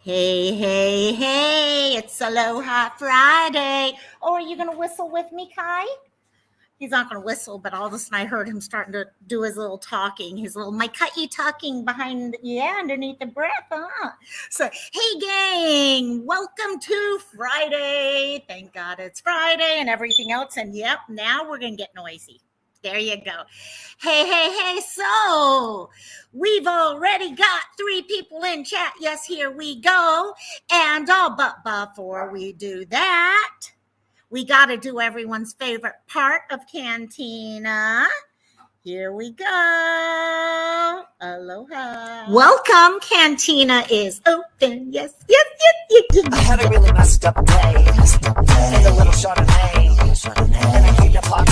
Hey, hey, hey, it's Aloha Friday. Oh, are you going to whistle with me, Kai? He's not going to whistle, but all of a sudden I heard him starting to do his little talking, his little Maikai talking behind, underneath the breath, huh? So, hey, gang, welcome to Friday. Thank God it's Friday and everything else. And yep, now we're going to get noisy. There you go. Hey, hey, hey. So we've already got 3 people in chat. Yes, here we go. And but before we do that, we got to do everyone's favorite part of Cantina. Here we go. Aloha. Welcome. Cantina is open. Yes, yes, yes, yes, yes. I had a really messed up day. And a little Chardonnay. And I keep the party.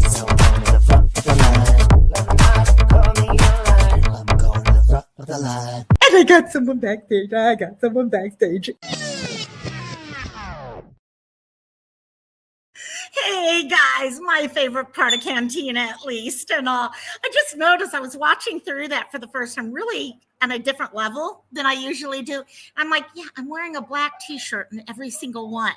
So I'm going to the front of the line. Let them call me online. I'm going to the front of the line. And I got someone backstage. Hey guys, my favorite part of Cantina, at least. And I just noticed I was watching through that for the first time, really on a different level than I usually do. I'm like, yeah, I'm wearing a black t-shirt in every single one.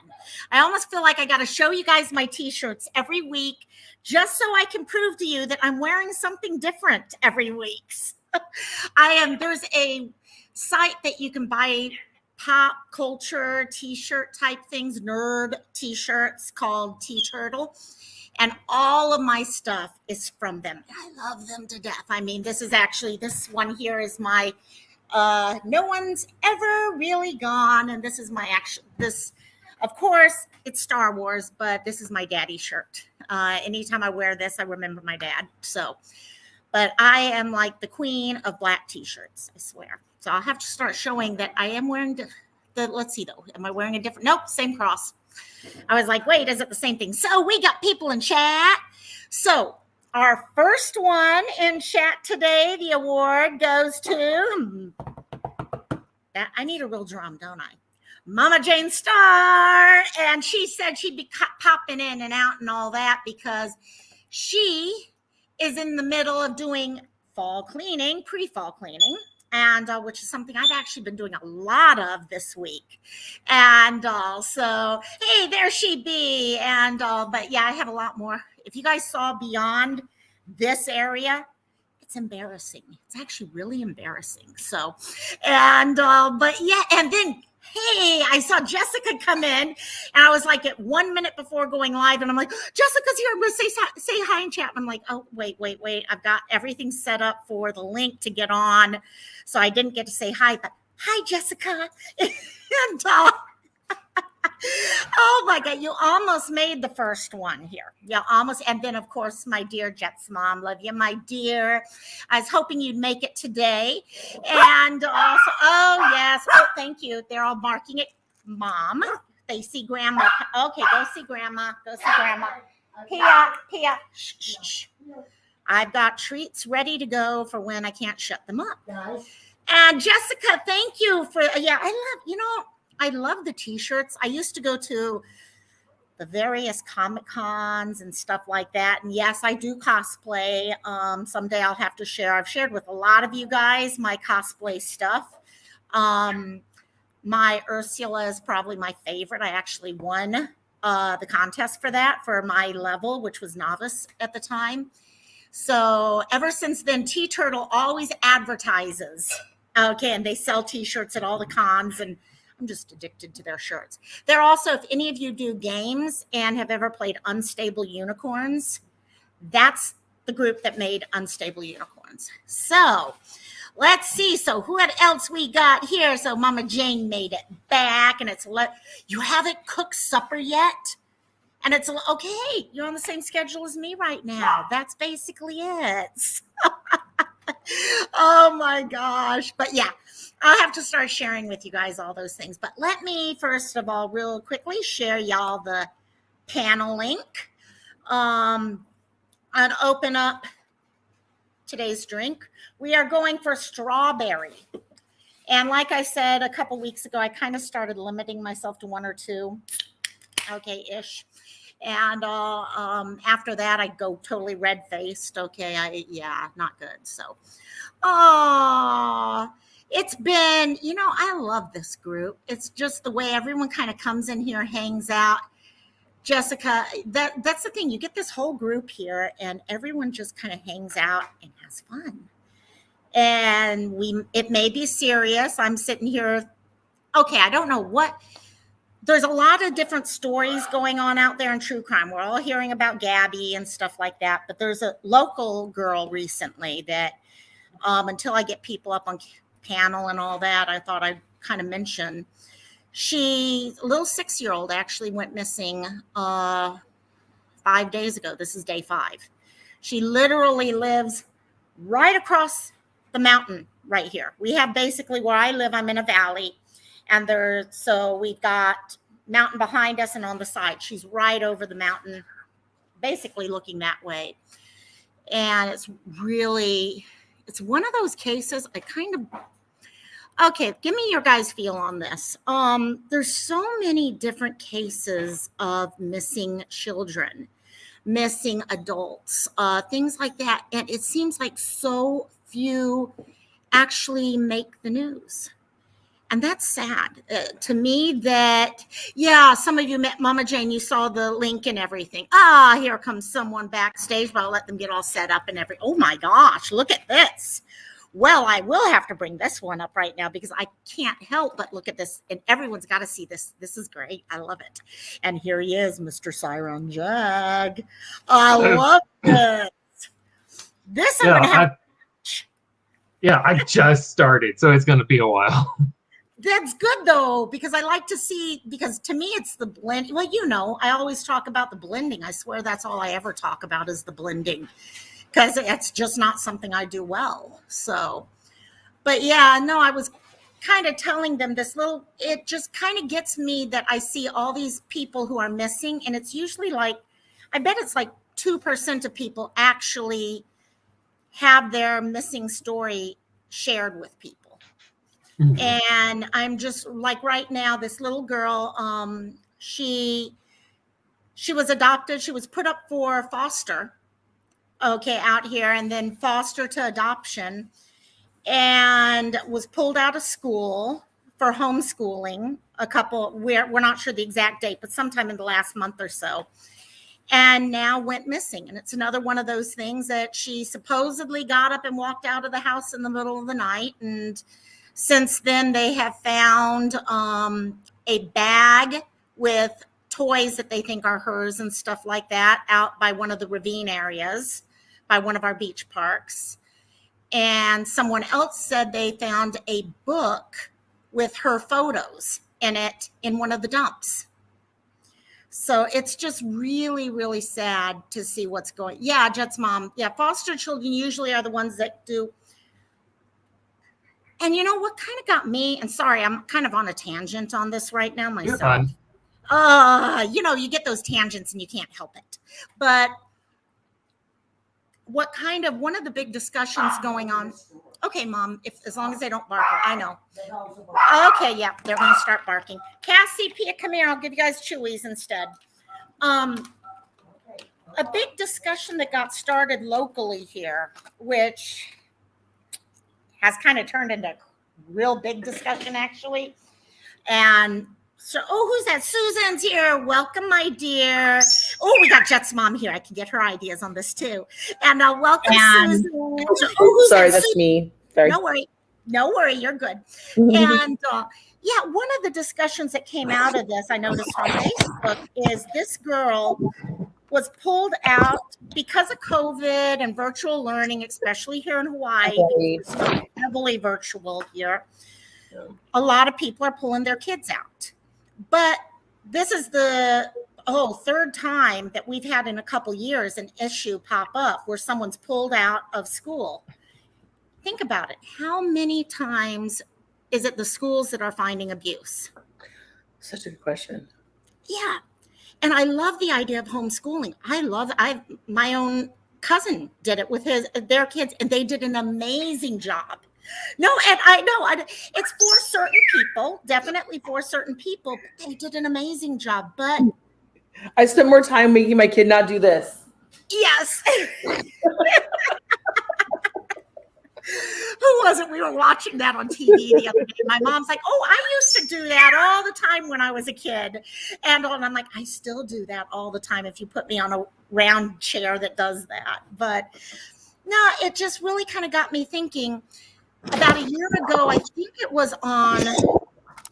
I almost feel like I got to show you guys my t-shirts every week just so I can prove to you that I'm wearing something different every week. There's a site that you can buy pop culture t-shirt type things, nerd t-shirts called T-Turtle. And all of my stuff is from them. I love them to death. I mean, this one here is my, no one's ever really gone. And this is my of course, it's Star Wars, but this is my daddy shirt. Anytime I wear this, I remember my dad. But I am like the queen of black t-shirts, I swear. So I'll have to start showing that I am wearing let's see though. Am I wearing a different? Nope, same cross. I was like, wait, is it the same thing? So we got people in chat. So our first one in chat today, the award goes to, I need a real drum, don't I? Mama Jane Star. And she said she'd be popping in and out and all that because she is in the middle of doing fall cleaning, pre-fall cleaning, and which is something I've actually been doing a lot of this week. And also, hey, there she be. And but yeah, I have a lot more. If you guys saw beyond this area, it's embarrassing. It's actually really embarrassing. So, and but yeah, and then hey, I saw Jessica come in, and I was like at 1 minute before going live, and I'm like, Jessica's here. I'm going to say hi in chat. And I'm like, oh, wait. I've got everything set up for the link to get on, so I didn't get to say hi, but hi, Jessica. And oh my God, you almost made the first one here. Yeah, almost. And then, of course, my dear Jet's mom, love you, my dear. I was hoping you'd make it today. And also, oh, yes. Oh, thank you. They're all marking it, Mom. They see Grandma. Okay, go see Grandma. Pia. Shh. I've got treats ready to go for when I can't shut them up. Nice. And Jessica, thank you for, I love the t-shirts. I used to go to the various Comic Cons and stuff like that. And yes, I do cosplay. Someday I'll have to share. I've shared with a lot of you guys my cosplay stuff. My Ursula is probably my favorite. I actually won the contest for that for my level, which was novice at the time. So ever since then, T-Turtle always advertises. Okay, and they sell t-shirts at all the cons, and I'm just addicted to their shirts. They're also, if any of you do games and have ever played Unstable Unicorns, that's the group that made Unstable Unicorns. So let's see. So who else we got here? So Mama Jane made it back, and it's you haven't cooked supper yet? And it's okay. You're on the same schedule as me right now. That's basically it. Oh my gosh. But yeah, I'll have to start sharing with you guys all those things. But let me, first of all, real quickly share y'all the panel link. And open up today's drink. We are going for strawberry. And like I said a couple weeks ago, I kind of started limiting myself to 1 or 2. Okay-ish. And after that, I go totally red-faced. Okay, not good. So, It's been, I love this group. It's just the way everyone kind of comes in here, hangs out. Jessica, that's the thing. You get this whole group here and everyone just kind of hangs out and has fun. And it may be serious. I'm sitting here. Okay, I don't know what. There's a lot of different stories going on out there in true crime. We're all hearing about Gabby and stuff like that. But there's a local girl recently that, until I get people up on panel and all that, I thought I'd kind of mention. A little 6-year-old actually went missing 5 days ago. This is day 5. She literally lives right across the mountain right here. We have basically where I live, I'm in a valley. And so we've got mountain behind us and on the side. She's right over the mountain, basically looking that way. And it's one of those cases okay, give me your guys' feel on this. There's so many different cases of missing children, missing adults, things like that. And it seems like so few actually make the news. And that's sad to me some of you met Mama Jane, you saw the link and everything. Here comes someone backstage, but I'll let them get all set up and everything. Oh my gosh, look at this. Well, I will have to bring this one up right now because I can't help but look at this, and everyone's got to see this. This is great. I love it. And here he is, Mr. Siron Jag. I love this. I'm going to have. I just started, so it's going to be a while. That's good though, because I like to see, because to me it's the blend. Well, I always talk about the blending. I swear that's all I ever talk about is the blending, because it's just not something I do well. So, but I was kind of telling them it just kind of gets me that I see all these people who are missing, and it's usually I bet it's 2% of people actually have their missing story shared with people. And I'm just right now, this little girl, she was adopted. She was put up for foster, out here, and then foster to adoption, and was pulled out of school for homeschooling we're not sure the exact date, but sometime in the last month or so, and now went missing. And it's another one of those things that she supposedly got up and walked out of the house in the middle of the night. And since then, they have found a bag with toys that they think are hers and stuff like that out by one of the ravine areas, by one of our beach parks. And someone else said they found a book with her photos in it in one of the dumps. So it's just really, really sad to see what's going. Yeah, Jet's mom. Yeah, foster children usually are the ones that do. And what kind of got me, and sorry, I'm kind of on a tangent on this right now myself. You get those tangents and you can't help it. But one of the big discussions going on. Okay, Mom, as long as they don't bark, I know. Okay, yeah, they're going to start barking. Cassie, Pia, come here. I'll give you guys chewies instead. A big discussion that got started locally here, which has kind of turned into a real big discussion, actually. And so, who's that? Susan's here. Welcome, my dear. Oh, we got Jet's mom here. I can get her ideas on this, too. And welcome, Susan. Sorry, that's me. Sorry. No worry. You're good. And one of the discussions that came out of this, I noticed on Facebook, is this girl was pulled out because of COVID and virtual learning, especially here in Hawaii. It's heavily virtual here. A lot of people are pulling their kids out. But this is the third time that we've had in a couple years an issue pop up where someone's pulled out of school. Think about it. How many times is it the schools that are finding abuse? Such a good question. Yeah. And I love the idea of homeschooling. My own cousin did it with their kids, and they did an amazing job. No, and I know it's for certain people, definitely for certain people, but they did an amazing job. But I spent more time making my kid not do this. Yes. Who was it? We were watching that on TV the other day. My mom's like, "Oh, I used to do that all the time when I was a kid," and I'm like, "I still do that all the time if you put me on a round chair that does that." But no, it just really kind of got me thinking. About a year ago, I think it was on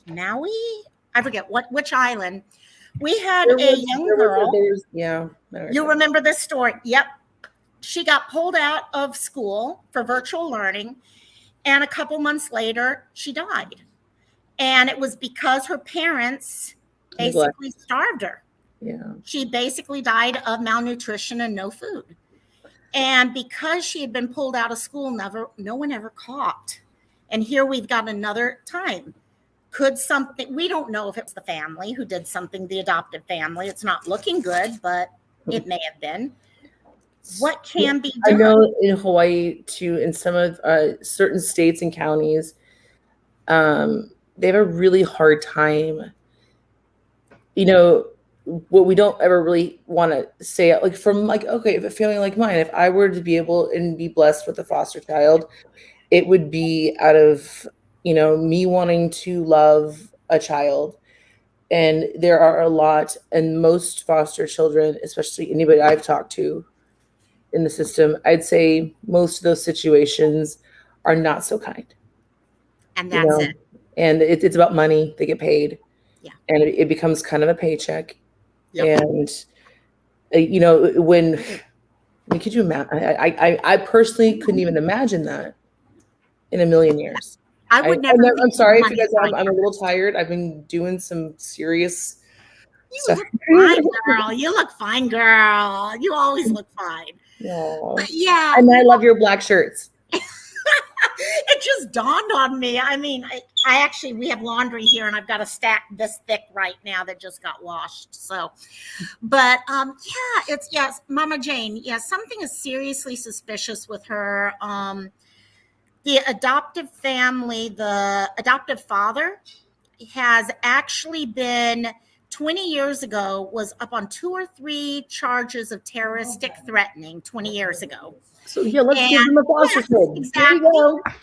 Maui. I forget which island. We had a young girl. You remember this story? Yep. She got pulled out of school for virtual learning, and a couple months later, she died. And it was because her parents basically starved her. Yeah. She basically died of malnutrition and no food. And because she had been pulled out of school, no one ever caught. And here we've got another time. Could something, we don't know if it's the family who did something, the adoptive family. It's not looking good, but it may have been. What can be done? I know in Hawaii too, in some of certain states and counties, they have a really hard time. You know, what we don't ever really want to say, like from like, okay, if a family like mine, if I were to be able and be blessed with a foster child, it would be out of, you know, me wanting to love a child. And there are a lot, and most foster children, especially anybody I've talked to in the system, I'd say most of those situations are not so kind. And that's it. And it's about money. They get paid. Yeah. And it becomes kind of a paycheck. Yep. And, you know, could you imagine? I personally couldn't even imagine that in a million years. I would never. I'm sorry if you guys, I'm a little tired. I've been doing some serious You look fine, girl. You look fine, girl. You always look fine. But yeah. And I love your black shirts. It just dawned on me. I mean, I actually, we have laundry here and I've got a stack this thick right now that just got washed. So, but yes, Mama Jane, something is seriously suspicious with her. The adoptive family, the adoptive father has actually been 20 years ago, was up on 2 or 3 charges of terroristic threatening 20 years ago. So let's give them a foster kid. Exactly.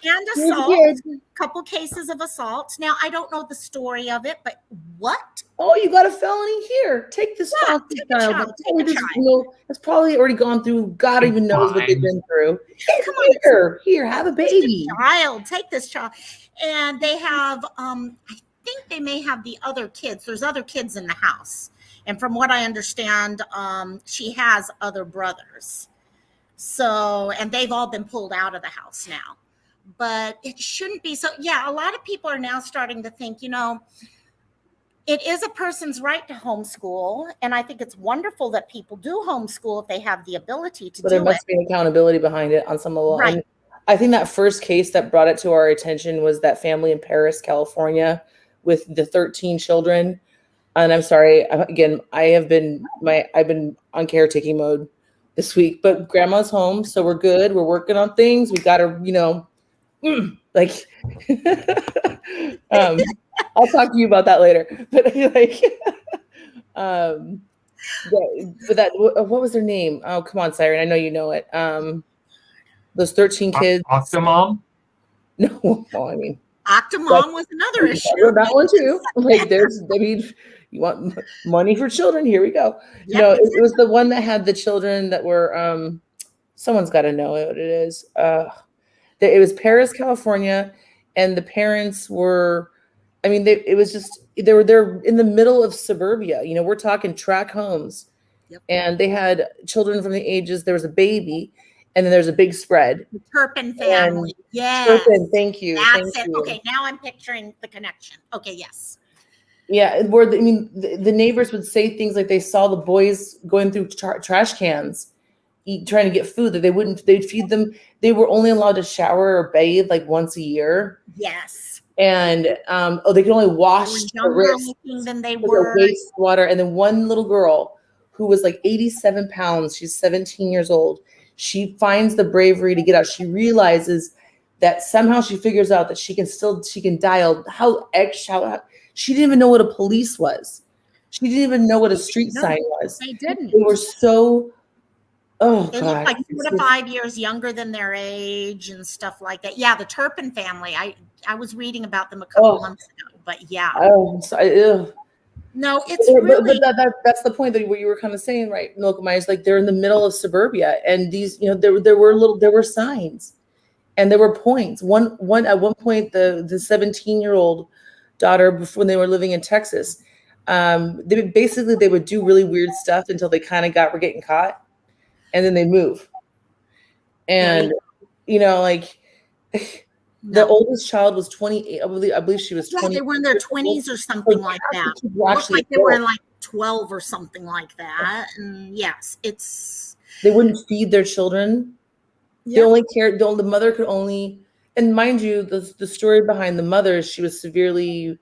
And assault, a couple cases of assault. Now, I don't know the story of it, but what? Oh, you got a felony here. Take this foster child. It's probably already gone through. God even knows what they've been through. Come on, here, have a baby. Take this child. And they have, I think they may have the other kids. There's other kids in the house. And from what I understand, she has other brothers. So, and they've all been pulled out of the house now. But it shouldn't be. So, a lot of people are now starting to think, it is a person's right to homeschool. And I think it's wonderful that people do homeschool if they have the ability to do it. But there must be accountability behind it on some level. Right. And I think that first case that brought it to our attention was that family in Paris, California, with the 13 children. And I'm sorry, again, I've been on caretaking mode this week, but grandma's home, so we're good. We're working on things. We got to, I'll talk to you about that later. But what was their name? Oh, come on, Siren. I know you know it. Those 13 kids. Octomom? No, well, I mean. Octomom was another issue. That one too. You want money for children? Here we go. Yep. It was the one that had the children that were, someone's got to know what it is. It was Paris, California, and the parents were, they're in the middle of suburbia. We're talking tract homes. Yep. And they had children from the ages, there was a baby, and then there's a big spread. The Turpin family. Yes. Turpin, thank you. That's it. Okay, now I'm picturing the connection. Okay, yes. Yeah, where the neighbors would say things like they saw the boys going through trash cans, trying to get food that they'd feed them. They were only allowed to shower or bathe like once a year. Yes. And they could only wash the wrists than they were. Wastewater. And then one little girl who was like 87 pounds, she's 17 years old. She finds the bravery to get out. She realizes that somehow she figures out that she can dial how she didn't even know what a police was. She didn't even know what a street sign was. They didn't. They were so Oh They look God. like 4 to 5 years younger than their age and stuff like that. Yeah, the Turpin family. I was reading about them a couple Oh, months ago, but yeah. I'm sorry. Ugh. No, it's But really that's the point that what you were kind of saying, right? Milk Myers, like they're in the middle of suburbia, and these, there were signs, and there were points. One at one point, the 17-year-old daughter, before when they were living in Texas, they would do really weird stuff until they kind of were getting caught, and then they move. there And you like the no. oldest child was 28. I believe she was Yeah, 20 they were in their years old. 20s or So something like half the that. kids were Looked actually like they were in adults. like 12 or something like that. And yes, it's They wouldn't feed their children. They yeah. only cared. The mother could only, and mind you, the story behind the mother is she was severely,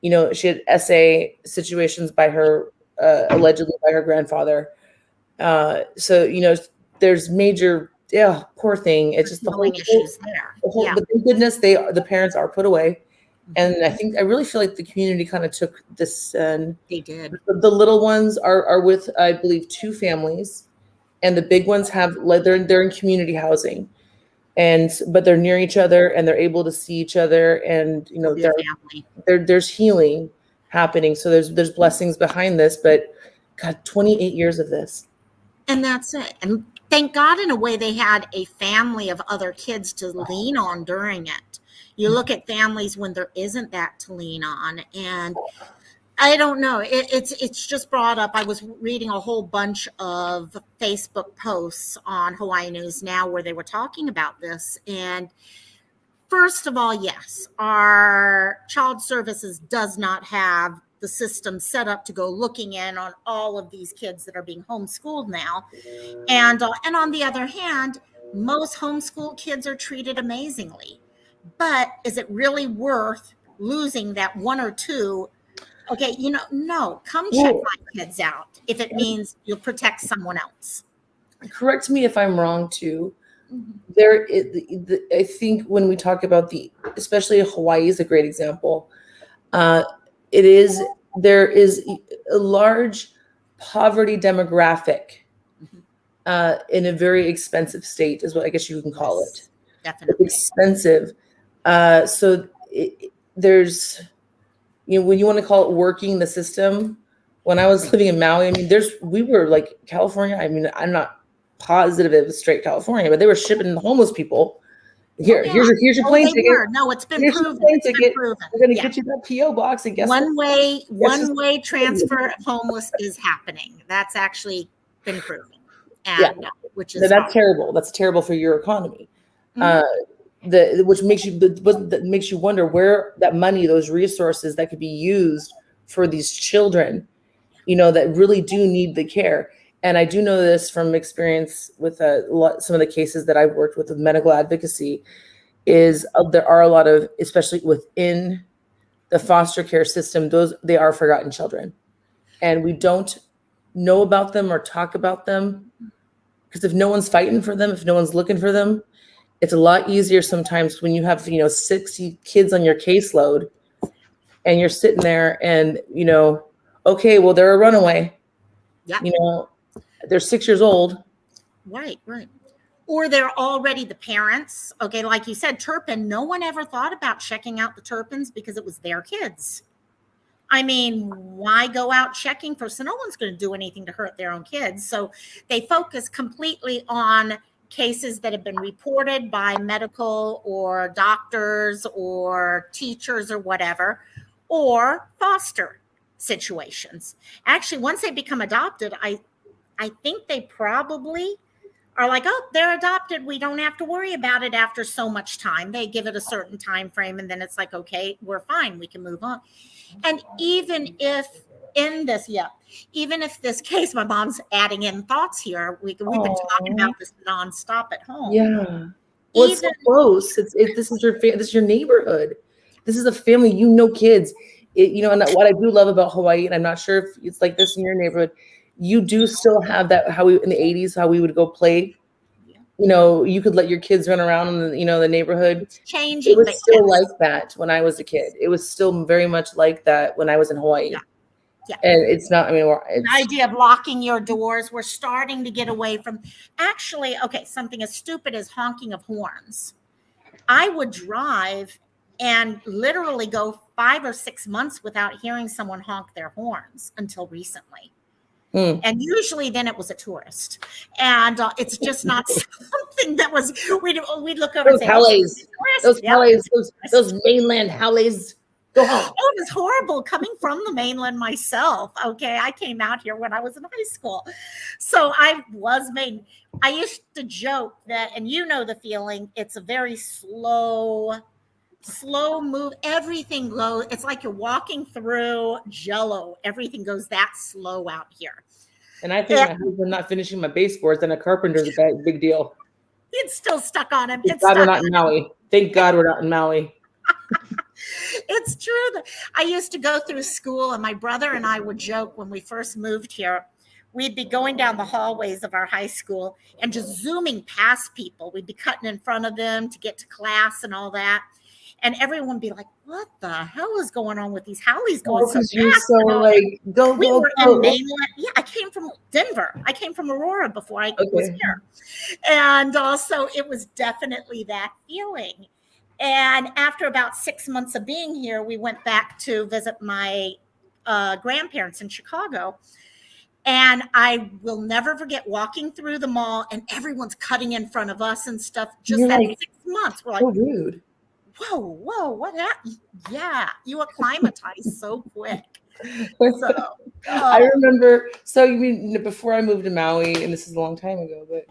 she had SA situations by her, allegedly by her grandfather. So there's major, yeah, poor thing. It's just the Healing issues there. Yeah, but thank goodness the parents are put away. And mhm, I really feel like the community kind of took this, and they did. the little ones are with, I believe, two families, and the big ones have, like, they're in community housing, but they're near each other and they're able to see each other, and They'll be a family. there's healing happening. So there's blessings behind this, but God, 28 years of this. And that's it. And thank God, in a way, they had a family of other kids to lean on during it. You look at families when there isn't that to lean on, and I don't know. It's just brought up. I was reading a whole bunch of Facebook posts on Hawaii News Now where they were talking about this. And first of all, yes, our child services does not have the system set up to go looking in on all of these kids that are being homeschooled now. And on the other hand, most homeschool kids are treated amazingly. But is it really worth losing that one or two? Okay, no, come check Well, my kids out if it means you'll protect someone else. correct me if I'm wrong too. Mhm. I think when we talk about especially Hawaii is a great example. Uh, there is a large poverty demographic, Mhm. in a very expensive state, is what I guess you can call it. Yes, It's definitely. expensive. So there's, when you want to call it working the system. When I was living in Maui, I mean, we were like California. I mean, I'm not positive it was straight California, but they were shipping homeless people. Oh yeah. Here's your Oh, plane they ticket. were. No, it's been Here's your proven. plane It's been ticket. proven. We're gonna Yeah. get you that PO box, and guess what? One Guess way transfer of homeless is happening. That's actually been proven. Yeah. And which is That's terrible. That's terrible for your economy. Mhm. Which that makes you wonder where that money, those resources that could be used for these children, that really do need the care. And I do know this from experience with some of the cases that I've worked with medical advocacy, is there are a lot of, especially within the foster care system, they are forgotten children, and we don't know about them or talk about them, because if no one's fighting for them, if no one's looking for them, it's a lot easier sometimes when you have 60 kids on your caseload, and you're sitting there and okay, well, they're a runaway. Yeah. They're 6 years old. Right, right. Or they're already the parents. Okay, like you said, Turpin, no one ever thought about checking out the Turpins because it was their kids. I mean, why go out checking for? So no one's going to do anything to hurt their own kids. So they focus completely on cases that have been reported by medical or doctors or teachers or whatever, or foster situations. Actually, once they become adopted, I think they probably are like, oh, they're adopted. We don't have to worry about it after so much time. They give it a certain time frame, and then it's like, okay, we're fine. We can move on. And even if even if this case, my mom's adding in thoughts here. We've been talking about this nonstop at home. Yeah. Well, it's so Even close. This is this is your neighborhood. This is a family. Kids. And what I do love about Hawaii, and I'm not sure if it's like this in your neighborhood, you do still have that, how we in the 80s, how we would go play. You could let your kids run around in the neighborhood. it's It changing, was but still yes, like that when I was a kid. It was still very much like that when I was in Hawaii. Yeah. Yeah. And it's not, I mean, The it's, idea of locking your doors. We're starting to get away from actually, okay, something as stupid as honking of horns. I would drive and literally go 5 or 6 months without hearing someone honk their horns until recently. And usually then it was a tourist. And it's just not something that was, we'd look over and those say, oh, howlies, those yeah, howlies, those mainland howlies. Go home. Oh, it was horrible coming from the mainland myself. Okay. I came out here when I was in high school. So I used to joke that, and you know the feeling, it's a very slow move. Everything low. It's like you're walking through Jello. Everything goes that slow out here. And I think my husband not finishing my baseboards and a carpenter's a big deal. It's still stuck on him. Thank God we're not in Maui. Thank God we're not in Maui. It's true that I used to go through school, and my brother and I would joke when we first moved here. We'd be going down the hallways of our high school and just zooming past people. We'd be cutting in front of them to get to class and all that. And everyone would be like, what the hell is going on with these howlies going so fast? You're so like, go, we go, were go. in mainland. Yeah, I came from Denver. I came from Aurora before I was here. And also it was definitely that feeling. And after about 6 months of being here, we went back to visit my grandparents in Chicago. And I will never forget walking through the mall and everyone's cutting in front of us and stuff. Just You're that like, 6 months. We're like, so rude. Whoa, what happened? Yeah, you acclimatize so quick. So, I remember, so you mean before I moved to Maui, and this is a long time ago, but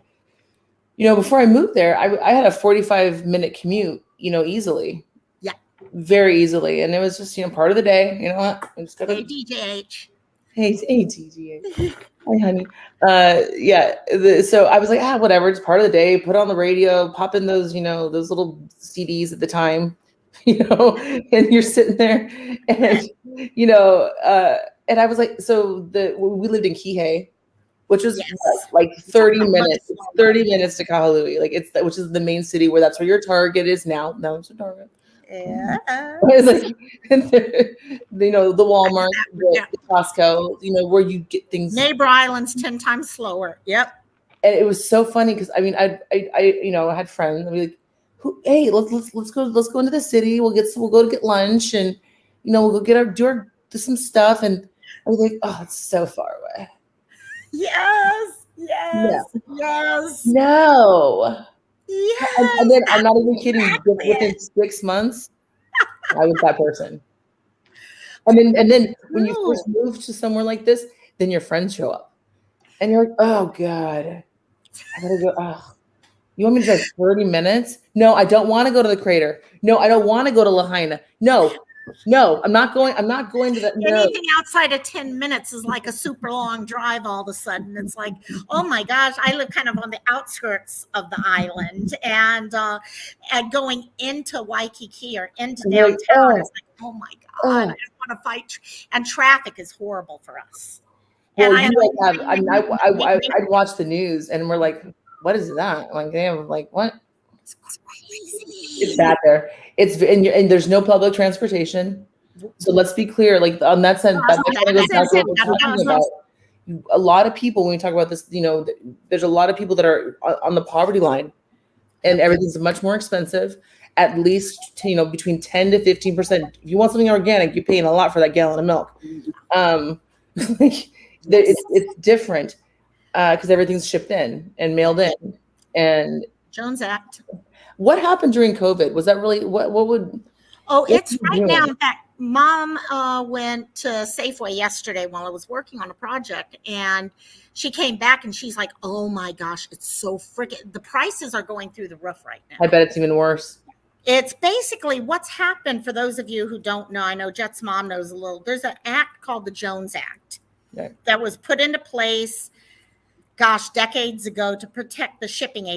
before I moved there, I had a 45-minute commute, easily. Yeah. Very easily. And it was just, part of the day. You know what? I'm just gonna. Hey, DJH. Hey, DJH. Hi, honey. So I was like, whatever. It's part of the day. Put on the radio, pop in those, those little CDs at the time, and you're sitting there and, and I was like, we lived in Kihei, which was like 30 minutes to Kahului, which is the main city where that's where your Target is now. Now it's a Target. Yeah. It's like, the Walmart, the Costco, where you get things. Neighbor Island's 10 times slower. Yep. And it was so funny because I had friends. I'd be like, hey, let's go into the city. We'll go to get lunch, and we'll go do some stuff. And I was like, oh, it's so far away. Yes. No. Yes. And then I'm not even kidding. Within 6 months, I was that person. And then when you first move to somewhere like this, then your friends show up, and you're like, oh God, I gotta go. Oh, you want me to drive 30 minutes? No, I don't want to go to the crater. No, I don't want to go to Lahaina. No, I'm not going to that. Anything outside of 10 minutes is like a super long drive all of a sudden. It's like, oh my gosh, I live kind of on the outskirts of the island, and going into Waikiki or into downtown, it's like, oh my God, I just want to fight. And traffic is horrible for us. Well, I'd watch the news and we're like, what is that? Like, damn, like what? It's crazy. It's bad there. And there's no public transportation. So let's be clear, like on that sense, a lot of people, when we talk about this, there's a lot of people that are on the poverty line, and everything's much more expensive. At least, between 10 to 15%. If you want something organic, you're paying a lot for that gallon of milk. It's different because everything's shipped in and mailed in. And Jones Act. What happened during COVID? Was that really what would? Oh, it's right now. In fact, Mom went to Safeway yesterday while I was working on a project, and she came back and she's like, "Oh my gosh, it's so freaking! The prices are going through the roof right now." I bet it's even worse. It's basically what's happened. For those of you who don't know, I know Jet's mom knows a little. There's an act called the Jones Act that was put into place, decades ago to protect the shipping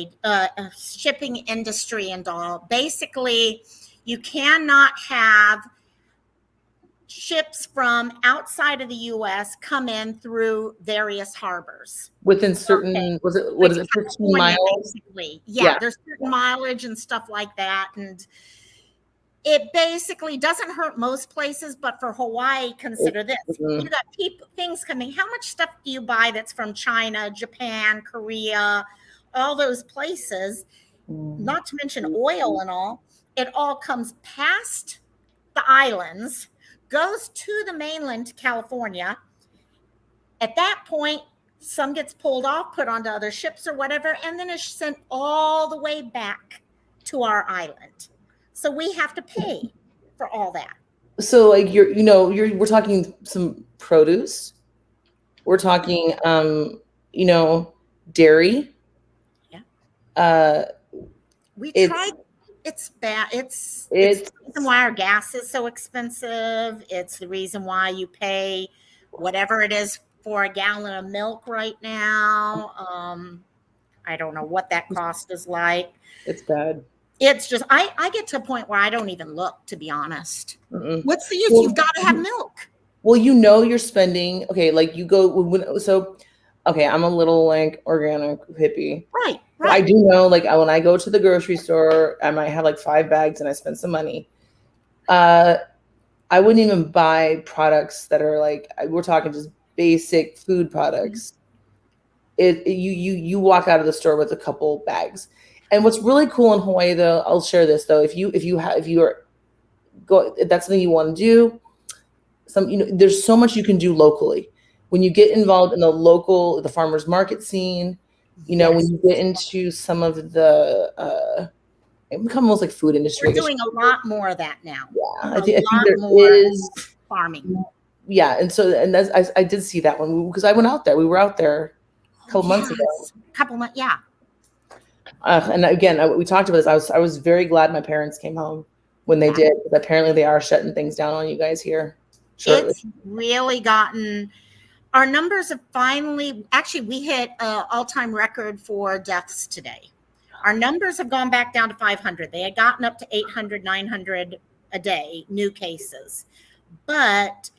industry and all. Basically, you cannot have ships from outside of the U.S. come in through various harbors within certain. What is it? 15 miles. Basically, yeah. There's certain mileage and stuff like that, and it basically doesn't hurt most places, but for Hawaii, consider this. Mhm. You got things coming. How much stuff do you buy that's from China, Japan, Korea, all those places, not to mention oil and all? It all comes past the islands, goes to the mainland, to California. At that point, some gets pulled off, put onto other ships or whatever, and then it's sent all the way back to our island. So we have to pay for all that. So like we're talking some produce. We're talking dairy. Yeah. We It's- tried. It's bad. It's the reason why our gas is so expensive. It's the reason why you pay whatever it is for a gallon of milk right now. I don't know what that cost is like. It's bad. It's just I get to a point where I don't even look, to be honest. Mm-mm. What's the use? Well, You've got to have milk. Well, you're spending, okay, like you go okay, I'm a little like organic hippie. Right. I do know, like when I go to the grocery store, I might have like 5 bags and I spend some money. I wouldn't even buy products that are like, we're talking just basic food products. You walk out of the store with a couple bags. And what's really cool in Hawaii, though, I'll share this though. If that's something you want to do, there's so much you can do locally. When you get involved in the farmers market scene, Yes. when you get into some of the it becomes almost like food industry. We're doing a lot more of that now. Yeah, I think there more is farming. Yeah, and that's I did see that one because I went out there. We were out there a couple months ago. Yeah. And again, we talked about this. I was very glad my parents came home when they did. Because apparently, they are shutting things down on you guys here shortly. It's really gotten. Our numbers have finally. Actually, we hit an all-time record for deaths today. Our numbers have gone back down to 500. They had gotten up to 800, 900 a day, new cases. But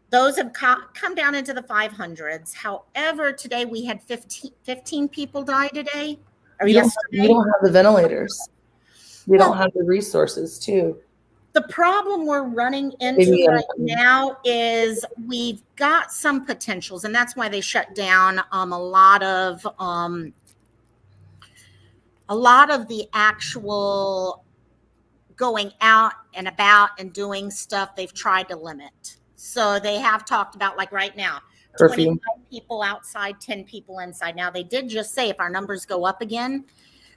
those have come down into the 500s. However, today we had 15 people die today. Or You yesterday. don't have the ventilators. You don't have the resources, too. The problem we're running into right now is we've got some potentials, and that's why they shut down a lot of the actual going out and about and doing stuff. They've tried to limit. So they have talked about, like right now, Curfew. 25 people outside, 10 people inside. Now, they did just say if our numbers go up again,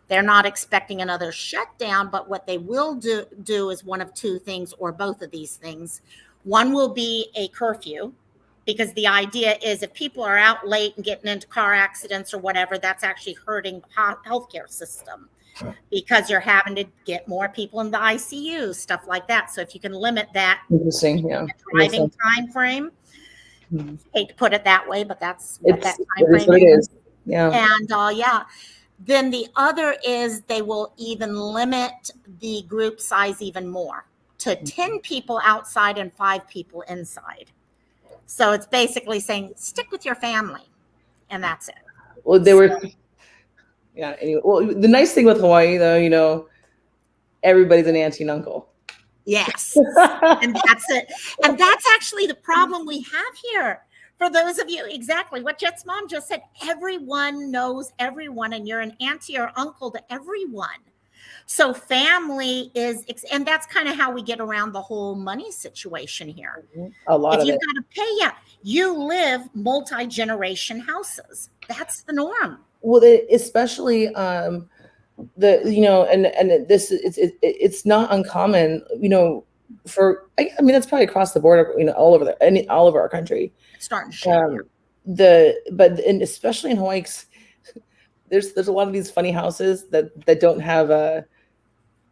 they're not expecting another shutdown, but what they will do is one of two things, or both of these things. One will be a curfew, because the idea is if people are out late and getting into car accidents or whatever, that's actually hurting the healthcare system, because you're having to get more people in the ICU, stuff like that. So if you can limit that driving time frame, hate to put it that way, but that's what that time frame is. Yeah. And then the other is they will even limit the group size even more to 10 people outside and 5 people inside. So it's basically saying stick with your family, and that's it. Well, yeah. Anyway, well, the nice thing with Hawaii, though, everybody's an auntie and uncle. Yes, and that's it. And that's actually the problem we have here. For those of you, exactly what Jet's mom just said, everyone knows everyone, and you're an auntie or uncle to everyone. So family is, and that's kind of how we get around the whole money situation here. A lot if you've got to pay, you live multi-generation houses. That's the norm. Well, especially and this it's not uncommon, that's probably across the board, all over our country. It's starting to shift. And especially in Hawaii, there's a lot of these funny houses that don't have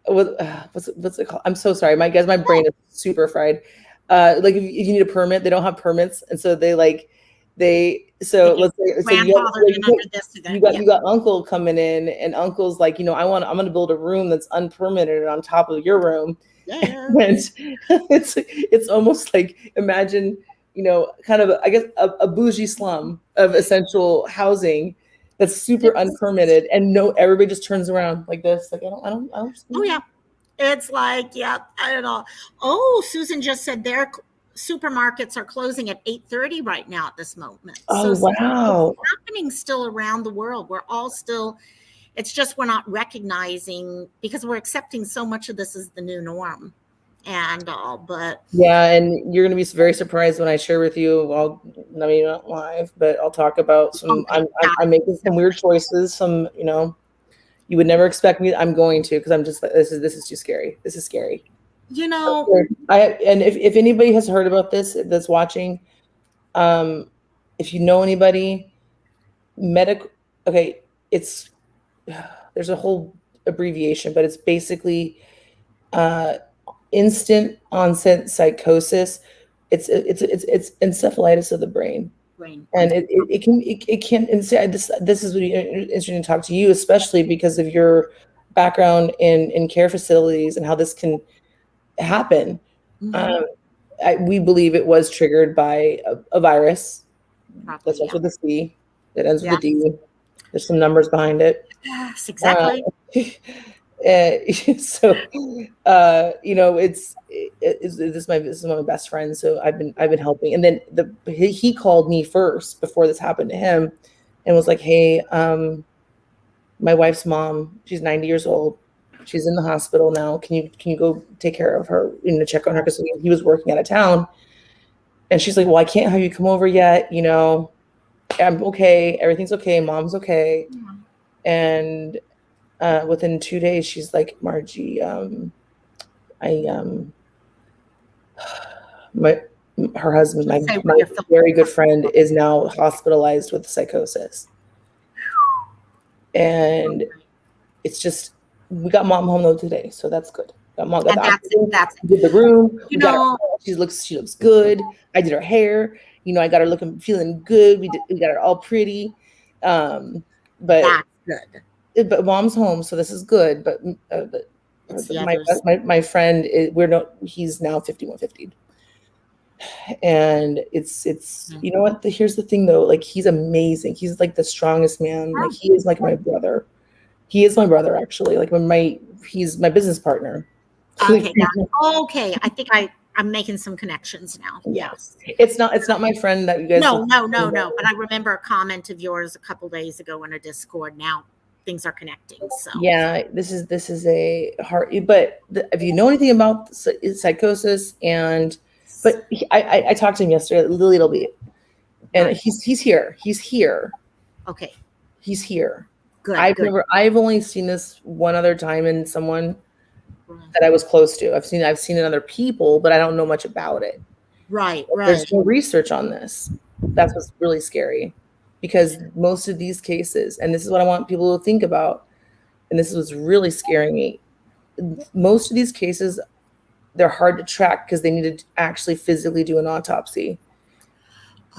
what's it called? I'm so sorry, my brain is super fried. Like if you need a permit, they don't have permits, and so let's say you got uncle coming in, and uncle's like, I'm going to build a room that's unpermitted on top of your room. Yeah. And it's almost like, imagine, kind of a bougie slum of essential housing that's super unpermitted, and everybody just turns around like this, like I don't. Oh yeah. It's like, yeah, I don't know. Oh, Susan just said their supermarkets are closing at 8:30 right now at this moment. Oh, So wow. it's happening still around the world. We're all still, it's just we're not recognizing because we're accepting so much of this as the new norm and all, but Yeah, and you're going to be very surprised when I share with you. I mean, not live, but I'll talk about some. okay, I'm making some weird choices. Some, you would never expect me. I'm going to because I'm just like this is too scary. This is scary. you know, And if anybody has heard about this that's watching, if you know anybody, medical. Okay, it's there's a whole abbreviation, but it's basically uh, instant onset psychosis. It's encephalitis of the brain, brain. and it can. And see, this is really interesting to talk to you, especially because of your background in care facilities and how this can happen. Mhm. We believe it was triggered by a virus that Probably, starts yeah. with a C, that ends with a Yes. D. There's some numbers behind it. Yes, exactly. So this is one of my best friends, so I've been helping, and then he called me first before this happened to him and was like, hey, my wife's mom, she's 90 years old, she's in the hospital now, can you go take care of her, check on her, because he was working out of town. And she's like, well, I can't have you come over yet, I'm okay, everything's okay, mom's okay. And within 2 days, she's like, Margie, her husband, my very good friend, is now hospitalized with psychosis. And it's just, we got mom home though today, so that's good. Got mom, got that's did the room. You know, she looks good. I did her hair. I got her feeling good. We got her all pretty. But that's good. But mom's home, so this is good. But my friend he's now 5150, and it's you know what? Here's the thing though, like, he's amazing. He's like the strongest man. Like, he is like my brother. He is my brother, actually. Like, he's my business partner. Okay, okay. I think I'm making some connections now. Yes. It's not my friend that you guys. No. But I remember a comment of yours a couple days ago in a Discord. Now things are connecting. So yeah, this is a hard. But if you know anything about psychosis, I talked to him yesterday a little bit, and he's here. He's here. Okay. He's here. Good. I've only seen this one other time in someone that I was close to. I've seen it in other people, but I don't know much about it. Right. There's no research on this. That's what's really scary, because most of these cases, and this is what I want people to think about, and this is what's really scaring me. Most of these cases, they're hard to track because they need to actually physically do an autopsy.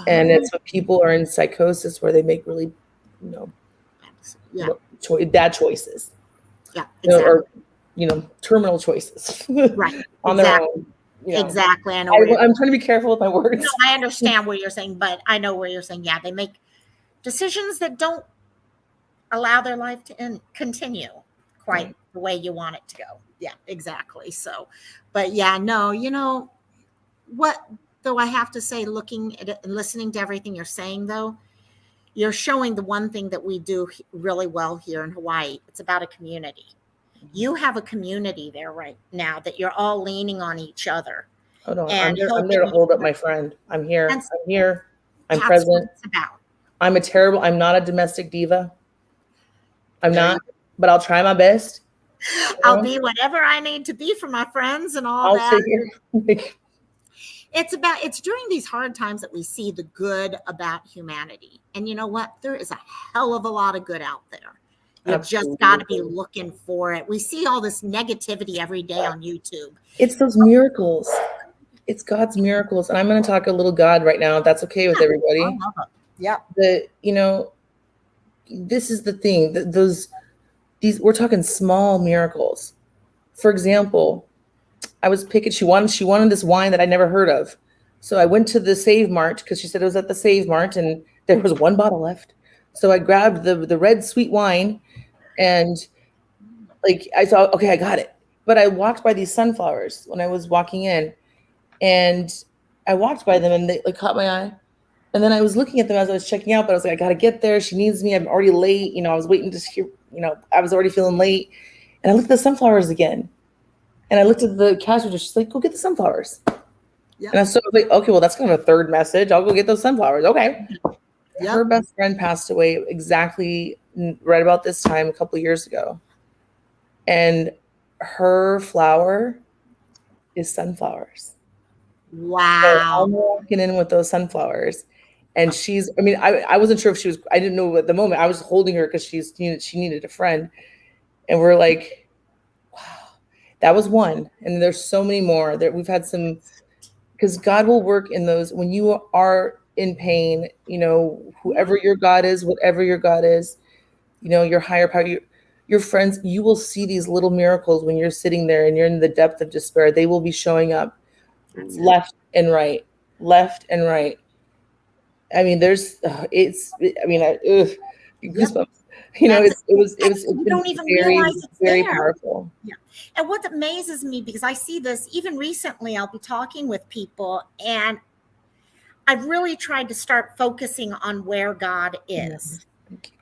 And it's when people are in psychosis where they make really, bad choices. Yeah, exactly. Or terminal choices. Right. On their own. Exactly. I know. I'm trying to be careful with my words. No, I understand what you're saying, but I know where you're saying. Yeah, they make decisions that don't allow their life to continue quite the way you want it to go. Yeah, exactly. So, but yeah, no, what though, I have to say, looking at it and listening to everything you're saying, though, you're showing the one thing that we do really well here in Hawaii. It's about a community. You have a community there right now that you're all leaning on each other. Hold on. I'm there to hold up my friend. I'm here. I'm present. What it's about. I'm not a domestic diva. I'm not, but I'll try my best. I'll be whatever I need to be for my friends and all that. It's during these hard times that we see the good about humanity. And you know what? There is a hell of a lot of good out there. You've just got to be looking for it. We see all this negativity every day on YouTube. It's those miracles. It's God's miracles. And I'm going to talk a little God right now, if that's okay with everybody. Yeah. This is the thing. We're talking small miracles. For example, I was picking, she wanted this wine that I never heard of. So I went to the Save Mart because she said it was at the Save Mart and there was one bottle left. So I grabbed the red sweet wine and I thought, okay, I got it. but I walked by these sunflowers when I was walking in, and I walked by them and they like caught my eye. And then I was looking at them as I was checking out, but I was like, I gotta get there. She needs me. I'm already late. I was waiting to hear, I was already feeling late. And I looked at the sunflowers again. And I looked at the cash register. She's like, go get the sunflowers. Yeah. And I was like, okay, well, that's kind of a third message. I'll go get those sunflowers. Okay. Yep. Her best friend passed away exactly right about this time a couple of years ago. And her flower is sunflowers. So Wow. I'm walking in with those sunflowers. And I wasn't sure if she was, I didn't know at the moment. I was holding her because she needed a friend. And we're like, wow, that was one. And there's so many more that we've had some, because God will work in those when you are in pain, whoever your God is, whatever your God is, your higher power, your friends, you will see these little miracles when you're sitting there and you're in the depth of despair. They will be showing up left and right. I mean, goosebumps. It's You been don't even very, realize it's very there. powerful. Yeah. And what amazes me, because I see this even recently, I'll be talking with people, and I've really tried to start focusing on where God is.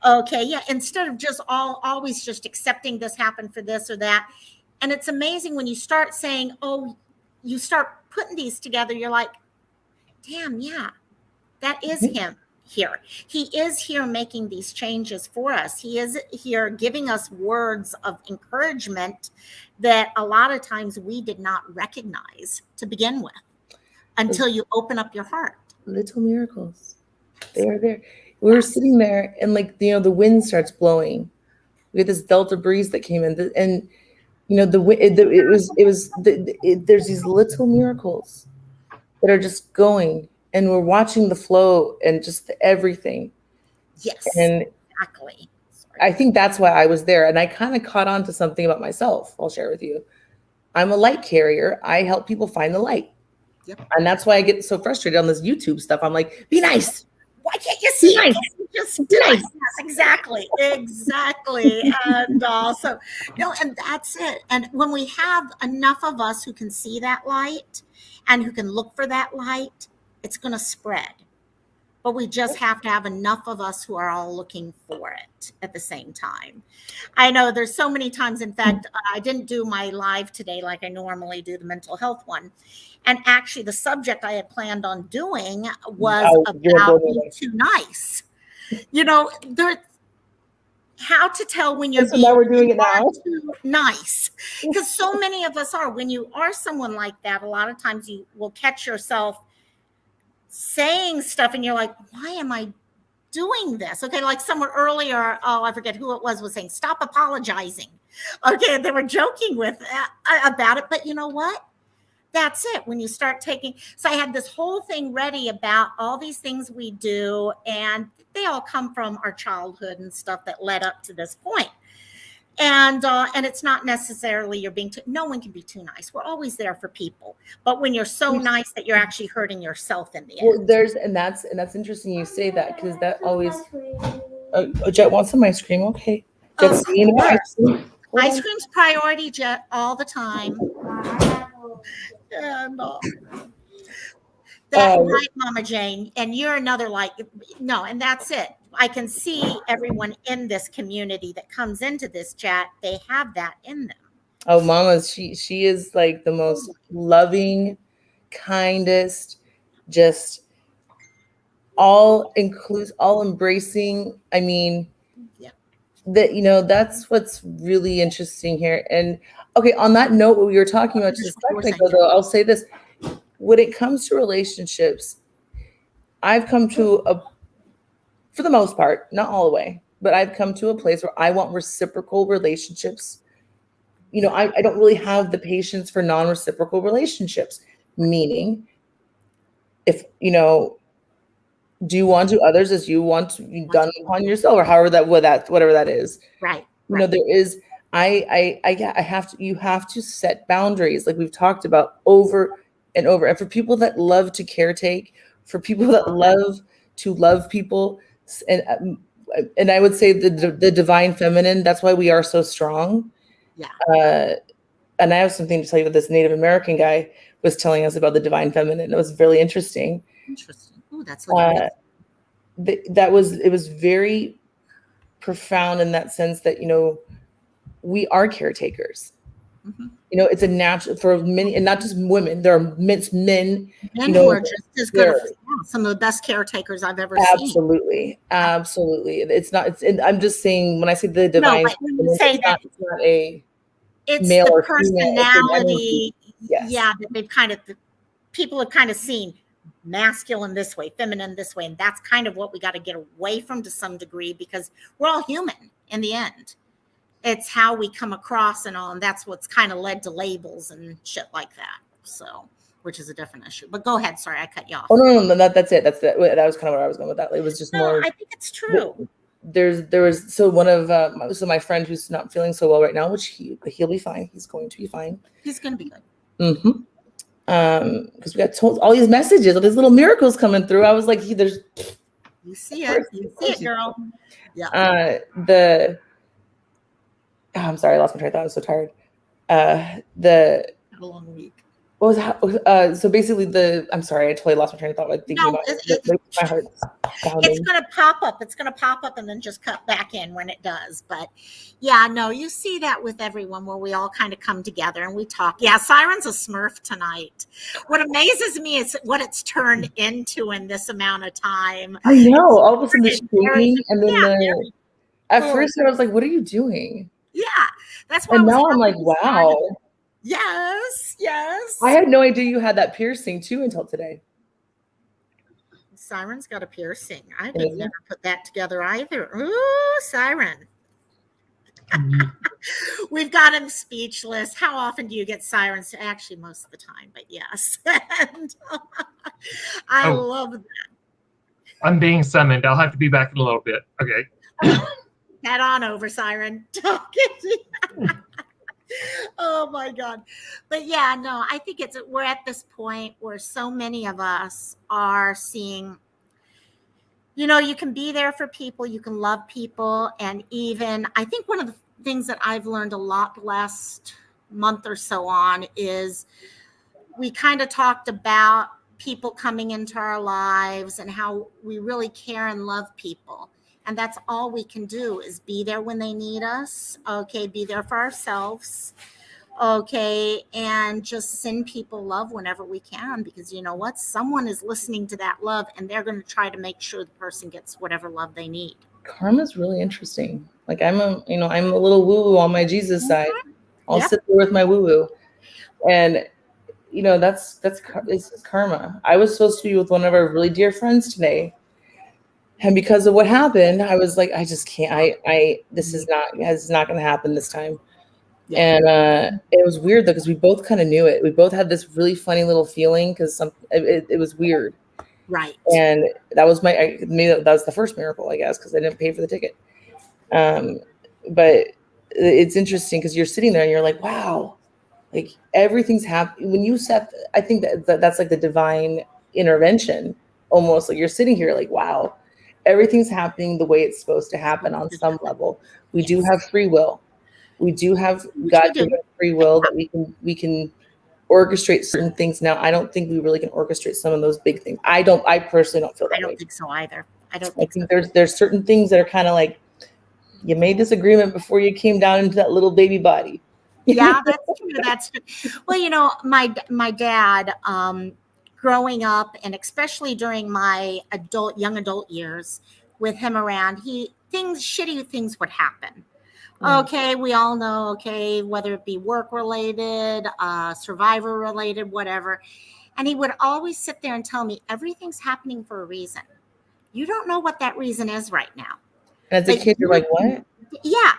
Okay. Yeah. Instead of just always just accepting this happened for this or that. And it's amazing when you start saying, oh, you start putting these together, you're like, damn, yeah, that is him here. He is here making these changes for us. He is here giving us words of encouragement that a lot of times we did not recognize to begin with until you open up your heart. Little miracles. They are there. We were sitting there and the wind starts blowing. We had this delta breeze that came in and there's these little miracles that are just going, and we're watching the flow and just everything. Yes, and exactly. I think that's why I was there, and I kind of caught on to something about myself. I'll share with you. I'm a light carrier. I help people find the light. Yep. And that's why I get so frustrated on this YouTube stuff. I'm like, be nice. Why can't you see Nice. it? Just do it. Yes, exactly. And also, and that's it. And when we have enough of us who can see that light and who can look for that light, it's going to spread. But we just have to have enough of us who are all looking for it at the same time. I know there's so many times. In fact, I didn't do my live today like I normally do, the mental health one. And actually, the subject I had planned on doing was about being too nice. How to tell when you're now we're doing it now. Too nice. Because so many of us are. When you are someone like that, a lot of times you will catch yourself saying stuff and you're like, why am I doing this? Okay, like someone earlier, I forget who it was saying, stop apologizing. Okay, they were joking with about it, but you know what? That's it. When you start so I had this whole thing ready about all these things we do, and they all come from our childhood and stuff that led up to this point. And it's not necessarily you're being no one can be too nice. We're always there for people. But when you're so nice that you're actually hurting yourself in the end. Well, that's interesting you say that, because that always Jet wants some ice cream. Okay. Jet's Ice cream's priority, Jet, all the time. And right, Mama Jane. And you're another and that's it. I can see everyone in this community that comes into this chat, they have that in them. Oh, Mama, she is like the most loving, kindest, just all embracing. I mean, that's what's really interesting here. And okay, on that note, what we were talking about just a second ago, though, I'll say this. When it comes to relationships, I've come to for the most part, not all the way, but I've come to a place where I want reciprocal relationships. I don't really have the patience for non-reciprocal relationships, meaning if, do you want to others as you want to be done upon yourself, or whatever that is. Right. There is, you have to set boundaries, like we've talked about over and over. And for people that love to caretake, for people that love to love people, and I would say the divine feminine, that's why we are so strong. Yeah. and I have something to tell you. That this Native American guy was telling us about the divine feminine. It was really interesting. Interesting. Oh, that's like It was very profound in that sense that, you know, we are caretakers. Mhm. You know, it's a natural for many, and not just women. There are men, Men you know, who are just as good there- as some of the best caretakers I've ever seen. absolutely, absolutely. It's not. It's. I'm just saying when I say the divine, but when you say that, it's not a it's male the or female. It's an energy. personality, Yes. yeah, that they've kind of, people have kind of seen masculine this way, feminine this way, and that's kind of what we got to get away from to some degree, because we're all human in the end. It's how we come across and all, and that's what's kind of led to labels and shit like that. So, which is a different issue. But go ahead. Sorry, I cut you off. Oh no, that's it. That was kind of where I was going with that. It was just No, more. I think it's true. There was so one of my friend who's not feeling so well right now, which he'll be fine. He's going to be fine. He's going to be good. Mm-hmm. Because we got told all these messages, all these little miracles coming through. I was like, there's. You see it, girl. Yeah. I'm sorry, I lost my train of thought. I was so tired. Had a long week. What was so basically I'm sorry, I totally lost my train of thought. Thinking No, about my heart's pounding. It's going to pop up. It's going to pop up and then just cut back in when it does. But yeah, no, you see that with everyone where we all kind of come together and we talk. Yeah, Siren's a Smurf tonight. What amazes me is what it's turned into in this amount of time. I know. All of a sudden, the Very- shaking, and then very at cool. first I was like, "What are you doing?" Yeah, that's why. And now I'm like, "Wow." Yes. I had no idea you had that piercing too until today. Siren's got a piercing. I Is did it? never put that together either. Ooh, Siren. We've got him speechless. How often do you get sirens? Actually, most of the time, but yes. And, I Oh. love that. I'm being summoned. I'll have to be back in a little bit. Okay. Head on over, Siren. Oh my God. But yeah, no, I think we're at this point where so many of us are seeing, you know, you can be there for people, you can love people. And even, I think one of the things that I've learned a lot the last month or so on is we kind of talked about people coming into our lives and how we really care and love people. And that's all we can do is be there when they need us. Okay. Be there for ourselves. Okay. And just send people love whenever we can, because you know what? Someone is listening to that love and they're going to try to make sure the person gets whatever love they need. Karma's really interesting. Like I'm a little woo-woo on my Jesus side. I'll sit there with my woo-woo. And you know, it's karma. I was supposed to be with one of our really dear friends today. And because of what happened, I was like, I just can't. This is not going to happen this time. Yeah. And it was weird though, because we both kind of knew it. We both had this really funny little feeling because it was weird. Right. And that was maybe that was the first miracle, I guess, because I didn't pay for the ticket. But it's interesting because you're sitting there and you're like, wow, like everything's happening. When you set, I think that's like the divine intervention, almost. Like you're sitting here like, wow, everything's happening the way it's supposed to happen on some level. We do have free will. We do have God-given free will that we can orchestrate certain things. Now, I don't think we really can orchestrate some of those big things. I personally don't feel that way. I don't think so either. I think there's certain things that are kind of like, you made this agreement before you came down into that little baby body. Yeah, that's true. That's true. Well, you know, my dad, growing up, and especially during my young adult years with him around, shitty things would happen. Okay, we all know, okay, whether it be work related, survivor related, whatever. And he would always sit there and tell me, everything's happening for a reason. You don't know what that reason is right now. As a kid, you're like, what? Yeah.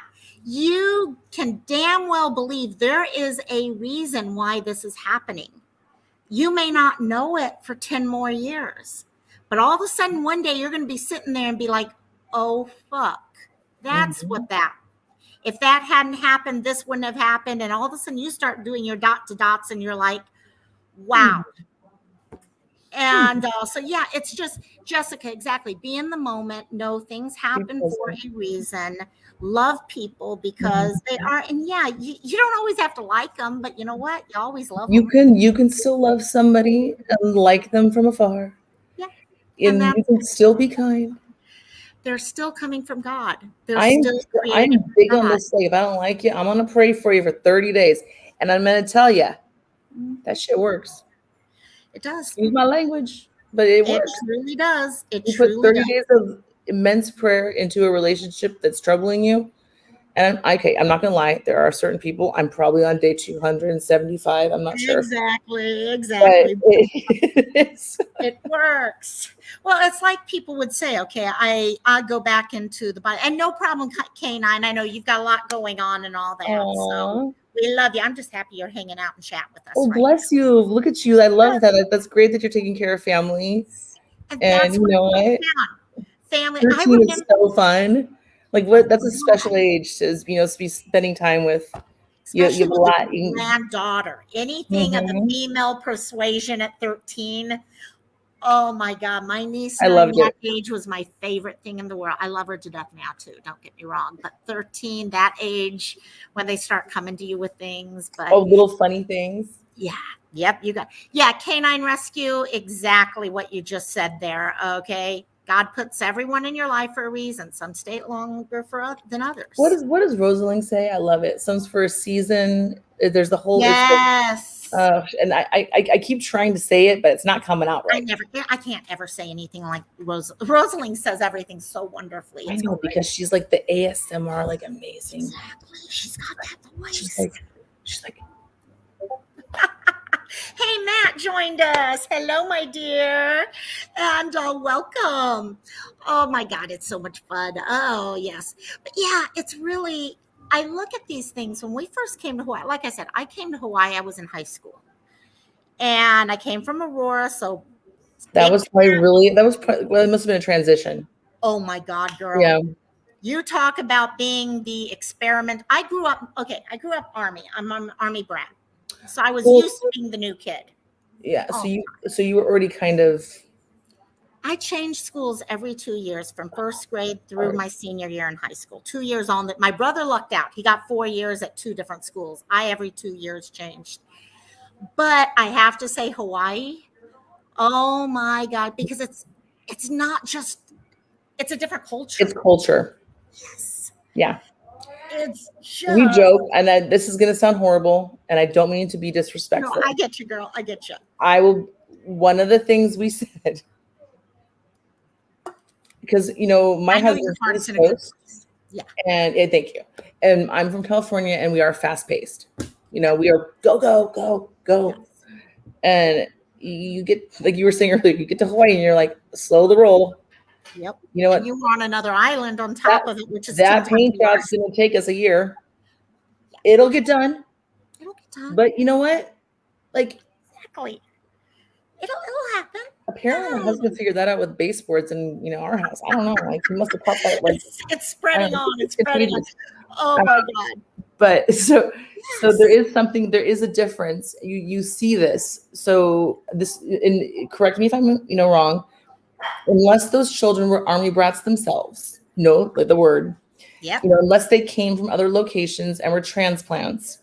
You can damn well believe there is a reason why this is happening. You may not know it for 10 more years, but all of a sudden one day you're going to be sitting there and be like, oh, fuck, that's what if that hadn't happened, this wouldn't have happened. And all of a sudden you start doing your dot to dots and you're like, wow. And And so, yeah, it's just, Jessica, exactly. Be in the moment, know things happen for a reason, love people because they are, and yeah, you don't always have to like them, but you know what? You always love them. You can still love somebody and like them from afar. Yeah. And you can still be kind. They're still coming from God. They're I'm still created big from on God. this. Like, if I don't like you, I'm gonna pray for you for 30 days, and I'm gonna tell you that shit works. It does. Excuse my language, but it works. It truly does. It You put truly 30 does. days of immense prayer into a relationship that's troubling you. And I'm not gonna lie, there are certain people. I'm probably on day 275. I'm not sure. Exactly. But It works. Well, it's like people would say, okay, I go back into the Bible, and no problem, K9. I know you've got a lot going on and all that. So we love you. I'm just happy you're hanging out and chat with us. Oh, right bless now. you. Look at you. I love that. That's great that you're taking care of family. And And that's you know what what? family. 13 is so fun. Like, what? That's a Yeah. special age to to be spending time with. Especially You have a with lot. a granddaughter. Anything of the female persuasion at 13. Oh my God, my niece I during loved that it. age was my favorite thing in the world. I love her to death now too. Don't get me wrong, but 13, that age when they start coming to you with things. But Oh, little funny things. yeah, yep, you got Canine Rescue. Exactly what you just said there. Okay, God puts everyone in your life for a reason. Some stay longer than others. What does Rosalind say? I love it. Some's for a season. There's the whole. Yes. And I keep trying to say it, but it's not coming out right. I can't ever say anything like Rosalind says everything so wonderfully. I know, because she's like the ASMR, like amazing. Exactly. She's got that voice. She's like. Hey, Matt joined us. Hello, my dear, and welcome. Oh my God, it's so much fun. Oh yes, but yeah, it's really. I look at these things when we first came to Hawaii. Like I said, I came to Hawaii. I was in high school, and I came from Aurora. So That was probably really. Well, it must have been a transition. Oh my God, girl. Yeah. You talk about being the experiment. I grew up Army. I'm an Army brat. So I was used to being the new kid. Yeah. So you were already kind of. I changed schools every 2 years from first grade through my senior year in high school. 2 years on that. My brother lucked out. He got 4 years at 2 different schools. I every 2 years changed. But I have to say Hawaii. Oh my God, because it's not just, it's a different culture. It's culture. Yes. Yeah. It's just, we joke, and this is going to sound horrible, and I don't mean to be disrespectful. No, I get you, girl. I get you. One of the things we said, because my husband's from the East Coast, yeah, and thank you. And I'm from California, and we are fast paced. We are go, yes. And you get, like you were saying earlier, you get to Hawaii, and you're like, slow the roll. Yep. You know what? And you were on another island on top of it, which is that paint job's going to take us a year. Yeah. It'll get done. But you know what? Like, exactly. It'll happen. Apparently, my husband figured that out with baseboards in our house. I don't know. Like, he must have caught that. Like, it's spreading on. It's spreading on. Oh my God. But so there is a difference. You see this. So this, and correct me if I'm wrong. Unless those children were Army brats themselves, like the word. Yeah. Unless they came from other locations and were transplants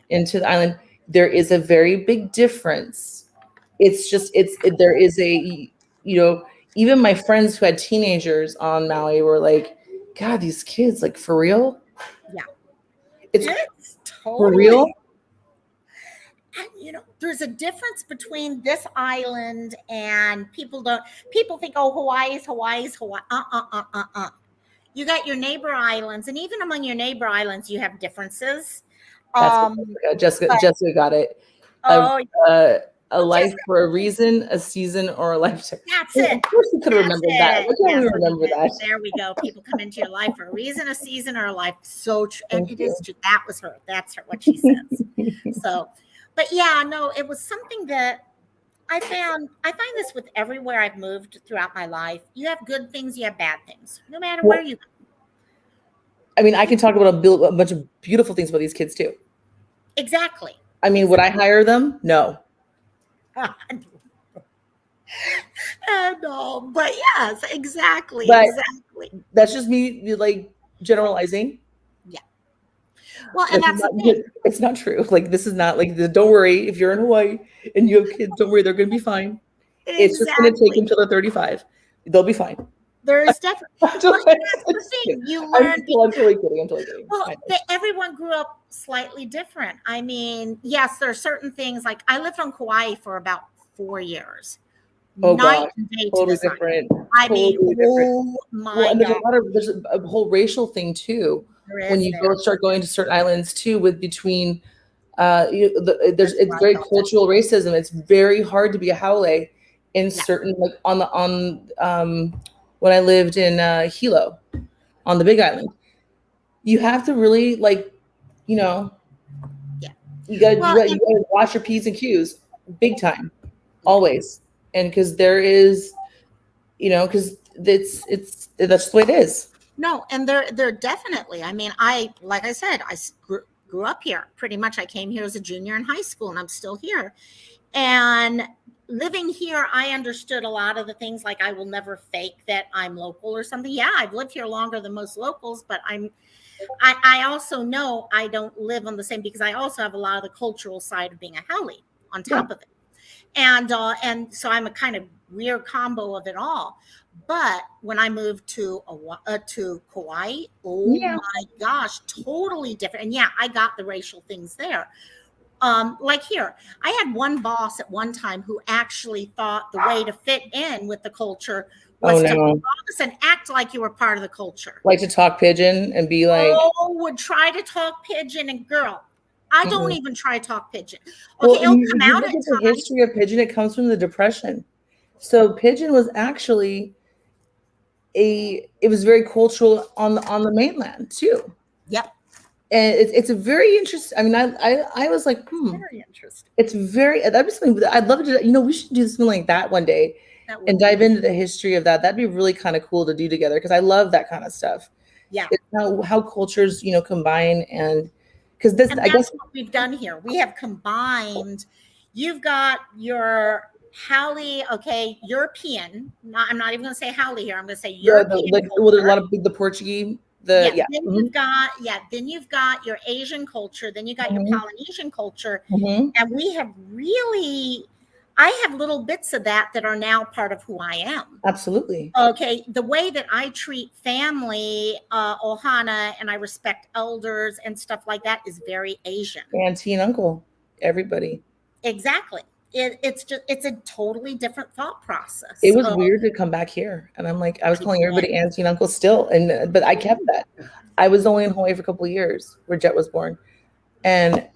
into the island, there is a very big difference. It's just there is a even my friends who had teenagers on Maui were like, God, these kids, like, for real? Yeah. It's totally for real. And there's a difference between this island and people think, oh, Hawaii's Hawaii. You got your neighbor islands, and even among your neighbor islands, you have differences. Jessica got it. A life for a reason, a season, or a lifetime. That's it. Of course, we could remember that. Why can't we remember that? There we go. People come into your life for a reason, a season, or a life. So true. And it is true. That was her. That's her. What she says. So, but yeah, no, it was something that I find this with everywhere I've moved throughout my life. You have good things, you have bad things, no matter where you go. I mean, I can talk about a bunch of beautiful things about these kids too. Exactly. I mean, would I hire them? No. No, but yes, exactly, But exactly. that's just me like generalizing. Yeah. Well, and That's that's the not, thing. it's not true. Like this is not like don't worry if you're in Hawaii and you have kids, don't worry, they're gonna be fine. It's just gonna take them Exactly. till they're 35. They'll be fine. There's definitely, I'm well, just, and I'm that's the just kidding. thing. You learn I'm because, totally kidding. I'm totally kidding. well, I know. everyone grew up slightly different. I mean, yes, there are certain things like I lived on Kauai for about 4 years, Oh night gosh, and day to totally this island. different. I mean, Totally different. oh Well, my and God, there's a whole racial thing too. there When is you there. start going to certain islands too, with between it's Right, very Delta. cultural racism. It's very hard to be a haole in Yeah. certain like on when I lived in Hilo on the Big Island. You have to really like, you know, Yeah. you Well, got you and got to watch your P's and Q's big time, yeah. always, and because there is, because that's the way it is. No, and they're definitely. I mean, I like I said, grew up here. Pretty much, I came here as a junior in high school, and I'm still here. And living here, I understood a lot of the things. Like, I will never fake that I'm local or something. Yeah, I've lived here longer than most locals, but I also know I don't live on the same, because I also have a lot of the cultural side of being a Haole on Yeah. top of it. And so I'm a kind of weird combo of it all. But when I moved to Kauai, oh Yeah. my gosh, totally different. And yeah, I got the racial things there. Like here, I had one boss at one time who actually thought the way to fit in with the culture Oh was to no. promise and act like you were part of the culture. Like to talk pigeon and be like, Oh, would try to talk pigeon, and girl, I don't mm-mm. even try to talk pigeon. Well, Okay, it'll come if you out look at at the times. history of pigeon, it comes from the Depression. So pigeon was actually it was very cultural on the mainland too. Yep. And it's a very interesting. I mean, I was like, Very interesting. it's very. That'd be something I'd love to do. We should do something like that one day That and would be, dive into the history of that. That'd be really kind of cool to do together because I love that kind of stuff. yeah. It's how cultures combine and because this And I guess that's what we've done here. We have combined. You've got your Haole, okay, European. I'm not even going to say Haole here. I'm going to say European well, there's a lot culture. of the Portuguese Yeah. yeah. Then Mhm. you've got Then you've got your Asian culture. Then you got your Mhm. Polynesian culture, Mhm. and we have really. I have little bits of that are now part of who I am. Absolutely. Okay, the way that I treat family, ohana, and I respect elders and stuff like that is very Asian. Auntie and uncle, everybody. Exactly. It's a totally different thought process. It was weird to come back here, and I'm like, I was calling everybody auntie and uncle still, and but I kept that. I was only in Hawaii for a couple of years where Jet was born, and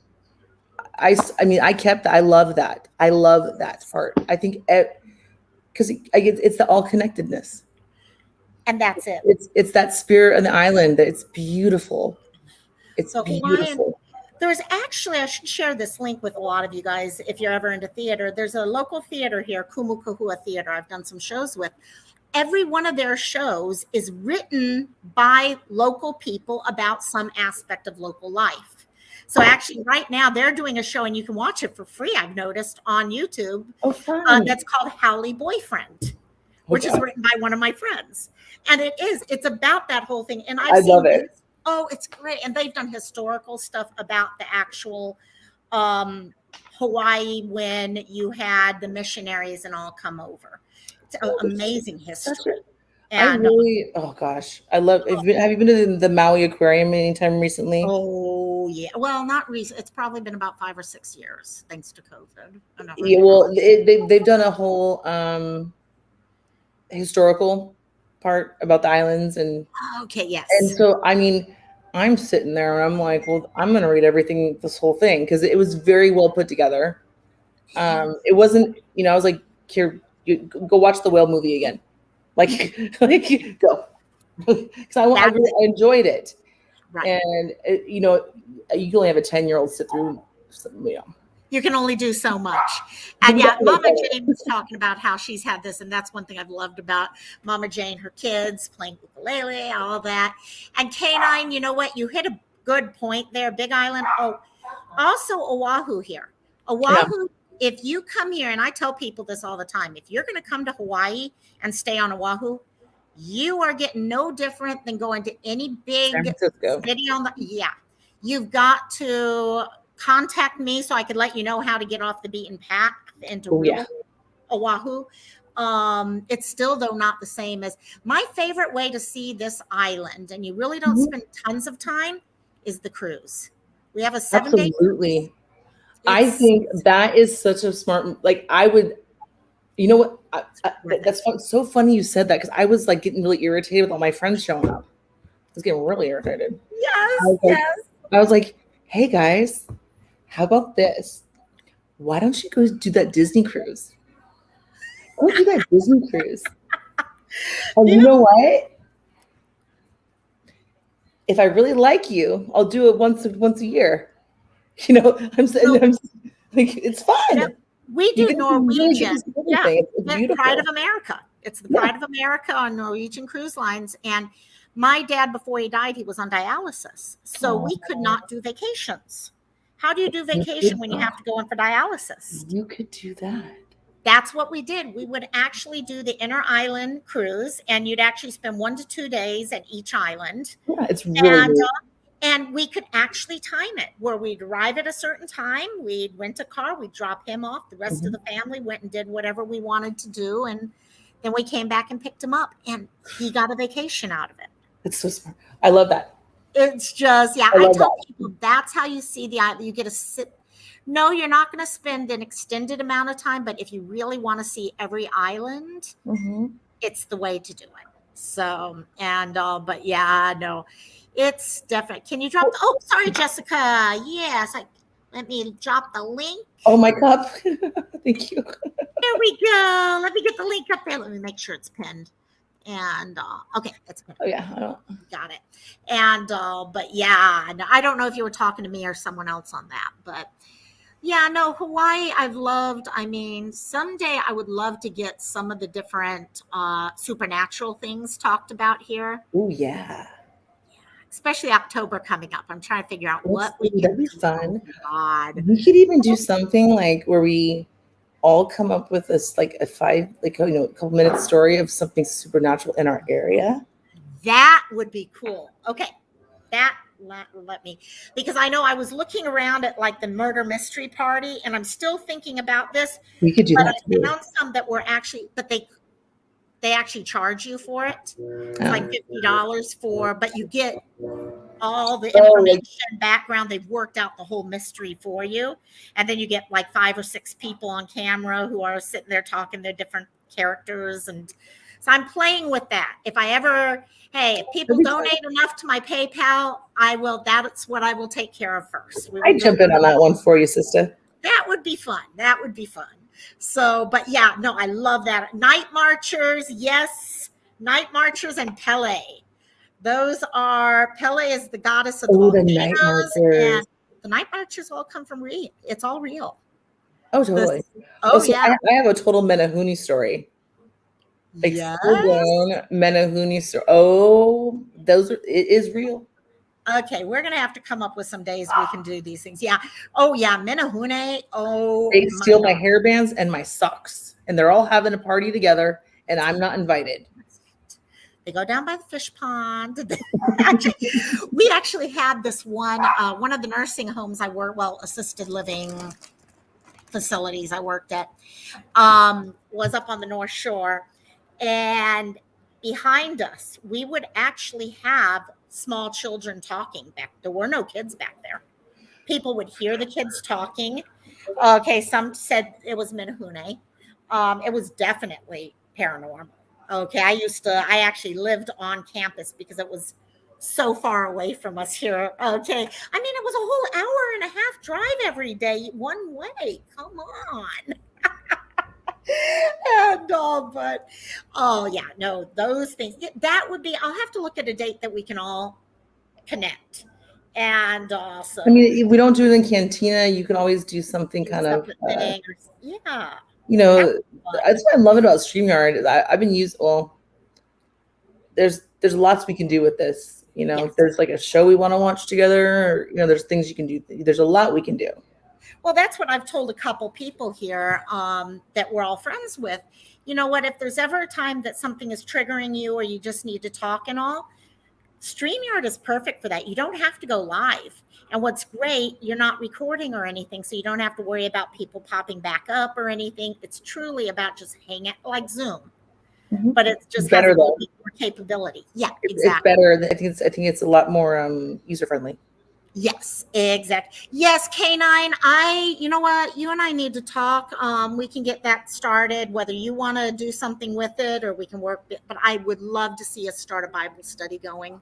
I mean, I kept that. I love that. I love that part. I think because it's the all connectedness. And that's it. It's that spirit on the island. It's beautiful. It's So beautiful. There's actually, I should share this link with a lot of you guys if you're ever into theater. There's a local theater here, Kumukahua Theater. I've done some shows with. Every one of their shows is written by local people about some aspect of local life. So actually, right now they're doing a show, and you can watch it for free. I've noticed on YouTube. Oh, fun. That's called Haole Boyfriend, which is written by one of my friends, and it's about that whole thing. And I love it. Oh, it's great. And they've done historical stuff about the actual Hawaii when you had the missionaries and all come over. It's amazing history. And oh gosh, I love. Have you been to the Maui Aquarium anytime recently? oh yeah, well, not recent. It's probably been about 5 or 6 years, thanks to COVID. Yeah, well, they've done a whole historical part about the islands and okay, yes. and so I mean, I'm sitting there and I'm like, well, I'm going to read everything, this whole thing, because it was very well put together. It wasn't, I was like, here, you go watch the whale movie again, like go, because I enjoyed it, right. And you can only have a 10-year-old sit through, You can only do so much. And yeah, Mama Jane was talking about how she's had this, and that's one thing I've loved about Mama Jane, her kids playing ukulele, all that. And Canine, you know what? You hit a good point there, Big Island. Oh, also Oahu here. Oahu if you come here, and I tell people this all the time, if you're going to come to Hawaii and stay on Oahu, you are getting no different than going to any big San Francisco. city on the, yeah. You've got to contact me so I could let you know how to get off the beaten path into real Oahu. It's still, though, not the same as my favorite way to see this island, and you really don't spend tons of time, is the cruise. We have a 7-day Absolutely. I think that is such a smart, like I would, you know what, that's so funny you said that, because I was like getting really irritated with all my friends showing up. I was getting really irritated. Yes. I was like, hey guys, how about this? Why don't you go do that Disney cruise? Go do that Disney cruise. And you know what? If I really like you, I'll do it once a year. You know, I'm like, it's fun. We do Norwegian. It's beautiful. Pride of America. It's the Pride of America on Norwegian Cruise Lines. And my dad, before he died, he was on dialysis. So we could not do vacations. How do you do vacation when you have to go in for dialysis? You could do that. That's what we did. We would actually do the inner island cruise, and you'd actually spend 1 to 2 days at each island. Yeah, it's really and we could actually time it where we'd arrive at a certain time. We'd rent a car. We'd drop him off. The rest of the family went and did whatever we wanted to do. And then we came back and picked him up, and he got a vacation out of it. It's so smart. I love that. It's just, I tell people that's how you see the island. You get to sit. No, you're not going to spend an extended amount of time, but if you really want to see every island, it's the way to do it. So, and, but yeah, no, it's definitely. Can you drop sorry, Jessica. Yes. Let me drop the link. Oh, my cup. Thank you. There we go. Let me get the link up there. Let me make sure it's pinned. And okay, it's pinned. Oh yeah, got it. And but yeah, I don't know if you were talking to me or someone else on that, but yeah, no, Hawaii, I've loved. I mean, someday I would love to get some of the different supernatural things talked about here. Oh yeah. Especially October coming up. I'm trying to figure out what we can That'd be do. fun. Oh, God. We could even do something like where we all come up with this, like a couple minute story of something supernatural in our area. That would be cool. Okay. That let me, because I know I was looking around at like the murder mystery party, and I'm still thinking about this. We could do that too. I found some that were actually, but they actually charge you for it. It's like $50 for, but you get all the information, background. They've worked out the whole mystery for you. And then you get like 5 or 6 people on camera who are sitting there talking their different characters. And so I'm playing with that. If people donate enough to my PayPal, that's what I will take care of first. I jump in on that one for you, sister. That would be fun. So, but yeah, no, I love that. Night Marchers, yes. Night Marchers and Pele. Pele is the goddess of the volcanoes. The Night Marchers. And the Night Marchers all come from real. It's all real. Oh, totally. Yeah. I have a total Menehune story. Like full-blown Menehune story. Oh, it is real. Okay, we're gonna have to come up with some days we can do these things. Yeah. Oh yeah, Menehune. Oh, they steal my hairbands and my socks, and they're all having a party together, and I'm not invited. They go down by the fish pond. We actually had this one of the nursing homes assisted living facilities I worked at, was up on the North Shore, and behind us, we would actually have small children talking back. There were no kids back there. People would hear the kids talking. Okay, some said it was Menehune. It was definitely paranormal. Okay, I actually lived on campus because it was so far away from us here. Okay, I mean, it was a whole hour and a half drive every day, one way. Come on. And those things. That would be. I'll have to look at a date that we can all connect. And also, I mean, if we don't do it in Cantina, you can always do something kind of. Yeah. You know, that's what I love about StreamYard. I've been used. Well, there's lots we can do with this. You know, if there's like a show we want to watch together, or, you know, there's things you can do. There's a lot we can do. Well, that's what I've told a couple people here that we're all friends with. You know what? If there's ever a time that something is triggering you or you just need to talk and all, StreamYard is perfect for that. You don't have to go live. And what's great, you're not recording or anything, so you don't have to worry about people popping back up or anything. It's truly about just hanging like Zoom, but it's just Better has a little though. bit more capability. Yeah, It's exactly. better. I think it's a lot more user friendly. Yes, exactly. Yes, Canine. You know what? You and I need to talk. We can get that started, whether you want to do something with it or we can work. But I would love to see us start a Bible study going.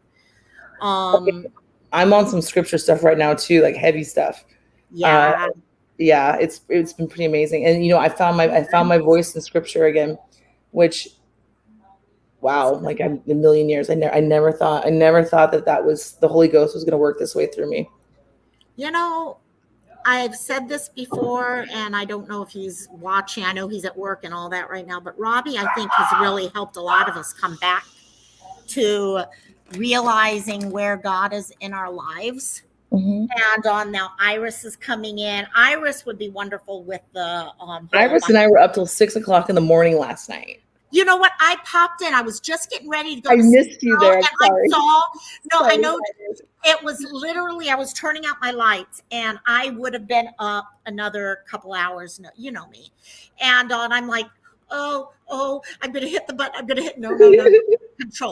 I'm on some scripture stuff right now too, like heavy stuff. Yeah. Yeah, it's been pretty amazing. And I found my voice in scripture again, which wow, like a million years. I never thought that was the Holy Ghost was going to work this way through me. I've said this before, and I don't know if he's watching. I know he's at work and all that right now, but Robbie, I think, has really helped a lot of us come back to realizing where God is in our lives. And now Iris is coming in. Iris would be wonderful with the Iris and I were up till 6:00 in the morning last night. You know what? I popped in. I was just getting ready to go. I missed you there. And sorry. I saw. No, Sorry. I know. It was literally. I was turning out my lights, and I would have been up another couple hours. No, you know me. And I'm like, oh, I'm gonna hit the button. I'm gonna hit no.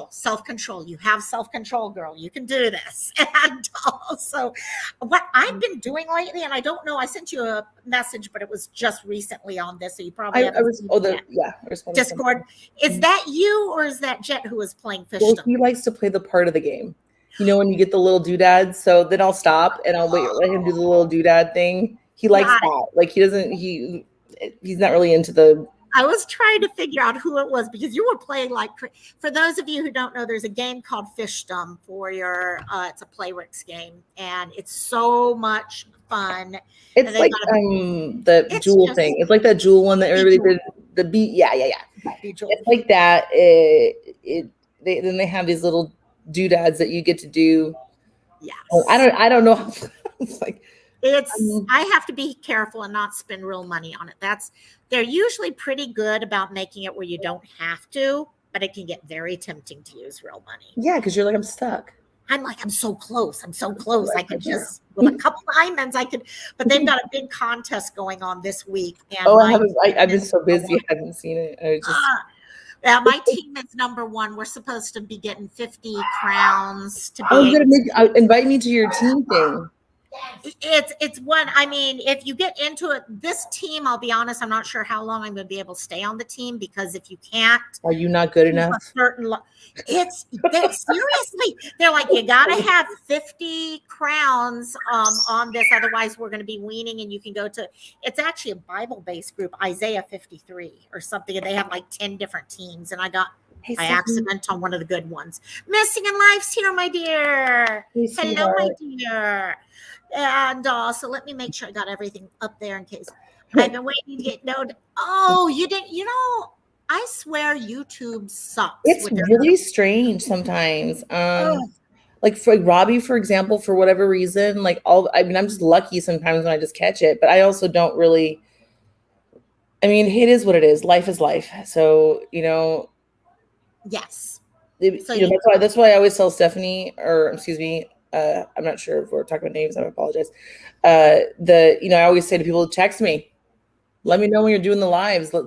Self-control. You have self-control, girl. You can do this. And also, what I've been doing lately, and I don't know. I sent you a message, but it was just recently on this, so you probably haven't seen it yet. I responded. Discord. Is that you or is that Jet who was playing Fish? Well, he likes to play the part of the game. When you get the little doodads, so then I'll stop and I'll let him do the little doodad thing. He likes that. Like he doesn't. He's not really into the. I was trying to figure out who it was because you were playing like. For those of you who don't know, there's a game called Fishdom for your. It's a Playrix game, and it's so much fun. It's like the Jewel thing. It's like that Jewel one that everybody did. The beat, yeah. It's like that. Then they have these little doodads that you get to do. Yes. I don't know. It's like I have to be careful and not spend real money on it. They're usually pretty good about making it where you don't have to, but it can get very tempting to use real money. Yeah, because you're like, I'm stuck. I'm so close. I could just with a couple diamonds. But they've got a big contest going on this week. And I've been so busy. I haven't seen it. My team is number one. We're supposed to be getting 50 crowns to be. Oh, good. Invite me to your team thing. It's one. I mean, if you get into it, this team, I'll be honest, I'm not sure how long I'm going to be able to stay on the team because if you can't, are you not good enough? Seriously, they're like, you got to have 50 crowns on this, otherwise we're going to be weaning, and you can go to. It's actually a Bible-based group, Isaiah 53 or something, and they have like 10 different teams, and I got. By accident on one of the good ones. Missing in Life's here, my dear. Hello, my dear. And so let me make sure I got everything up there in case I've been waiting to get noted. Oh, you didn't. I swear YouTube sucks. It's really strange sometimes. Like for Robbie, for example, for whatever reason, I'm just lucky sometimes when I just catch it, but I also don't really. I mean, it is what it is. Life is life. So Yes. That's why I always tell Stephanie, or excuse me, I'm not sure if we're talking about names. I apologize. I always say to people, text me, let me know when you're doing the lives. Let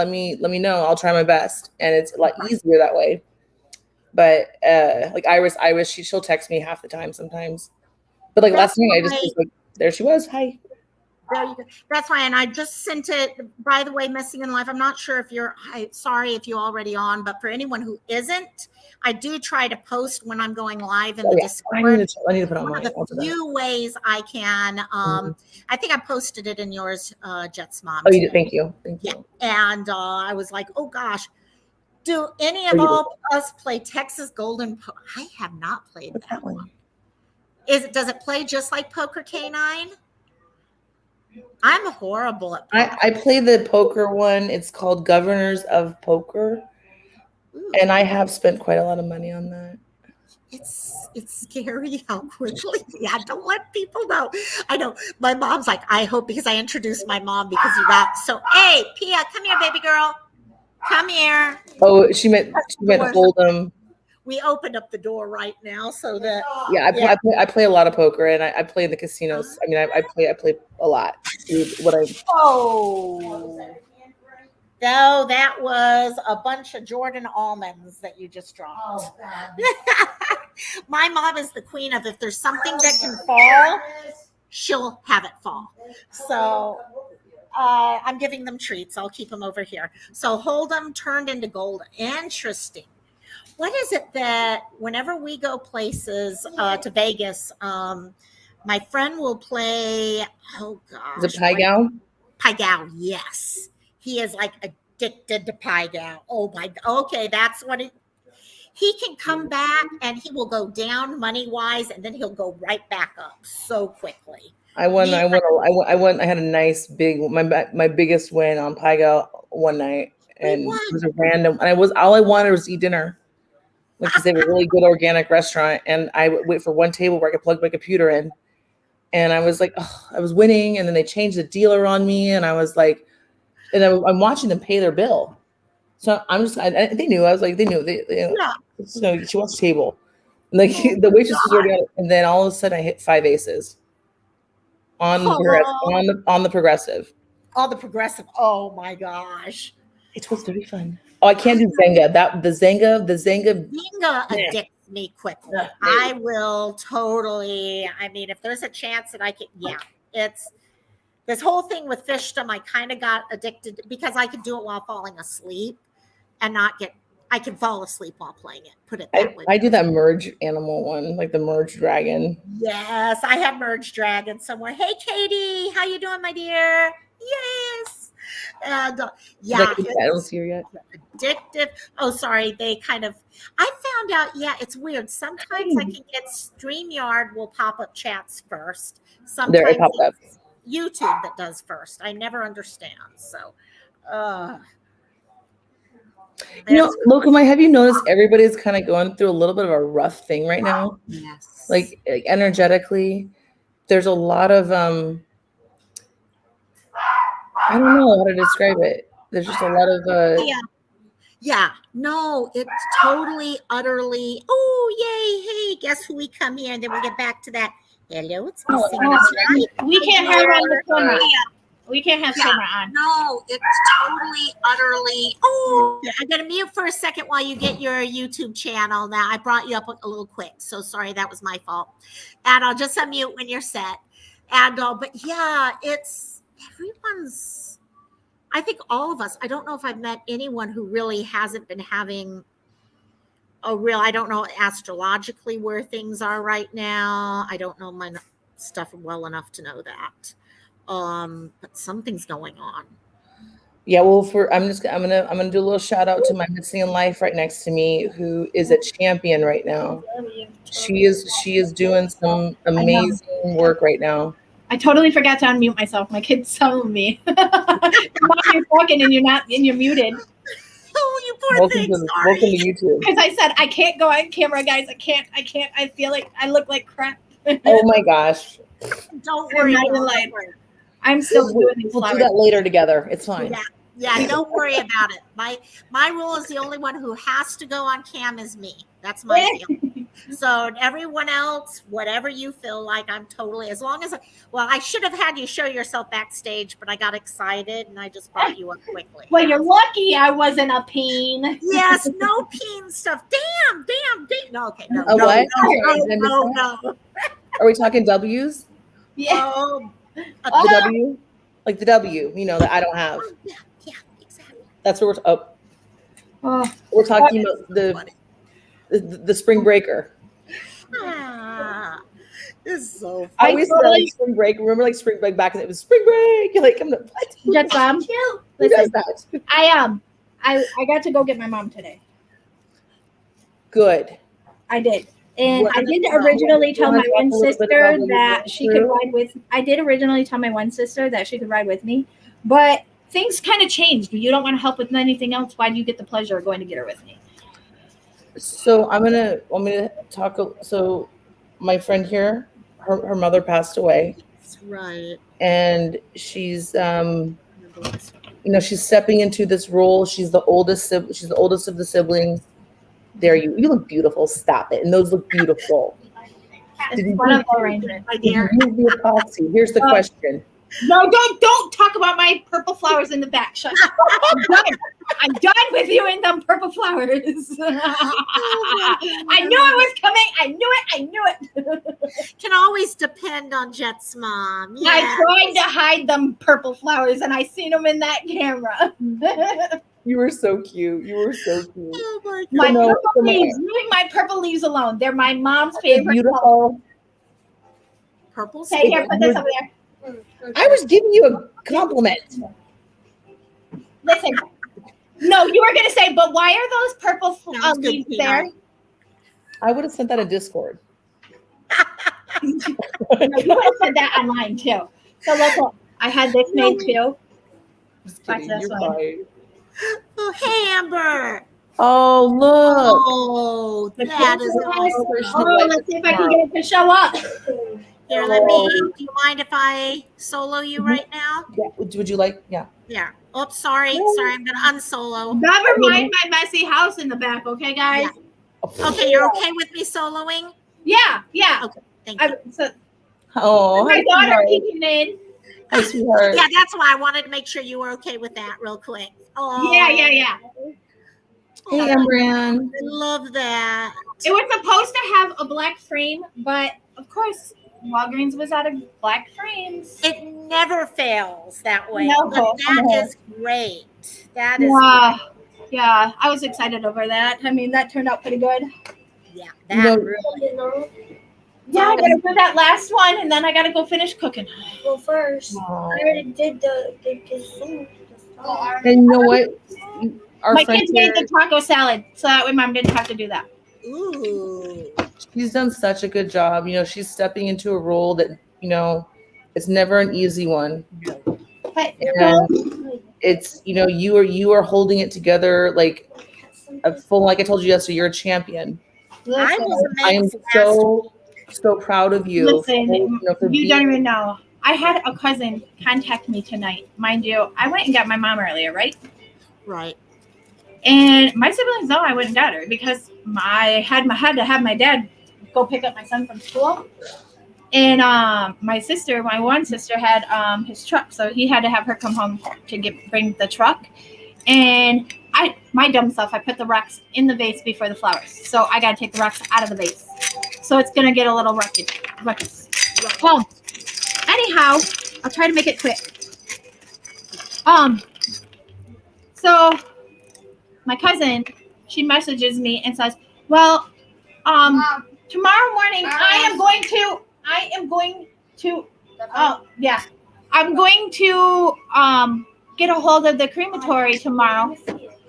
me know. I'll try my best, and it's a lot easier that way. But like Iris, she'll text me half the time sometimes. But like last night, I just was like, there she was. Hi. There you go. That's why, and I just sent it. By the way, Missing in Life. I'm not sure if sorry if you're already on, but for anyone who isn't, I do try to post when I'm going live in the Discord. I need to put on one of the few ways I can. I think I posted it in yours, Jet's mom. Oh, you did. Thank you. And I was like, oh gosh, do any of us play Texas Golden? I have not played that one. Does it play just like Poker K9? I'm horrible at poker. I play the poker one. It's called Governors of Poker. Ooh. And I have spent quite a lot of money on that. it's scary how quickly we had to let people know. I know my mom's like, I hope because I introduced my mom because you got so. Hey, Pia, come here, baby girl, come here. Oh, she meant Hold'em. We opened up the door right now so that Yeah, I play a lot of poker, and I play in the casinos. I mean, I play a lot. Oh. No, that was a bunch of Jordan almonds that you just dropped. Oh, my mom is the queen of if there's something that can fall, she'll have it fall. So I'm giving them treats. I'll keep them over here. So Hold'em turned into gold. Interesting. What is it that whenever we go places to Vegas, my friend will play, oh gosh. Is it Pai Gow? Pai Gow, yes. He is like addicted to Pai Gow. Oh my, okay, that's what he can come back and he will go down money wise and then he'll go right back up so quickly. I had a nice big, my biggest win on Pai Gow one night, and it was a random, and all I wanted was to eat dinner. Because they were a really good organic restaurant, and I would wait for one table where I could plug my computer in, and I was like, oh, I was winning, and then they changed the dealer on me, and I was like, and I'm watching them pay their bill, so I'm just, they knew, I was like, they knew, she wants a table, and like the waitress was already on it, and then all of a sudden I hit 5 aces on the progressive. On the progressive, oh my gosh. It was very fun. Oh, I can't do Zynga. The Zynga addicts me quickly. Yeah. I will totally. I mean, if there's a chance that I can, it's this whole thing with fishdom. I kind of got addicted because I could do it while falling asleep and not get. I can fall asleep while playing it. Put it that way. I do that merge animal one, like the merge dragon. Yes, I have merge dragon somewhere. Hey, Katie, how you doing, my dear? Yes. And I don't see her yet. Addictive. Oh, sorry. They kind of. I found out. Yeah, it's weird. Sometimes I can get StreamYard will pop up chats first. Sometimes it's YouTube that does first. I never understand. So, Lokamai, have you noticed everybody's kind of going through a little bit of a rough thing right now? Yes. Like energetically, there's a lot of I don't know how to describe it. There's just a lot of no, it's totally, utterly. Oh, yay! Hey, guess who we come here, and then we get back to that. Hello, it's me. We can't have her on the camera. We can't have camera on. No, it's totally, utterly. Oh, I'm gonna mute for a second while you get your YouTube channel. Now I brought you up a little quick, so sorry, that was my fault. And I'll just unmute when you're set. And but yeah, it's everyone's. I think all of us. I don't know if I've met anyone who really hasn't been having a real. I don't know astrologically where things are right now. I don't know my stuff well enough to know that. But something's going on. Yeah, well, I'm gonna do a little shout out to my Missing in Life right next to me, who is a champion right now. She is doing some amazing work right now. I totally forgot to unmute myself. My kid's telling me, "Come on, you're talking and you're muted." Oh, you poor thing. Welcome to YouTube. Because I said I can't go on camera, guys. I can't. I feel like I look like crap. Oh my gosh. Don't worry. I'm still doing these. We'll do that later together. It's fine. Yeah, don't worry about it. My rule is the only one who has to go on cam is me. That's my feeling. So everyone else, whatever you feel like, I'm totally, as long as, I should have had you show yourself backstage, but I got excited and I just brought you up quickly. Well, you're lucky I wasn't a peen. Yes, no peen stuff. Damn. No, okay, no. What? No. Are we talking W's? Yeah. The W? Like the W, that I don't have. Yeah, exactly. That's what we're talking about the spring breaker. It's so funny. I always said spring break. Remember spring break back and it was spring break. You're like, I'm the what? Jet Bomb. Who does that? I got to go get my mom today. Good. I did. And I did originally tell my one sister that she could ride with. I did originally tell my one sister that she could ride with me, but things kind of changed. You don't want to help with anything else. Why do you get the pleasure of going to get her with me? So I'm gonna talk. So my friend here, her mother passed away, That's right. and she's she's stepping into this role. She's the oldest. She's the oldest of the siblings. There, you look beautiful. Stop it. And those look beautiful. It's Did you, wonderful arrangement. My did you dear. use the epoxy? Here's the question. No, don't talk about my purple flowers in the back. Shut up. I'm done with you and them purple flowers. I knew it was coming. I knew it. Can always depend on Jet's mom. I Yeah. tried to hide them purple flowers and I seen them in that camera. You were so cute. You were so cute. Oh my God. My No, purple come on. leaves. Leave my purple leaves alone. They're my mom's They're favorite. beautiful. Purple. Okay, here, put this over there. I was giving you a compliment. Listen. No, you were gonna say, but why are those purple Sounds good, leaves Tina. there? I would have sent that in Discord. No, you would have said that online too. So look, I had this made too. Just Watch kidding. this You're one. fine. Oh, hey, Amber. Oh, look. Oh, that is awesome. Oh, let's see if I can get it to show up. Here, let me. Do you mind if I solo you right now? Yeah, would you like? Yeah. Yeah. Oops, sorry. Sorry, I'm gonna unsolo. Never mind my messy house in the back, okay, guys? Okay, you're okay with me soloing? Yeah. Okay, thank you. So Oh, my hi, daughter sweetheart. peeking in. Hi, sweetheart. Yeah, that's why I wanted to make sure you were okay with that real quick. Oh, Yeah. Hey, Ambran. I love that. It was supposed to have a black frame, but of course, Walgreens was out of black frames. It never fails that way. No. But that No. is great. That is Yeah, I was excited over that. I mean, that turned out pretty good. yeah, You that know- really. Yeah, I gotta do that last one, and then I gotta go finish cooking. Well, first, Aw. I already did the soup. And you know what? Our My friend kids made here, the taco salad, so that way Mom didn't have to do that. Ooh. she's done such a good job. She's stepping into a role that, it's never an easy one. But And it's, you are holding it together like a full, like I told you yesterday, you're a champion. I was I am amazed. so proud of you. Listen, for you being- don't even know. I had a cousin contact me tonight. Mind you, I went and got my mom earlier, right? Right. And my siblings know I went and got her because I had to have my dad go pick up my son from school. And my one sister had his truck, so he had to have her come home to bring the truck. And my dumb self, I put the rocks in the vase before the flowers. So I gotta take the rocks out of the vase. So it's gonna get a little ruckus. Well, anyhow, I'll try to make it quick. So my cousin, she messages me and says, "Well, tomorrow morning I'm going to get a hold of the crematory tomorrow.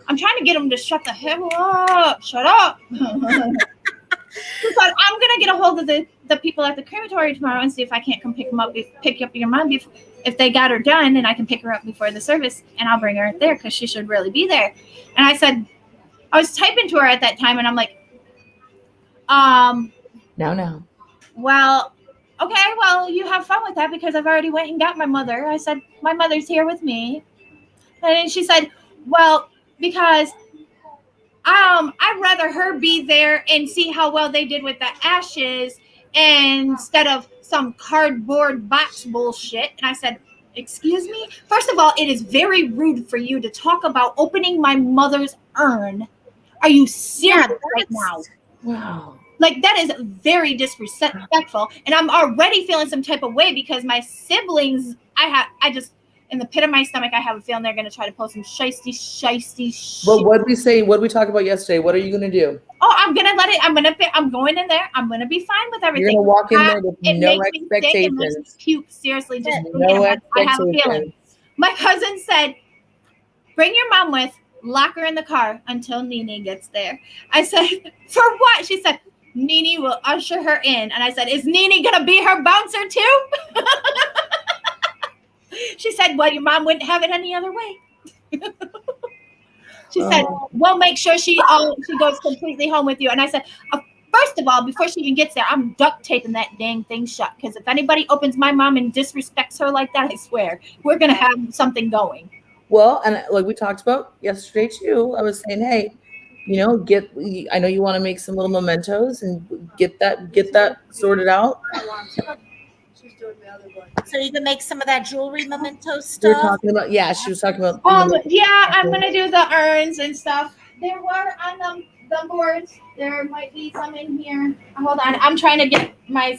I'm trying to get them to shut the hell up. Shut up." She said, "I'm gonna get a hold of the people at the crematory tomorrow and see if I can't come pick up your mom if they got her done, and I can pick her up before the service, and I'll bring her there because she should really be there." And I said, I was typing to her at that time, and I'm like, Now. well, okay, well, you have fun with that because I've already went and got my mother. I said, my mother's here with me. And she said, well, because I'd rather her be there and see how well they did with the ashes instead of some cardboard box bullshit. And I said, excuse me? First of all, it is very rude for you to talk about opening my mother's urn. Are you serious right now? Wow. Like, that is very disrespectful. And I'm already feeling some type of way because my siblings, I just, in the pit of my stomach, I have a feeling they're going to try to post some shiesty shit. Well, what did we talk about yesterday? What are you going to do? Oh, I'm going to let it, I'm going in there. I'm going to be fine with everything. You're going to walk in there with It no makes me sick. It makes me expectations. puke. Seriously, just No I have a feeling. expectations. My cousin said, bring your mom with, lock her in the car until Nene gets there. I said, for what? She said, Nene will usher her in. And I said, is Nene going to be her bouncer too? She said, well, your mom wouldn't have it any other way. She said, "We'll make sure she goes completely home with you." And I said, first of all, before she even gets there, I'm duct taping that dang thing shut. Because if anybody opens my mom and disrespects her like that, I swear we're gonna have something going. Well, and like we talked about yesterday too, I was saying, hey, I know you want to make some little mementos and get that sorted out. So you can make some of that jewelry memento We were stuff. talking about, yeah, she was talking about. Yeah, I'm gonna do the urns and stuff. There were on the boards. There might be some in here. Hold on, I'm trying to get my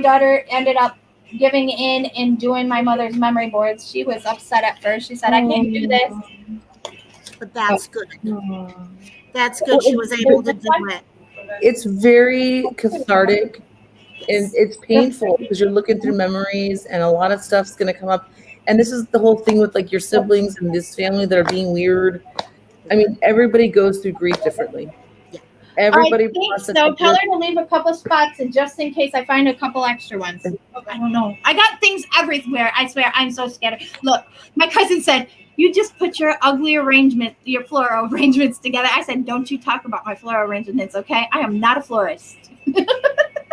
daughter ended up giving in and doing my mother's memory boards. She was upset at first. She said, "I can't do this." But that's good. Oh. That's good. She was able to do it. It's very cathartic and it's painful because you're looking through memories and a lot of stuff's going to come up. And this is the whole thing with like your siblings and this family that are being weird. I mean, everybody goes through grief differently. Everybody. I think so. Tell her to leave a couple spots, and just in case I find a couple extra ones. I don't know. I got things everywhere. I swear, I'm so scared. Look, my cousin said, "You just put your ugly your floral arrangements together." I said, "Don't you talk about my floral arrangements, okay? I am not a florist."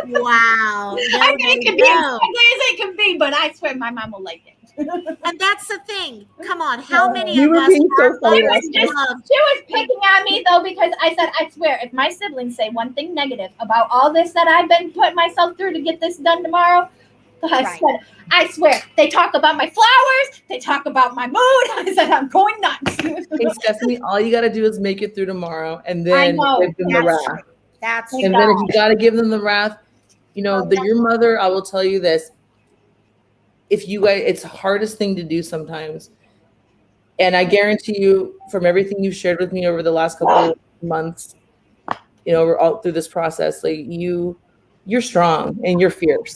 Wow. I think it can be as ugly as it can be, but I swear my mom will like it. And that's the thing. Come on, how many You of were us being so funny are last night. loved? She was picking on me though because I said, "I swear, if my siblings say one thing negative about all this that I've been putting myself through to get this done tomorrow," I swear, they talk about my flowers, they talk about my mood. I said, "I'm going nuts." Hey, Stephanie, all you got to do is make it through tomorrow and then give them the That's wrath. true. That's And then if you got to give them the wrath, your mother, I will tell you this. If you guys, it's the hardest thing to do sometimes. And I guarantee you from everything you've shared with me over the last couple of months, we're all through this process, like you're strong and you're fierce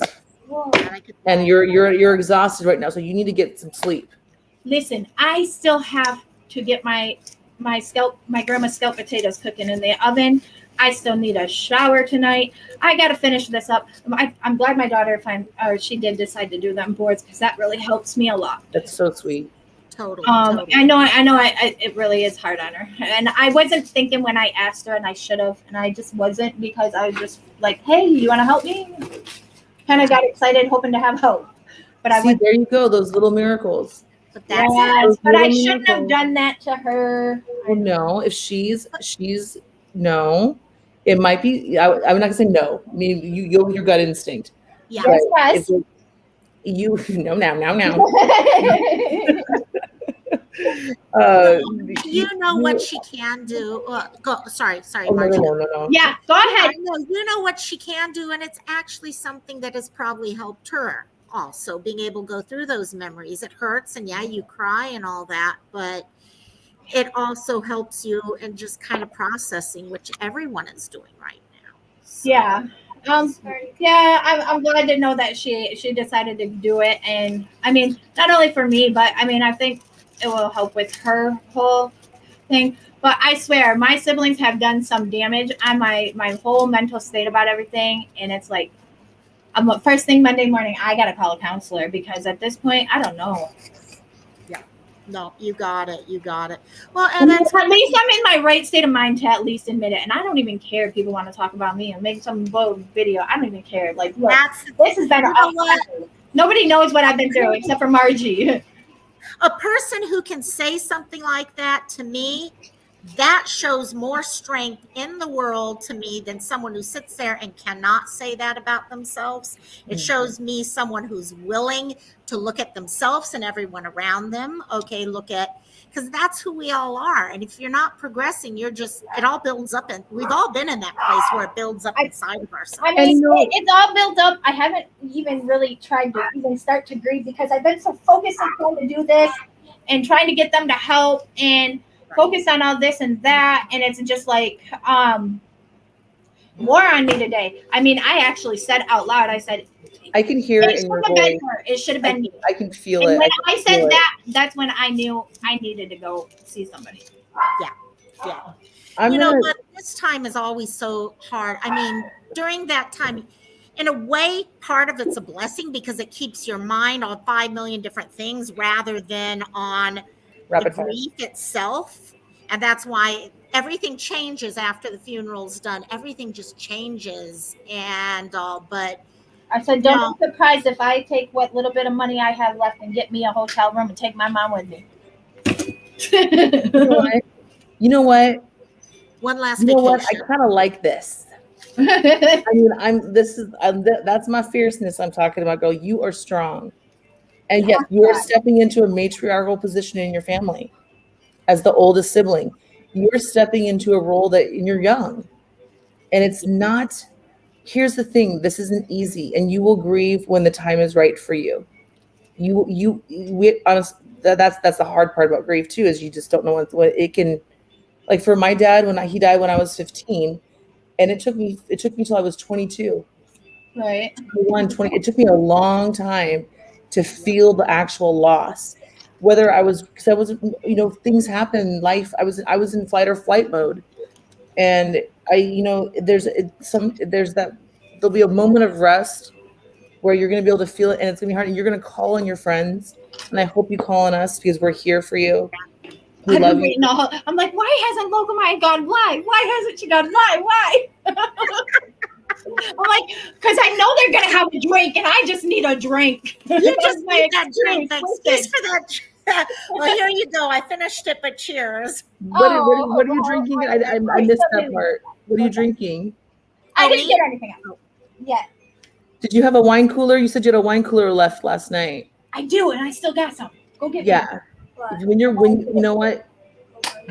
and you're exhausted right now. So you need to get some sleep. Listen, I still have to get my grandma's scalloped potatoes cooking in the oven. I still need a shower tonight. I got to finish this up. I'm glad my daughter she did decide to do them boards because that really helps me a lot. That's so sweet. Totally. I know. It really is hard on her, and I wasn't thinking when I asked her, and I should have, and I just wasn't because I was just like, "Hey, you want to help me?" Kind of got excited, hoping to have hope, but there you go, those little miracles. But that's but I shouldn't have done that to her. Well, no, if she's no, it might be. I'm not gonna say no. I mean, you go with your gut instinct. Yeah. Yes. You no now. You know what she can do. Sorry, Oh, Margie. no. Yeah, go ahead. I know you know what she can do, and it's actually something that has probably helped her. Also, being able to go through those memories, it hurts, and yeah, you cry and all that, but it also helps you in just kind of processing, which everyone is doing right now. So. Yeah. I'm glad to know that she decided to do it, and I mean, not only for me, but I mean, I think it will help with her whole thing. But I swear, my siblings have done some damage on my whole mental state about everything, and it's like, first thing Monday morning, I gotta call a counselor because at this point, I don't know. No, you got it. Well, and that's at least I'm in my right state of mind to at least admit it, and I don't even care if people want to talk about me and make some video. I don't even care. Like, look, this has been nobody knows what I've been through except for Margie. A person who can say something like that to me, that shows more strength in the world to me than someone who sits there and cannot say that about themselves. It shows me someone who's willing to look at themselves and everyone around them. Okay, because that's who we all are. And if you're not progressing, it all builds up. And we've all been in that place where it builds up inside of ourselves. I mean, it's all built up. I haven't even really tried to even start to grieve because I've been so focused on trying to do this and trying to get them to help and focus on all this and that, and it's just like more on me today. I mean, I actually said out loud, I said, I can hear it in your voice. It should have been me. I can feel and it. When I said that's when I knew I needed to go see somebody. Yeah. Know what? This time is always so hard. I mean, during that time, in a way, part of it's a blessing because it keeps your mind on 5 million different things rather than on the grief itself. And that's why everything changes after the funeral's done. Everything just changes and all. But I said, don't be surprised if I take what little bit of money I have left and get me a hotel room and take my mom with me. You know what? one last You know what? I vacation. kind of like this. I mean, that's my fierceness I'm talking about. Go, you are strong. And yes, you are stepping into a matriarchal position in your family as the oldest sibling. You're stepping into a role that and you're young. And it's not, here's the thing, this isn't easy, and you will grieve when the time is right for you. That's the hard part about grief too, is you just don't know what it can, like for my dad, he died when I was 15, and it took me till I was 22. Right. 21, 20. It took me a long time to feel the actual loss. Whether because I was, things happen in life. I was in fight or flight mode, and there's that. There'll be a moment of rest where you're going to be able to feel it, and it's going to be hard. And you're going to call on your friends, and I hope you call on us because we're here for you. We love you. I'm like, why hasn't Logomai gone live? Why hasn't she gone live? Why? I'm like, because I know they're gonna have a drink, and I just need a drink. You just need that drink. Thanks for that. Well, here you go. I finished it, but cheers. What are you drinking? I missed that part. What are you drinking? I didn't get anything out yet. Did you have a wine cooler? You said you had a wine cooler left last night. I do, and I still got some. Go get Yeah. When you know what?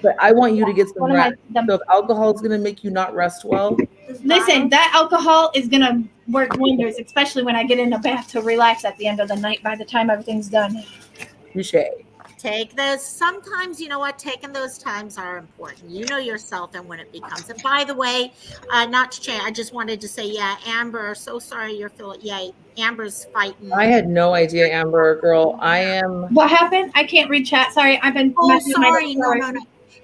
But I want you to get some rest. So if alcohol is going to make you not rest well. Listen, that alcohol is going to work wonders, especially when I get in the bath to relax at the end of the night by the time everything's done. Touche. Take those. Sometimes, you know what? Taking those times are important. You know yourself and when it becomes. And by the way, not to change, I just wanted to say, yeah, Amber, so sorry you're feeling, Amber's fighting. I had no idea, Amber, girl. What happened? I can't read chat. Sorry, I've been. Oh, sorry. No.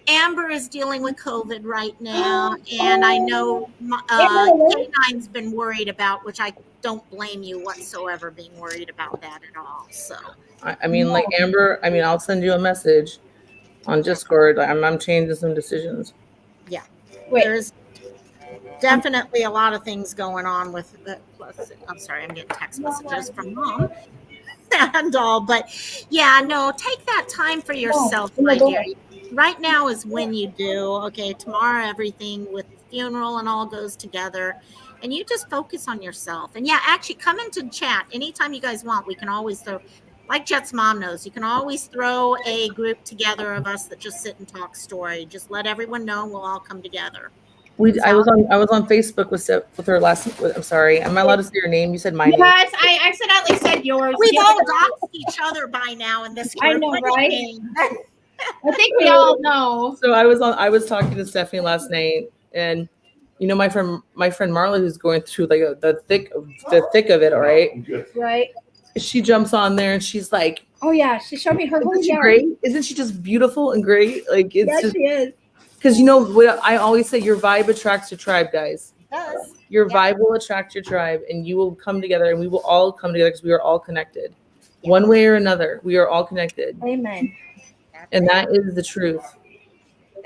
Amber is dealing with COVID right now, and I know K9's been worried about, which I don't blame you whatsoever being worried about that at all. So, I mean, like Amber, I'll send you a message on Discord. I'm changing some decisions. Yeah, there's definitely a lot of things going on with the. I'm sorry, I'm getting text messages from mom and all, but yeah, no, take that time for yourself, my dear. Right now is when you do. Okay, tomorrow everything with the funeral and all goes together, and you just focus on yourself. And yeah, actually come into chat anytime you guys want. We can always throw, like Jet's mom knows, you can always throw a group together of us that just sit and talk story. Just let everyone know, and we'll all come together. I was on Facebook with her last. I'm sorry. Am I allowed to say your name? You said my name. Yes, I accidentally said yours. We've all doxed each other by now in this group. I know, right? I think we all know. So I was talking to Stephanie last night, and my friend Marla, who's going through like the thick of it, all right? Right. She jumps on there and she's like, "Oh yeah," she showed me her whole yard. Great? Isn't she just beautiful and great? Like it's she is. Because what I always say, your vibe attracts your tribe, guys. It does. Your vibe will attract your tribe, and you will come together, and we will all come together because we are all connected, one way or another. We are all connected. Amen. And that is the truth.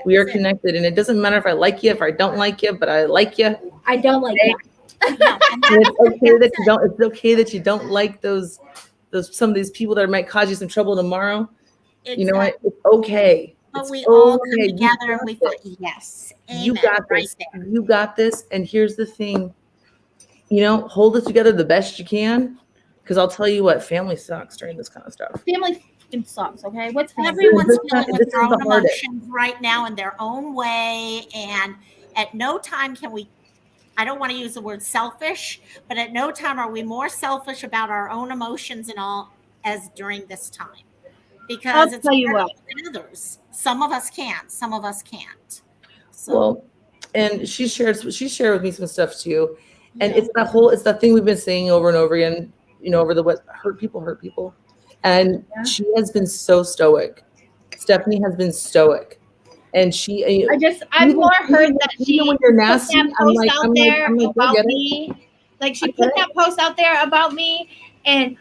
We are connected, and it doesn't matter if I like you, if I don't like you, but I like you. I don't like you. It's okay that you don't like those some of these people that might cause you some trouble tomorrow. Exactly. You know what? It's okay. But we all come together and we thought, yes, amen. You got this. Right, you got this. And here's the thing, hold it together the best you can. Because I'll tell you what, family sucks during this kind of stuff. Family sucks, okay? What's everyone's dealing with their own emotions right now in their own way. And at no time can we, I don't want to use the word selfish, but at no time are we more selfish about our own emotions and all as during this time. Because it's others. Some of us can't. Some of us can't. So. Well, and she shared with me some stuff too, and it's that thing we've been saying over and over again. Over the what hurt people, and she has been so stoic. Stephanie has been stoic, and I'm more hurt that she when you're nasty. About me. Like she put that post out there about me and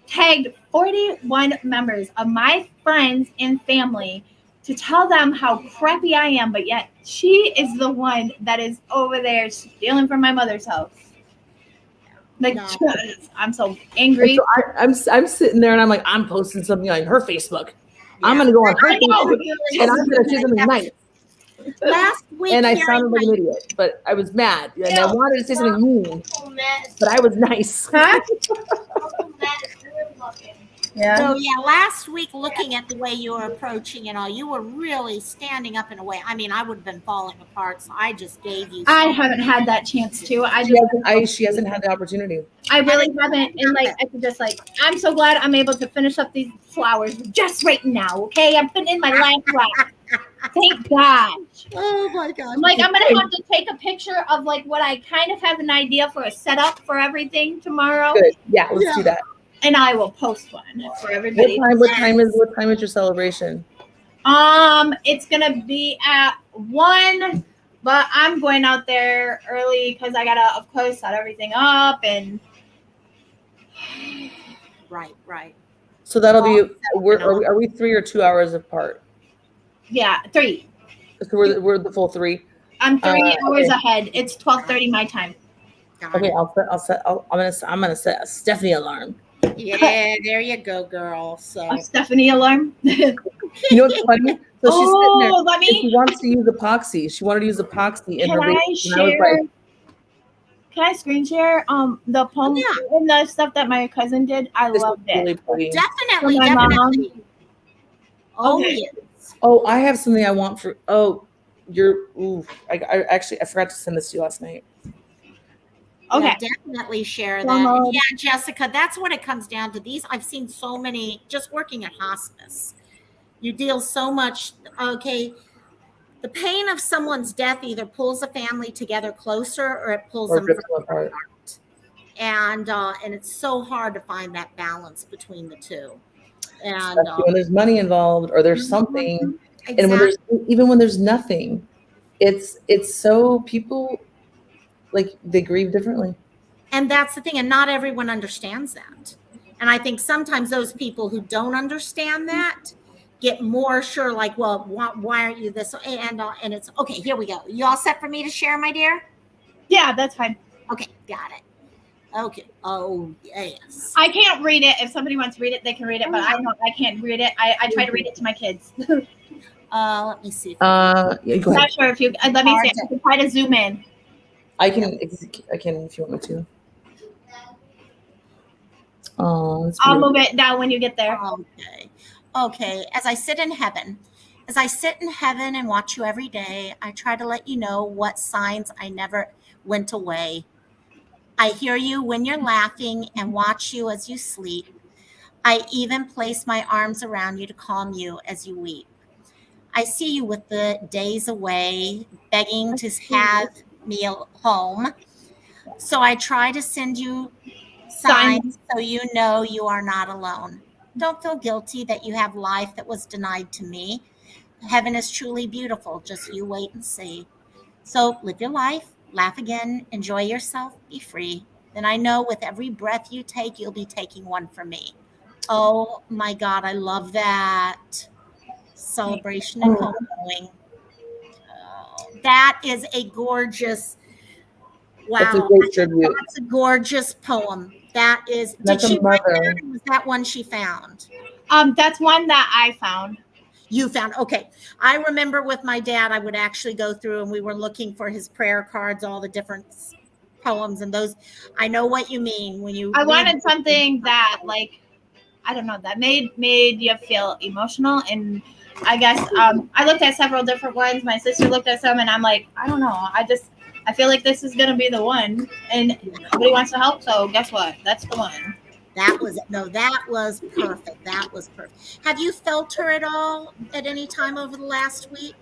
tagged 41 members of my friends and family to tell them how crappy I am, but yet she is the one that is over there stealing from my mother's house. Like, No. I'm so And angry. so I'm sitting there and I'm like, I'm posting something on her Facebook. I'm Yeah. gonna go on her I know. Facebook and I'm gonna say something nice. Last week, And I here sounded like had- an idiot, but I was mad and I Ew. wanted to say something mean, but I was nice. Huh? Yeah. So yeah, last week, looking at the way you were approaching and all, you were really standing up in a way. I mean, I would have been falling apart. So I just gave you. I haven't had that chance to. She hasn't had the opportunity. I really haven't. And like, I could just like, I'm so glad I'm able to finish up these flowers just right now. Okay. I'm putting in my last wax. Thank God. Oh my God. I'm like, I'm going to have to take a picture of like what I kind of have an idea for a setup for everything tomorrow. Good. Yeah, let's do that. And I will post one for everybody. What time is your celebration? It's gonna be at 1, but I'm going out there early because I gotta, of course, set everything up and. Right. So that'll be. Are we 3 or 2 hours apart? Yeah, 3. So we're the full 3. I'm 3 hours okay. ahead. It's 12:30 my time. Okay, I'm gonna set a Stephanie alarm. Yeah, there you go, girl. So A Stephanie alarm. You know what's funny? So she's sitting there. let And me. she wants to use epoxy. She wanted to use epoxy in Can her I basement. And I was share? like, Can I screen share the poem and the stuff that my cousin did? I this loved is really it. pretty. definitely, For my mom. definitely. Oh Okay. yes. Oh, I have something I want for. Oh, I actually forgot to send this to you last night. Okay. Yeah, definitely share that. Well, Yeah, Jessica, that's what it comes down to. These I've seen so many just working at hospice. You deal so much. Okay, the pain of someone's death either pulls a family together closer or it pulls Or them rips further them apart. apart. And it's so hard to find that balance between the two. And Especially when there's money involved or there's something, exactly. and when there's nothing, it's so people like they grieve differently. And that's the thing. And not everyone understands that. And I think sometimes those people who don't understand that get more sure, like, well, why aren't you this? And it's okay. Here we go. You all set for me to share, my dear? Yeah, that's fine. Okay, got it. Okay. Oh, yes. I can't read it. If somebody wants to read it, they can read it, but I can't read it. I try to read it to my kids. Let me see. Yeah, go I'm ahead. not sure if you let me see. I can try to zoom in. I can if you want me to. Oh, that's I'll beautiful. move it down when you get there. Okay. As I sit in heaven and watch you every day, I try to let you know what signs I never went away. I hear you when you're laughing and watch you as you sleep. I even place my arms around you to calm you as you weep. I see you with the days away, begging to have me home. So I try to send you signs so you know you are not alone. Don't feel guilty that you have life that was denied to me. Heaven is truly beautiful. Just you wait and see. So live your life, laugh again, enjoy yourself, be free. Then I know with every breath you take, you'll be taking one for me. Oh my God, I love that. Celebration and homegoing. That is a gorgeous, wow. That's a great tribute. That's a gorgeous poem. That is, That's did she a write mother. that or was that one she found? That's one that I found. You found, okay. I remember with my dad, I would actually go through and we were looking for his prayer cards, all the different poems and those. I know what you mean when you. I wanted something that, like, I don't know, that made you feel emotional. And I guess I looked at several different ones. My sister looked at some, and I'm like, I don't know. I feel like this is gonna be the one, and nobody wants to help. So guess what? That's the one. That was perfect. That was perfect. Have you felt her at all at any time over the last week?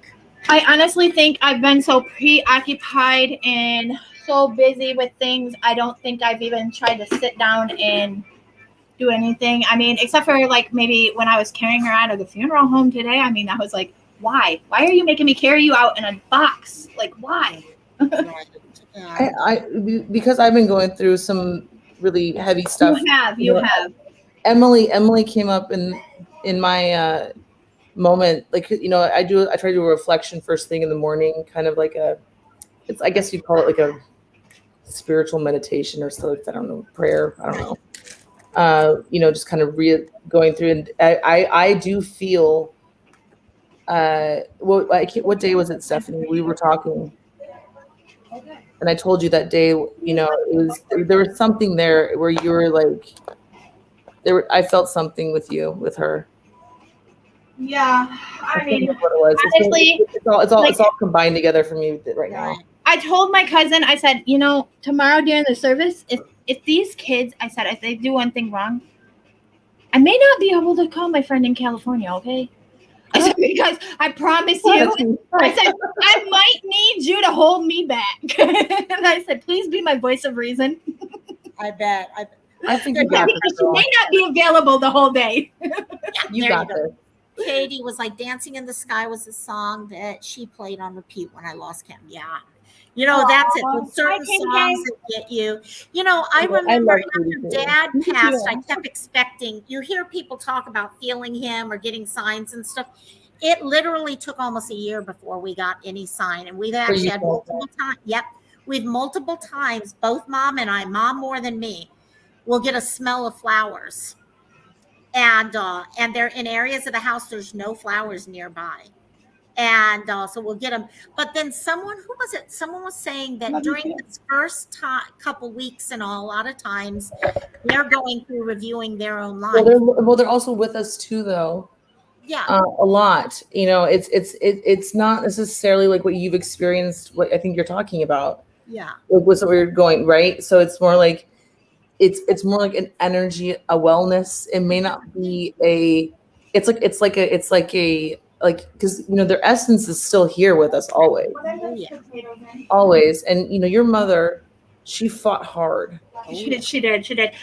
I honestly think I've been so preoccupied and so busy with things. I don't think I've even tried to sit down and do anything. I mean, except for like maybe when I was carrying her out of the funeral home today. I mean, I was like, why? Why are you making me carry you out in a box? Like, why? Because I've been going through some really heavy stuff. You have. Emily came up in my moment, like, I try to do a reflection first thing in the morning, kind of like I guess you'd call it like a spiritual meditation or so, I don't know, prayer, I don't know. Just kind of going through, and I do feel, what day was it, Stephanie? We were talking, and I told you that day, there was something there where you were like, I felt something with her. Yeah, I mean, What it was. honestly, It's all combined together for me right now. I told my cousin, I said, tomorrow during the service, if these kids, I said, if they do one thing wrong, I may not be able to call my friend in California, okay? I said, because I promise you, I said, I might need you to hold me back. And I said, please be my voice of reason. I bet. I think you got this. Because she may not be available the whole day. You got this. Katie was like, Dancing in the Sky was a song that she played on repeat when I lost Cam. Yeah. That's it. With certain songs that get you. I remember after Dad passed, I kept expecting, you hear people talk about feeling him or getting signs and stuff. It literally took almost a year before we got any sign. And we've actually had multiple times. Yep. We've multiple times, both Mom and I, Mom more than me, will get a smell of flowers. And they're in areas of the house, there's no flowers nearby. And so we'll get them. But then someone was saying that during this first couple weeks and all, a lot of times they're going through reviewing their own life. Well, they're also with us too, though. Yeah. A lot. It's not necessarily like what you've experienced, what I think you're talking about. Yeah. Was what we're going, right? So it's more like an energy, a wellness. It may not be because their essence is still here with us always. Yeah. Always. And your mother, she fought hard. She did.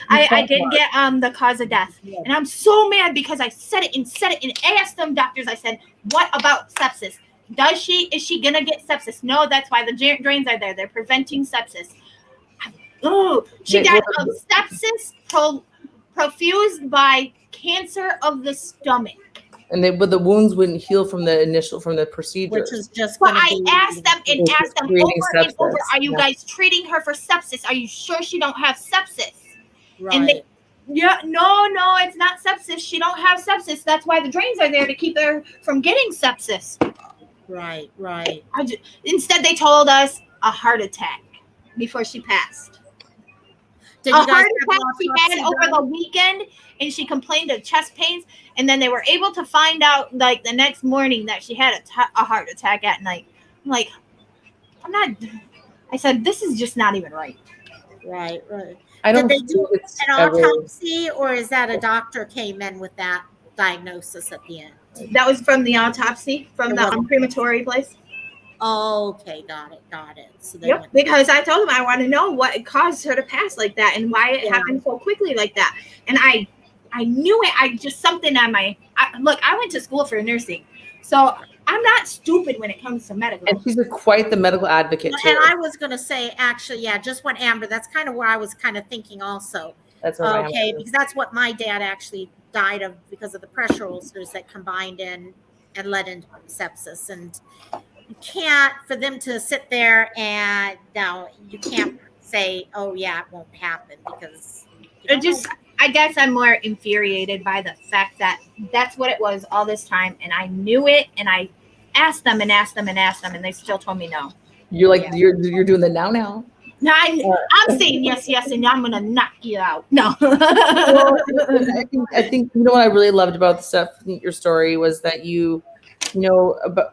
I did get the cause of death. And I'm so mad because I said it and I asked them doctors, I said, what about sepsis? Is she gonna get sepsis? No, that's why the drains are there. They're preventing sepsis. Oh, she died of sepsis profused by cancer of the stomach. And but the wounds wouldn't heal from the procedure. Which is just. But I asked them over and over, are you Yeah. guys treating her for sepsis? Are you sure she don't have sepsis? Right. And no, it's not sepsis. She don't have sepsis. That's why the drains are there to keep her from getting sepsis. Right. Instead, they told us a heart attack before she passed. Did A you guys heart have attack she had over the weekend, and she complained of chest pains, and then they were able to find out like the next morning that she had a heart attack at night. I'm like, I said, this is just not even right. Right. Did they do an autopsy, or is that a doctor came in with that diagnosis at the end? That was from the autopsy from the crematory place. Oh, okay, got it. So Because I told him I want to know what caused her to pass like that and why it happened so quickly like that. And I knew it. I went to school for nursing, so I'm not stupid when it comes to medical. And she's quite the medical advocate too. And I was going to say, actually, just what Amber. That's kind of where I was kind of thinking also. That's okay, because that's what my dad actually died of because of the pressure ulcers that combined in and led into sepsis. And you can't, for them to sit there and now you can't say, oh yeah, it won't happen because I guess I'm more infuriated by the fact that that's what it was all this time, and I knew it, and I asked them, and they still told me no. You're like you're doing the now. No, I'm saying yes, and I'm gonna knock you out. No. Well, I think what I really loved about your story was that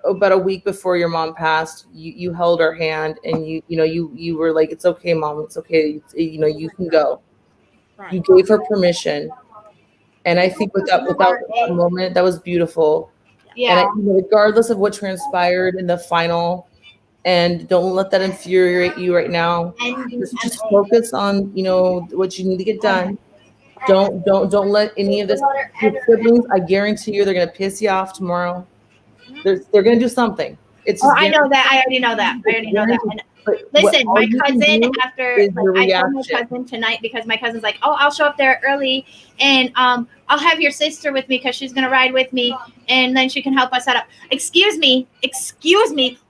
about a week before your mom passed, you held her hand and you were like, it's okay, Mom, it's okay, you can go. Right. You gave her permission, and I think without that moment, that was beautiful. Yeah. And regardless of what transpired in the final, and don't let that infuriate you right now. Just focus on what you need to get done. Don't let any of this. Your siblings, I guarantee you, they're gonna piss you off tomorrow. They're gonna do something. I know that. I already know that. And listen, my cousin, I told my cousin tonight, because my cousin's like, oh, I'll show up there early and I'll have your sister with me because she's gonna ride with me, and then she can help us set up. Excuse me,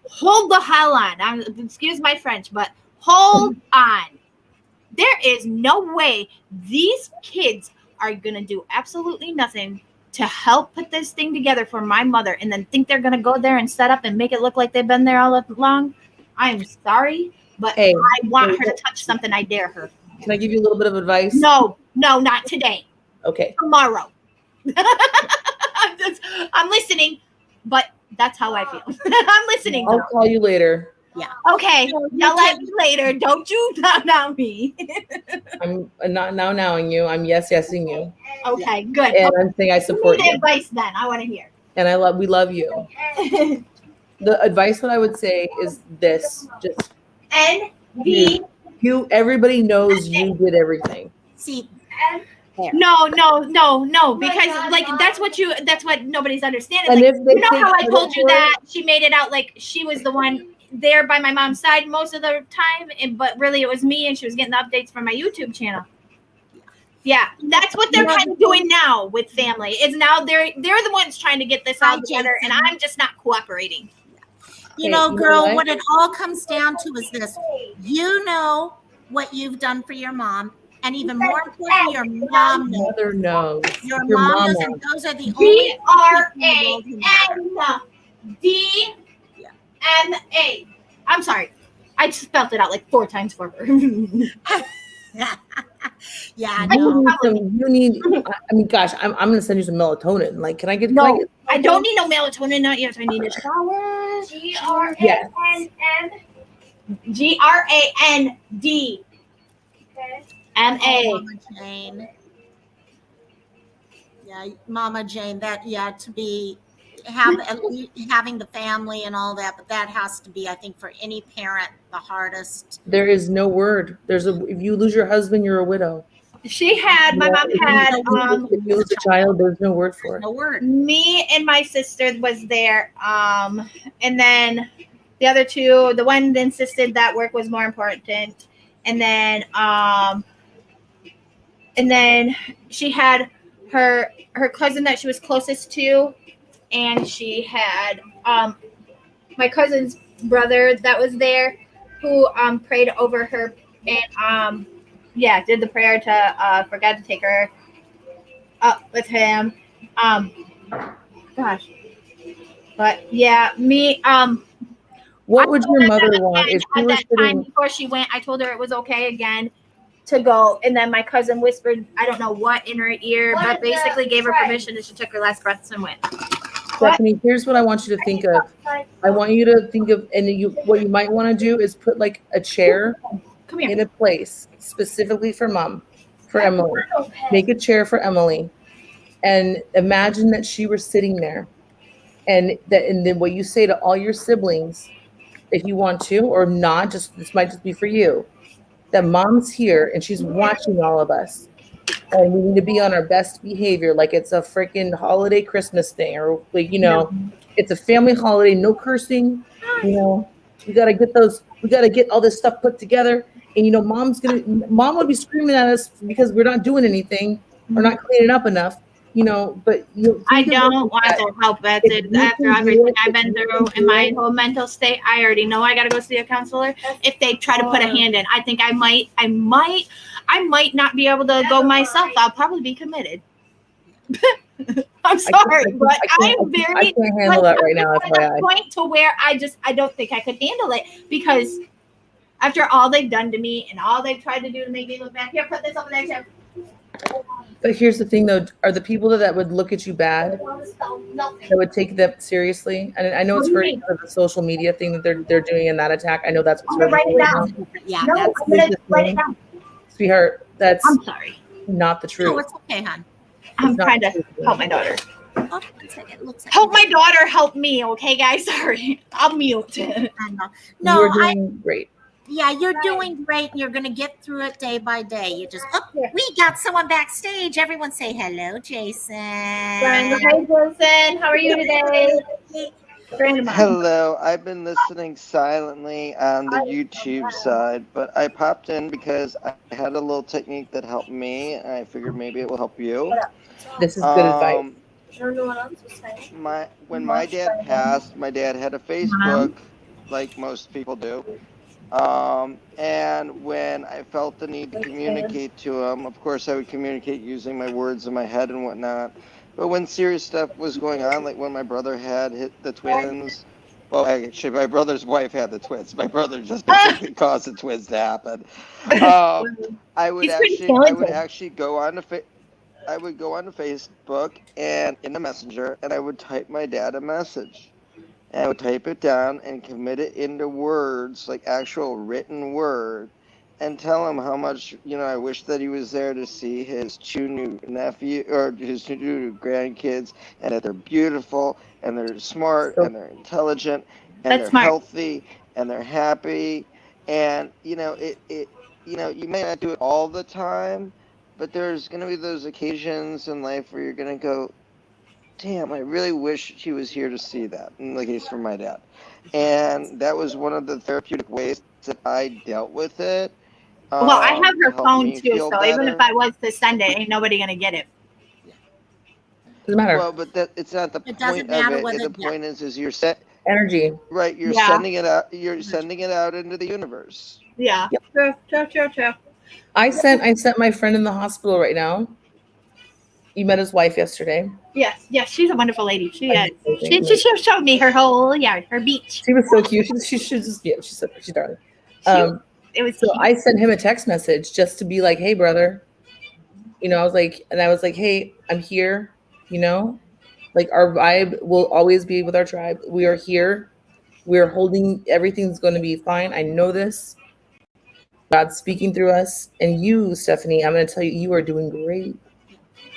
hold the hell on. Excuse my French, but hold on. There is no way these kids are gonna do absolutely nothing to help put this thing together for my mother, and then think they're gonna go there and set up and make it look like they've been there all along. I'm sorry, but Hey, I want her to touch something. I dare her. can I give you a little bit of advice? No, not today. Okay. Tomorrow. I'm listening, but that's how I feel. I'm listening. I'll call you later. Okay, yell at me later. Don't you now me. I'm not now-nowing you. I'm yes-yesing you. Okay, good. And I'm saying I support Give me you. advice then. I want to hear. And we love you. The advice that I would say is this: just NV. everybody knows you did everything. See, No, because like that's what nobody's understanding. And Like, if they you know think how I told you for it- that she made it out like she was the one there by my mom's side most of the time, but really it was me, and she was getting the updates from my YouTube channel. Yeah, that's what they're kind of doing now with family. Is now they're the ones trying to get this all together, and I'm just not cooperating. you know, you know girl, what? what it all comes down to is this. You know what you've done for your mom, and even more important, your mom knows. Mother knows. Your Your mom mom knows, and knows. those are the only DRANDMA. I'm sorry. I spelled it out like 4 times for her. Yeah, no. You need. I mean, gosh, I'm gonna send you some melatonin. Like, can I get? No, I don't need no melatonin. Not yet. I need a shower. GRAND. MA. Mama Jane. Yeah, Mama Jane. That to be having the family and all that, but that has to be, I think, for any parent, the hardest. There is no word. If you lose your husband, you're a widow. My mom had If you lose a child, there's no word for it. No word. me and my sister was there. And then the other two, the one insisted that work was more important. And then she had her cousin that she was closest to, and she had my cousin's brother that was there who prayed over her and did the prayer to forgot to take her up with him. Gosh. But yeah, me What would your mother want again, if she at was that time sitting? before she went, I told her it was okay again to go, and then my cousin whispered, I don't know what in her ear, but basically gave her permission, and she took her last breaths and went. Stephanie, here's what I want you to think of. I want you to think of, what you might want to do is put like a chair Come here. in a place specifically for Emily. Make a chair for Emily, and imagine that she were sitting there, and then what you say to all your siblings, if you want to or not, this might just be for you, that mom's here and she's watching all of us, and we need to be on our best behavior, like it's a freaking holiday Christmas thing, or like, it's a family holiday, no cursing, we got to get all this stuff put together. And mom would be screaming at us because we're not doing anything or not cleaning up enough, but I don't want their help. That's it. After everything I've been through in my whole mental state, I already know I got to go see a counselor. If they try to put a hand in, I think I might not be able to go myself. I'll probably be committed. I'm sorry, but I'm very. I can't handle that right now. At the point to where I don't think I could handle it, because after all they've done to me and all they've tried to do to make me look bad, here, put this over there too. But here's the thing, though: are the people that would look at you bad, that would take that seriously? And I know it's hurting because of the social media thing that they're doing in that attack. I know that's what's I'm gonna hurting. write it down. Yeah, No, that's. I'm gonna write it down. Sweetheart, that's I'm sorry. not the truth. No, it's okay, hon. I'm not trying to true. help my daughter. Oh, it looks like Help my daughter help me, okay, guys? Sorry. I'll mute. I know. You're No, doing great. you're doing great, and you're going to get through it day by day. You just, we got someone backstage. Everyone say hello, Jason. Hi, Jason. How are you today? Grandma. Hello, I've been listening silently on the YouTube side, but I popped in because I had a little technique that helped me, and I figured maybe it will help you. This is good advice. Um, I don't know what else to say. when my dad passed, my dad had a Facebook, like most people do. And when I felt the need to communicate to him, of course, I would communicate using my words in my head and whatnot. But when serious stuff was going on, like when my brother had hit the twins, well, actually, my brother's wife had the twins. My brother just basically caused the twins to happen. I would He's pretty actually go on to I would go on to Facebook and in the messenger, and I would type my dad a message. And I would type it down and commit it into words, like actual written word, and tell him how much, I wish that he was there to see his two new grandkids, and that they're beautiful, and they're smart, So- and they're intelligent, and That's they're smart. healthy, and they're happy. And, you may not do it all the time, but there's going to be those occasions in life where you're going to go, damn, I really wish he was here to see that, in the case for my dad. And that was one of the therapeutic ways that I dealt with it. Well, I have to her help phone me too, feel so even if better. I was to send it, ain't nobody gonna get it. Doesn't matter. Well, but it's not the It doesn't point of matter it. whether- The point is you're Energy. right. You're Yeah. sending it out. You're sending it out into the universe. Yeah. Yep. True. I sent my friend in the hospital right now. You met his wife yesterday. Yes, she's a wonderful lady. She is. Amazing. She showed me her whole yard, her beach. She was so cute. She's just she's darling. It was So cute. I sent him a text message just to be like, "Hey, brother," I was like, "Hey, I'm here." Like our vibe will always be with our tribe. We are here. We are holding. Everything's going to be fine. I know this. God's speaking through us, and you, Stephanie, I'm going to tell you, you are doing great.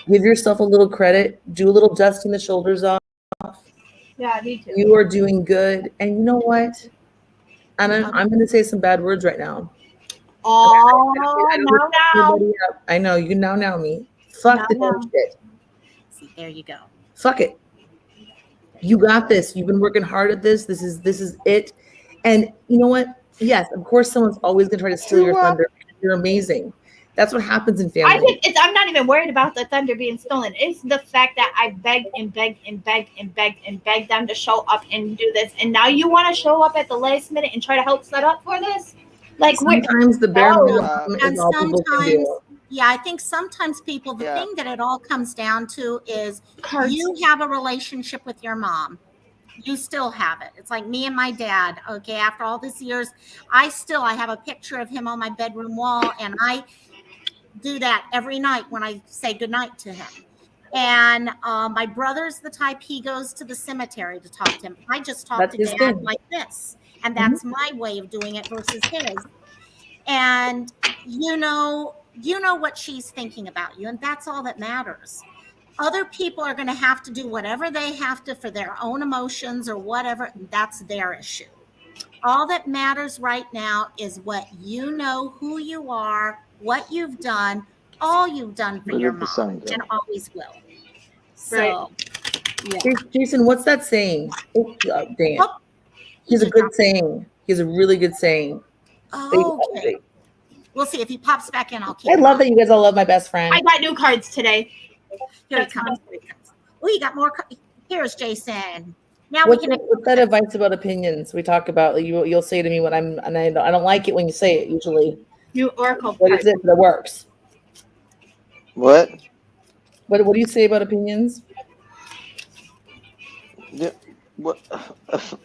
Give yourself a little credit. Do a little dusting the shoulders off. Yeah, me too. You are doing good. And you know what? And I'm going to say some bad words right now. Oh, no. Everybody up. I know you now me. Fuck the No. dumb shit. See, there you go. Fuck it. You got this. You've been working hard at this. This is it. And you know what? Yes, of course, someone's always gonna try to steal your thunder. You're amazing. That's what happens in family. I'm not even worried about the thunder being stolen. It's the fact that I begged and begged and begged and begged and begged them to show up and do this, and now you want to show up at the last minute and try to help set up for this? Like, Sometimes the bare minimum And is all people can sometimes, do. yeah, I think sometimes people, the Yeah. thing that it all comes down to is cards. you have a relationship with your mom. You still have it. It's like me and my dad. Okay, after all these years, I have a picture of him on my bedroom wall, and I do that every night when I say goodnight to him. And my brother's the type, he goes to the cemetery to talk to him. I just talk That's to his dad thing. like this, and that's my way of doing it versus his. And you know what she's thinking about you, and that's all that matters. Other people are going to have to do whatever they have to for their own emotions or whatever. That's their issue. All that matters right now is what you know, who you are, what you've done, all you've done for Where your did the mom, sun go? and always will. So, yeah. Jason, what's that saying? Oh, dang it. Oh, He has a good saying. He has a really good saying. Okay. We'll see if he pops back in. I'll keep. I love that you guys all love my best friend. I got new cards today. Here he comes. Oh, you got more. Here's Jason. Now What's we can. that advice about opinions? We talk about you'll say to me when I don't like it when you say it usually. New oracle What card. is it that works? What? What do you say about opinions? Yeah, what?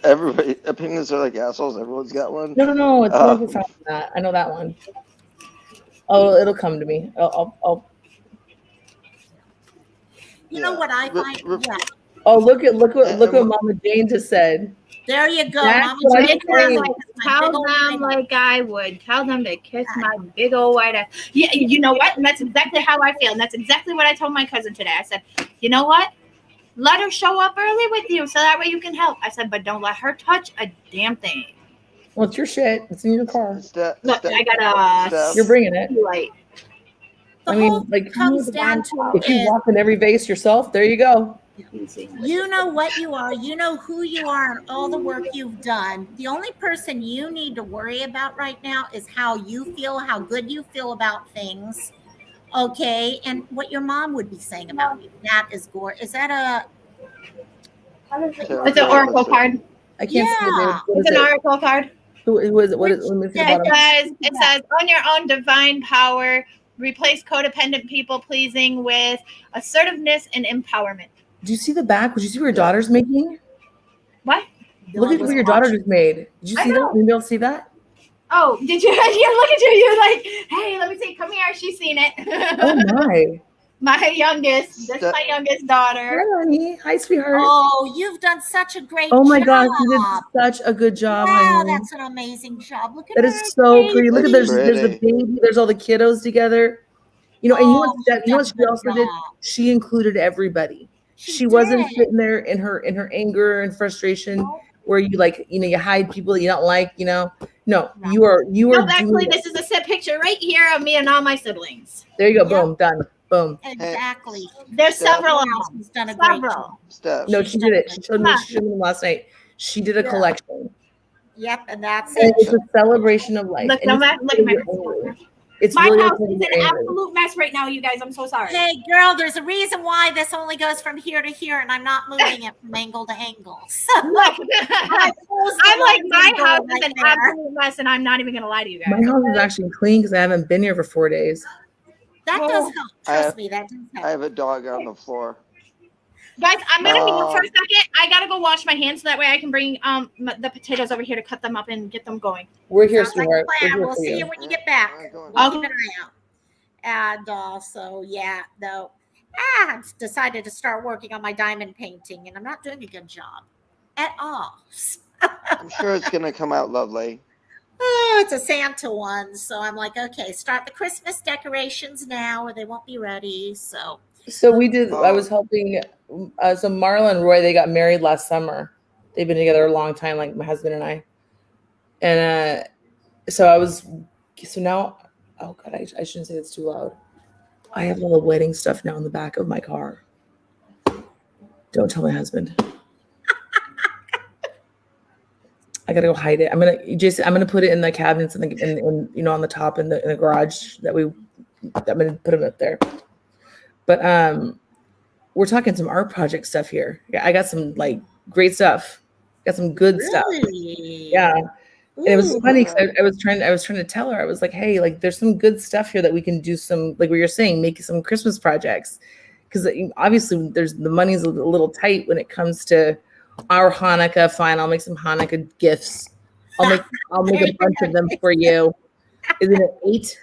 Everybody opinions are like assholes. Everyone's got one. No. It's more profound than that. I know that one. Oh, it'll come to me. I'll You know what I find? Yeah. Oh, look what Mama Jane just said. There you go. That's Mama what Jane. I'm saying. Tell them like I would. Tell them to kiss my big old white ass. Yeah, you know what? And that's exactly how I feel. And that's exactly what I told my cousin today. I said, you know what? Let her show up early with you so that way you can help. I said, but don't let her touch a damn thing. Well, it's your shit. It's in your car. Look, I got a You're bringing it. light. The I mean, whole like, comes down to if you is walk in every vase yourself, there you go. You know what you are. You know who you are and all the work you've done. The only person you need to worry about right now is how you feel, how good you feel about things. Okay. And what your mom would be saying about you. That is gorgeous. Is that a, It's an oracle card. I can't see it. Yeah. Babe. What It's is an it? oracle card. Who is it? What is? Let me see the Yeah, bottom. It says on your own divine power, replace codependent people pleasing with assertiveness and empowerment. Do you see the back? Did you see what your Yeah. daughter's making? What? Look at what your daughter just made. Did you I see know. that? Maybe I'll see that. Oh, did you? You look at you're like, hey, let me see. Come here. She's seen it. Oh my! My youngest. This is my youngest daughter. Hi, honey. Hi, sweetheart. Oh, you've done such a great Oh my job. gosh, you did such a good job, Wow, honey. that's an amazing job. Look at That her is so pretty. Look at That's there's a pretty. baby. There's all the kiddos together. You know, and you know Oh, what? You know what you've she done a also good did? job. She included everybody. She She wasn't did. sitting there in her anger and frustration where you like you hide people that you don't like. No, Right. you are No, doing actually, it. this is a set picture right here of me and all my siblings. There you go. Yep. Boom. Done. Boom. Exactly. There's Steph. several of Wow, them. she's done a great Several. job. Steph. No, She's she done did a it. She great showed me. job. She showed me last night. She did a Yeah. collection. Yep, and that's And it. it's a celebration of life. Look, And look it's at my really angry. It's My really house okay to is get an angry. absolute mess right now, you guys. I'm so sorry. Hey, girl, there's a reason why this only goes from here to here, and I'm not moving it from angle to angle. So, Look, I closed the I'm like, my laundry door house is right an there. absolute mess, and I'm not even gonna lie to you guys. My house is actually clean because I haven't been here for 4 days. That Well, does help. I Trust have- me, that does I help. have a dog on the floor. Guys, I'm gonna mute for a Um, second. I gotta go wash my hands so that way I can bring the potatoes over here to cut them up and get them going. We're here, Sounds like a sweetheart. We're plan. here We'll for see you you. when you get back. I'm going. We'll Okay. keep an eye out. And also, yeah, no. I've decided to start working on my diamond painting, and I'm not doing a good job at all. I'm sure it's gonna come out lovely. Oh, it's a Santa one. So I'm like, okay, start the Christmas decorations now or they won't be ready. So So we did. I Oh. was helping. So Marla and Roy, they got married last summer. They've been together a long time, like my husband and I. And so I was. So now, oh god, I shouldn't say it's too loud. I have all the wedding stuff now in the back of my car. Don't tell my husband. I gotta go hide it. Jason. I'm gonna put it in the cabinets in on the top in the garage I'm gonna put them up there. But we're talking some art project stuff here. Yeah, I got some like great stuff. Got some good stuff. really, Yeah. And it was Ooh. funny because I was trying to tell her, I was like, hey, like there's some good stuff here that we can do some, like what you're saying, make some Christmas projects. Because obviously the money's a little tight when it comes to our Hanukkah. Fine, I'll make some Hanukkah gifts. I'll make a bunch of them for you. Isn't it 8?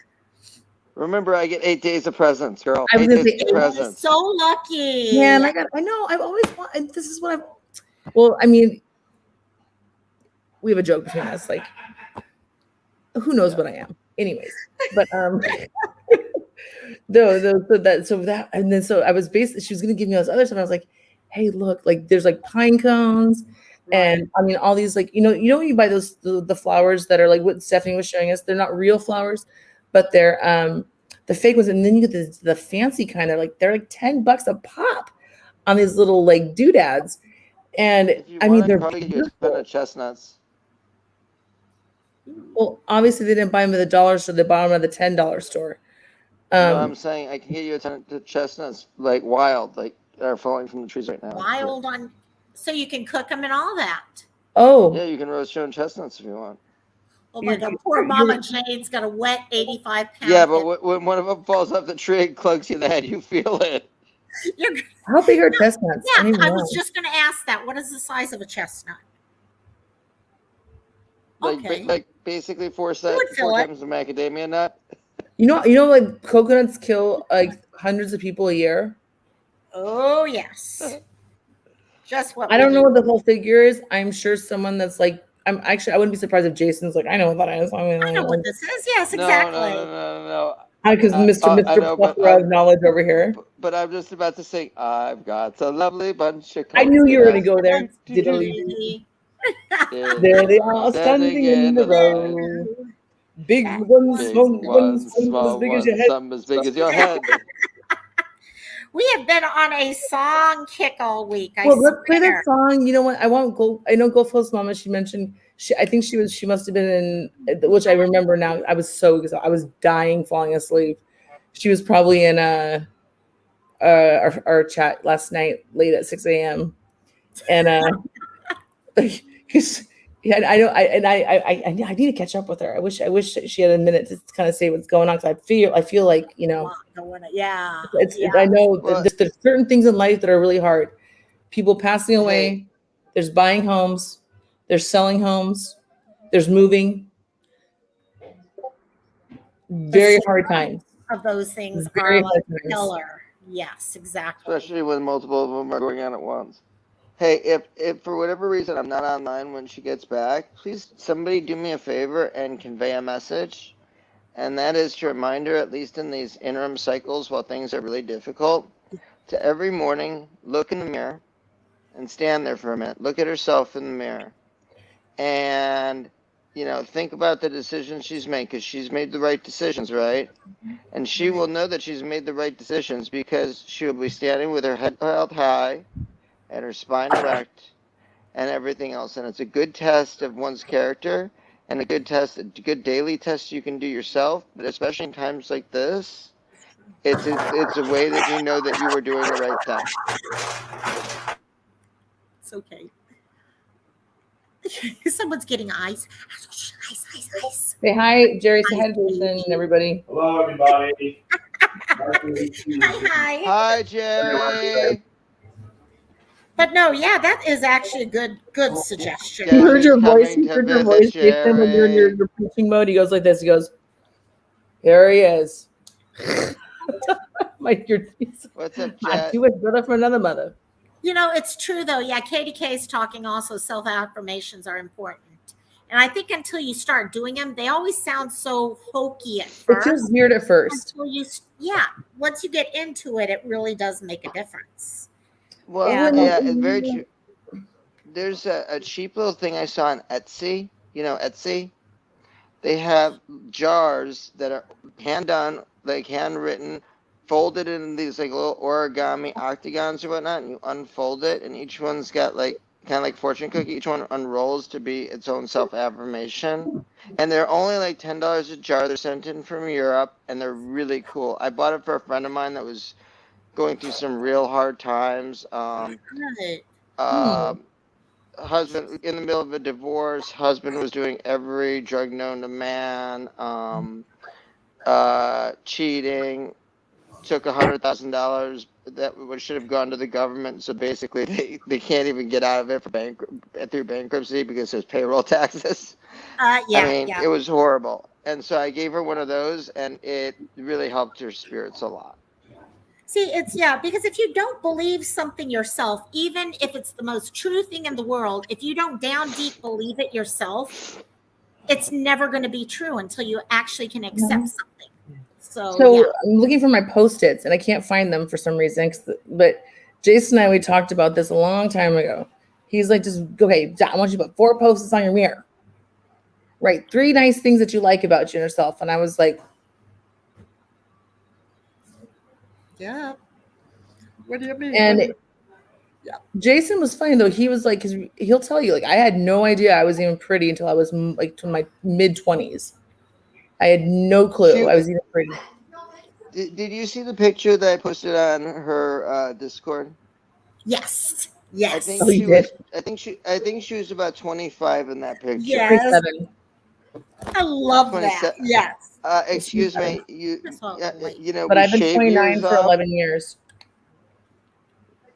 Remember, I get 8 days of presents, girl. I was 8 gonna days say of 8. presents. So lucky. Man, I know. I've always wanted. This is what well, I mean, we have a joke between us, like, who knows what I am, anyways. But so I was basically, she was gonna give me all this other stuff. And I was like, hey, look, like there's like pine cones, and I mean all these like when you buy those the flowers that are like what Stephanie was showing us, they're not real flowers, but they're the fake ones, and then you get the fancy kind of like they're like $10 a pop on these little like doodads, and If you I mean want, they're probably get you a ton beautiful. of chestnuts. Well, obviously they didn't buy them at the dollar store; they bought them at the $10 store. No, I'm saying I can get you a ton of chestnuts, like wild, like that are falling from the trees right now. Wild on, so you can cook them and all that. Oh, Yeah, you can roast your own chestnuts if you want. Oh my You're- God, poor you're- Mama Jane's got a wet 85-pound. Yeah, but when one of them falls off the tree and clunks you in the head, you feel it. how big are chestnuts? Yeah, don't even I know. was just going to ask that. What is the size of a chestnut? Okay. Like basically four would fill it. times the macadamia nut. You know, like coconuts kill like hundreds of people a year. Oh, yes. Just what I we don't know need. what the whole figure is. I'm sure someone that's like, I wouldn't be surprised if Jason's like, I know what that is. I know what this is. Yes, No, exactly. No. Because Mr. I know, but Plethora of knowledge over here. But I'm just about to sing. I've got a lovely bunch of. I knew you were going to go there. That's Diddly. really- There they are standing in the row. Big ones, Big small ones, ones, some small as big as ones, your head. some as big as your head. We have been on a song kick all week. I Well, let's play swear. that song. You know what? I won't go. I know GoFlo's mama. She mentioned. I think she must have been in. Which I remember now. I was so exhausted. I was dying, falling asleep. She was probably in our chat last night, late at 6 a.m. And because yeah, I know. I need to catch up with her. I wish she had a minute to kind of say what's going on. Because I feel like Yeah. I know Well- there's certain things in life that are really hard. People passing away. There's buying homes. There's selling homes. There's moving. Very hard times. Of those things Very are like hard times. killer. Yes, exactly. Especially when multiple of them are going on at once. Hey, if for whatever reason I'm not online when she gets back, please somebody do me a favor and convey a message. And that is to remind her, at least in these interim cycles while things are really difficult, to every morning look in the mirror and stand there for a minute. Look at herself in the mirror. And, think about the decisions she's made, because she's made the right decisions, right? And she will know that she's made the right decisions because she will be standing with her head held high and her spine erect and everything else. And it's a good test of one's character and a good daily test you can do yourself. But especially in times like this, it's a way that you know that you were doing the right thing. It's okay. Someone's getting ice. Ice. Say hi, Jerry. Say hi to Jason and everybody. Hello, everybody. Hi. Hi, Jerry. But no, yeah, that is actually a good suggestion. Yeah. You heard your voice. coming You to heard your visit voice, Jason, when you're in Jerry. your preaching mode. He goes like this. He goes, "Here he is." Like What's up, I Jet? do it brother from another mother. It's true though. Yeah, Katie K's talking also self affirmations are important. And I think until you start doing them, they always sound so hokey at It first. feels weird at first. Once you get into it, it really does make a difference. Well, Yeah, it's very true. There's a cheap little thing I saw on Etsy. Etsy? They have jars that are hand done, like handwritten, folded in these like little origami octagons or whatnot, and you unfold it, and each one's got like kind of like fortune cookie. Each one unrolls to be its own self-affirmation. And they're only like $10 a jar. They're sent in from Europe, and they're really cool. I bought it for a friend of mine that was going through some real hard times. Right. Husband in the middle of a divorce. Husband was doing every drug known to man. Cheating. Took $100,000 that should have gone to the government. So basically, they can't even get out of it through bankruptcy because there's payroll taxes. It was horrible. And so I gave her one of those, and it really helped her spirits a lot. See, because if you don't believe something yourself, even if it's the most true thing in the world, if you don't down deep believe it yourself, it's never going to be true until you actually can accept something. So I'm looking for my Post-its and I can't find them for some reason. But Jason and we talked about this a long time ago. He's like, okay, I want you to put 4 Post-its on your mirror. Write 3 nice things that you like about yourself. And I was like, yeah. What do you mean? and Jason was funny though. He was like, because he'll tell you, like, I had no idea I was even pretty until I was like to my mid-20s. I had no clue I was even pretty. Did you see the picture that I posted on her Discord? Yes. I think she was about 25 in that picture. Yes. 27. I love that. 27. Yes. Excuse me. But I've been 29 for 11 years.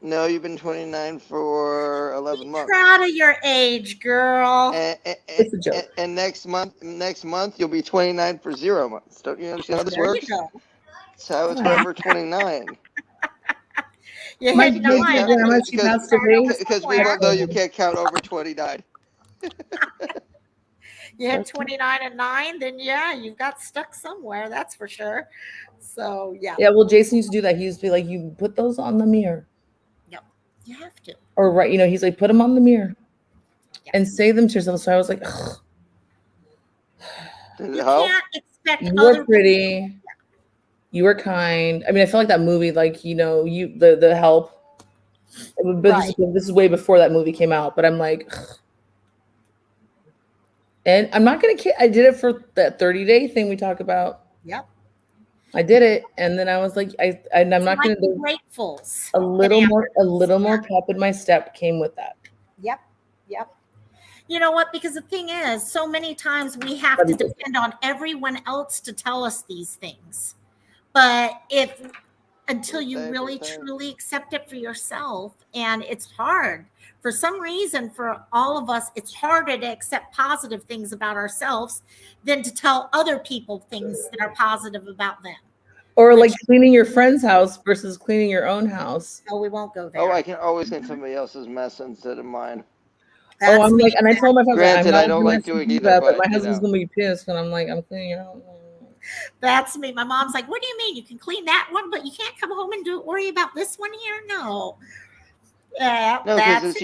No, you've been 29 for 11 months. Proud of your age, girl. It's a joke. And next month you'll be 29 for 0 months. Don't you understand how this works? That's how it's when we're 29. You My hit grandma, she passed away. Because we all know you can't count over 29. You hit 29 and 9, then you've got stuck somewhere. That's for sure. So yeah. Yeah, well, Jason used to do that. He used to be like, you put those on the mirror. Yep. You have to. Or right, he's like, put them on the mirror and say them to yourself. So I was like, ugh. Did it You help? can't expect You're pretty. You were kind. I mean, I feel like that movie, like, you know, the Help. But Right. this is way before that movie came out. But I'm like, ugh. And I'm not gonna kid. I did it for that 30-day thing we talk about. Yep. I did it, and then I was like, I'm It's not like gonna the do gratefuls. a little more Yeah. pep in my step came with that. Yep. Yep. You know what? Because the thing is, so many times we have to depend on everyone else to tell us these things. But until you really truly accept it for yourself, and it's hard for some reason for all of us, it's harder to accept positive things about ourselves than to tell other people things that are positive about them. Or like cleaning your friend's house versus cleaning your own house. No, we won't go there. Oh, I can always clean somebody else's mess instead of mine. Oh, I'm like, and I told my friends, Granted, I'm not I don't doing like doing that, either, but my but, you husband's know. gonna be pissed, and I'm like, I'm cleaning your own. That's me. My mom's like, what do you mean? You can clean that one, but you can't come home and worry about this one here? No. Yeah, No, because that's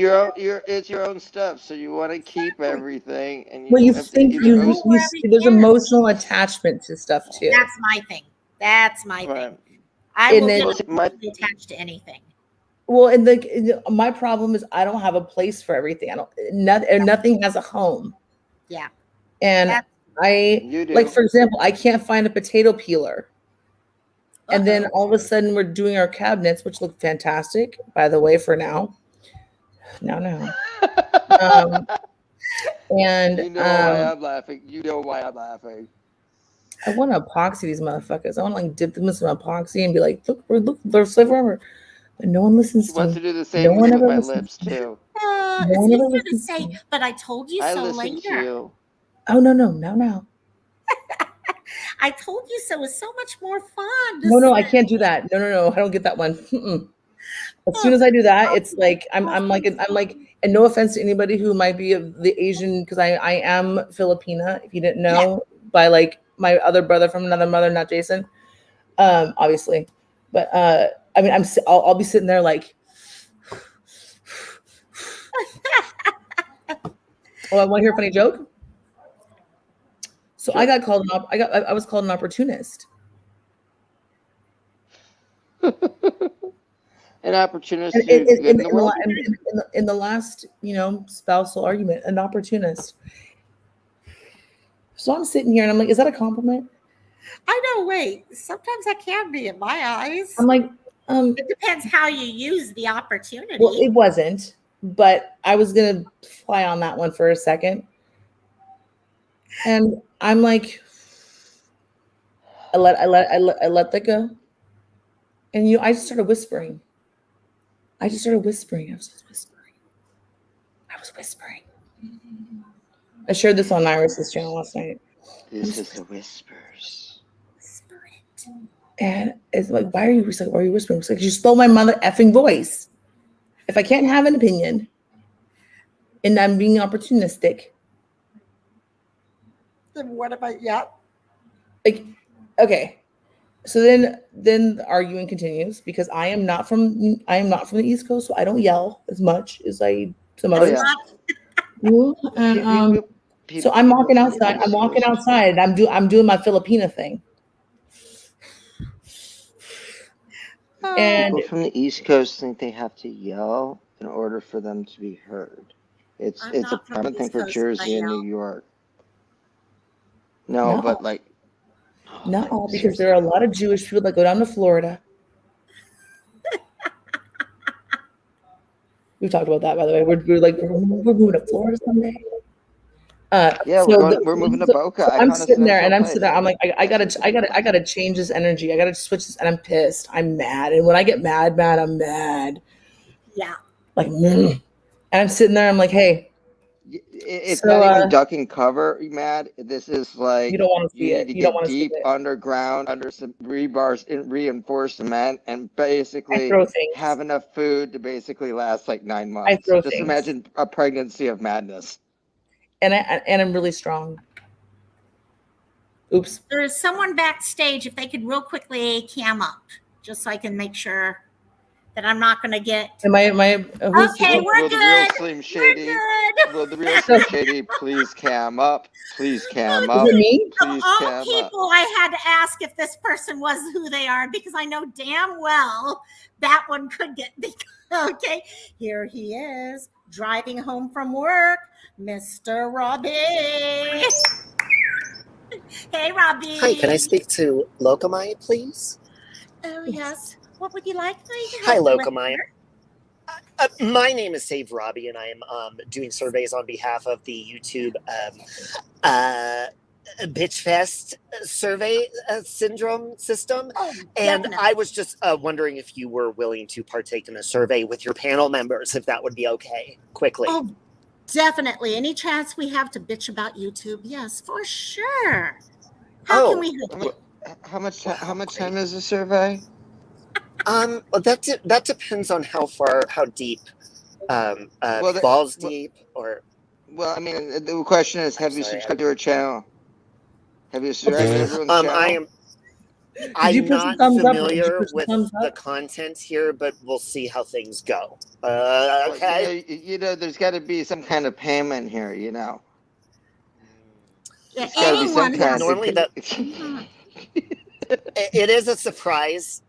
it's your own stuff, so you want to keep everything, and Well, you you have to think either you always- there's emotional attachment to stuff too. That's my thing. That's my Right. thing. I And will then- get emotionally attached to anything. Well, and my problem is I don't have a place for everything. Nothing has a home. Yeah. And You do. like, for example, I can't find a potato peeler. And then all of a sudden we're doing our cabinets, which look fantastic, by the way, for now. No. And you know why I'm laughing. You know why I'm laughing. I want to epoxy these motherfuckers. I want to like dip them in some epoxy and be like, look, they're safe forever. But no one listens She to wants me. to do the same No thing one with ever my listens lips to me. too. No It's one ever easier to listens to say, me. but I told you I so listen to later. you. Oh no. I told you so. It's so much more fun. No, I can't do that. No, I don't get that one. Mm-mm. As soon as I do that, it's like I'm like, and no offense to anybody who might be of the Asian, because I am Filipina. If you didn't know, by like my other brother from another mother, not Jason, obviously. But I mean, I'll be sitting there like, oh, I want to hear a funny joke. So I got called I was called an opportunist. An opportunist And to do good in the world. in the last, spousal argument, an opportunist. So I'm sitting here and I'm like, is that a compliment? I know. Wait, sometimes that can be in my eyes. I'm like, it depends how you use the opportunity. well, it wasn't, but I was gonna fly on that one for a second. And I'm like, I let that go. And I just started whispering. I was just whispering. I was whispering. I shared this on Iris's channel last night. This is the whispers. Whisper it. And it's like, why are you whispering? It's like, you stole my mother effing voice. If I can't have an opinion and I'm being opportunistic, Then what about like, okay. So then the arguing continues because I am not from the East Coast, so I don't yell as much as some others. Oh, And, so I'm walking outside. And I'm doing my Filipina thing. And people from the East Coast think they have to yell in order for them to be heard. It's a common thing for Jersey and New York. No, but like. No, because there are a lot of Jewish people that go down to Florida. We've talked about that, by the way. We're moving to Florida someday. We're moving to Boca. So I'm sitting there. I'm like, I gotta change this energy. I gotta switch this, and I'm pissed. I'm mad, and when I get mad, I'm mad. Yeah. Like, and I'm sitting there. I'm like, hey. It's not even ducking cover, mad. This is like you don't want to see it. Need to you don't get want to deep see it. underground under some rebars and reinforcement, and basically have enough food to basically last like 9 months. Just imagine a pregnancy of madness. And I'm really strong. Oops. There's someone backstage. If they could real quickly cam up, just so I can make sure that I'm not going to get. Am I? Who's, Okay, we're Will the real good. Slim We're Shady? good. Will the real Slim Shady please cam up? Please cam Is up. it me? Of Please all cam up. people, I had to ask if this person was who they are because I know damn well that one could get me. Okay, here he is driving home from work, Mr. Robbie. Hey, Robbie. Hi, can I speak to Lokamai, please? Oh, yes. What would you like me to Hi, help you with, Lokamai. sir? My name is Save Robbie, and I am doing surveys on behalf of the YouTube Bitch Fest survey syndrome system. Oh, And definitely. I was just wondering if you were willing to partake in a survey with your panel members, if that would be okay, quickly. Oh, definitely. Any chance we have to bitch about YouTube? Yes, for sure. How can we help you? How much Great. time is the survey? Well, that depends on how deep, Well, balls deep, or Well, I mean, the question is, have you sorry, subscribed to our channel? Have you subscribed to everyone's channel? you I'm push the not thumbs up? Did you familiar push the with thumbs the up? content here, but we'll see how things go. Well, Okay. you know, there's got to be some kind of payment here. You know, Yeah, there's got to be some anyone kind. has. Normally that Mhm. it is a surprise.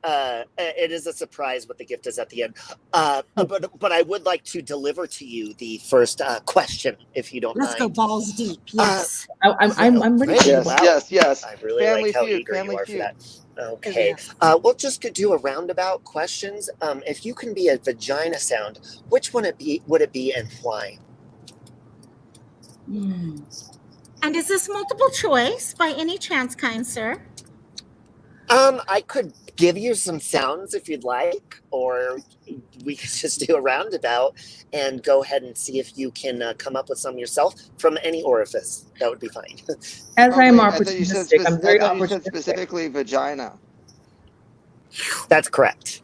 It is a surprise what the gift is at the end. But I would like to deliver to you the first question, if you don't Let's go mind. balls deep. Yes. I'm ready. Great. For Yes, you. Wow. yes. I really Family like how Feud, eager Family you are Feud. for that. Okay. Yes. We'll just do a roundabout questions. If you can be a vagina sound, which one would it be and why? Hmm. And is this multiple choice by any chance, kind sir? I could give you some sounds if you'd like, or we could just do a roundabout and go ahead and see if you can come up with some yourself from any orifice. That would be fine. As I am Okay, I thought you said opportunistic, I'm very I thought you said opportunistic. specifically vagina. That's correct.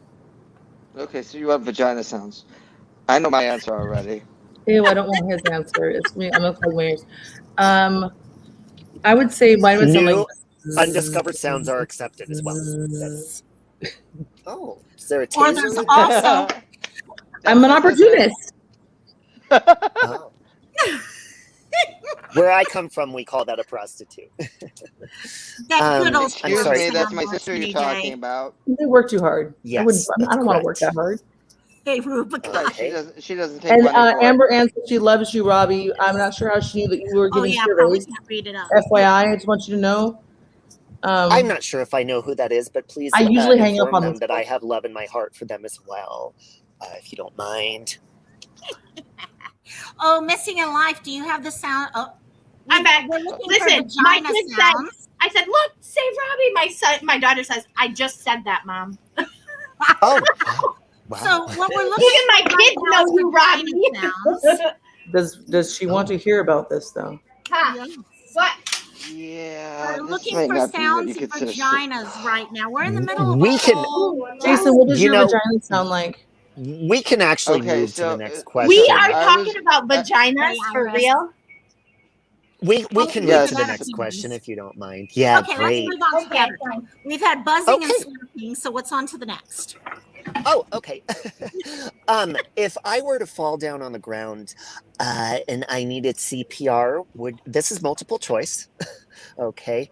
Okay, so you want vagina sounds. I know my answer already. Ew, I don't want his answer. It's me. I'm gonna plug my ears. I would say mine would sound New like undiscovered sounds are accepted as well. That's, oh, is there a Or there's taser? also I'm an opportunist. Oh. Where I come from, we call that a prostitute. that good old I'm Excuse sorry. me, that's my sound sister you're any talking day. about. They work too hard. Yes, I that's don't want to work correct. that hard. Hey, Rubicon. Right, Okay. she doesn't take And money for it. Amber answered she loves you, Robbie. I'm not sure how she knew that you were Oh, giving yeah, probably surveys. can't read it up. FYI, I just want you to know. I'm not sure if I know who that is, but please I usually hang up inform on them this that call. I have love in my heart for them as well, if you don't mind. Oh, missing in life. Do you have the sound? Oh, I bet. we're looking Listen, for my vagina kid said, sounds. I said, look, Save Robbie. My daughter says, I just said that, Mom. Oh, wow. So what we're looking Even my for kids right now know is you, vagina Robbie. sounds. Does she want to hear about this though? Huh? Yes. What? Yeah, We're this looking might for not be what sounds you of consider. vaginas right now. We're in the middle of We a can- whole Jason, what does You your know- vagina sound like? We can actually Okay, move to so, the next we question. We are I talking was- about vaginas for Iris. real. We Oh, can yes. move to the next question if you don't mind. Yeah, Okay, great. let's move on to Okay, better. fine. We've had buzzing and Okay. slapping, so what's on to the next? Oh, okay. If I were to fall down on the ground and I needed CPR, this is multiple choice. Okay.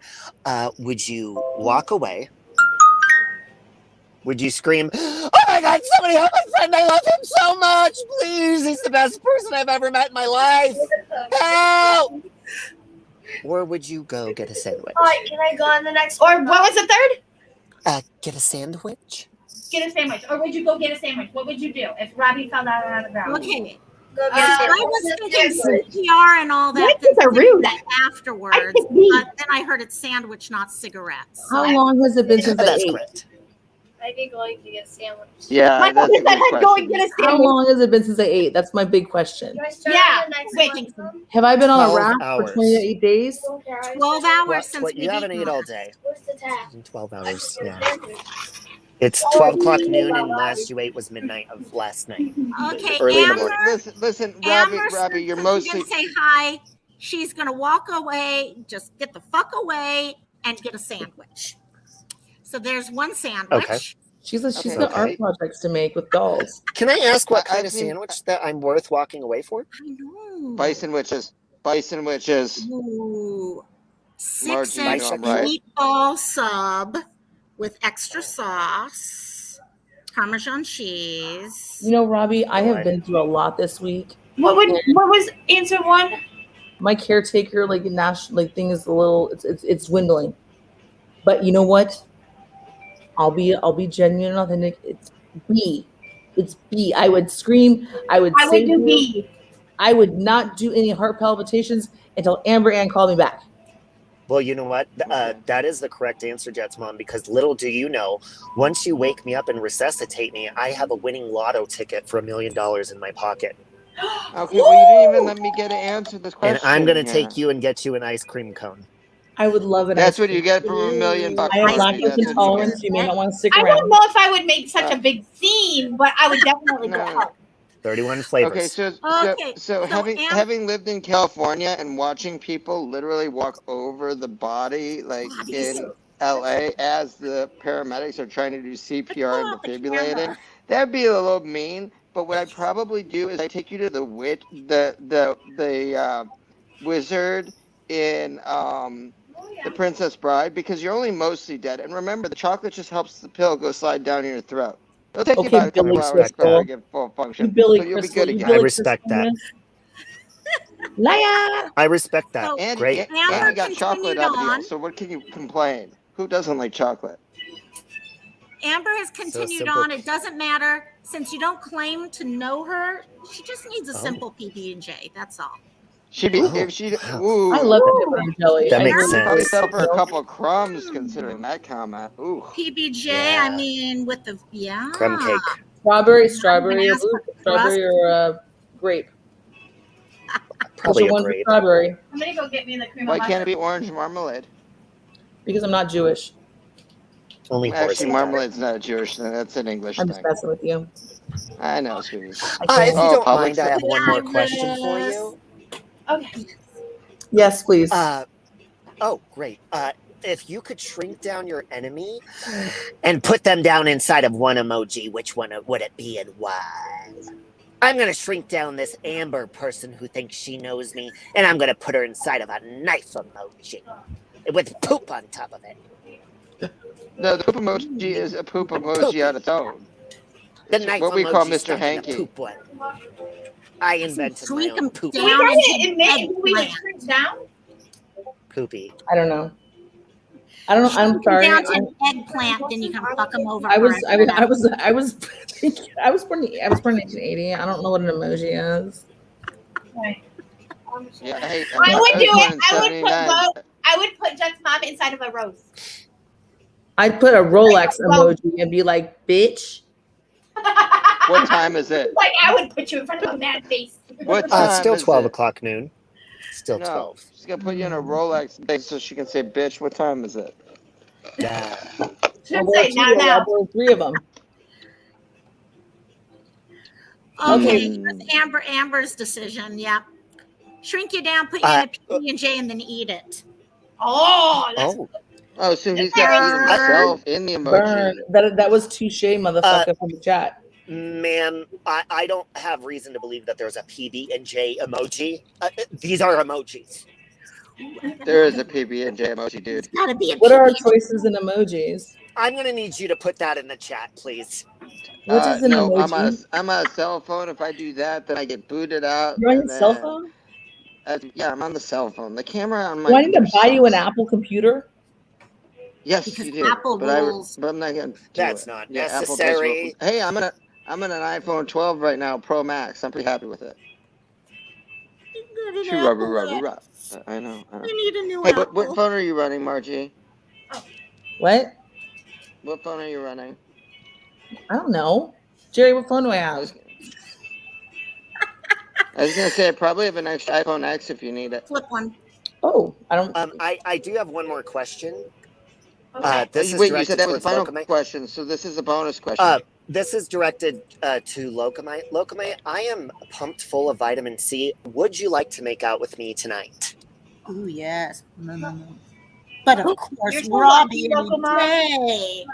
Would you walk away? Would you scream, oh my God, somebody help my friend, I love him so much, please, he's the best person I've ever met in my life, help! Or would you go get a sandwich? All right, can I go on the next Or one? what was the third? Get a sandwich? Get a sandwich. Or would you go get a sandwich? What would you do if Robbie fell down on the ground? Okay, Go if get I it. was thinking CPR and all that, Your kids are then rude. afterwards, I could be. but then I heard it's sandwich, not cigarettes. So How long has it been since I That's ate? correct. I'd be going to get a sandwich. Yeah, My that's mother a said good I'd go and question. get a How sandwich. long has it been since I ate? That's my big question. Can I start Yeah, on the next wait. one? Have I been on a 12 raft hours. for 28 days? Okay, 12 hours since What, we you haven't ate all day. Where's the tap? 12 I hours, just get a yeah. sandwich. It's 12 o'clock noon and last you ate was midnight of last night. Okay, Early in the Amber, morning. Listen, Amber Robbie, says you're that mostly. she's gonna say hi. She's gonna walk away, just get the fuck away and get a sandwich. So there's one sandwich. Okay. She's Okay. got art projects to make with dolls. Can I ask what kind I've of seen- sandwich that I'm worth walking away for? I know. Bison witches. Bison witches. Ooh. Margie, you know 6-inch I'm right. meatball sub with extra sauce, Parmesan cheese. You know, Robbie, I have Boy. been through a lot this week. What was answer one? My caretaker national thing is a little it's dwindling. But you know what? I'll be genuine and authentic. It's B. It's B. I would scream. I would I say would do B. I would not do any heart palpitations until Amber Ann called me back. Well, you know what? That is the correct answer, Jets Mom, because little do you know, once you wake me up and resuscitate me, I have a winning lotto ticket for $1 million in my pocket. Okay, well, you didn't even let me get to answer this question. And I'm going to here. take you and get you an ice cream cone. I would love it. That's what you get from $1 million. I have Margie, lactose that's what you intolerance. get. You may not want to stick I around. don't know if I would make such a big scene, but I would definitely go No. help. 31 flavors. Okay, so So having lived in California and watching people literally walk over the body, like in LA, as the paramedics are trying to do CPR and defibrillating, that'd be a little mean. But what I'd probably do is I take you to the wizard in The Princess Bride, because you're only mostly dead. And remember, the chocolate just helps the pill go slide down your throat. It'll take you Okay, about a couple Billy hours Crystal. to get full function, Billy but you'll be Crystal. good again. I respect that. Liar! I respect that. So, And Great. and Amber you got chocolate continued out of the deal, on. so what can you complain? Who doesn't like chocolate? Amber has continued simple. on. It doesn't matter since you don't claim to know her. She just needs a simple PB&J. That's all. She'd be Oh, if she. wow. Ooh, I love the pepperoni jelly. That I makes really sense. probably do. settle for a couple of crumbs considering that comment. Ooh, PB&J. Yeah. I mean, with the Crumb cake. Strawberry, ask for strawberry or grape. Probably Which a one's grape. strawberry? I'm gonna go get me the cream why of my. can't it be orange marmalade? Because I'm not Jewish. Only horse. Actually, marmalade's not a Jewish thing. That's an English I'm just thing. messing with you. I know, sweetie. If you Oh, don't public mind, I have one more service. question for you. Okay. Yes, please. Oh, great. If you could shrink down your enemy and put them down inside of one emoji, which one would it be and why? I'm going to shrink down this Amber person who thinks she knows me, and I'm going to put her inside of a knife emoji with poop on top of it. No, the poop emoji is a poop emoji on its own. The It's knife what we call emoji Mr. stuck in a Hanky. poop one. I invented my Shrink own them poop. Do we down have to into admit we would eggplant. shrink down? Poopy. I don't know. I'm Shrink them sorry. down to an eggplant, then you can fuck them over. I was forever. born in 1880. I don't know what an emoji is. Right. Yeah, hey, I would do was it. born in 79. I would put Jet's mom inside of a rose. I'd put a Rolex emoji and be like, bitch. What time is it? Like I would put you in front of a mad face. What time Still is 12 it? o'clock noon. Still No, 12. she's gonna put you in a Rolex thing so she can say, "Bitch, what time is it?" Yeah. Should say now. There were 3 of them. Okay, that's Amber's decision. Yep. Shrink you down, put you in a PB&J, and then eat it. Oh, that's Oh, so he's got to eat himself in the emoji. Burn. That was touche, motherfucker, from the chat. Ma'am, I don't have reason to believe that there's a PB&J emoji. These are emojis. There is a PB&J emoji, dude. Gotta be a What are our PB&J. choices in emojis? I'm going to need you to put that in the chat, please. What is an No, emoji? I'm on a cell phone. If I do that, then I get booted out. You're on and your cell then- phone? Yeah, I'm on the cell phone. The camera on my. Do I need to computer buy you an sucks. Apple computer? Yes, Because you do. Apple but rules. I'm not gonna. That's not Apple does necessary. rule. Hey, I'm in an iPhone 12 right now, Pro Max. I'm pretty happy with it. Good Choo enough. rubber rubber rub. I know. You need a new Hey, Apple. what phone are you running, Margie? What? What phone are you running? I don't know. Jerry, what phone do I I have? was gonna say I probably have an extra iPhone X if you need it. Flip one. Oh, I don't. I do have one more question. okay. This is Wait, you directed said that was the towards final Locomite. question, so this is a bonus question. This is directed to Locomite. Locomite, I am pumped full of vitamin C. Would you like to make out with me tonight? Oh yes. No. But of course, You're so Robbie lucky, any day.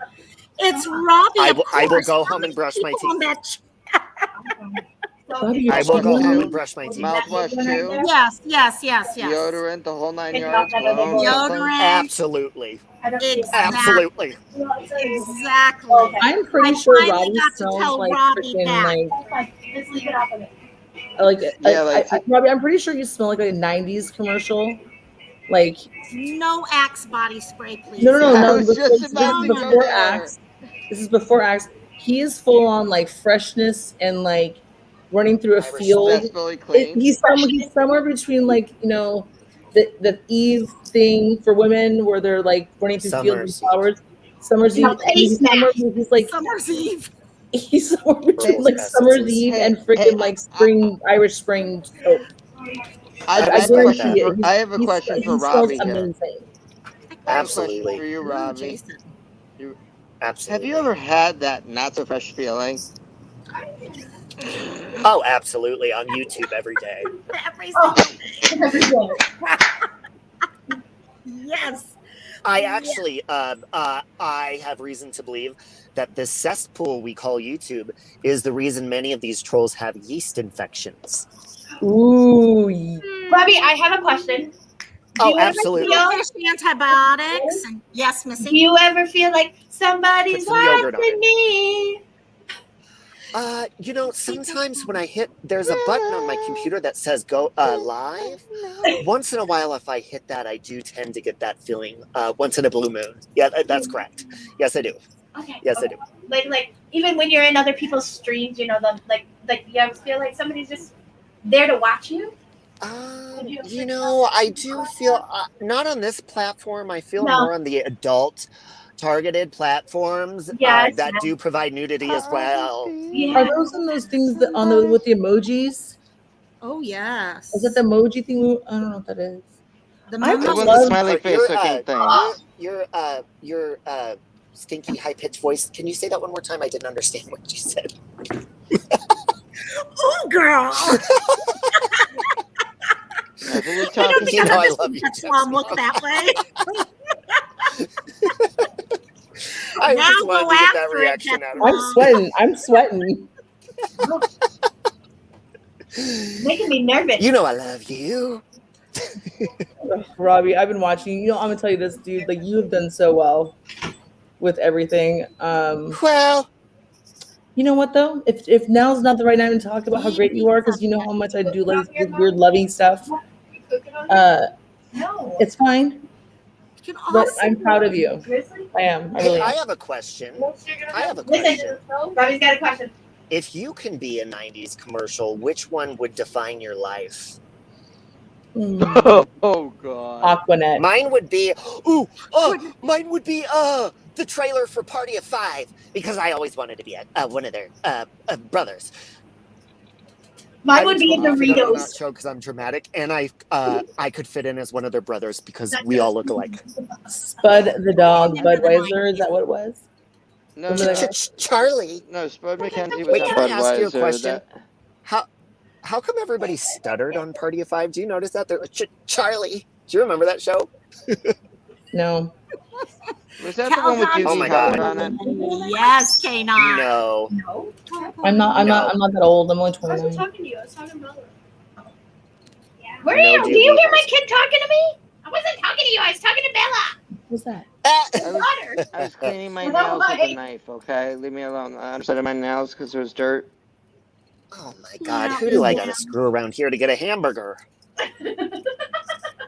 It's Robbie. I of will course. go How home many and brush my people on teeth. that Robbie, you're I will go home chilling? and brush my teeth. Mouthwash too. Yes. Deodorant, the whole 9 yards. Cologne, something. Deodorant. Absolutely. Exactly. Absolutely. Exactly. I'm pretty I sure finally Robbie got to smells tell like Robbie freaking that. Just leave it off of it. Yeah, like Robbie, I'm pretty sure you smell like a '90s commercial. Like, No Axe body spray, please. I no. was just about to go Before there. Axe. This is before Axe. He is full on like freshness and like running through a Irish field. Zestfully clean. He's somewhere between like the Eve thing for women where they're like running through fields and Summer's Eve. flowers. Summer's Eve. No, And he's somewhere he's like Summer's Eve. he's somewhere between Herbal like Summer's essences. Eve Hey, and freaking like spring Irish Spring soap. I I have a respect question that. for I have a question for He smells Robbie here. amazing. I have a question Absolutely. for you, Robbie. Jason. Absolutely. Have you ever had that not so fresh feeling? Oh, absolutely. On YouTube every day. Every single day. Yes. I actually, I have reason to believe that this cesspool we call YouTube is the reason many of these trolls have yeast infections. Ooh. Robbie, I have a question. Oh, you ever absolutely. feel- There's antibiotics. And yes, Do Missy. you ever feel like somebody's Put some yogurt on watching it. me? Sometimes when I hit, there's a button on my computer that says go live. Once in a while, if I hit that, I do tend to get that feeling once in a blue moon. Yeah, that's correct. Yes, I do. Okay. Yes, I do. Like even when you're in other people's streams, you you ever feel like somebody's just there to watch you? I do feel not on this platform. I feel No. more on the adult targeted platforms Yes, that do provide nudity as well. Yeah. Are those in those things that on the with the emojis? Oh, yes. Is it the emoji thing? I don't know what that is. The I The memo- one love- the smiley face looking thing. Your stinky high pitched voice. Can you say that one more time? I didn't understand what you said. Oh, girl. I think we're I don't talking. think You know I I've love ever you, seen that mom look that way. I Now just wanted go to get that after it, reaction out of I'm sweating. Making me nervous. You know I love you. Ugh, Robbie, I've been watching. I'm gonna tell you this, dude. Like, you have done so well with everything. Well, You know what though? If now's not the right time to talk about how great you are, because you know how much I do like this weird loving stuff. No. It's fine, You can but also- I'm proud of you. I am. I hey, really I am. have a question. Listen, question. Robbie's got a question. If you can be a 90s commercial, which one would define your life? Oh god. Aquanet. Mine would be mine would be the trailer for Party of Five, because I always wanted to be one of their brothers. Mine would be a Doritos Doritos. show because I'm dramatic, and I could fit in as one of their brothers because we all look alike. Spud the dog, Budweiser. Is that what it was? No, Was no, it no. Charlie, No, Spud McKenzie was wait, not can I ask you a Budweiser. question? How come everybody stuttered on Party of Five? Do you notice that? They're like, Charlie. Do you remember that show? No. Was that the one with Calgon. Oh Judy my God. Howard on it? Yes, K9. No. No. I'm not that old. I'm only I wasn't 29. talking to you. I was talking about Where No, are you? do Do you you hear my guys- kid talking to me? I wasn't talking to you. I was talking to Bella. What's that? I was cleaning my nails with a knife, okay? Leave me alone. I'm setting my nails because there was dirt. Oh my God, who do I gotta screw around here to get a hamburger?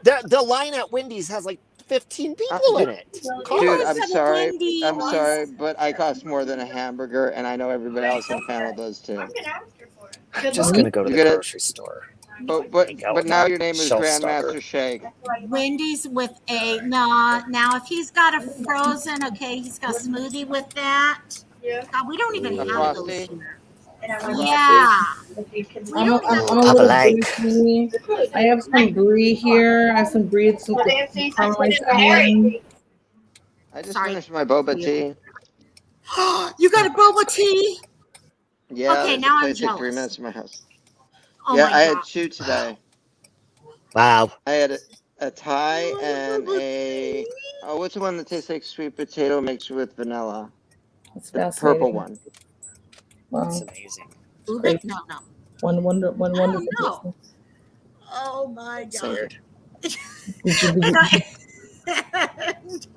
The line at Wendy's has like 15 people in it. Dude, I'm Said sorry. Wendy's. I'm sorry, but I cost more than a hamburger, and I know everybody else on the panel does too. I'm gonna ask her for it. I'm just gonna go to You the gotta- grocery store. But now your name is Shelf Grandmaster stalker. Shake. Wendy's with a no. Now, if he's got a frozen, okay, he's got a smoothie with that. Yeah. God, we don't even A have those Frosty? here. And I A want Yeah. these kids. I'm a Papa little like. greasy. I have some brie here. I have some brie, some caramelized onion. I just Sorry. finished my boba tea. You got a boba tea? Yeah, Okay, there's now a I'm place like 3 jealous. minutes from my house. Oh Yeah, my I had God. 2 today. Wow. I had a Thai and a what's the one that tastes like sweet potato mixed with vanilla? It's The fascinating. purple one. That's Wow. amazing. Ube? No. One wonderful know. person. Oh my That's god. weird. And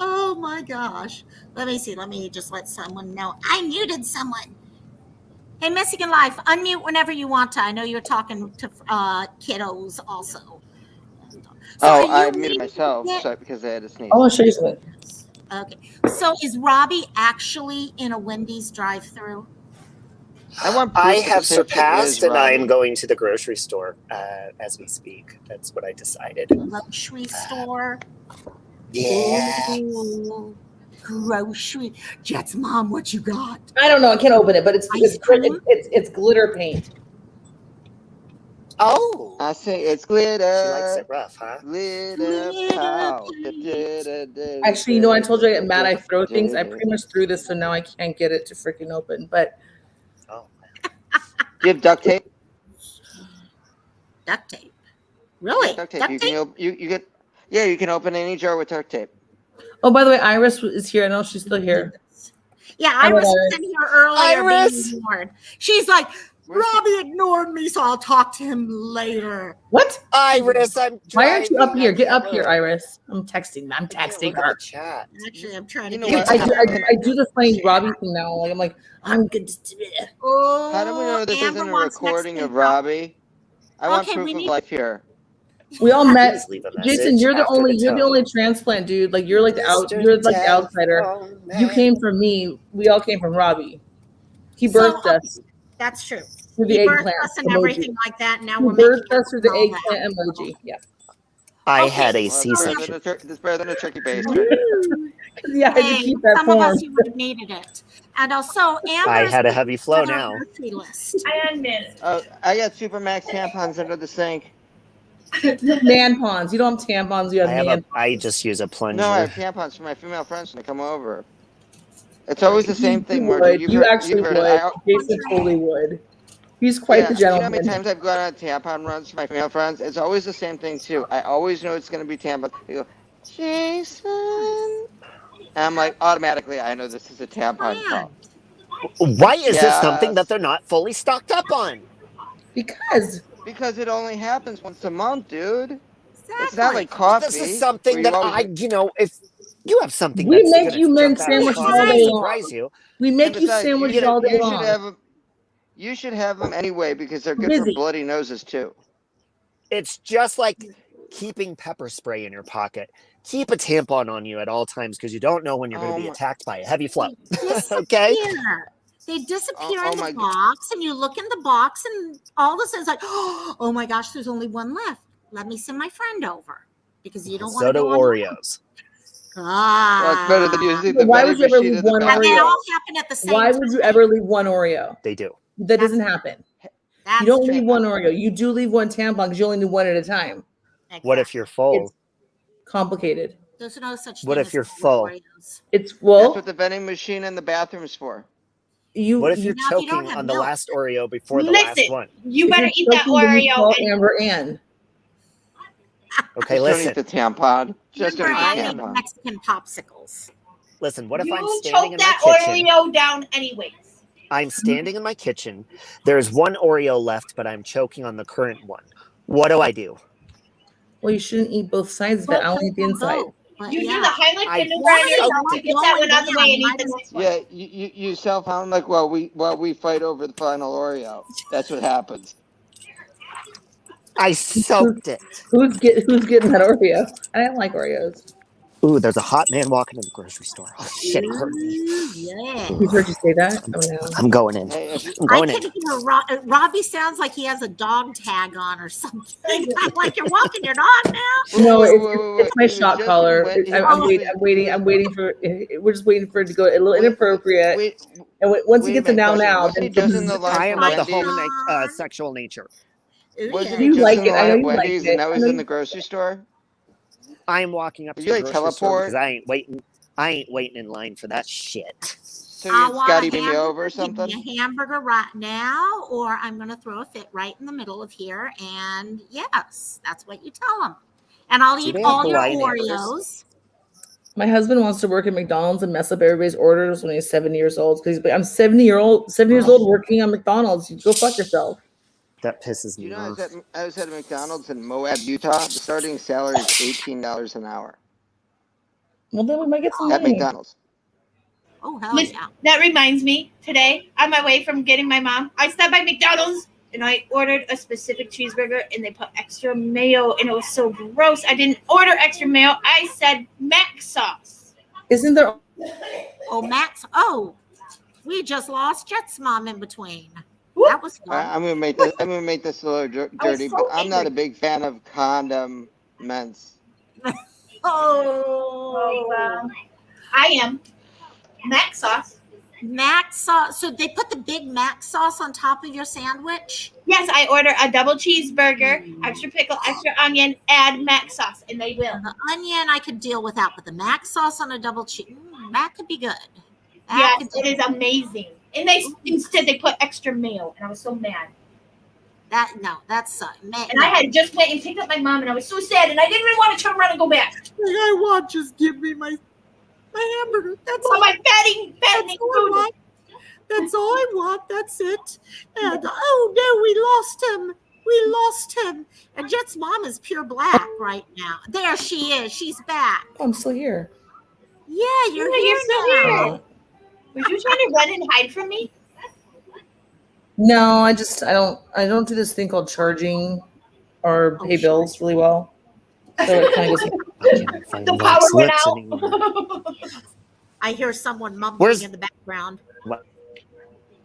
oh my gosh. Let me see. Let me just let someone know. I muted someone. Hey, Mexican Life, unmute whenever you want to. I know you're talking to kiddos also. So Oh, are you I muted waiting to myself get- because I had to sneeze. I'll show you something. Okay. So is Robbie actually in a Wendy's drive-through? I want I proof that have this picture is surpassed, and I am Robbie. going to the grocery store as we speak. That's what I decided. Grocery store. Yeah. Ooh, grocery. Jet's mom, what you got? I don't know. I can't open it, but it's Ice cream? it's glitter paint. Oh, I say it's she likes glitter, it rough, huh? glitter pow. Actually, you know, I told you I get mad. I throw things. I pretty much threw this, so now I can't get it to freaking open. But Oh, Do you have duct tape? Duct tape. Really? Yeah, duct tape. You get. Yeah, you can open any jar with duct tape. oh, by the way, Iris is here. I know she's still here. Yeah, Hello, Iris was Iris. in here earlier Iris! being ignored. She's like, Where's she- Robbie ignored me, so I'll talk to him later. What? Iris, I'm driving. Why aren't you up here? I Get can't up here, look. Iris. I'm texting I can't texting look at her. the chat. Actually, I'm trying You to know get what? I do the funny Robbie thing now. Like I'm like, I'm good. Oh, How do we know this Amber isn't a wants recording Mexican of Robbie? I want Okay, proof we of need- life here. We all met. Please leave a Jason, message you're the after only tone. transplant dude. Like you're like the Mr. you're like the outsider. Telephone You Man. came from me. We all came from Robbie. He So, birthed us That's true. through the He birthed eggplant us and emoji. everything like that. Now He we're making birthed us through the all that. eggplant emoji. Yeah. I Okay, had a Well, C-section. that's better than a turkey baster. Yeah, I Hey, just keep that some of form. us you would have needed it. And also, Amber I is had a heavy flow on our now. grocery list. I admit Oh, I got Supermax tampons under the sink. Man pawns. You don't have tampons. You have man. I just use a plunger. No, I have tampons for my female friends when they come over. It's always the same thing, You Margie. would. You've You heard, actually you've heard would. it. Jason totally would. He's quite the You know how gentleman. many times I've gone on tampon runs for my female friends? It's always the same thing, too. I always know it's going to be tampons. They go, Jason. And I'm like, automatically, I know this is a tampon call. Why is this something Yes. that they're not fully stocked up on? Because Because it only happens once a month, dude. Exactly. It's not like coffee. This is something where that you always- if you have something we that's make gonna you men jump out of the sandwiches closet all and day surprise long. you. We make And you besides, sandwiches all day long. You should have them anyway because they're good Busy. for bloody noses, too. It's just like keeping pepper spray in your pocket. Keep a tampon on you at all times because you don't know when you're going to be attacked by a heavy flow. Okay? They disappear Oh in my the box, and you look in the box, and all of a sudden it's like, oh my gosh, there's only one left. Let me send my friend over because you don't want So to do go on. Oreos. Well, it's better than using But the why vending would you ever machine leave at the one back. And they Oreo? all happen at the same Why time. would you ever leave one Oreo? They do. That doesn't happen. That's You don't true. leave one Oreo. You do leave one tampon because you only do one at a time. What if you're full? It's complicated. There's no such What thing if as you're full full? Oreos. It's That's well, what the vending machine in the bathroom's for. you. What if you're Now you don't choking have on the milk. last Oreo before the last Listen, one? you if better you're eat that choking, then you Oreo. call And Amber Ann. Okay, Just don't eat listen. the tampon. Just don't Remember, eat I the made tampon. Mexican popsicles. Listen, what if I'm you standing choke in that my kitchen? Oreo down anyways. I'm standing in my kitchen. There's one Oreo left, but I'm choking on the current one. What do I do? Well, you shouldn't eat both sides of it. I only eat the inside. But You do yeah. the Heimlich I maneuver on yourself. soaked You it. get that one out the way and eat Might the as next one. Yeah, you self-harm like while we fight over the final Oreo. That's what happens. I soaked it. Who's getting that Oreo? I don't like Oreos. Ooh, there's a hot man walking in the grocery store. Oh shit, he heard me. Yeah. Who's heard you say that? Oh no. I'm going in. Hey, if you- I'm I going in. can hear Robbie sounds like he has a dog tag on or something. I'm like, you're walking your dog now? No, Wait, it's my It was shot just collar. when he I'm was- waiting for. We're just waiting for it to go a little inappropriate. Wait, And once he wait a gets a minute, now, wasn't then he just in the line I for am of the Wendy's? sexual nature. Wasn't You he just like in the it. I line know at you like Wendy's it. and now I he's know in you- the grocery store? I am walking up to Did the you, like, grocery store teleport? because I ain't waiting in line for that shit. So you had Scotty beam me over or Give something? me a hamburger right now, or I'm going to throw a fit right in the middle of here. And yes, that's what you tell them. And I'll Do eat they have all your Hawaiian hamburgers? Oreos. My husband wants to work at McDonald's and mess up everybody's orders when he's 70 years old. Because he's like, I'm 70 years old working on McDonald's. You go fuck yourself. That pisses Do you me know off. I was at a McDonald's in Moab, Utah. The starting salary is $18 an hour Well, then we might get some at money. McDonald's. Oh hell Listen, yeah! that reminds me, today on my way from getting my mom, I stopped by McDonald's and I ordered a specific cheeseburger and they put extra mayo and it was so gross. I didn't order extra mayo. I said mac sauce. Isn't there? Oh Max. Oh, we just lost Jet's mom in between. Whoop. That was fun. I'm gonna make this. I'm gonna make this a little dirty, so but I'm not a angry. big fan of condiments. Oh, Well, I am. Mac sauce. Mac sauce. So they put the big Mac sauce on top of your sandwich. Yes, I order a double cheeseburger, extra pickle, extra onion, add mac sauce, and they will. The onion I could deal without, but the Mac sauce on a double cheese, that could be good. That Yes, could it is amazing. And they instead they put extra mayo, and I was so mad. That's And I had just went and picked up my mom, and I was so sad, and I didn't even want to turn around and go back. I want just give me my hamburger. That's So all. my fattening That's all I food. want. That's all I want. That's it. And oh no, we lost him. We lost him. And Jet's mom is pure black right now. There she is. She's back. Oh, I'm still here. Yeah, you're Yeah, here you're still now. here. Were you trying to run and hide from me? No, I don't do this thing called charging or pay bills really well. So it kind of goes. I can't find The wax power went lips out. anymore. I hear someone mumbling Where's- in the background.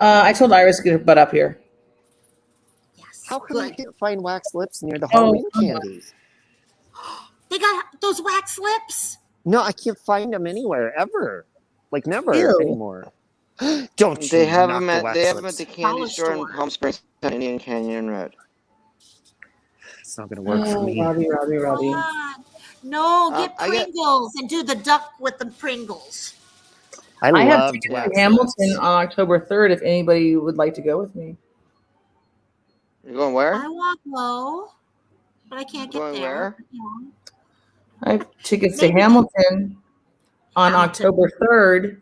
I told Iris to get her butt up here. Yes. How come I Good. can't find wax lips near the Oh, Halloween come on. candy? They got those wax lips. No, I can't find them anywhere ever. Like never Ew. anymore. Don't you They have knock them the at wax they have them at lips. the candy Dollar store in store. Palm Springs on Indian Canyon Road. It's not gonna work for Oh, me. Robbie. God. No, get I get- Pringles and do the duck with the Pringles. I I have loved tickets wax to Hamilton lips. on October 3rd if anybody would like to go with me. You're going where? I walk low, but I can't get Going there. where? Yeah. I have tickets to Maybe- Hamilton on Hamilton. October 3rd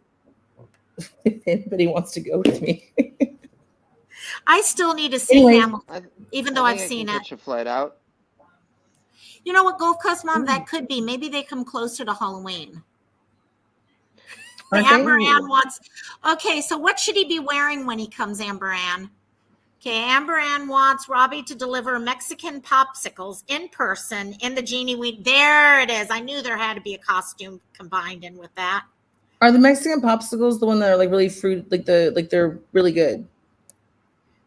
if anybody wants to go with me. I still need to see Anyway. Hamilton, even though I I've think I seen can it. catch a flight out. You know what, Gulf Coast Mom, that could be. Maybe they come closer to Halloween. Aren't they? Amber Ann wants. Okay, so what should he be wearing when he comes, Amber Ann? Okay, Amber Ann wants Robbie to deliver Mexican popsicles in person in the Genie Week. There it is. I knew there had to be a costume combined in with that. Are the Mexican popsicles the one that are like really fruit, like they're really good?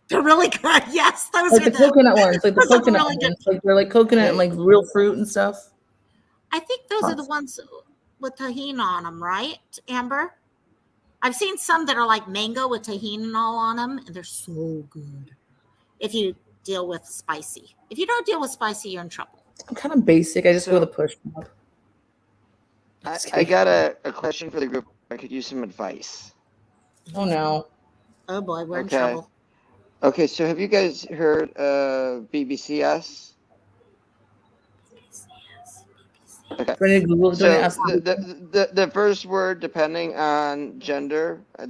They're really good. Yes, those Like are the coconut ones, like the those are coconut really good. ones. Like they're like coconut and like real fruit and stuff. I think those are the ones with tahini on them, right, Amber? I've seen some that are like mango with tahini and all on them, and they're so good. If you deal with spicy. If you don't deal with spicy, you're in trouble. I'm kind of basic. I just go with a push pop. I got a question for the group. I could use some advice. Oh no. Oh boy, we're in Okay. trouble. Okay, so have you guys heard of BBCS? Okay. Ready to Google? So Don't ask me. the first word, depending on gender, I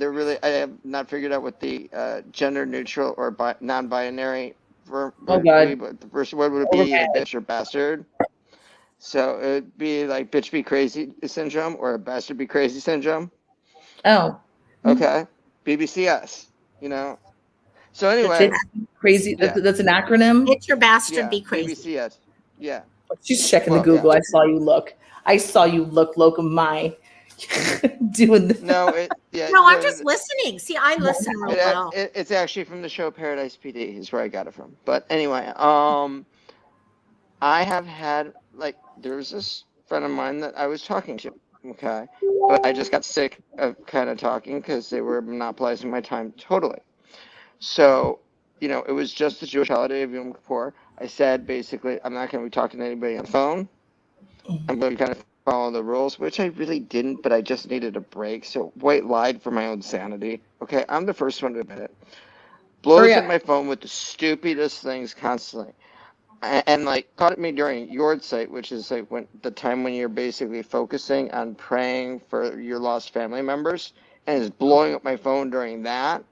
have not figured out what the gender neutral or non-binary verb Oh, would God. be, but the first word would be a bitch or bastard. So it would be like bitch be crazy syndrome or bastard be crazy syndrome. Oh, Okay, BBCS. You know. So anyway, it's crazy. Yeah. That's an acronym. It's your bastard, yeah, be crazy. BBCS. Yeah. She's checking the Well, Google. yeah. I saw you look. Locum my doing the. No, yeah. No, I'm no, just listening. See, I listen real It, well. it's actually from the show Paradise PD is where I got it from. But anyway, I have had there's this friend of mine that I was talking to, okay, but I just got sick of kind of talking because they were monopolizing my time totally. So, it was just the Jewish holiday of Yom Kippur. I said basically I'm not going to be talking to anybody on the phone. I'm going to kind of follow the rules, which I really didn't, but I just needed a break. So white lied for my own sanity. Okay, I'm the first one to admit it. Blows Hurry up. up my phone with the stupidest things constantly. and like caught me during yard site, which is like when the time when you're basically focusing on praying for your lost family members, and it's blowing up my phone during that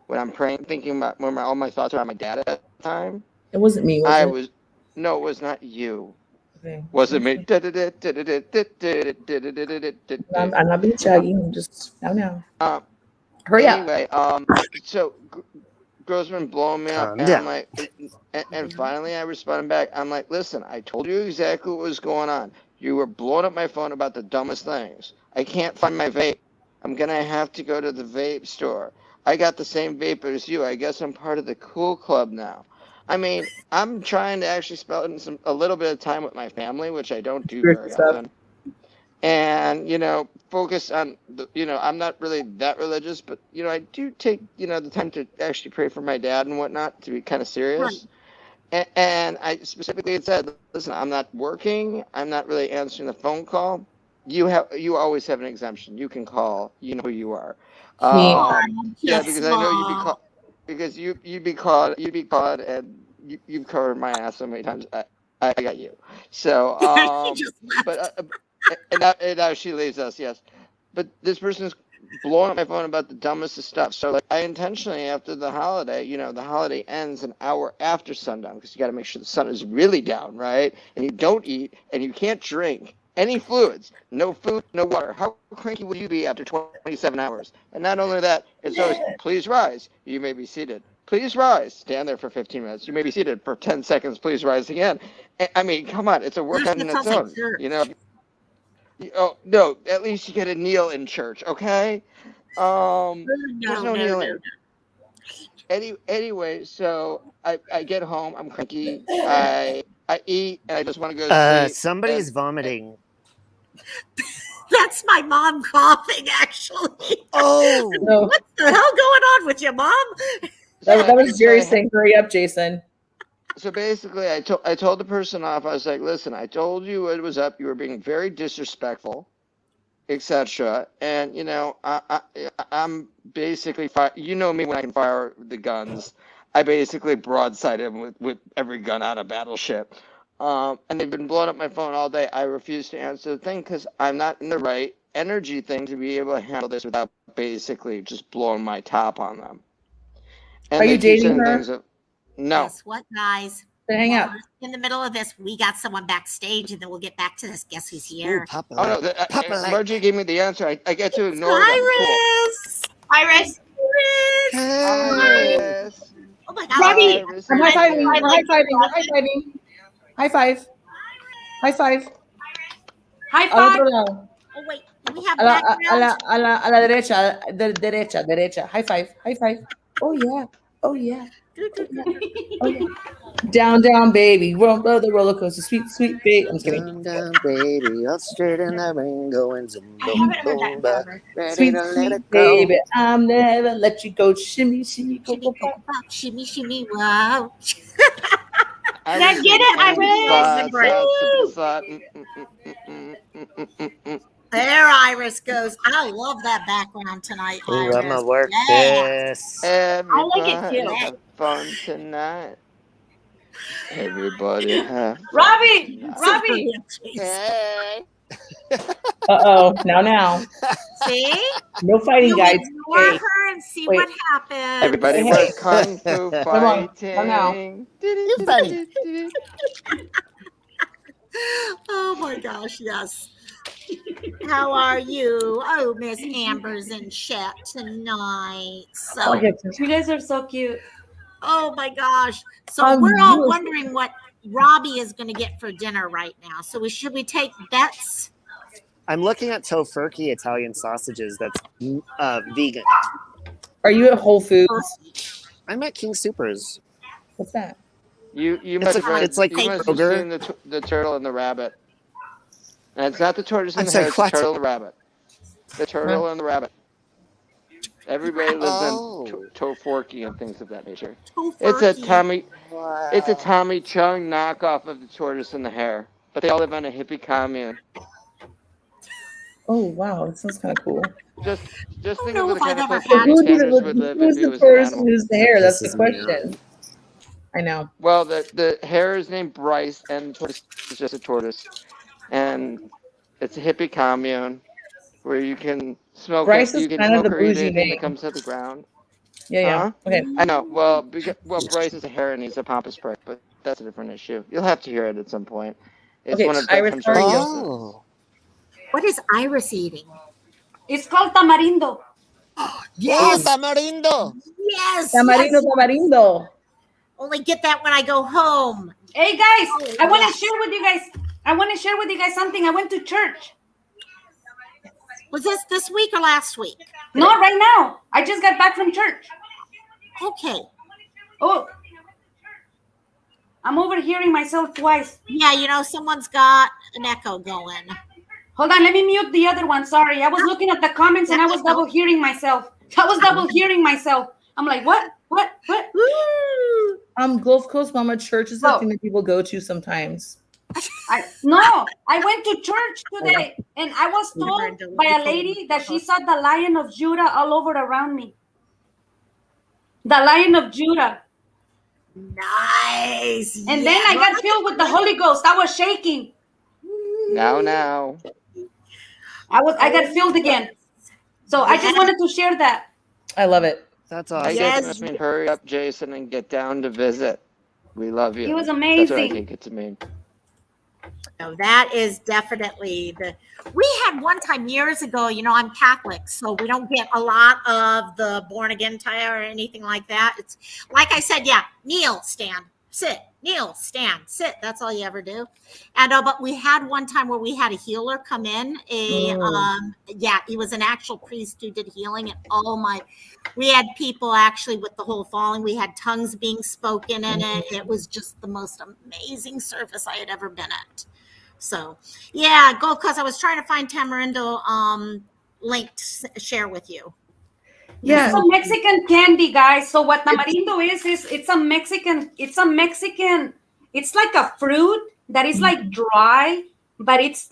when I'm praying, thinking about when all my thoughts are on my dad at that time. It wasn't me, was I it? was no, it was not you. Okay. Wasn't me. I'm not being chuggy. I'm just now. Hurry up. Anyway, so girl's been blowing me up, Calm and down. I'm like, and finally I responded back. I'm like, listen, I told you exactly what was going on. You were blowing up my phone about the dumbest things. I can't find my vape. I'm gonna have to go to the vape store. I got the same vape as you. I guess I'm part of the cool club now. I mean, I'm trying to actually spend a little bit of time with my family, which I don't do Spiritual very stuff. often. And focus on I'm not really that religious, but I do take the time to actually pray for my dad and whatnot, to be kind of serious. And I specifically had said, listen, I'm not working, I'm not really answering the phone call. You always have an exemption. You can call, you know who you are. Me. Yeah, Yes, because I know you'd be Mom. called, because you'd be called, and you've covered my ass so many times. I got you. So He just left. but and now she leaves us. Yes, but this person's blowing up my phone about the dumbest of stuff. So like, I intentionally, after the holiday, the holiday ends an hour after sundown, because you got to make sure the sun is really down, right? And you don't eat, and you can't drink any fluids, no food, no water. How cranky would you be after 27 hours? And not only that, it's always, please rise. You may be seated. Please rise. Stand there for 15 minutes. You may be seated for 10 seconds. Please rise again. I mean, come on, it's a workout in That its sounds like own. church. Oh no, at least you get a kneel in church, okay? There's no No. kneeling. Anyway, so I get home, I'm cranky, I eat, and I just want to go to sleep. Somebody's and- vomiting. That's my mom coughing, actually. Oh, No, What the hell going on with you, Mom? that was so Jerry I- saying, "Hurry up, Jason." So basically, I told the person off. I was like, "Listen, I told you it was up. You were being very disrespectful, etc." And I'm basically you know me when I can fire the guns. I basically broadside him with every gun on a battleship. And they've been blowing up my phone all day. I refuse to answer the thing because I'm not in the right energy thing to be able to handle this without basically just blowing my top on them. And Are they you keep dating saying her? things that no. Guess what, guys? Then hang While out. we're in the middle of this, we got someone backstage, and then we'll get back to this. Guess who's here? ooh, Papa. Oh no, Papa light. Margie gave me the answer. I get to ignore them. Cool. Iris. Iris, Iris. Oh my God. Robbie, Iris I'm is high fiving. here. We're high fiving. We're high fiving. High five. High five. high Al five. otro lado. Oh wait, do we have A la background? derecha. Derecha. High five. High five. Oh yeah. Oh yeah. Oh yeah. Down, baby. Roll the roller coaster. Sweet baby. I'm just kidding. Down, down, baby, up straight in the ring, going zoom, I boom, haven't heard that boom, in ba. forever. Ready Sweet to let it go. baby. I'm never let you go. Shimmy, go, Shimmy, go, go, go. go, shimmy, shimmy, wow. Now get it, Iris. There, Iris goes. I love that background tonight, Ooh, Iris. I'm gonna work Yeah. this. Everybody I like it too. have fun tonight. Everybody have fun Robbie, tonight. Robbie. Hey. Now. See? No fighting, You guys. ignore Hey, her and see wait. what happens. Everybody Hey. was kung fu Come on, fighting. come now. You funny. Oh my gosh, yes. How are you? Oh, Miss Amber's in chat tonight. So, You guys are so cute. oh my gosh. So we're all wondering what Robbie is going to get for dinner right now. So should we take bets? I'm looking at tofurkey Italian sausages that's vegan. Are you at Whole Foods? I'm at King Supers. What's that? You It's must like- have it's like you must have Kroger. seen the turtle and the rabbit. And it's not the tortoise and I'm the sorry, hare, it's the what? turtle and the rabbit. The turtle and the rabbit. Everybody lives Oh. in tofurkey and things of that nature. Tofurkey. It's a Tommy Chung knockoff of the tortoise and the hare. But they all live on a hippie commune. Oh wow, that sounds kind of cool. Just think know of the if kind I've of ever place had Bernie it. Sanders would live if Who's he the was an person animal. who's the hair? That's This the is me. question. I know. Well, the hare is named Bryce, and the tortoise is just a tortoise, and it's a hippie commune where you can smoke it. Bryce is You can kind of smoke the or eat bougie it, and name. it comes to the ground. Yeah. Huh? Okay. I know. Well, Bryce is a hare and he's a pompous prick, but that's a different issue. You'll have to hear it at some point. It's Okay, one of Iris, Bedtime's how are you? reminiscences. Oh. What is Iris eating? It's called tamarindo. Oh, Yes, tamarindo. yes, Tamarindo, yes. tamarindo. Only get that when I go home. Hey guys, Oh, I want to yes. share with you guys. I want to share with you guys something. I went to church. Was this week or last week? No, right now. I just got back from church. Okay. Oh, I'm overhearing myself twice. Yeah, someone's got an echo going. Hold on, let me mute the other one. Sorry, I was looking at the comments and I was double hearing myself. I'm like, what? Woo! Gulf Coast Mama Church is the thing that people go to sometimes. No, I went to church today and I was told by a lady that she saw the Lion of Judah all over around me. The Lion of Judah. Nice. And then I got filled with the Holy Ghost. I was shaking. Now. I got filled again. So I just wanted to share that. I love it. That's I awesome. guess it must mean hurry up, Jason, and get down to visit. We love you. It was That's what I amazing. think it to mean. No, that is definitely we had one time years ago, I'm Catholic, so we don't get a lot of the born again tire or anything like that. It's like I said, yeah, kneel, stand, sit, kneel, stand, sit. That's all you ever do. And but we had one time where we had a healer come in. He was an actual priest who did healing, and we had people actually with the whole falling. We had tongues being spoken in it. It was just the most amazing service I had ever been at. So, yeah, Gold Coast. I was trying to find Tamarindo link to share with you. Yeah. It's a Mexican candy, guys. So what tamarindo is it's a Mexican, it's like a fruit that is like dry, but it's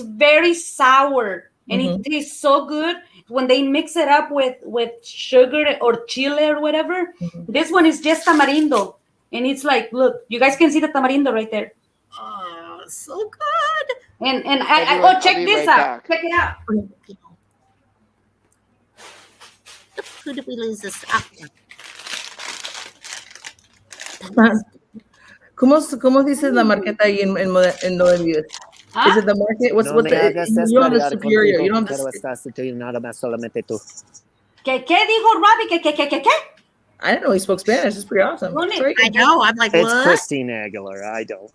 very sour and it tastes so good when they mix it up with sugar or chile or whatever. This one is just tamarindo. And it's like, look, you guys can see the tamarindo right there. Oh, so good. And Everyone, check I'll be this right out. back. Check it out. Who did we lose this? Ah, ¿Cómo dices la marqueta ahí en donde vives? Huh? Is it the market? No me hagas You don't have the desvariar superior. contigo. You don't have Quiero the, estar sustituido nada más solamente tú. ¿Qué dijo Robbie? ¿Qué? I didn't know he spoke Spanish. It's pretty awesome. Really? Sorry. I know. I'm like, It's what? Christina Aguilera. I don't.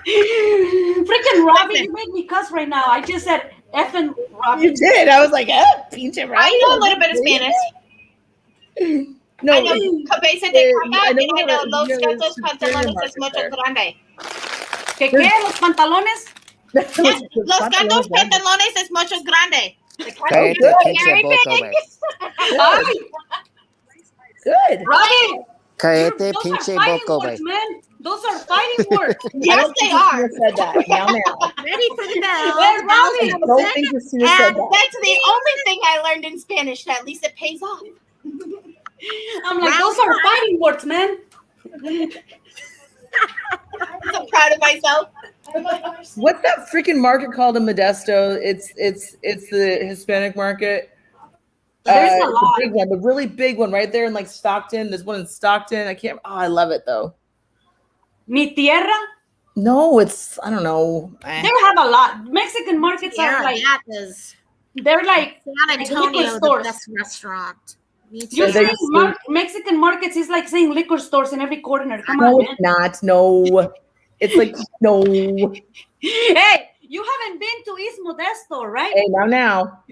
Freaking Robbie, you made me cuss right now. I just said effing Robbie. You did. I was like, pinche right. I know a little bit of Spanish. No, I know cabeza de I caca, know and I know los there's gatos superior pantalones es market mucho there. grande. ¿Qué? Los pantalones? Los gatos pantalones es mucho grande. Cállate, good. pinche boca, güey. Ay, Good. Robbie, Cállate, those are pinche fighting boca, words, güey. man. Those are fighting words. Yes, they are. Said that. Now. Ready for the bell. Where's Robbie? Don't think Christina said And that. that's the only thing I learned in Spanish. At least it pays off. I'm like, those are fighting words, man. I'm so proud of myself. What's that freaking market called in Modesto? It's the Hispanic market. There's a The lot. big one, the really big one right there in like Stockton. There's one in Stockton. I love it though. Mi tierra? No, I don't know. They have a lot. Mexican markets Yeah, are like, that is they're like, San Antonio, liquor the stores. best restaurant. Me You're too. saying Mexican markets is like saying liquor stores in every corner. Come on, No, man. it's not. No, it's like no. Hey, you haven't been to East Modesto, right? Hey, now.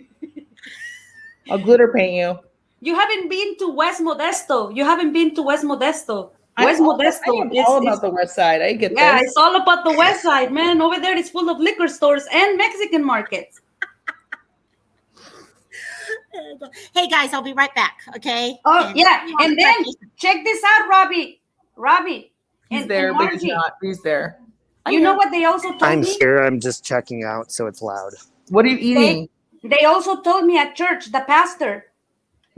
I'll glitter paint you. You haven't been to West Modesto. I West am Modesto all about the West side. I get yeah, this. it's all about the West Side, man. Over there, it's full of liquor stores and Mexican markets. Hey guys, I'll be right back. Okay. Oh, yeah. And then check this out, Robbie. He's and there, but he's Margie. not. He's there. You know what they also told I'm me? here. I'm just checking out, so it's loud. What are you eating? They also told me at church, the pastor,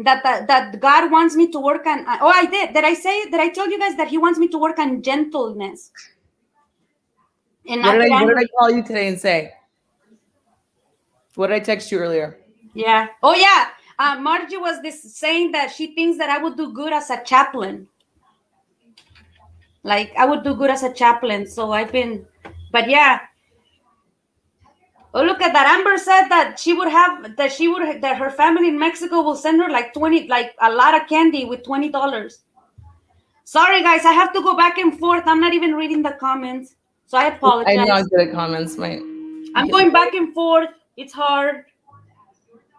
that God wants me to work on. Oh, I did. Did I tell you guys that He wants me to work on gentleness and not get What did angry? I call you today and say? What did I text you earlier? Yeah. Oh, yeah. Margie was saying that she thinks that I would do good as a chaplain. Like I would do good as a chaplain. So but yeah. Oh, look at that. Amber said that her family in Mexico will send her like a lot of candy with $20. Sorry, guys. I have to go back and forth. I'm not even reading the comments. So I apologize. I know I'm good at comments, mate. I'm going back and forth. It's hard.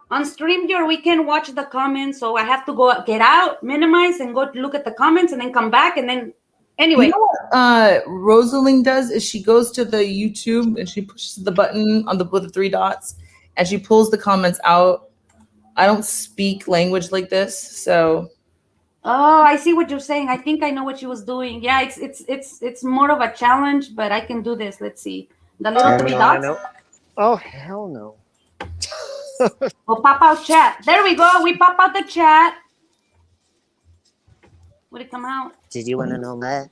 On StreamYard, we can watch the comments. So I have to get out, minimize, and go look at the comments and then come back. And then, anyway. You know what Rosalind does is she goes to the YouTube and she pushes the button with the 3 dots and she pulls the comments out. I don't speak language like this, so. Oh, I see what you're saying. I think I know what she was doing. Yeah, it's more of a challenge, but I can do this. Let's see. The little 3 dots. Oh, hell no. We'll pop out chat. There we go. We pop out the chat. Would it come out? Did you want to know that?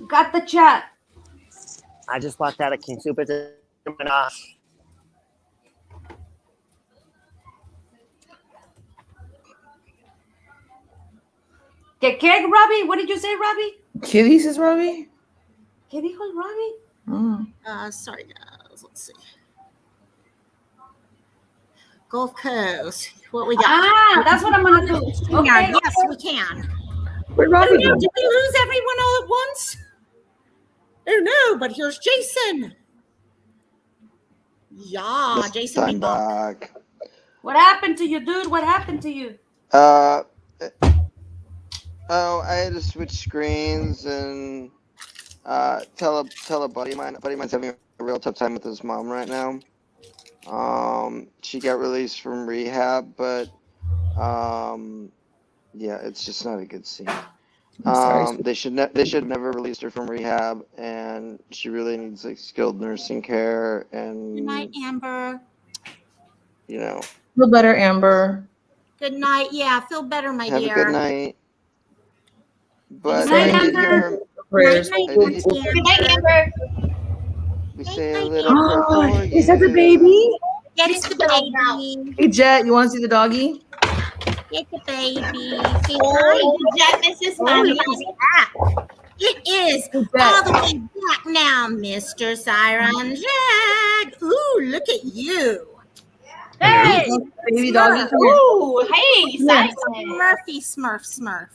Got the chat. I just walked out of King Super to went off. ¿Qué, Robbie? What did you say, Robbie? Kitty says Robbie? ¿Qué dijo el Robbie? Sorry, guys. Let's see. Gulf Coast. What we got? That's what I'm gonna do. Okay. Yes, we can. Where'd Robbie go? Did we lose everyone all at once? Oh no, but here's Jason. Yeah, Jason. I'm back. What happened to you, dude? What happened to you? I had to switch screens and tell a buddy of mine's having a real tough time with his mom right now. She got released from rehab, but yeah, it's just not a good scene. They should never released her from rehab, and she really needs like skilled nursing care. And Good night, Amber. You know. Feel better, Amber. Good night. Yeah, feel better, my Have dear. a good night. But Good night, I did hear Amber. her. Prayers. Good night, Amber. We say a little prayer for you. Is that the baby? Get the baby. Hey, Jet, you want to see the doggy? Get the baby. Oh, Jet, this is funny. It is all the way back now, Mr. Siren Jack. Ooh, look at you. Hey, baby doggy. Ooh, hey, Simon. Murphy Smurf.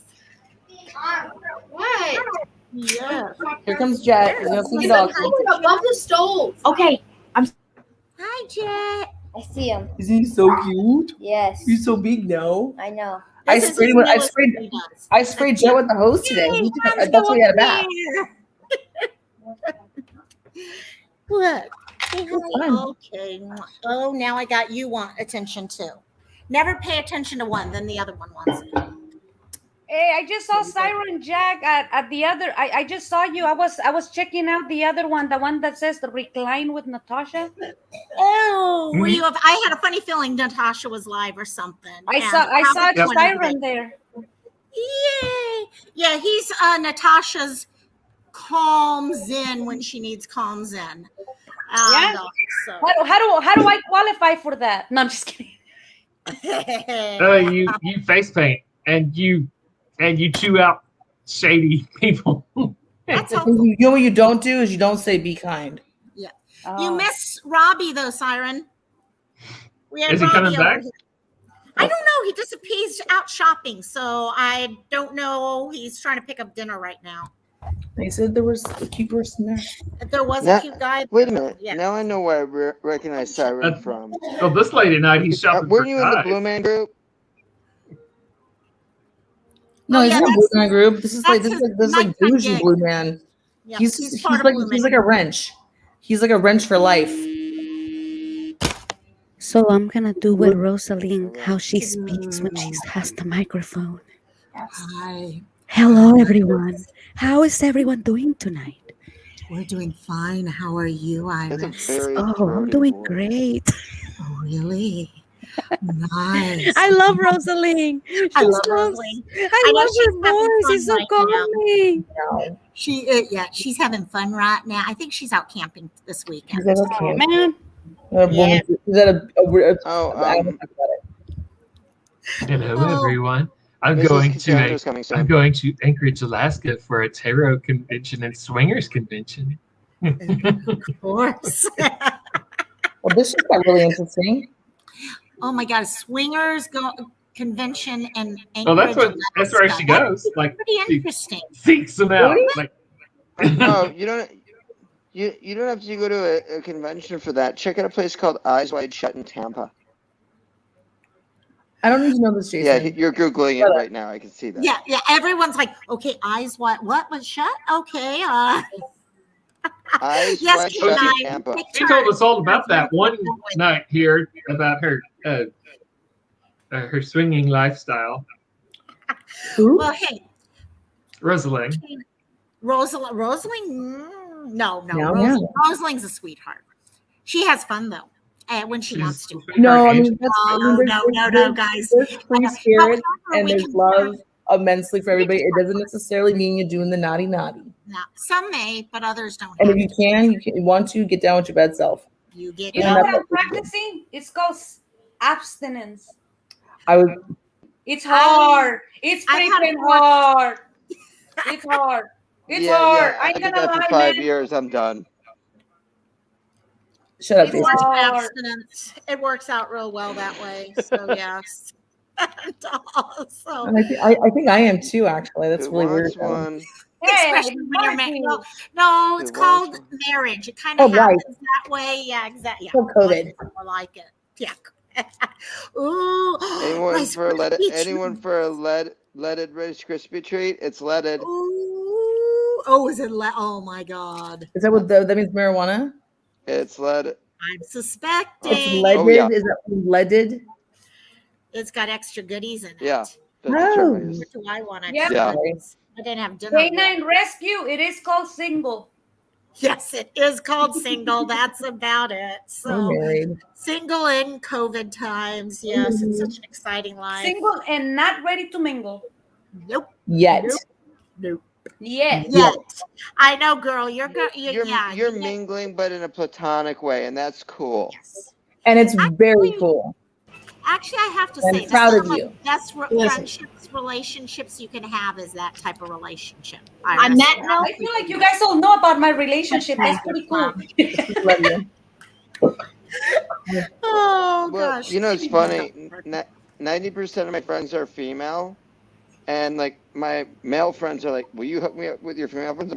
What? Yeah. Here comes Jet. He's gonna see the dog. Above the stove. Okay. Hi, Jet. I see him. Isn't he so cute? Yes. He's so big now. I know. I sprayed Jet with the hose today. That's why he had a bath. Look. Okay. Oh, now I got you want attention too. Never pay attention to one, then the other one wants it. Hey, I just saw Siren Jack at the other. I just saw you. I was checking out the other one, the one that says the recline with Natasha. Oh, were you? I had a funny feeling Natasha was live or something. I saw Siren there. Yay! Yeah, he's Natasha's calm zen when she needs calm zen. Yeah. So. How do I qualify for that? No, I'm just kidding. You face paint and you chew out shady people. That's You know what you don't do is you don't say be kind. Yeah. You miss Robbie though, Siren. We had Is he coming back? Here. I don't know. He disappears out shopping, so I don't know. He's trying to pick up dinner right now. They said there was a cute person there. There was a cute guy. Wait a minute. Yeah. Now I know where I recognize Siren from. So this late at night, he's shopping Were for you in the guys. Blue Man Group? No, he's yeah, in a Blue Man Group. This is like nighttime bougie gig. Blue Man. Yeah, He's part of like Blue he's Man. like a wrench. He's like a wrench for life. So I'm gonna do with Rosalind how she speaks when she has the microphone. Hi. Hello, everyone. How is everyone doing tonight? We're doing fine. How are you, That's a Iris? very Oh, I'm doing great. Oh, really? Nice. I love Rosaline. I She's love so- Rosaline. I know love she's her having voice. fun It's so right now. calming. No. She's having fun right now. I think she's out camping this weekend. She's at a Oh, camp. man. A woman. She's at a Oh, I don't know about it. Hello, Oh. everyone. I'm Mrs. going Cassandра's coming soon. I'm going to Anchorage, Alaska for a tarot convention and swingers convention. Of course. Well, this just got really interesting. Oh my God, swingers convention and Well, Anchorage. that's where she Alaska. goes. Like Pretty she interesting. seeks them out. Really? Like Oh, you don't have to go to a convention for that. Check out a place called Eyes Wide Shut in Tampa. I don't need to know this, Jason. Yeah, you're googling it right now. I can see that. Yeah. Everyone's like, okay, eyes wide. What was shut? Okay. Eyes Yes, Wide Kate Shut and in I Tampa. take she told turns. us all about that one night here about her swinging lifestyle. Who? Well, hey, Rosalind. Rosaline. No. No. Rosaling's a sweetheart. She has fun though, when she wants to. No, I mean, that's, No, guys. There's free spirit However, and we there's can- love immensely for everybody. It doesn't necessarily mean you're doing the naughty. No, some may, but others don't. And if have you to. want to, get down with your bad self. You get You Yeah, know down. what I'm practicing? It's called abstinence. I would. It's hard. It's I've had freaking it hard. It's hard. It's hard. I I ain't did gonna that for lie, 5 man. years. I'm done. Shut up, It's Jason. hard. Abstinence. It works out real well that way. So yes. So I think I am too. Actually, that's Who really weird. wants one? Hey, especially when you're Marky. no, it's Who called wants marriage. It kind Oh, of right. happens that way. Yeah, exactly. So COVID. I like it. Yeah. Ooh. Anyone Rice for a Krispie leaded Rice Krispie treat? It's leaded. Ooh. Oh, is it? Oh my God. Is that what that means? Marijuana? It's leaded. I'm suspecting It's leaded. Oh, yeah. Is that leaded? it's got extra goodies in it. Yeah. That's Oh. the term I use. What do I want? Yeah. Yeah. I didn't have dinner. yet. Canine rescue. It is called single. Yes, it is called single. That's about it. I'm So married. single in COVID times. Yes, it's such an exciting life. Single and not ready to mingle. Nope. Yet. Nope. Yes. Yet. I know, girl. You're You're mingling, but in a platonic way, and that's cool. Yes. And it's very Actually- cool. Actually, I have to I'm say, proud some of my you. best Listen. friendships, relationships you can have is that type of relationship. On Iris. that note, I feel like you guys all know about my relationship. That's pretty cool. Love you. Oh Well, gosh. you know, it's funny. 90% of my friends are female, and like my male friends are like, "Will you hook me up with your female friends?" I'm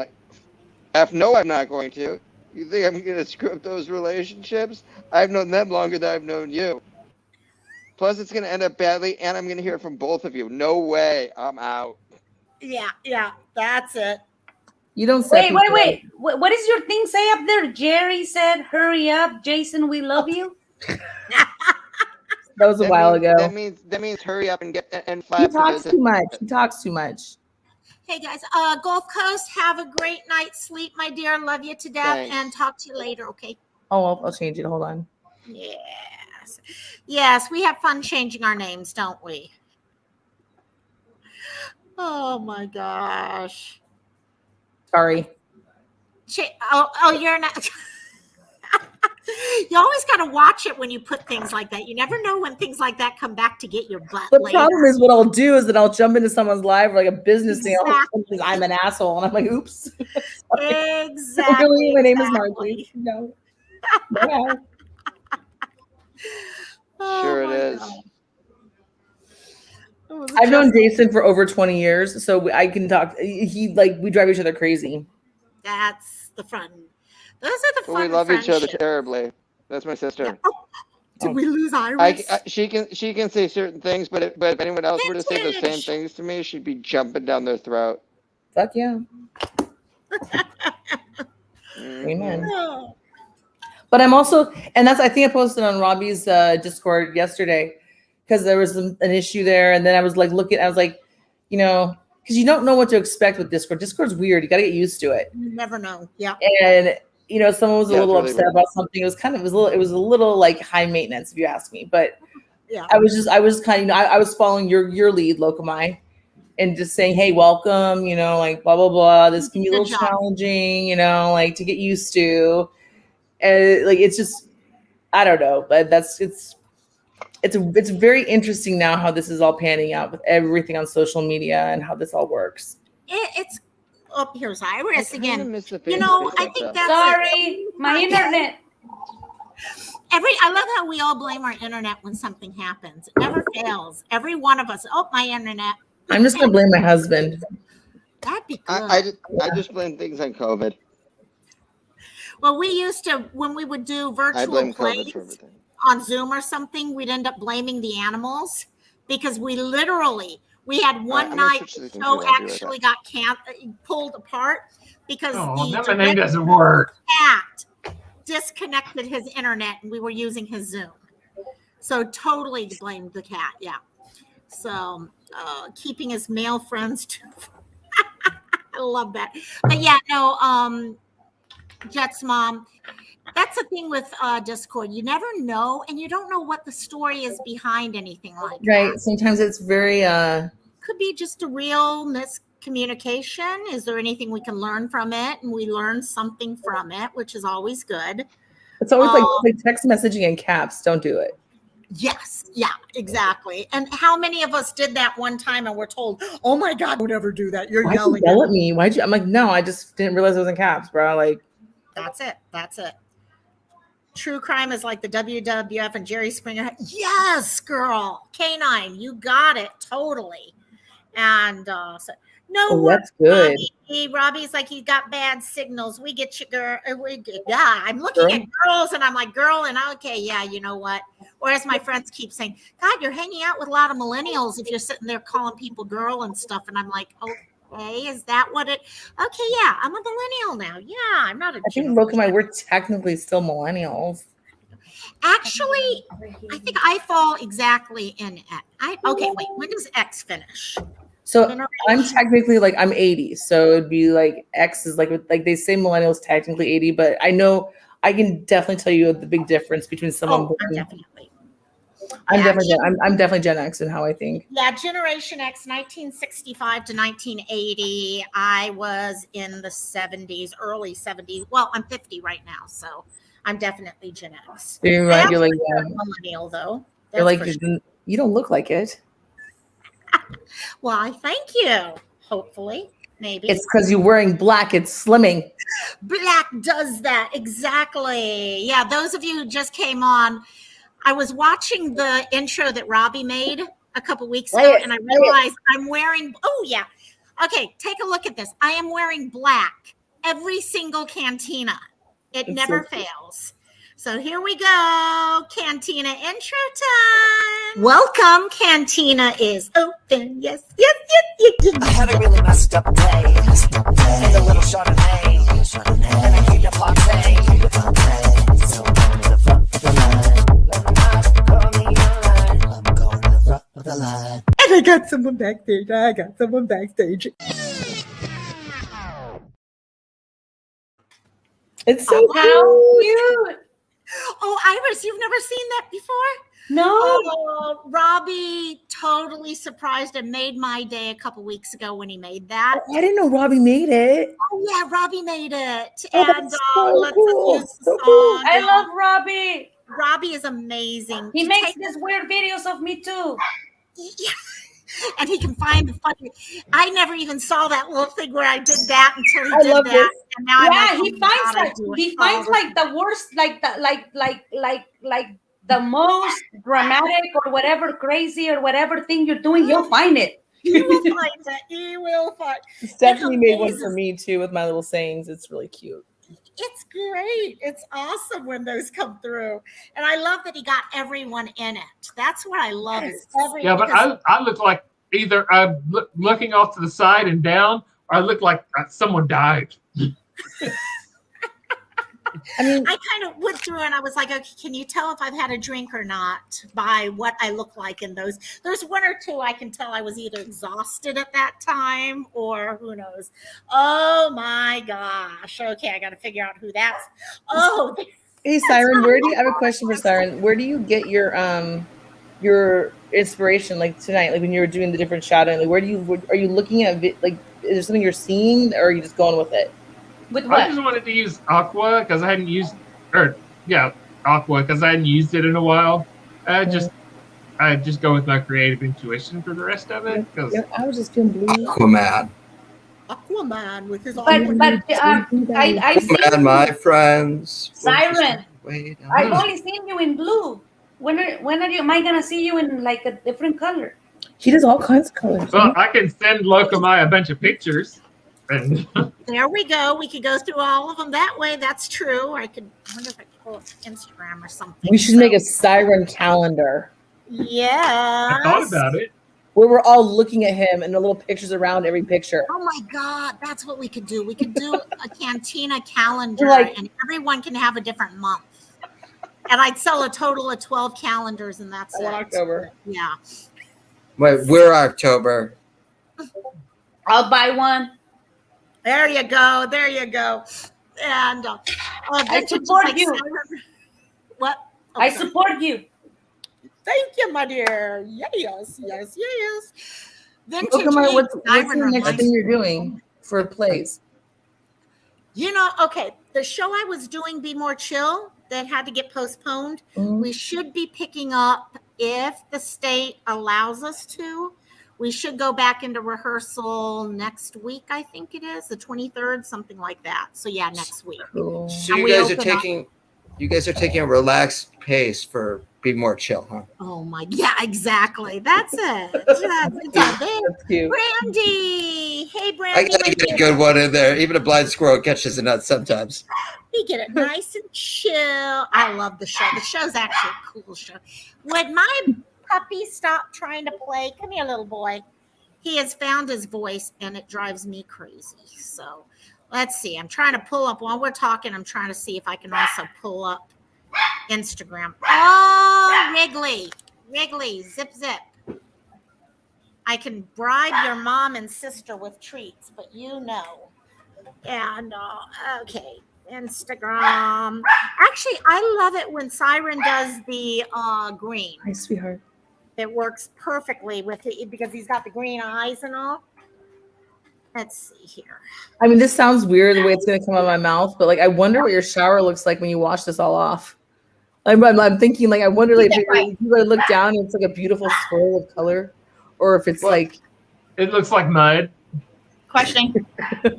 like, no, I'm not going to. You think I'm going to screw up those relationships? I've known them longer than I've known you. Plus, it's going to end up badly, and I'm going to hear from both of you. No way. I'm out. Yeah, that's it. You don't say. Wait. What does your thing say up there? Jerry said, "Hurry up, Jason. We love you." That was a while ago. That means hurry up and get and He fly. talks too much. He talks too much. Hey guys, Gulf Coast, have a great night's sleep, my dear. Love you to death, Thanks. and talk to you later. Okay. Oh, I'll change it. Hold on. Yes, we have fun changing our names, don't we? Oh my gosh. Sorry. You're not. You always got to watch it when you put things like that. You never know when things like that come back to get your butt. The later. problem is, what I'll do is that I'll jump into someone's live or like a business thing. Exactly. Because I'm an asshole, and I'm like, "Oops." Exactly. Really, my name is exactly. Margie. No. Yeah. Oh Sure it my is. God. It was I've known just- Jason for over 20 years, so I can talk. We drive each other crazy. That's the fun. Those are the fun. Well, we love each other friendships. terribly. That's my sister. Did we lose Iris? She can say certain things, but if anyone else were to say the same Vintage. things to me, she'd be jumping down their throat. Fuck yeah. Mhm. Amen. Oh. But I'm also, and that's, I think I posted on Robbie's Discord yesterday because there was an issue there. And then I was like, I was like, because you don't know what to expect with Discord. Discord's weird. You got to get used to it. You never know. Yeah. And, someone was a Yeah, little it's really upset weird. about something. It was a little like high maintenance, if you ask me. But Yeah. I was kind of, I was following your lead, Lokomai, and just saying, hey, welcome, like blah blah blah. This can be a Good little job. challenging, like to get used to. And like it's just, I don't know, but it's very interesting now how this is all panning out with everything on social media and how this all works. It's oh, here's I Iris kind of again. miss the You face know, to I face think stuff. that's Sorry, my internet. I love how we all blame our internet when something happens. It never fails. Every one of us. Oh, my internet. I'm just gonna blame my husband. That'd be good. I just blame things on COVID. Well, we used to, when we would do I virtual blame COVID for plays everything. on Zoom or something, we'd end up blaming the animals because we had one I'm gonna night switch to the the computer. show I'll be right actually back. got pulled apart because Oh, the that name director doesn't work. cat disconnected his internet and we were using his Zoom. So totally blamed the cat. Yeah. So keeping his male friends too. I love that. But yeah, no, Jet's mom. That's the thing with Discord. You never know, and you don't know what the story is behind anything like Right. that. Sometimes it's very Could be just a real miscommunication. Is there anything we can learn from it? And we learn something from it, which is always good. it's always like text messaging in caps. Don't do it. Yes, yeah, exactly. And how many of us did that one time and we're told, "Oh my God, don't ever do that. You're Why'd you yelling yell at me? Why'd you? I'm like, no, I just didn't realize it was in caps, bro. Like, That's it. That's it. True crime is like the WWF and Jerry Springer. Yes, girl. Canine, you got it totally. And so, no oh, worries, that's good. Robbie's like, you got bad signals. We get you, girl. Yeah, I'm looking at girls and I'm like, girl, and okay, yeah, you know what? Or as my friends keep saying, God, you're hanging out with a lot of millennials if you're sitting there calling people girl and stuff. And I'm like, okay, is that what it? Okay, yeah, I'm a millennial now. Yeah, I'm not a. I think Lokomai, we're technically still millennials. Actually, I think I fall exactly in it. Okay, wait. When does X finish? So I'm technically like I'm 80, so it'd be like X is like they say millennials technically 80, but I know I can definitely tell you the big difference between someone. I'm definitely Gen X in how I think. Yeah, Generation X, 1965 to 1980. I was in the 70s, early 70s. Well, I'm 50 right now, so I'm definitely Gen X. You're like millennial though. You're like you don't look like it. Well, I thank you. Hopefully, maybe it's because you're wearing black. It's slimming. Black does that exactly. Yeah, those of you who just came on, I was watching the intro that Robbie made a couple weeks ago, and I realized I'm wearing. Oh yeah, okay. Take a look at this. I am wearing black every single Cantina. It never fails. So here we go. Cantina intro time. Welcome. Cantina is open. Yes, yes, yes, yes, yes. I had a really messed up day. And a little Chardonnay. And I keep the party. So I'm going to the front of the line. Let them not call me online. I'm going to the front of the line. And I got someone backstage. It's so cute. Oh, Iris, you've never seen that before? No. Oh, Robbie totally surprised and made my day a couple weeks ago when he made that. I didn't know Robbie made it. Oh yeah, Robbie made it. And let's use the song. I love Robbie. Robbie is amazing. He makes these weird videos of me too. Yeah. And he can find the funny. I never even saw that little thing where I did that until he did that. This. And now I'm he finds like the worst, like the most dramatic or whatever crazy or whatever thing you're doing. He'll find it. He will find it. He will find. Stephanie made one for me too with my little sayings. It's really cute. It's great. It's awesome when those come through. And I love that he got everyone in it. That's what I love. Yeah, but I look like either I'm looking off to the side and down, or I look like someone died. I mean, I kind of went through and I was like, okay, can you tell if I've had a drink or not by what I look like in those? There's one or two I can tell I was either exhausted at that time or who knows. Oh my gosh. Okay, I got to figure out who that's. Oh. Hey, Siren, I have a question for Siren. Where do you get your your inspiration, like tonight, like when you were doing the different shadowing? Like, are you looking at like? Is there something you're seeing, or are you just going with it? With I what? just wanted to use Aqua because I hadn't used, Aqua because I hadn't used it in a while. I just go with my creative intuition for the rest of it. Because I was just feeling blue. Aquaman. Aquaman with his But I've seen Aquaman, my friends. Siren. Wait, I've only seen you in blue. When are you? Am I gonna see you in like a different color? He does all kinds of colors. well, I can send Lokomai a bunch of pictures. And There we go. We could go through all of them that way. That's true. I wonder if I could pull up Instagram or something. We should make a siren calendar. Yeah. I thought about it. Where we're all looking at him and the little pictures around every picture. Oh my God, that's what we could do. We could do a Cantina calendar, and everyone can have a different month. And I'd sell a total of 12 calendars, and that's it. October. Yeah. Wait, we're October. I'll buy one. There you go. There you go. And I support you. What? Oh, I sorry. support you. Thank you, my dear. Yes. Vintage Lokomai, what's siren the next reminds thing me. you're doing for plays? Okay, the show I was doing, Be More Chill, that had to get postponed. Mhm. We should be picking up, if the state allows us to. We should go back into rehearsal next week, I think it is, the 23rd, something like that. So yeah, next week. Cool. So And you we guys are open up- taking a relaxed pace for Be More Chill, huh? Oh my, yeah, exactly. That's it. That's cute. Brandy. Hey, I Brandy. gotta get a good one in there. Even a blind squirrel catches a nut sometimes. We get it nice and chill. I love the show. The show's actually a cool show. Would my puppy stop trying to play? Come here, little boy. He has found his voice, and it drives me crazy. So let's see. I'm trying to pull up while we're talking. I'm trying to see if I can also pull up Instagram. Oh, Wrigley, zip. I can bribe your mom and sister with treats, but you know. And okay, Instagram. Actually, I love it when Siren does the green. Hi, sweetheart. It works perfectly with it because he's got the green eyes and all. Let's see here. I mean, this sounds weird the way it's going to come out of my mouth, but like, I wonder what your shower looks like when you wash this all off. I'm thinking, like, I wonder, like, if you look down and it's like a beautiful swirl of color, or if it's like it looks like mud. Questioning.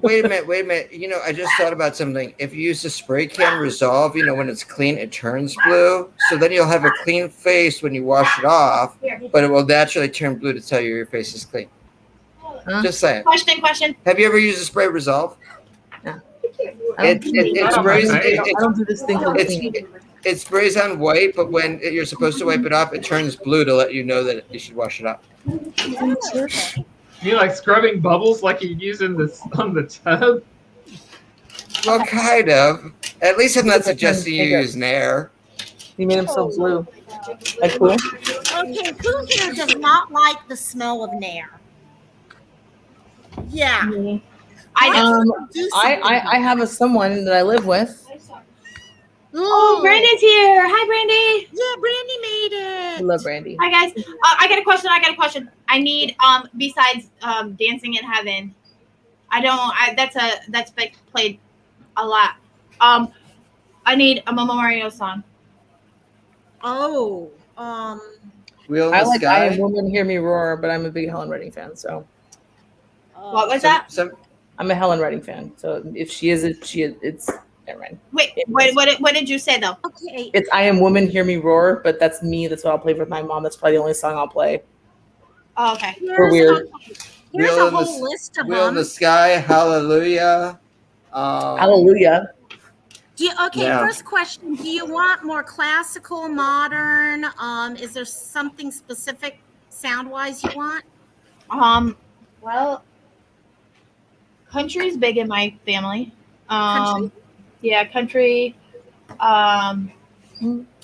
Wait a minute. I just thought about something. If you use the spray can Resolve, when it's clean, it turns blue. So then you'll have a clean face when you wash it off, but it will naturally turn blue to tell you your face is clean. Huh? Just saying. Question. Have you ever used a spray Resolve? No. It sprays. I don't do this thing. It sprays on white, but when you're supposed to wipe it off, it turns blue to let you know that you should wash it off. You like scrubbing bubbles like you use on the tub? Well, kind of. At least I'm not suggesting you use Nair. You made him so blue. Like cool. Okay, who here does not like the smell of Nair? Yeah. I have someone that I live with. Oh, Brandy's here. Hi, Brandy. Yeah, Brandy made I it. love Brandy. Hi, guys. I got a question. I need besides Dancing in Heaven. That's been played a lot. I need a Mama Mario song. Oh, Wheel in I the like Sky. I Am Woman, Hear Me Roar, but I'm a big Helen Redding fan, so What was that? I'm a Helen Redding fan. So if she is, it's never mind. Wait, what did you say though? okay. It's I Am Woman, Hear Me Roar, but that's me. That's what I'll play with my mom. That's probably the only song I'll play. Oh, okay. We're weird. Here's Wheel a in the whole list of Wheel in the them. Sky, Hallelujah. Hallelujah. Yeah. First question. Do you want more classical, modern? Is there something specific sound-wise you want? Well, country's big in my family. Country? Yeah, country. I'll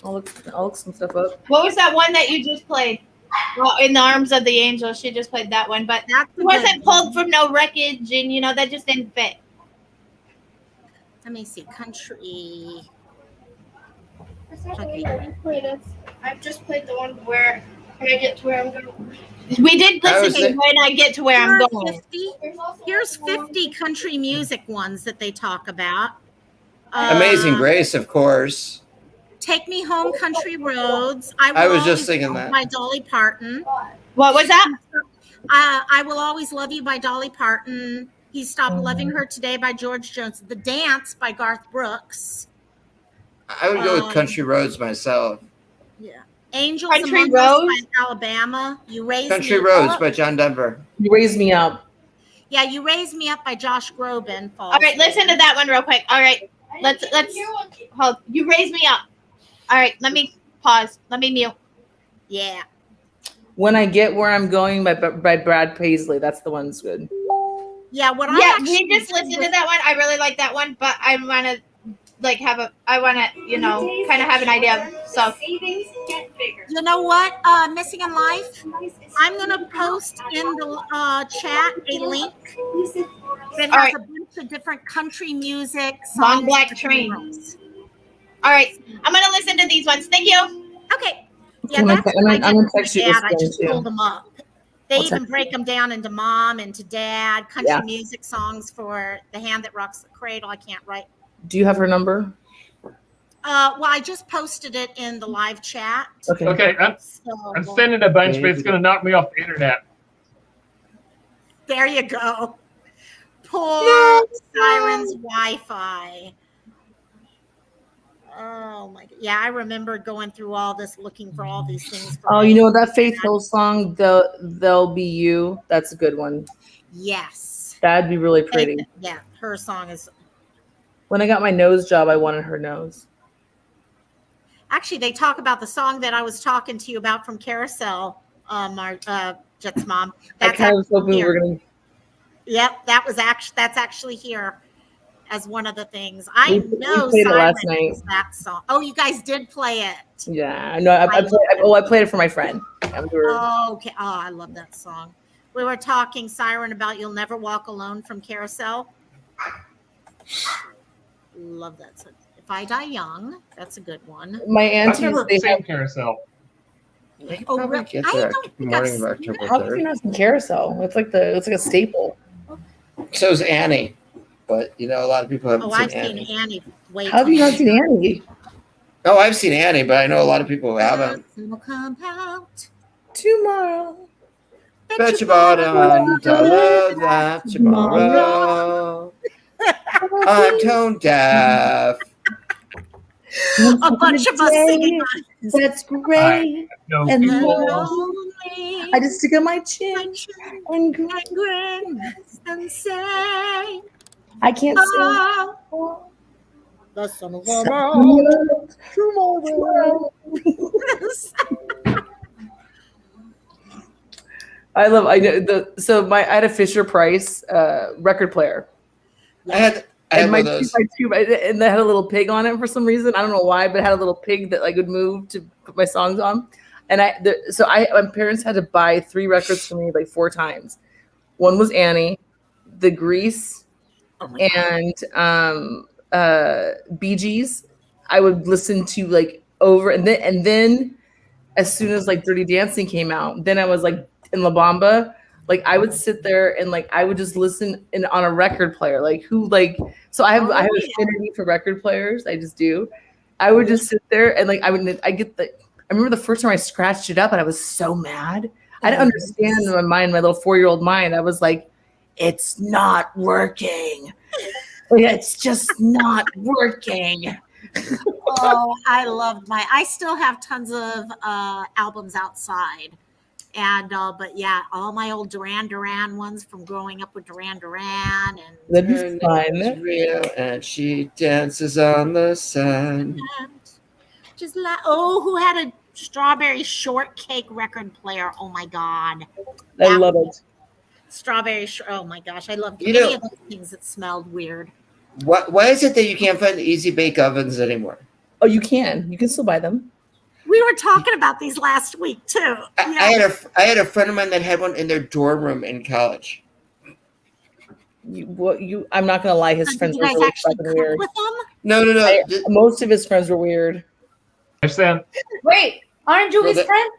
look some stuff up. What was that one that you just played? Well, In the Arms of the Angel. She just played that one, but That's it wasn't pulled from no wreckage, and that just didn't fit. Let me see. Country. I've just played the one where When I get to where I'm going. We did I listen was to think- when I get to where I'm Here's going. 50. Here's 50 country music ones that they talk about. Amazing Grace, of course. Take Me Home, Country Roads. I was just Always thinking Love that. You by Dolly Parton. What was that? I Will Always Love You by Dolly Parton. He Stopped Loving Her Today by George Jones. The Dance by Garth Brooks. I would go with Country Roads myself. Yeah. Angels Country Among Us Roads? by Alabama. You Raise Country Me Roads Up. by John Denver. You raised me up. Yeah, You Raise Me Up by Josh Groban. All right, listen to that one real quick. All right, let's hold. You raise me up. All right, let me pause. Let me mute. Yeah. When I Get Where I'm Going by Brad Paisley. That's the one that's good. Yeah, what I Yeah, actually we just listened to that one. I really like that one, but I want to kind of have an idea. So You know what, Missing in Life? I'm going to post in the chat a link that has a bunch of different country music songs. Long Black Train. All right, I'm going to listen to these ones. Thank you. Okay. Yeah, that's what I did I'm with gonna my text you dad. this I one, just too. pulled them up. They I'll even text break them down into mom and to dad, country Yeah. music songs for The Hand That Rocks the Cradle. I can't write. Do you have her number? Well, I just posted it in the live chat. Okay. Okay, I'm sending a bunch, but it's going to knock me off the internet. There you go. Poor Siren's Wi-Fi. Oh my god! Yeah, I remember going through all this, looking for all these things. Oh, you know that Faith Hill song, They'll Be You? That's a good one. Yes. That'd be really pretty. Yeah, her song is. When I got my nose job, I wanted her nose. Actually, they talk about the song that I was talking to you about from Carousel, Jet's mom. I kind of was hoping we were going to. Yep, that's actually here as one of the things. I We know played it Siren last night. knows that song. Oh, you guys did play it. Yeah, no, I played it for my friend. Oh, okay. Oh, I love that song. We were talking, Siren, about You'll Never Walk Alone from Carousel. Love that song. If I Die Young, that's a good one. My I've aunties, never they seen have. Carousel. They can Oh, probably really? get I there don't think morning I've of seen October it. How can 3rd. you not see Carousel? It's like a staple. So is Annie. But, a lot of people haven't Oh, I've seen seen Annie. Annie way How have you too not seen Annie? Oh, I've seen Annie, but I know a lot of people who haven't. Will come out Tomorrow. Bet your bottom dollar that tomorrow I'm tone deaf. A bunch of us singing. That's great. No, And Lonely, I just stick on my chin and grin. grin and say, I can't oh, the son of a tomorrow. I had a Fisher Price record player. I had And one of those. and they had a little pig on it for some reason. I don't know why, but it had a little pig that would move to put my songs on. And my parents had to buy 3 records for me 4 times. One was Annie, The Grease, and Bee Gees. I would listen to over and then as soon as Dirty Dancing came out, then I was in La Bamba. I would sit there and I would just listen on a record player. So I have affinity for record players. I just do. I would just sit there and I remember the first time I scratched it up and I was so mad. I didn't understand in my mind, my little 4-year-old mind. I was like, it's not working. It's just not working. Oh, I still have tons of albums outside. And but yeah, all my old Duran Duran ones from growing up with Duran Duran, and that'd be fun. Real, and she dances on the sun. Just who had a Strawberry Shortcake record player? Oh my god, I love it. Strawberry. Oh my gosh, I love any of those things that smelled weird. Why is it that you can't find easy bake ovens anymore? Oh, you can. You can still buy them. We were talking about these last week too. I had a friend of mine that had one in their dorm room in college. I'm not gonna lie, his friends were really fucking weird. With them? No. Most of his friends were weird. I sent. Wait, aren't you his friend?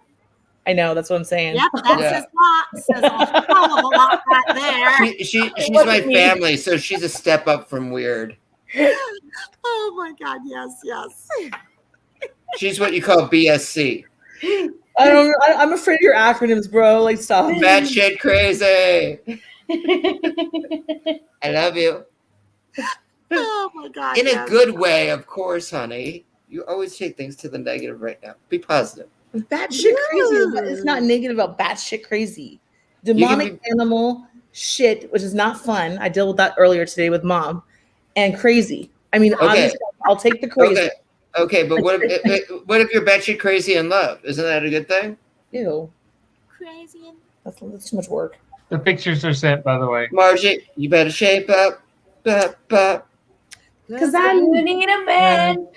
I know, that's what I'm saying. Yep, that Yeah. says lot. Says a hell of a lot right there. She's Look my at me. family, so she's a step up from weird. Oh my God, yes, yes. She's what you call BSC. I'm afraid of your acronyms, bro. Like, stop. Bad shit crazy. I love you. Oh my God. In a yes. good way, of course, honey. You always take things to the negative right now. Be positive. Batshit crazy. It's not negative about batshit crazy. Demonic animal shit, which is not fun. I dealt with that earlier today with mom. And crazy. I mean, Okay. honestly, I'll take the crazy. Okay, but what if you're batshit crazy in love? Isn't that a good thing? Ew. Crazy. That's too much work. The pictures are sent, by the way. Margie, you better shape up. Because You need a man.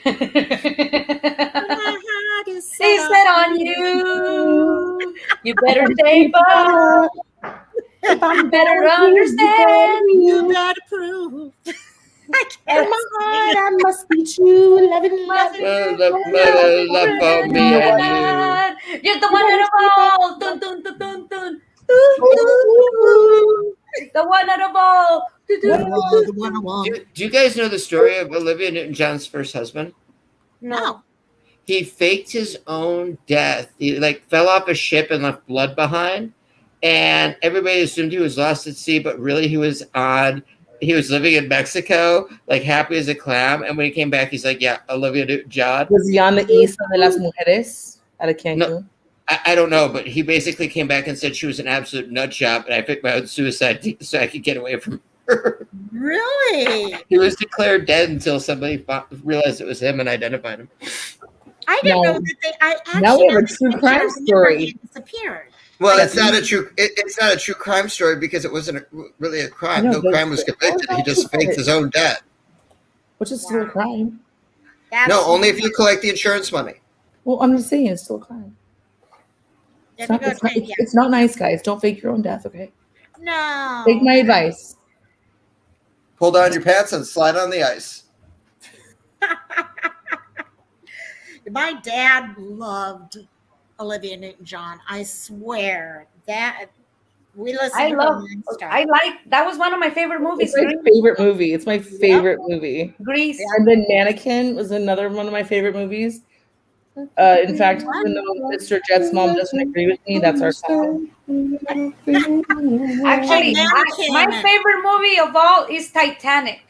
He said on you. You better shape up. You better understand. You better prove. I can't. In my heart, I must be true. Loving, Love for me and You're the one out of all. Dun, dun, dun, dun, dun. The one out of all. you. Do you guys know the story of Olivia Newton-John's first husband? No. He faked his own death. He fell off a ship and left blood behind, and everybody assumed he was lost at sea, but really he was living in Mexico, happy as a clam. And when he came back, he's like, "Yeah, Olivia Newton-John." Was he on the Isla de las Mujeres out of Cancun? No, I don't know, but he basically came back and said she was an absolute nut job, and I faked my own suicide so I could get away from her. Really? He was declared dead until somebody realized it was him and identified him. I didn't know that I actually Now we have a true crime story. He disappeared. Well, it's not a true. It's not a true crime story because it wasn't really a crime. No crime was convicted. He just faked his own death. Which is still a crime. No, only if you collect the insurance money. Well, I'm just saying it's still a crime. It's not nice, guys. Don't fake your own death, okay? No. Take my advice. Pull down your pants and slide on the ice. My dad loved Olivia Newton-John. I swear that we listened that was one of my favorite movies. It's my favorite movie. It's my favorite movie. Grease. And then Mannequin was another one of my favorite movies. In fact, even though Mr. Jet's mom doesn't agree with me, that's our song. Actually, my favorite movie of all is Titanic.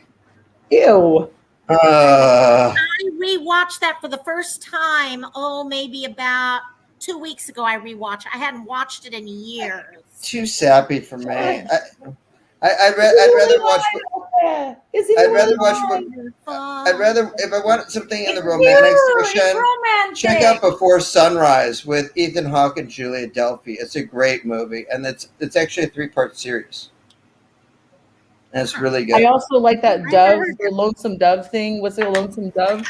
Ew. I rewatched that for the first time. Maybe about 2 weeks ago. I rewatched. I hadn't watched it in years. Too sappy for me. I'd rather watch. I'd rather if I want something in the romantic section. Check out Before Sunrise with Ethan Hawke and Julia Delpy. It's a great movie, and it's actually a 3-part series. And it's really good. I also like that the Lonesome Dove thing. What's it, Lonesome Dove?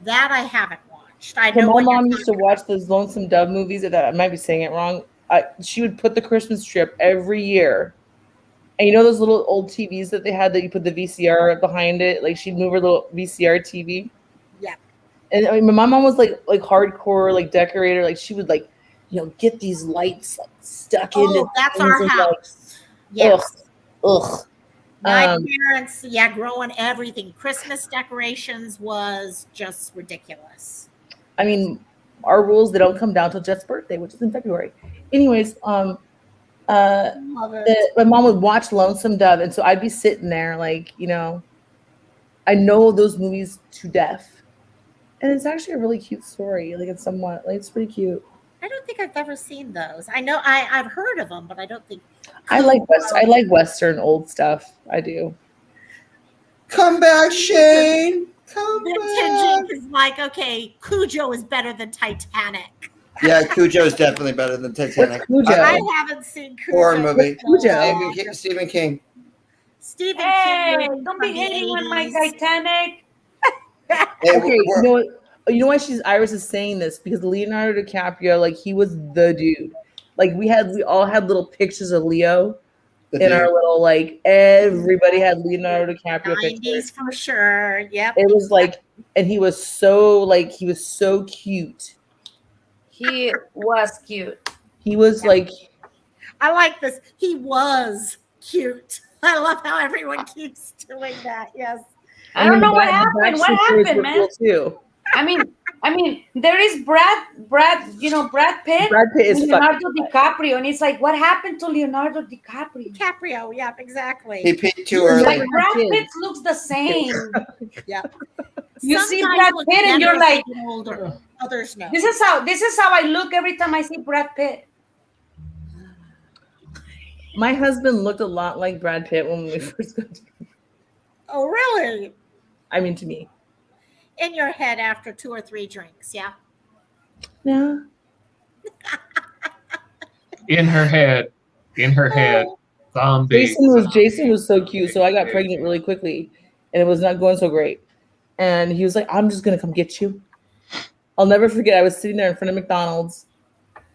That I haven't watched. I So know my mom used to watch those Lonesome Dove movies. That I might be saying it wrong. She would put the Christmas tree up every year. And you know those little old TVs that they had that you put the VCR behind it? Like she'd move her little VCR TV. Yeah. And I mean, my mom was like hardcore decorator. Like she would get these lights stuck into. That's our house. Yes. Ugh. My parents, growing everything. Christmas decorations was just ridiculous. I mean, our rules, they don't come down till Jet's birthday, which is in February. Anyways, my mom would watch Lonesome Dove, and so I'd be sitting there I know those movies to death. And it's actually a really cute story. It's somewhat it's pretty cute. I don't think I've ever seen those. I know I've heard of them, but I don't think I like Western old stuff. I do. Come back, Shane. Come back. Is okay, Cujo is better than Titanic. Yeah, Cujo is definitely better than Titanic. Cujo? I haven't seen Cujo. Horror movie. Cujo. Stephen King. Stephen King. Don't be hating on my Titanic. Okay, you know why Iris is saying this? Because Leonardo DiCaprio, he was the dude. We all had little pictures of Leo in our little everybody had Leonardo DiCaprio 90s pictures for sure. Yep. It was and he was so cute. He was cute. He was like, I like this. He was cute. I love how everyone keeps doing that. Yes. I don't know what the happened. What Backstreet Boys happened, were man? cool too. I mean, there is Brad Pitt, Brad Pitt is and Leonardo DiCaprio, and it's like, what happened to Leonardo DiCaprio? DiCaprio, yeah, exactly. He peaked too Like early. Brad Kids. Pitt looks the same. Yeah. You Some see guys Brad look Pitt, and better you're as they like, get older. Others no. this is how I look every time I see Brad Pitt. My husband looked a lot like Brad Pitt when we first got together. Oh, really? I mean, to me. In your head after 2 or 3 drinks, yeah. Yeah. In her head. Zombie. Jason was so cute, so I got pregnant really quickly, and it was not going so great. And he was like, "I'm just gonna come get you." I'll never forget. I was sitting there in front of McDonald's,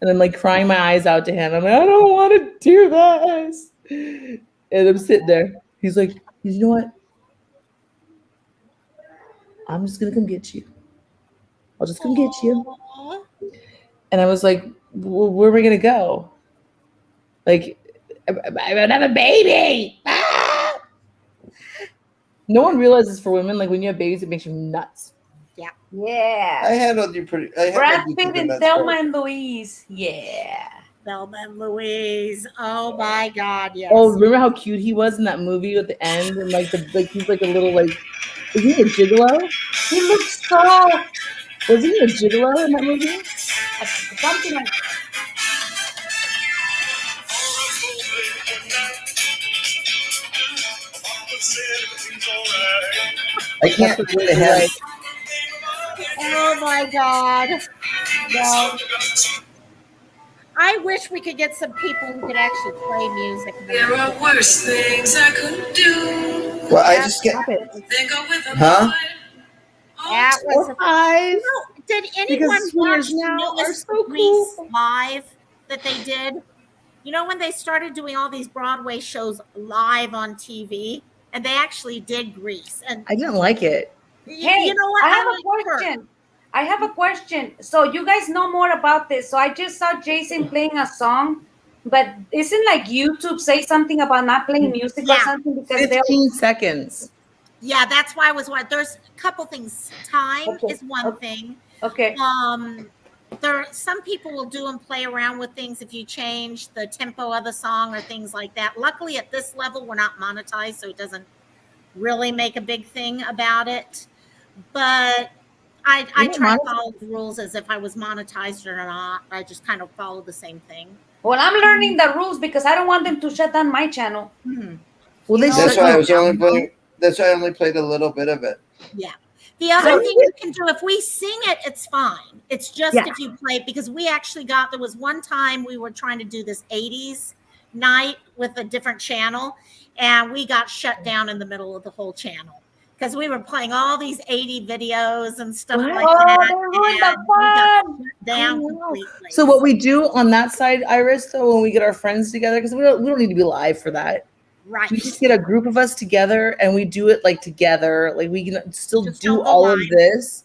and I'm like crying my eyes out to him. I'm like, "I don't want to do this," and I'm sitting there. He's like, "You know what? I'm just gonna come get you. I'll just come get you." Aw. And I was like, "Where are we gonna go?" Like, I don't have a baby. Ah! No one realizes for women, like when you have babies, it makes you nuts. Yeah. I handled you pretty. Brad Pitt and Thelma and Louise. Yeah. Thelma and Louise. Oh my God, yes. Oh, remember how cute he was in that movie at the end? And like he's like a little like, is he a gigolo? He looks so Wasn't he a gigolo in that movie? something like. I can't That's do what the he head. like. Oh my God. No. I wish we could get some people who could actually play music. There are worse things I could do. Well, I just get. Then go with a Huh? That was Eyes. did anyone Because watch swingers the now are newest so Grease cool. live that they did? You know, when they started doing all these Broadway shows live on TV, and they actually did Grease. And I didn't like it. Hey, you know what? I have a like her. question. I have a question. So you guys know more about this. So I just saw Jason playing a song, but isn't like YouTube say something about not playing music or Yeah. something because 15 seconds. Yeah, that's why I was what there's a couple things. Time Okay. is one thing. Okay. Some people will do and play around with things if you change the tempo of the song or things like that. Luckily at this level we're not monetized, so it doesn't really make a big thing about it. But I try to follow the rules as if I was monetized or not. I just kind of follow the same thing. Well, I'm learning the rules because I don't want them to shut down my channel. Well, they That's shut why I you was down, only playing. That's why I only played a little bit of it. Yeah. The other thing you can do, if we sing it, it's fine. It's just if you play, because we actually there was one time we were trying to do this 80s night with a different channel, and we got shut down in the middle of the whole channel because we were playing all these 80 videos and stuff like that. They ruined the and we got fun. shut down completely. So what we do on that side, Iris, though, when we get our friends together, because we don't need to be live for that. Right. We just get a group of us together and we do it like together. Like we can still Just do don't go all of live. this,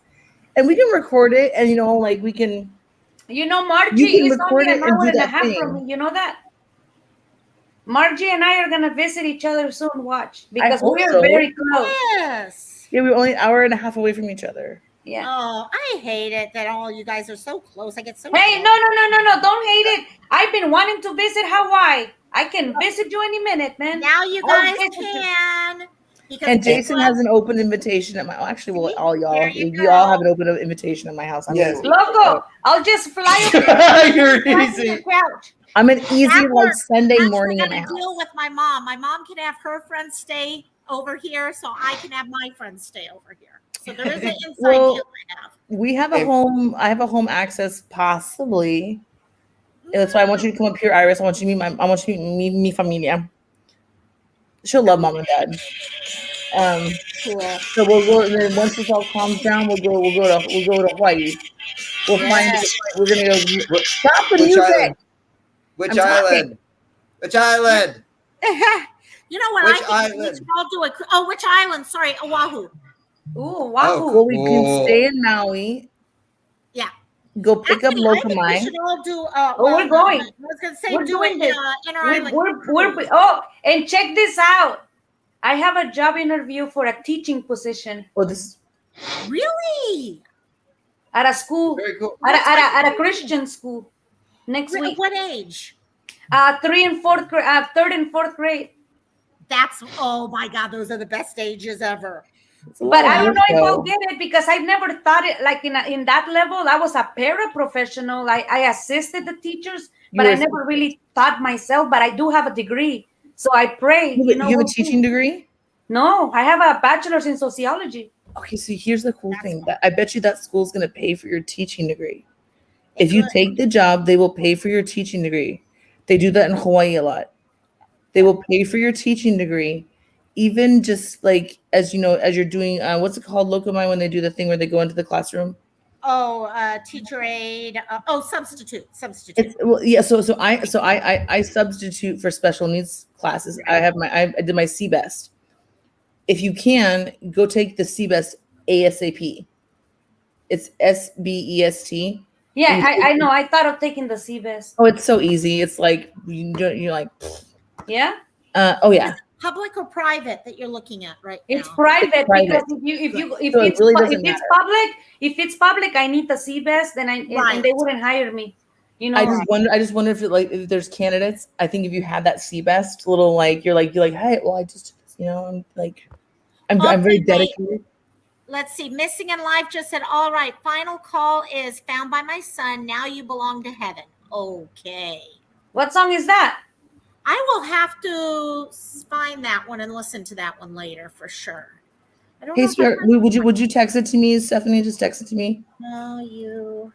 and we can record it. And like we can. You know, Margie You can is record only it an and hour do and a that half thing. from me. You know that? Margie and I are gonna visit each other soon. Watch, because hope we are so. very close. Yes. Yeah, we're only an hour and a half away from each other. Yeah. Oh, I hate it that all you guys are so close. I get so. Hey, no! Don't hate it. I've been wanting to visit Hawaii. I can visit you any minute, man. Now you I'll guys visit you. can. Because And Jason has an open invitation at my. Actually, well, all y'all, you all have an open invitation at my house. I'm Yes. Loco, I'll just fly over You're fly to easy. your couch. I'm an easy That like works. Sunday Actually, morning I at my got a house. deal with my mom. My mom can have her friends stay over here, so I can have my friends stay over here. So there is an inside Well, deal I have. We have a home. I have a home access, possibly. That's why I want you to come up here, Iris. I want you to meet I want you to meet mi familia. She'll love mom and dad. Cool. So we'll go. And then once this all calms down, we'll go to Hawaii. We'll find. We're gonna go. Stop the Which music. island? Which I'm talking. island? Which island? You know what? Which I think we island? should all do it. Which island? Sorry, Oahu. Ooh, Wahoo. Well, we can stay in Maui. Yeah. Go pick up Actually, I think we Locomine. should all do. Oh, we're going. I was going to say We're do doing it this. inter-island. Oh, and check this out. I have a job interview for a teaching position Oh, this Really? at a school, Very cool. at a Christian school next week. What age? 3 and 4th grade, 3rd and 4th grade. That's oh my God, those are the best ages ever. But I don't know if I'll get it because I've never thought it like in that level. I was a paraprofessional. I assisted the teachers, but I never really taught myself. But I do have a degree, so I pray. You have a teaching degree? No, I have a bachelor's in sociology. Okay, so here's the cool thing. I bet you that school's going to pay for your teaching degree. If you take the job, they will pay for your teaching degree. They do that in Hawaii a lot. They will pay for your teaching degree, even just like as you're doing what's it called, Locomine, when they do the thing where they go into the classroom. Oh, teacher aid. Substitute. So I substitute for special needs classes. I did my CBEST. If you can, go take the CBEST ASAP. It's SBEST. Yeah, I know. I thought of taking the CBEST. Oh, it's so easy. It's like you're like, yeah. Oh yeah. Public or private that you're looking at right now? It's It's private, private. because if it's public, I need the CBEST, then and they wouldn't hire me. I just wonder if there's candidates. I think if you had that CBEST little you're like, hey, well, I just I'm like, I'm very dedicated. Let's see. Missing in Life just said, all right, final call is Found by My Son. Now You Belong to Heaven. Okay. What song is that? I will have to find that one and listen to that one later for sure. I don't Hey, know sweetheart, would you text it to me, Stephanie? Just text it to me. No, you.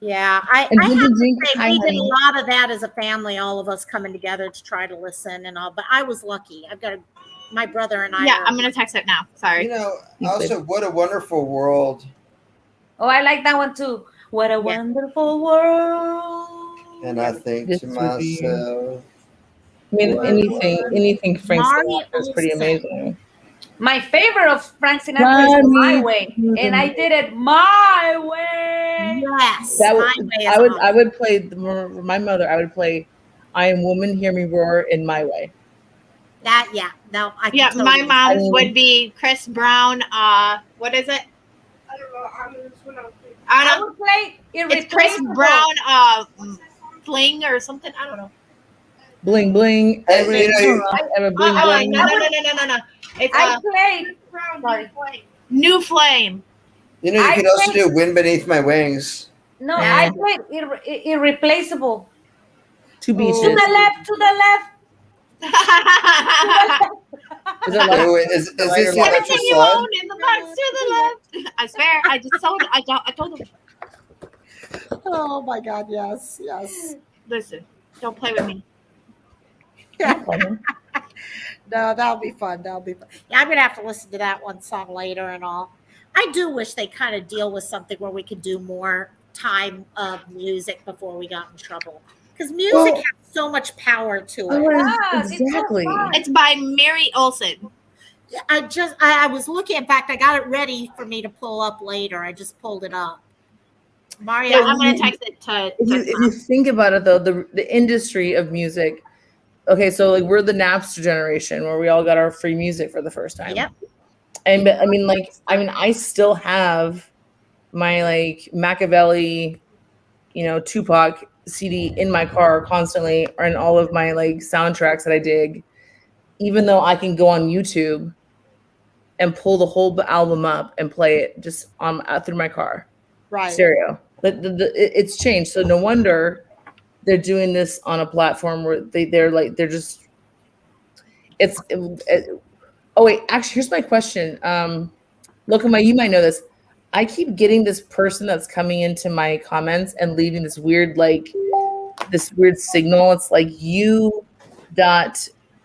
Yeah, I have drink, to say, hi, we did a honey. lot of that as a family, all of us coming together to try to listen and all. But I was lucky. My brother and I. Yeah, I'm gonna text it now. Sorry. Also, What a Wonderful World. Oh, I like that one too. What a wonderful world. And I think to myself, I mean, anything Frank Sinatra is pretty amazing. My favorite of Frank Sinatra is My Way, and I did it my way. Yes, I would play my mother. I would play "I Am Woman, Hear Me Roar" in My Way. My mom's would be Chris Brown. What is it? I don't know. I would play It's Chris Brown. Fling or something. I don't know. Bling bling. No. It's I played New Flame. You could also do Wind Beneath My Wings. No, I played Irreplaceable. Two beaches. To the left, to the left. Is this the Everything you own in the box to the left. I swear, I just told him. I told him. Oh my God! Yes. Listen, don't play with me. No, that'll be fun. Yeah, I'm gonna have to listen to that one song later and all. I do wish they kind of deal with something where we could do more time of music before we got in trouble, because music has so much power to it. Exactly. It's by Mary Olson. I was looking. In fact, I got it ready for me to pull up later. I just pulled it up. Mario, I'm gonna text it to. If you think about it, though, the industry of music. Okay, so we're the Napster generation where we all got our free music for the first time. Yep. And I still have my Machiavelli, Tupac CD in my car constantly, or in all of my soundtracks that I dig, even though I can go on YouTube and pull the whole album up and play it just through my car. Right. Stereo. It's changed. So no wonder they're doing this on a platform where they're just oh wait, actually here's my question. Locomine, you might know this. I keep getting this person that's coming into my comments and leaving this weird signal. It's like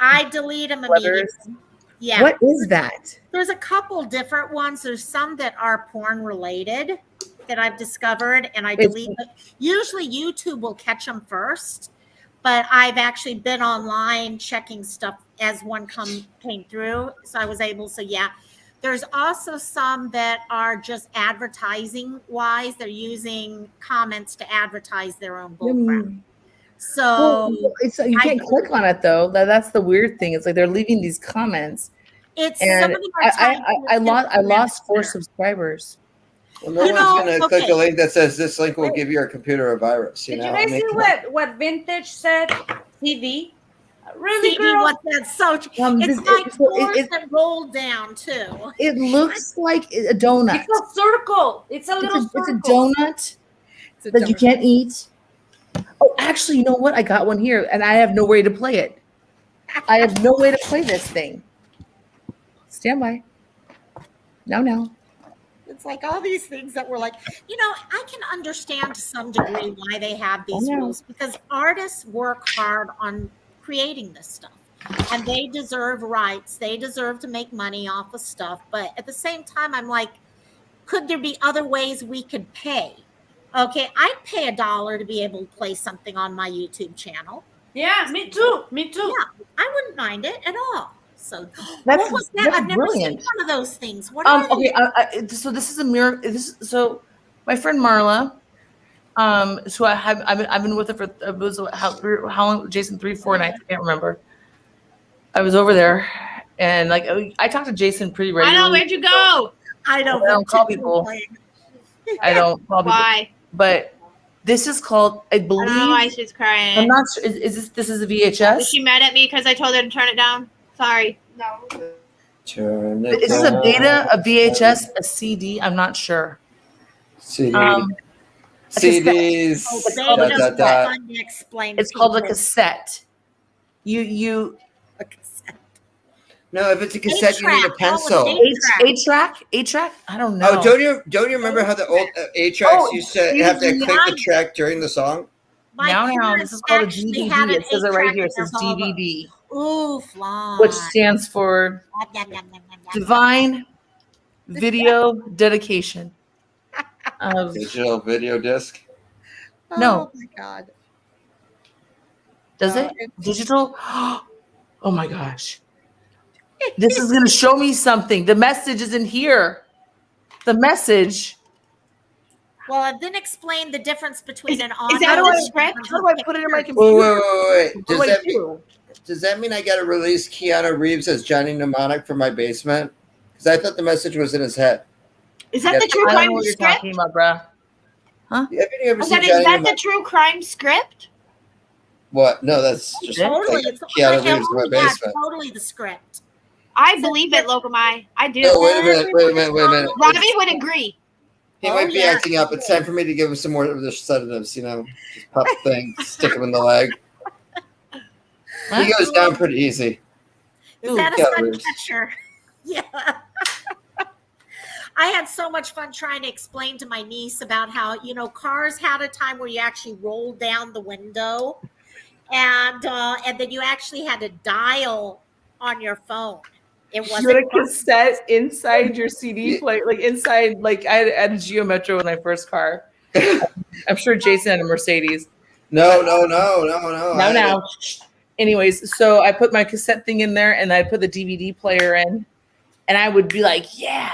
I delete them immediately. Yeah. What is that? There's a couple different ones. There's some that are porn related that I've discovered, and I delete them. Usually YouTube will catch them first, but I've actually been online checking stuff as one came through, so I was able. So yeah, There's also some that are just advertising wise. They're using comments to advertise their own bullcrap. So it's you can't click on it though. That's the weird thing. It's like they're leaving these comments, it's and some of them are tied to I a lost 4 different subscribers. Well, no You one's know, gonna click okay. a link that says this link will give your computer a virus. Did you I guys mean, see come on. what Vintage said? TV. Really, CD, girl? what that's so it's This- like it- so floors it- that roll down too. It looks like a donut. It's a circle. It's a little It's a circle. donut It's a that you donut. can't eat. Oh, actually, you know what? I got one here, and I have no way to play it. I have no way to play this thing. Stand by. No. It's like all these things that were like, I can understand to some degree why they have these Yeah. rules because artists work hard on creating this stuff and they deserve rights. They deserve to make money off of stuff. But at the same time, I'm like, could there be other ways we could pay? Okay, I'd pay $1 to be able to play something on my YouTube channel. Yeah, me too. Me too. Yeah, I wouldn't mind it at all. So That's- what was that? that's I've never brilliant. seen one of those things. What are Okay. they? So this is a mirror. So my friend Marla, so I've been with her for how long? Jason, 3-4 nights. I can't remember. I was over there, and like I talked to Jason pretty I regularly. know. Where'd you go? I don't call people. I don't call people. Why? But this is called, I believe. I don't know why she's crying. I'm not sure. Is this is a Is VHS? she mad at me because I told her to turn it down? Sorry. Turn it Is this a down. beta, a VHS, a CD? I'm not sure. CD. CDs. Oh, they dot, just dot, dot. trying to explain. It's called a cassette. You A cassette. No, if it's a cassette, you need a Eight-track. pencil. Oh, it's eight-track. I don't know. Oh, don't you remember how the old 8-tracks Oh, used to have to CD. click the track during the song? My Now, this parents is called a actually had DVD. an It says it right 8-track here. It in their says home. DVD, Ooh, fly. which stands for Divine Video Dedication. Of Digital video disc. No. Oh my God. Does No, it? Digital? Oh my gosh. This is going to show me something. The message isn't here. The message. Well, I've then explained the difference between an audio. Is that and the a script? How do I put it in my Wait, computer? wait. What do I do? Does that mean I got to release Keanu Reeves as Johnny Mnemonic from my basement? Because I thought the message was in his head. Is that Yeah, the true I don't know crime what you're script? talking about, bruh. Have you ever Is seen that, Johnny is that the Mnemonic? true crime script? What? No, that's just Totally. like It's Keanu like, Reeves in my yeah, basement. totally the script. I believe it, Locomai. I do. No, wait a minute. Robbie would agree. He Oh, might be yeah. acting up. It's time for me to give him some more of the sedatives, just pop thing, stick him in the leg. He goes down pretty easy. Is Ooh, that a Keanu sun Reeves. catcher? Yeah. I had so much fun trying to explain to my niece about how, cars had a time where you actually rolled down the window and then you actually had to dial on your phone. It You had a wasn't cassette inside your CD player, like inside, like I had a Geo Metro with my first car. I'm sure Jason had a Mercedes. No. Now. Anyways, so I put my cassette thing in there and I put the DVD player in and I would be like, yeah.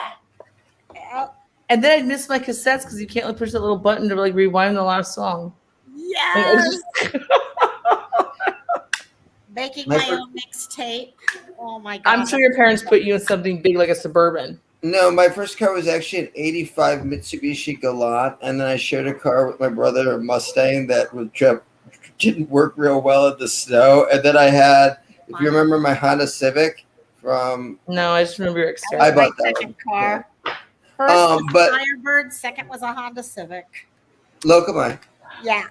And then I'd miss my cassettes because you can't push that little button to like rewind the last song. Yes. Making My my fir- own mixtape. Oh my God. I'm sure your parents put you in something big like a Suburban. No, my first car was actually an 85 Mitsubishi Galant, and then I shared a car with my brother, a Mustang that didn't work real well in the snow. And then I had, if you remember my Honda Civic from... No, I just remember your exterior. I bought my that second one. car. First was but- a Firebird. Second was a Honda Civic. Locomai, Yeah.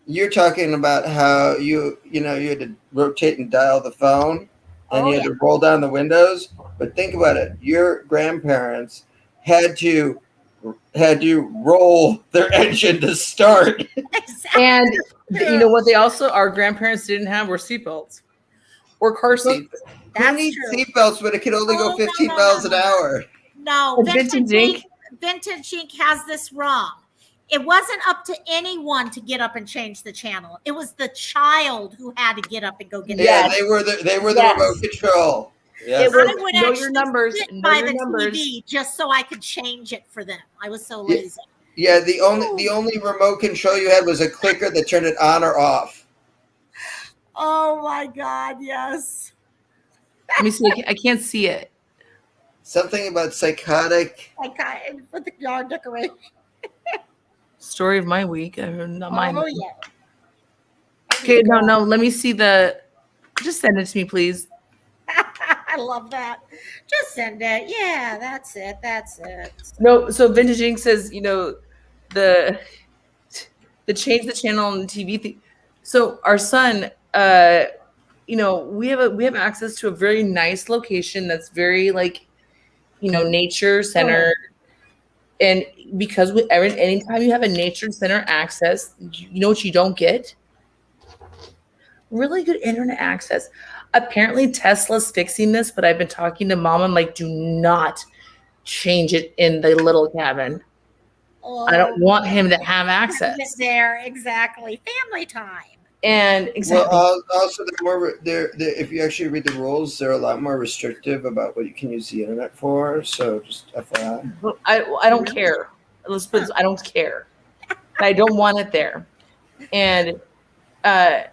you're talking about how you had to rotate and dial the phone, and you had to roll down the windows. But think about it. Your grandparents had to roll their engine to start. Exactly. And you know what they also, our grandparents didn't have were seatbelts or car seats. Who That's needs true. seatbelts when it can only go Oh, 15 no. miles an hour? No, And Vintage Inc. Vintage Inc. has this wrong. It wasn't up to anyone to get up and change the channel. It was the child who had to get up and go get Yeah, it. they were the Yes. remote control. Yes. It was I would know actually your numbers. sit Know by your the numbers. TV just so I could change it for them. I was so Yeah. lazy. Yeah, the only remote control you had was a clicker that turned it on or off. Oh my God, yes. Let me see. I can't see it. Something about psychotic. Like I with the yard decoration. Story of my week. Not mine. Oh yeah. Okay, no. Let me see the. Just send it to me, please. I love that. Just send it. Yeah, that's it. That's it. No, so Vintage Ink says, the change the channel on the TV thing. So our son, we have access to a very nice location that's very nature center. And because anytime you have a nature center access, you know what you don't get? Really good internet access. Apparently Tesla's fixing this, but I've been talking to mom. I'm like, do not change it in the little cabin. I don't want him to have access. There, exactly. Family time. And exactly. Well, also if you actually read the rules, they're a lot more restrictive about what you can use the internet for. So just FYI. I don't care. I don't care. I don't want it there. And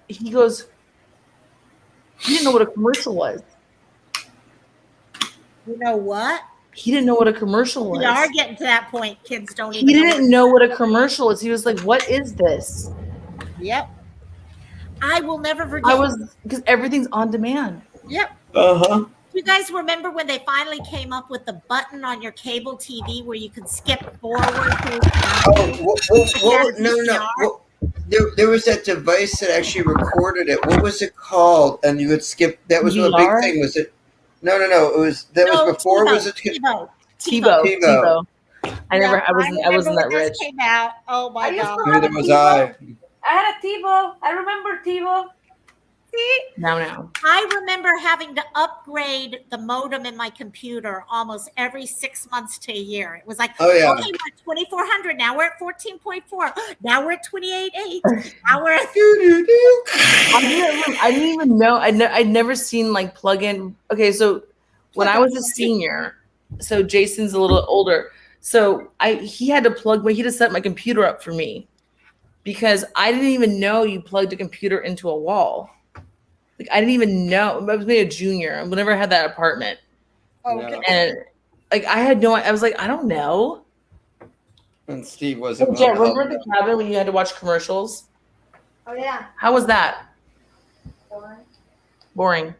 he goes, he didn't know what a commercial was. You know what? He didn't know what a commercial was. We are getting to that point. Kids don't even He didn't know what a commercial was. He was like, what is this? Yep. I will never forget. Because everything's on demand. Yep. Uh-huh. You guys remember when they finally came up with the button on your cable TV where you could skip forward to No. Well, there was that device that actually recorded it. What was it called? And you would skip. That was a big thing. Was it? No. It was before. TiVo. Was it TiVo. I wasn't that rich. Came out. Oh my God. Neither was I. I had a TiVo. I remember TiVo. No. I remember having to upgrade the modem in my computer almost every 6 months to a year. It was like, oh yeah, okay, we're at 2400. Now we're at 14.4. Now we're at 28.8. Now we're at. I didn't even know. I'd never seen plug in. Okay, so when I was a senior, so Jason's a little older. So he had to set my computer up for me because I didn't even know you plugged a computer into a wall. I didn't even know. I was maybe a junior whenever I had that apartment. Okay. And I had no. I was like, I don't know. And Steve wasn't. Jen, remember the cabin when you had to watch commercials? Oh yeah. How was that? Boring.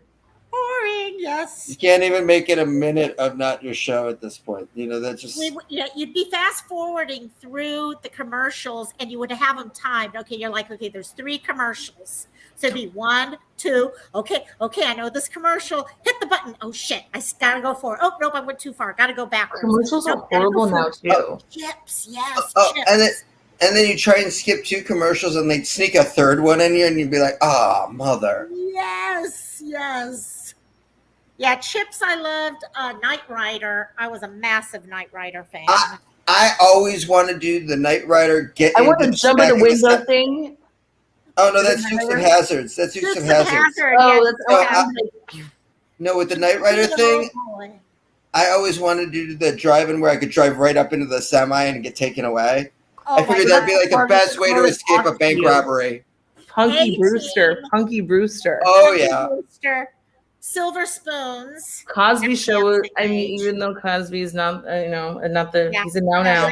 Yes. You can't even make it a minute of not your show at this point. That's just. You'd be fast forwarding through the commercials, and you would have them timed. Okay, you're like, okay, there's 3 commercials. So it'd be 1, 2. Okay, I know this commercial. Hit the button. Oh shit, I gotta go forward. Oh nope, I went too far. Gotta go backwards. Commercials are horrible now too. Chips, yes. Chips. And then you try and skip 2 commercials, and they'd sneak a 3rd one in you, and you'd be like, "Ah, mother." Yes. Yeah, Chips. I loved Knight Rider. I was a massive Knight Rider fan. I always want to do the Knight Rider. I want to jump in the window thing. Oh no, that's Dukes of Hazards. That's Dukes of Hazards. No, with the Knight Rider thing, I always wanted to do the driving where I could drive right up into the semi and get taken away. I figured that'd be the best way to escape a bank robbery. Punky Brewster. Oh yeah. Brewster. Silver Spoons. Cosby Show. I mean, even though Cosby's not, not the he's a now.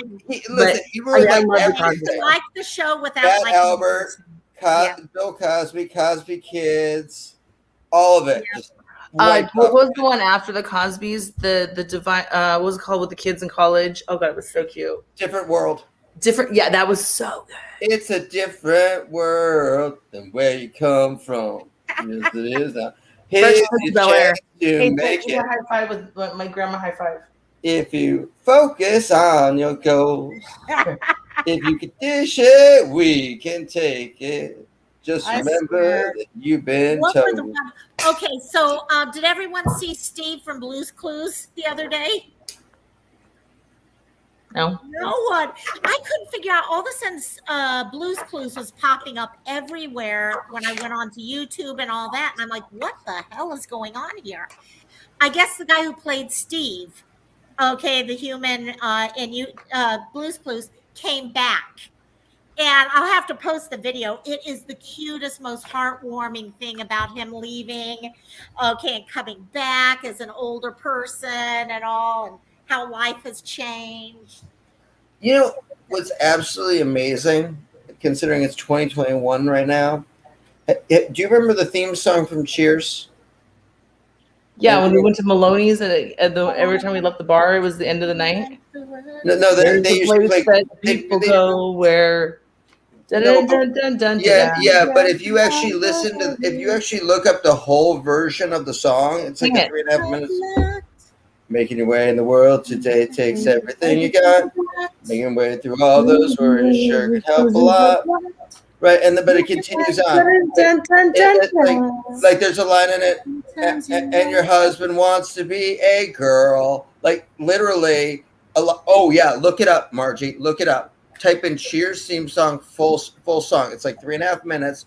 Listen, you really like the show without Fat Albert, Bill Cosby, Cosby Kids, all of it. What was the one after the Cosbys? The divine. What was it called with the kids in college? Oh god, it was so cute. Different World. Yeah, that was so good. It's a different world than where you come from. Yes, it is now. Here's your chance to make it. High five with my grandma. High five. If you focus on your goals, if you can dish it, we can take it. Just remember that you've been told. Okay, so did everyone see Steve from Blue's Clues the other day? No. No one. I couldn't figure out. All of a sudden, Blue's Clues was popping up everywhere when I went on to YouTube and all that. And I'm like, what the hell is going on here? I guess the guy who played Steve, okay, the human in Blues Clues, came back. And I'll have to post the video. It is the cutest, most heartwarming thing about him leaving, okay, and coming back as an older person and all, and how life has changed. You know what's absolutely amazing, considering it's 2021 right now? Do you remember the theme song from Cheers? Yeah, when we went to Maloney's, and every time we left the bar, it was the end of the night. No, they used to play. That people go where. Dun, No, dun, dun, dun, yeah, dun, yeah, dun. but if you actually look up the whole version of the song, it's like Sing a it. 3.5 minutes. Making your way in the world today takes everything you got. Making your way through all those words sure could help a lot. Right, but it continues on. Like there's a line in it, and your husband wants to be a girl. Like literally, oh yeah, look it up, Margie. Look it up. Type in Cheers theme song, full song. It's like 3.5 minutes.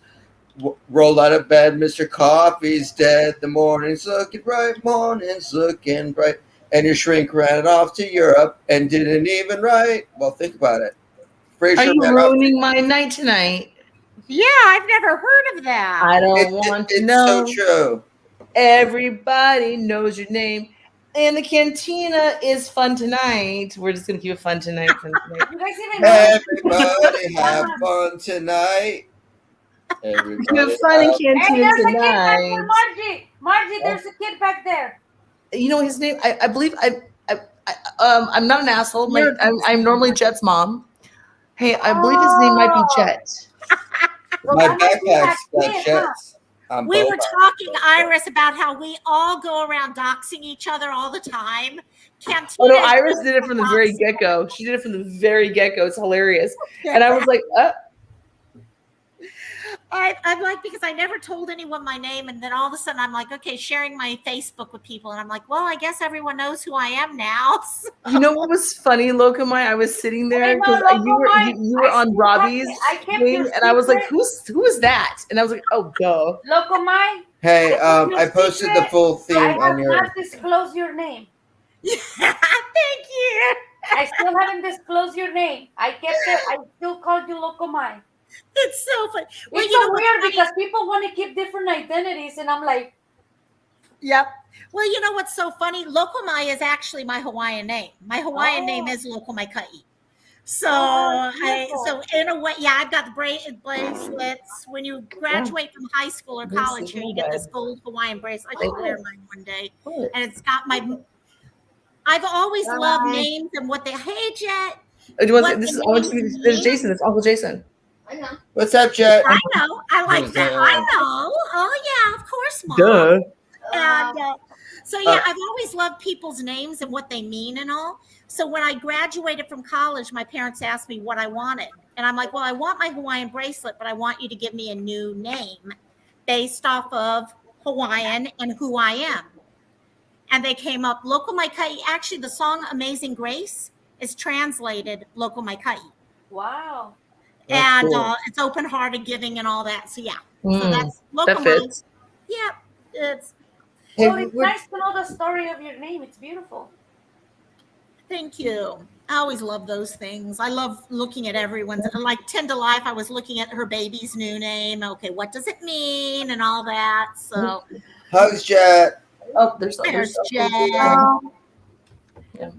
Roll out of bed, Mr. Coffee's dead. The morning's looking bright, morning's looking bright. And your shrink ran off to Europe and didn't even write. Well, think about it. Are you ruining my night tonight? Yeah, I've never heard of that. I don't want to know. It's so true. Everybody knows your name. And the cantina is fun tonight. We're just gonna keep it fun tonight. You guys even know? Everybody have fun tonight. Everybody Have fun in Hey, cantina there's a kid back tonight. there, Margie. Margie, there's a kid back there. You know his name? I believe I'm not an asshole. I'm normally Jet's mom. Hey, I believe his name might be Jet. My backpack's got jets. We were talking, Iris, about how we all go around doxing each other all the time. Cantina. Oh no, Iris did it from the very get-go. She did it from the very get-go. It's hilarious. And I was like, I'm like, because I never told anyone my name, and then all of a sudden I'm like, okay, sharing my Facebook with people, and I'm like, well, I guess everyone knows who I am now. So. You know what was funny, Locomai? I was sitting there because you were on Robbie's thing, and I was like, who is that? And I was like, oh, go. Locomai. Hey, I posted the full theme I have on your. not disclosed your name. Thank you. I still haven't disclosed your name. I kept it. I still called you Locomai. It's so funny. Well, It's you so know, weird because people want to keep different identities, and I'm like, yep. Well, you know what's so funny? Lokomai is actually my Hawaiian name. My Hawaiian name is Lokomai Kai. So, so in a way, yeah, I've got the bracelets. When you graduate from high school or college, here you get this gold Hawaiian bracelet. I should wear mine one day, and it's got my. I've always loved names and what they. Hey, Jet. There's Jason. It's Uncle Jason. I know. What's up, Jet? I know. I like that. I know. Oh yeah, of course, Mom. Duh. And so yeah, I've always loved people's names and what they mean and all. So when I graduated from college, my parents asked me what I wanted, and I'm like, well, I want my Hawaiian bracelet, but I want you to give me a new name based off of Hawaiian and who I am. And they came up Lokomai Kai. Actually, the song "Amazing Grace" is translated Lokomai Kai. wow. And cool. it's open-hearted giving and all that. So yeah, so Mm, that's that Lokomai. fits. Yeah, it's. Hey, Well, it's nice to know the story of your name. It's beautiful. Thank you. I always love those things. I love looking at everyone's. Like 10 to Life, I was looking at her baby's new name. Okay, what does it mean and all that. So Hugs, Jet. Oh, there's Jet. Yeah.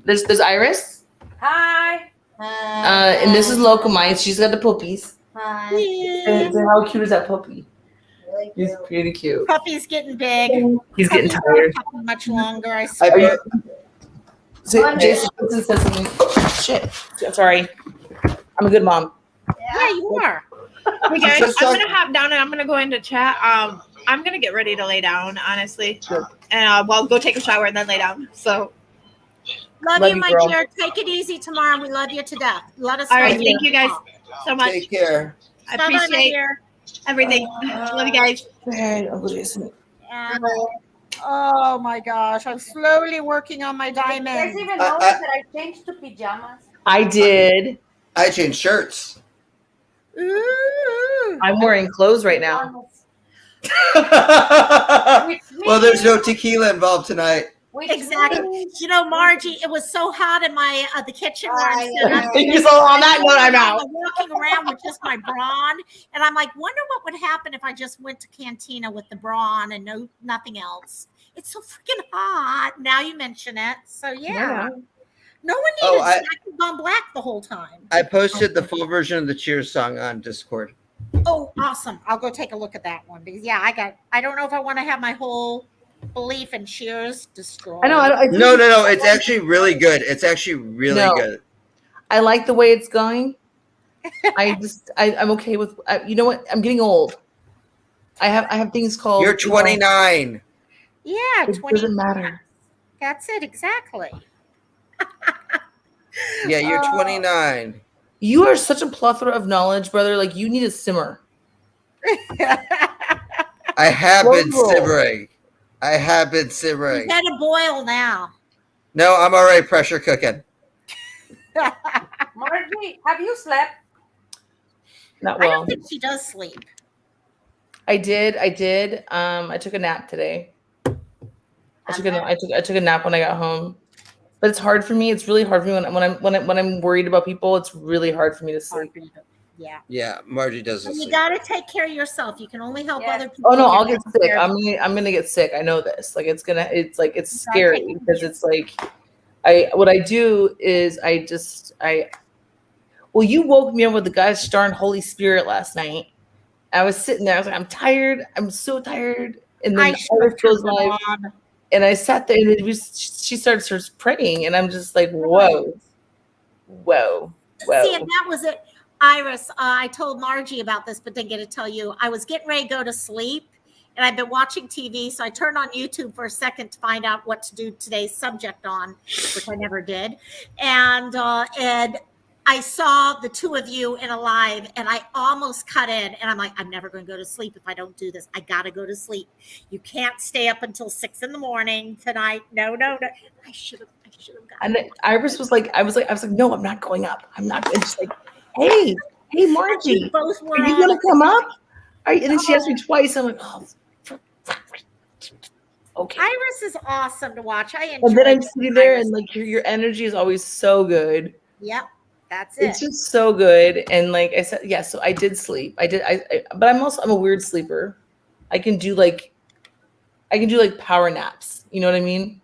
There's Iris. Hi. And this is Locomai. She's got the puppies. And how cute is that puppy? He's pretty cute. Puppy's getting big. He's getting Puppy's tired. not much longer. I I swear. Jason said something. Shit. Sorry. I'm a good mom. Yeah, you are. Hey guys, I'm gonna hop down and I'm gonna go into chat. I'm gonna get ready to lay down, honestly, and well, go take a shower and then lay down. So, Love Love you, you, my girl. dear. Take it easy tomorrow. We love you to death. Let us know. all right, if thank you guys call. so much. Take care. I Bye-bye, my appreciate dear. everything. Love you guys. Hey, Uncle Jason. And, oh my gosh, I'm slowly working on my You guys diamond. even notice that I changed to pajamas? I did. I changed shirts. Ooh. I'm wearing clothes right now. Well, there's no tequila involved tonight. Exactly. You know, Margie, it was so hot in my the kitchen where I'm set up. So on that note, I'm out. I'm walking around with just my bra on, and I'm like, wonder what would happen if I just went to Cantina with the bra on and nothing else. It's so freaking hot. Now you mention it, so yeah. No one needed Jackie Gone Black the whole time. I posted the full version of the Cheers song on Discord. Oh, awesome! I'll go take a look at that one because I don't know if I want to have my whole belief in Cheers destroyed. I know. No. It's actually really good. It's actually really good. I like the way it's going. I'm okay with. You know what? I'm getting old. I have things called. You're 29. Yeah, it 20. Doesn't matter. That's it exactly. Yeah, you're 29. You are such a plethora of knowledge, brother. Like you need to simmer. I have been simmering. He's at a boil now. No, I'm already pressure cooking. Margie, have you slept? Not well. I don't think she does sleep. I did. I took a nap today. I took a nap when I got home. But it's hard for me. It's really hard for me when I'm worried about people. It's really hard for me to sleep. Yeah. Yeah, Margie doesn't You sleep. got to take care of yourself. You can only help other people. Oh no, I'll get sick. I'm gonna get sick. I know this. Like it's scary because it's like what I do is well, you woke me up with the God's darn Holy Spirit last night. I was sitting there. I was like, I'm tired. I'm so tired. And then Iris goes live, and I sat there, and she starts praying, and I'm just like, whoa. See, and that was it. Iris, I told Margie about this, but didn't get to tell you. I was getting ready to go to sleep, and I've been watching TV, so I turned on YouTube for a second to find out what to do today's subject on, which I never did. And I saw the two of you in a live, and I almost cut in, and I'm like, I'm never going to go to sleep if I don't do this. I got to go to sleep. You can't stay up until 6 a.m. tonight. No. I should have gotten And Iris was like, I was like, no, I'm not going up. I'm not. And she's like, hey, Margie, are you gonna come up? And then she asked me twice. I'm like, oh, okay. Iris is awesome to watch. I enjoy. And then I'm sitting there, and like your energy is always so good. Yep, that's it. It's just so good. And like I said, yeah. So I did sleep. But I'm a weird sleeper. I can do like power naps. You know what I mean?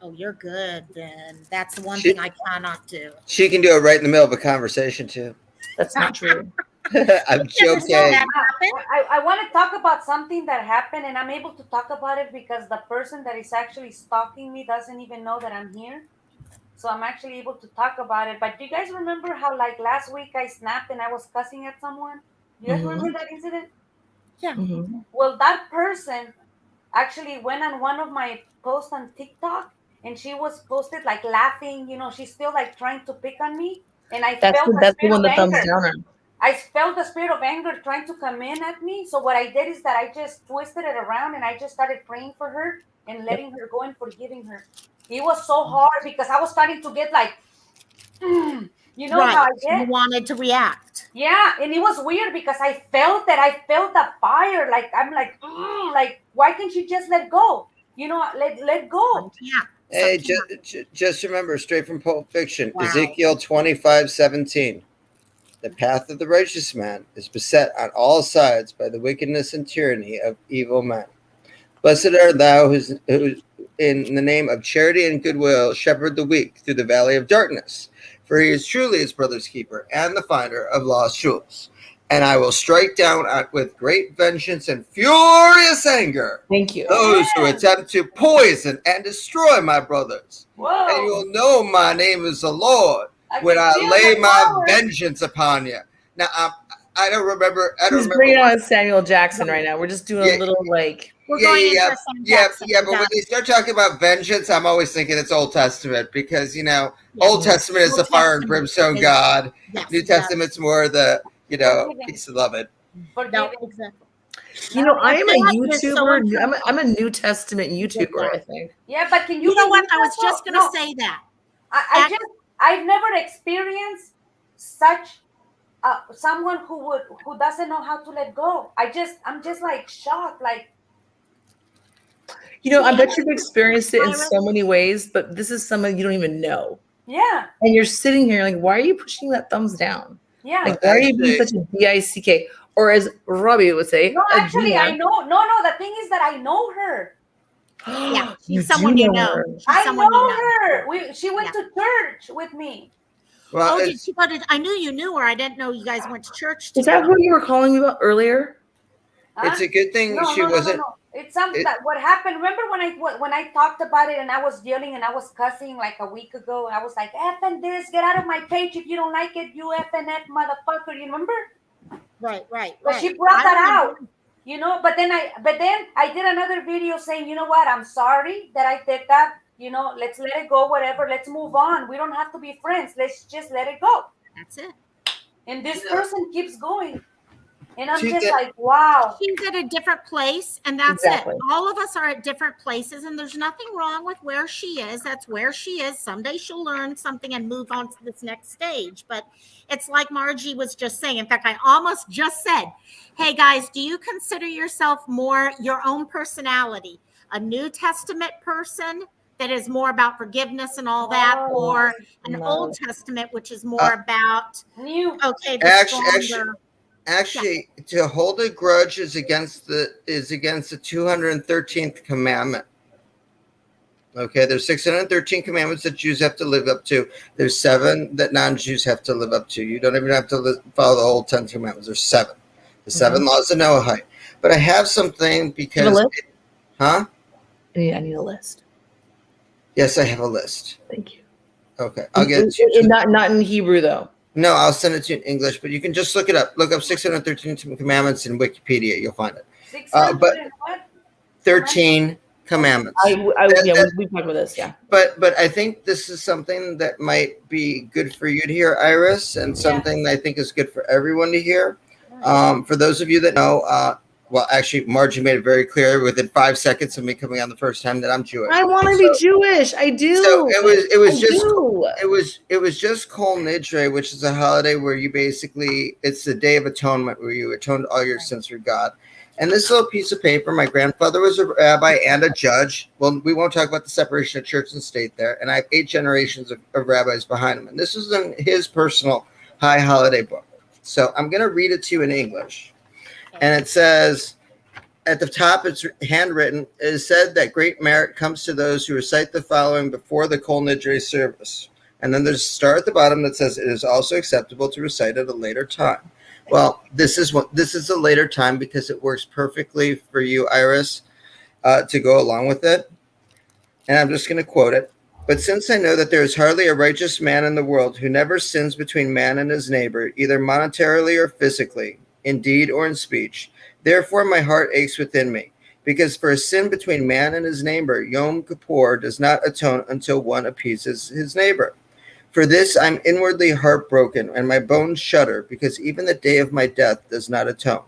Oh, you're good then. That's the one thing I cannot do. She can do it right in the middle of a conversation too. That's not true. I'm joking. I want to talk about something that happened, and I'm able to talk about it because the person that is actually stalking me doesn't even know that I'm here. So I'm actually able to talk about it. But do you guys remember how like last week I snapped and I was cussing at someone? Do you guys remember that incident? Yeah. Mm-hmm. Well, that person actually went on one of my posts on TikTok, and she was posted like laughing. You know, she's still like trying to pick on me, and That's the one that thumbs down. I felt the spirit of anger trying to come in at me. So what I did is that I just twisted it around and I just started praying for her and letting her go and forgiving her. It was so hard because I was starting to get like, you know how I get? You wanted to react. Yeah, and it was weird because I felt the fire. Like I'm like why can't you just let go? You know, let go. Yeah. Hey, just remember, straight from Pulp Fiction, Ezekiel 25:17. The path of the righteous man is beset on all sides by the wickedness and tyranny of evil men. Blessed art thou who in the name of charity and goodwill shepherd the weak through the valley of darkness. For he is truly his brother's keeper and the finder of lost jewels. And I will strike down with great vengeance and furious anger. Thank you. Those who attempt to poison and destroy my brothers. Whoa. And you will know my name is the Lord when I lay my vengeance upon you. Now, I don't remember. He's bringing on Samuel Jackson right now. We're just doing a little like. We're going into But when they start talking about vengeance, I'm always thinking it's Old Testament because Old Testament is the fire and brimstone God. Yes, New Testament's more the peace and love it. No, exactly. I am a YouTuber. I'm a New Testament YouTuber. I think. Yeah, but can you? You know what? I was just going to say that. I've never experienced such someone who doesn't know how to let go. I'm just like shocked. Like I bet you've experienced it in so many ways, but this is someone you don't even know. Yeah. And you're sitting here like, why are you pushing that thumbs down? Yeah. Like, why are you being such a DICK? Or as Robbie would say, No, a actually, Gina. I know. No. The thing is that I know her. Yeah, You she's someone do you know know. her. She's I someone know you know. her. She went Yeah. to church with me. Well, Oh, did it's she go to? I knew you knew her. I didn't know you guys went to church Is that together. who you were calling me about earlier? Huh? it's a good thing No, she wasn't. It's something It, that what happened. Remember when I talked about it and I was yelling and I was cussing like a week ago and I was like, "F and this, get out of my page if you don't like it, you F and F motherfucker." You remember? Right. But she brought that out, But then I did another video saying, you know what? I'm sorry that I did that. Let's let it go. Whatever. Let's move on. We don't have to be friends. Let's just let it go. That's it. And this person keeps going. And I'm See, just that- like, wow. She's at a different place, and that's Exactly. it. All of us are at different places, and there's nothing wrong with where she is. That's where she is. Someday she'll learn something and move on to this next stage. But it's like Margie was just saying. In fact, I almost just said, hey, guys, do you consider yourself more your own personality, a New Testament person that is more about forgiveness and all that, or an Old Testament, which is more about, okay, the stronger. Actually, to hold a grudge is against the 213th commandment. Okay, there's 613 commandments that Jews have to live up to. There's 7 that non-Jews have to live up to. You don't even have to follow the whole 10 commandments. There's 7. The 7 laws of Noahide. But I have something because, huh? I need a list. Yes, I have a list. Thank you. Okay, I'll get it to you. Not in Hebrew though. No, I'll send it to you in English, but you can just look it up. Look up 613 commandments in Wikipedia. You'll find it. 13 commandments. We talked about this, yeah. But I think this is something that might be good for you to hear, Iris, and something that I think is good for everyone to hear. For those of you that know, well, actually, Margie made it very clear within 5 seconds of me coming on the first time that I'm Jewish. I want to be Jewish. I do. So it was just Kol Nidre, which is a holiday where you basically, it's the Day of Atonement where you atone all your sins for God. And this little piece of paper, my grandfather was a rabbi and a judge. Well, we won't talk about the separation of church and state there. And I have 8 generations of rabbis behind him. And this is in his personal high holiday book. So I'm going to read it to you in English. And it says, at the top, it's handwritten, it is said that great merit comes to those who recite the following before the Kol Nidre service. And then there's a star at the bottom that says it is also acceptable to recite at a later time. Well, this is a later time because it works perfectly for you, Iris, to go along with it. And I'm just going to quote it. But since I know that there is hardly a righteous man in the world who never sins between man and his neighbor, either monetarily or physically, in deed or in speech, therefore my heart aches within me, because for a sin between man and his neighbor, Yom Kippur does not atone until one appeases his neighbor. For this I'm inwardly heartbroken, and my bones shudder, because even the day of my death does not atone.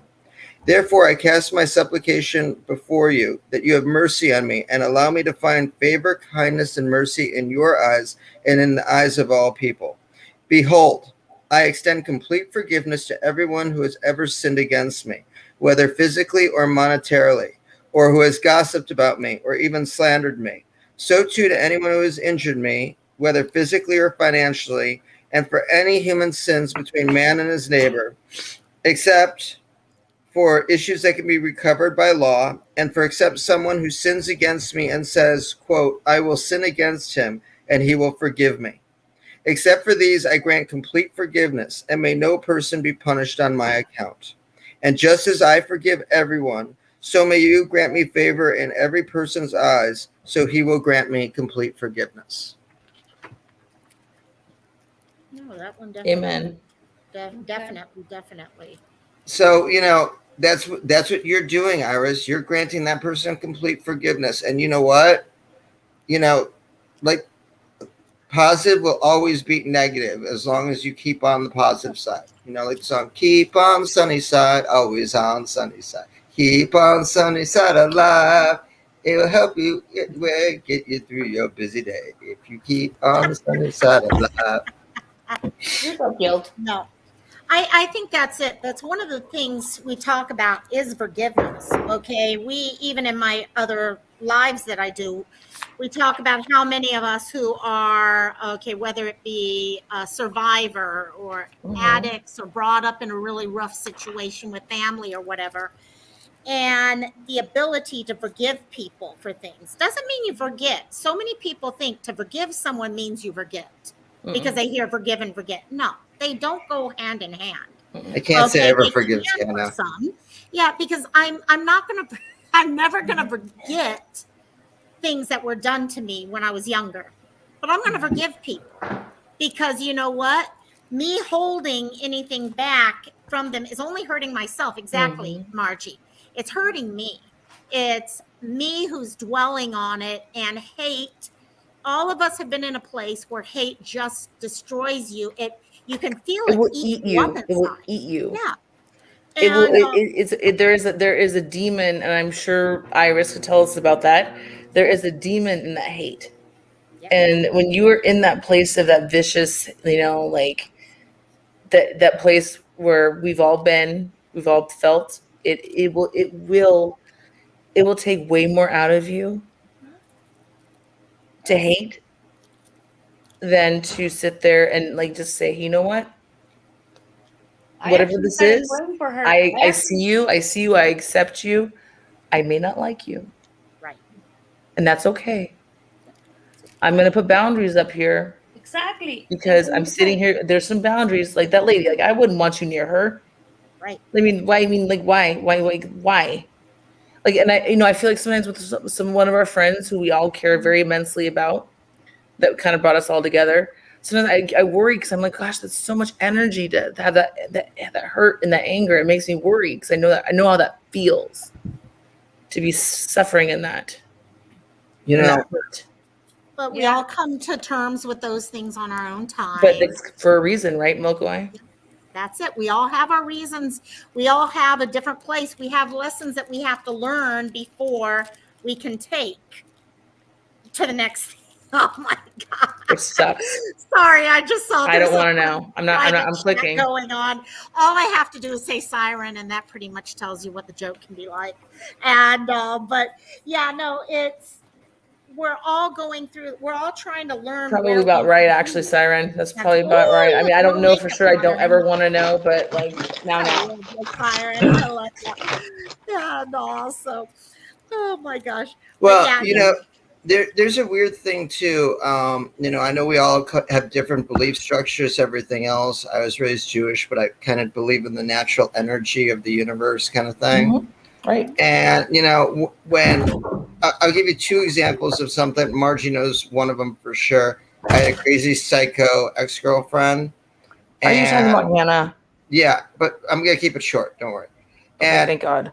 Therefore I cast my supplication before you, that you have mercy on me, and allow me to find favor, kindness, and mercy in your eyes, and in the eyes of all people. Behold, I extend complete forgiveness to everyone who has ever sinned against me, whether physically or monetarily, or who has gossiped about me, or even slandered me. So too to anyone who has injured me, whether physically or financially, and for any human sins between man and his neighbor, except for issues that can be recovered by law, and except someone who sins against me and says, quote, I will sin against him, and he will forgive me. Except for these, I grant complete forgiveness, and may no person be punished on my account. And just as I forgive everyone, so may you grant me favor in every person's eyes, so he will grant me complete forgiveness. No, that one definitely. Amen. Definitely. So, that's what you're doing, Iris. You're granting that person complete forgiveness. And you know what? Like, positive will always beat negative as long as you keep on the positive side. Like the song, keep on sunny side, always on sunny side. Keep on sunny side alive. It will help you get you through your busy day if you keep on the sunny side alive. You're so guilt. No. I think that's it. That's one of the things we talk about is forgiveness. Okay. We, even in my other lives that I do, we talk about how many of us who are, okay, whether it be a survivor or addicts or brought up in a really rough situation with family or whatever, and the ability to forgive people for things doesn't mean you forget. So many people think to forgive someone means you forget because they hear forgive and forget. No, they don't go hand in hand. I can't say I Okay, ever they forgive can for Hannah. some. Yeah, because I'm not gonna I'm never gonna forget things that were done to me when I was younger. But I'm gonna forgive people because you know what? Me holding anything back from them is only hurting myself. Exactly, Margie. It's hurting me. It's me who's dwelling on it, and hate. All of us have been in a place where hate just destroys you. You can feel It it will eat eat you up you. It will inside. eat you. Yeah. It will. And There is a demon, and I'm sure Iris could tell us about that. There is a demon in that hate, yeah. and when you are in that place of that vicious, like that place where we've all been, we've all felt it. It will take way more out of you to hate than to sit there and like just say, you know what, I whatever actually this started is, praying for her. I see you, I accept you. I may not like you, right. and that's okay. I'm gonna put boundaries up here Exactly. That's because what I'm you sitting said. here. There's some boundaries, like that lady. Like I wouldn't want you near her. Right. I mean, why? I mean, like why? Like why? Like, and I feel like sometimes with some one of our friends who we all care very immensely about, that kind of brought us all together. Sometimes I worry because I'm like, gosh, that's so much energy to have that hurt and that anger. It makes me worry because I know how that feels to be suffering in that You and that know, hurt. But we Yeah. all come to terms with those things on our own But time. it's for a reason, right, Milkaway? That's it. We all have our reasons. We all have a different place. We have lessons that we have to learn before we can take to the next thing. Oh my God. Which sucks. Sorry, I just saw I there's don't a want to know. private I'm chat clicking. going on. All I have to do is say siren, and that pretty much tells you what the joke can be like. And but yeah, no, we're all going through. We're all trying to learn Probably where about we right, can actually, be. Siren. That's That's probably about right. I woo, mean, I don't don't know make for it sure. I don't fun. ever want to know, but like now. I love you, siren. I love you. Yeah, no, so oh my gosh. But well, yeah, you know, there's a weird thing too. I know we all have different belief structures, everything else. I was raised Jewish, but I kind of believe in the natural energy of the universe, kind of thing. Right. And when I'll give you two examples of something. Margie knows one of them for sure. I had a crazy psycho ex-girlfriend. Are you talking about Hannah? Yeah, but I'm gonna keep it short. Don't worry. Okay, And thank God.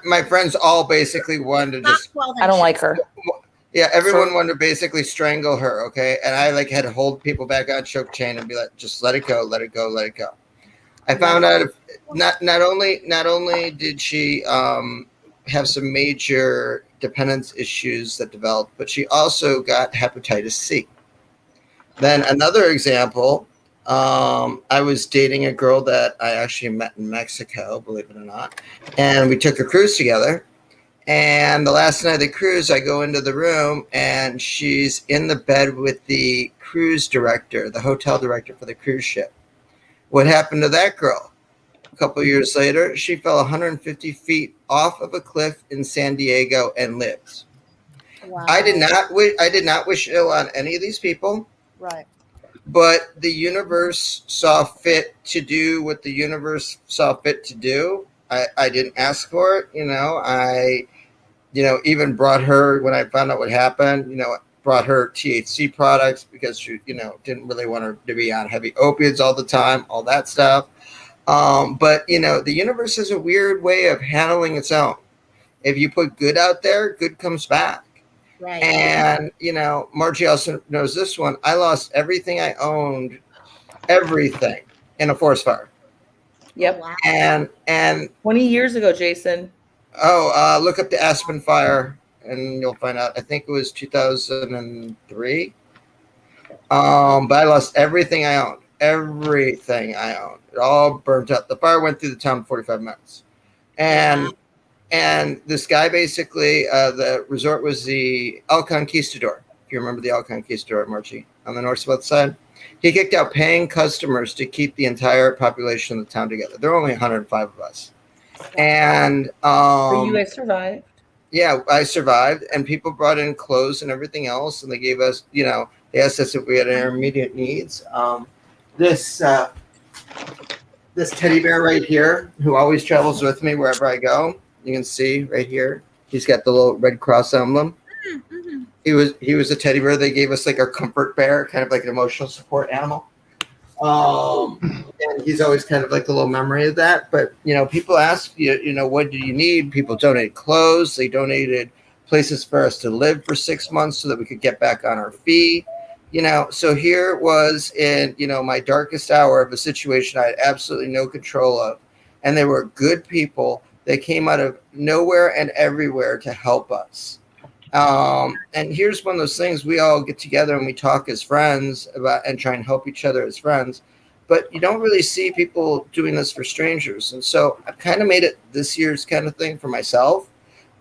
my friends all basically wanted to not just 12 I don't like inches. her. yeah, everyone wanted to basically strangle her. Okay, and I like had to hold people back on choke chain and be like, just let it go, let it go, let it go. I found out not only did she have some major dependence issues that developed, but she also got hepatitis C. Then another example, I was dating a girl that I actually met in Mexico, believe it or not, and we took a cruise together. And the last night of the cruise, I go into the room and she's in the bed with the cruise director, the hotel director for the cruise ship. What happened to that girl? A couple of years later, she fell 150 feet off of a cliff in San Diego and lived. Wow. I did not wish ill on any of these people. Right. But the universe saw fit to do what the universe saw fit to do. I didn't ask for it. I even brought her, when I found out what happened, brought her THC products because she, didn't really want her to be on heavy opiates all the time, all that stuff. But the universe has a weird way of handling its own. If you put good out there, good comes back. Right. And, Margie also knows this one. I lost everything I owned, everything in a forest fire. Yep. Oh, wow. And 20 years ago, Jason. Look up the Aspen fire and you'll find out. I think it was 2003. But I lost everything I owned. Everything I owned. It all burnt up. The fire went through the town in 45 minutes. And And this guy basically, the resort was the El Conquistador. If you remember the El Conquistador, Marchie, on the northwest side. He kicked out paying customers to keep the entire population of the town together. There are only 105 of us. And But you guys survived. yeah, I survived, and people brought in clothes and everything else, and they gave us, they asked us if we had intermediate needs. This teddy bear right here, who always travels with me wherever I go, you can see right here, he's got the little Red Cross emblem. Mm-hmm. He was a teddy bear. They gave us like our comfort bear, kind of like an emotional support animal. And he's always kind of like a little memory of that. But people ask what do you need? People donate clothes. They donated places for us to live for 6 months so that we could get back on our feet. So here it was in my darkest hour of a situation I had absolutely no control of, and they were good people. They came out of nowhere and everywhere to help us. And here's one of those things: we all get together and we talk as friends about and try and help each other as friends, but you don't really see people doing this for strangers. And so I've kind of made it this year's kind of thing for myself,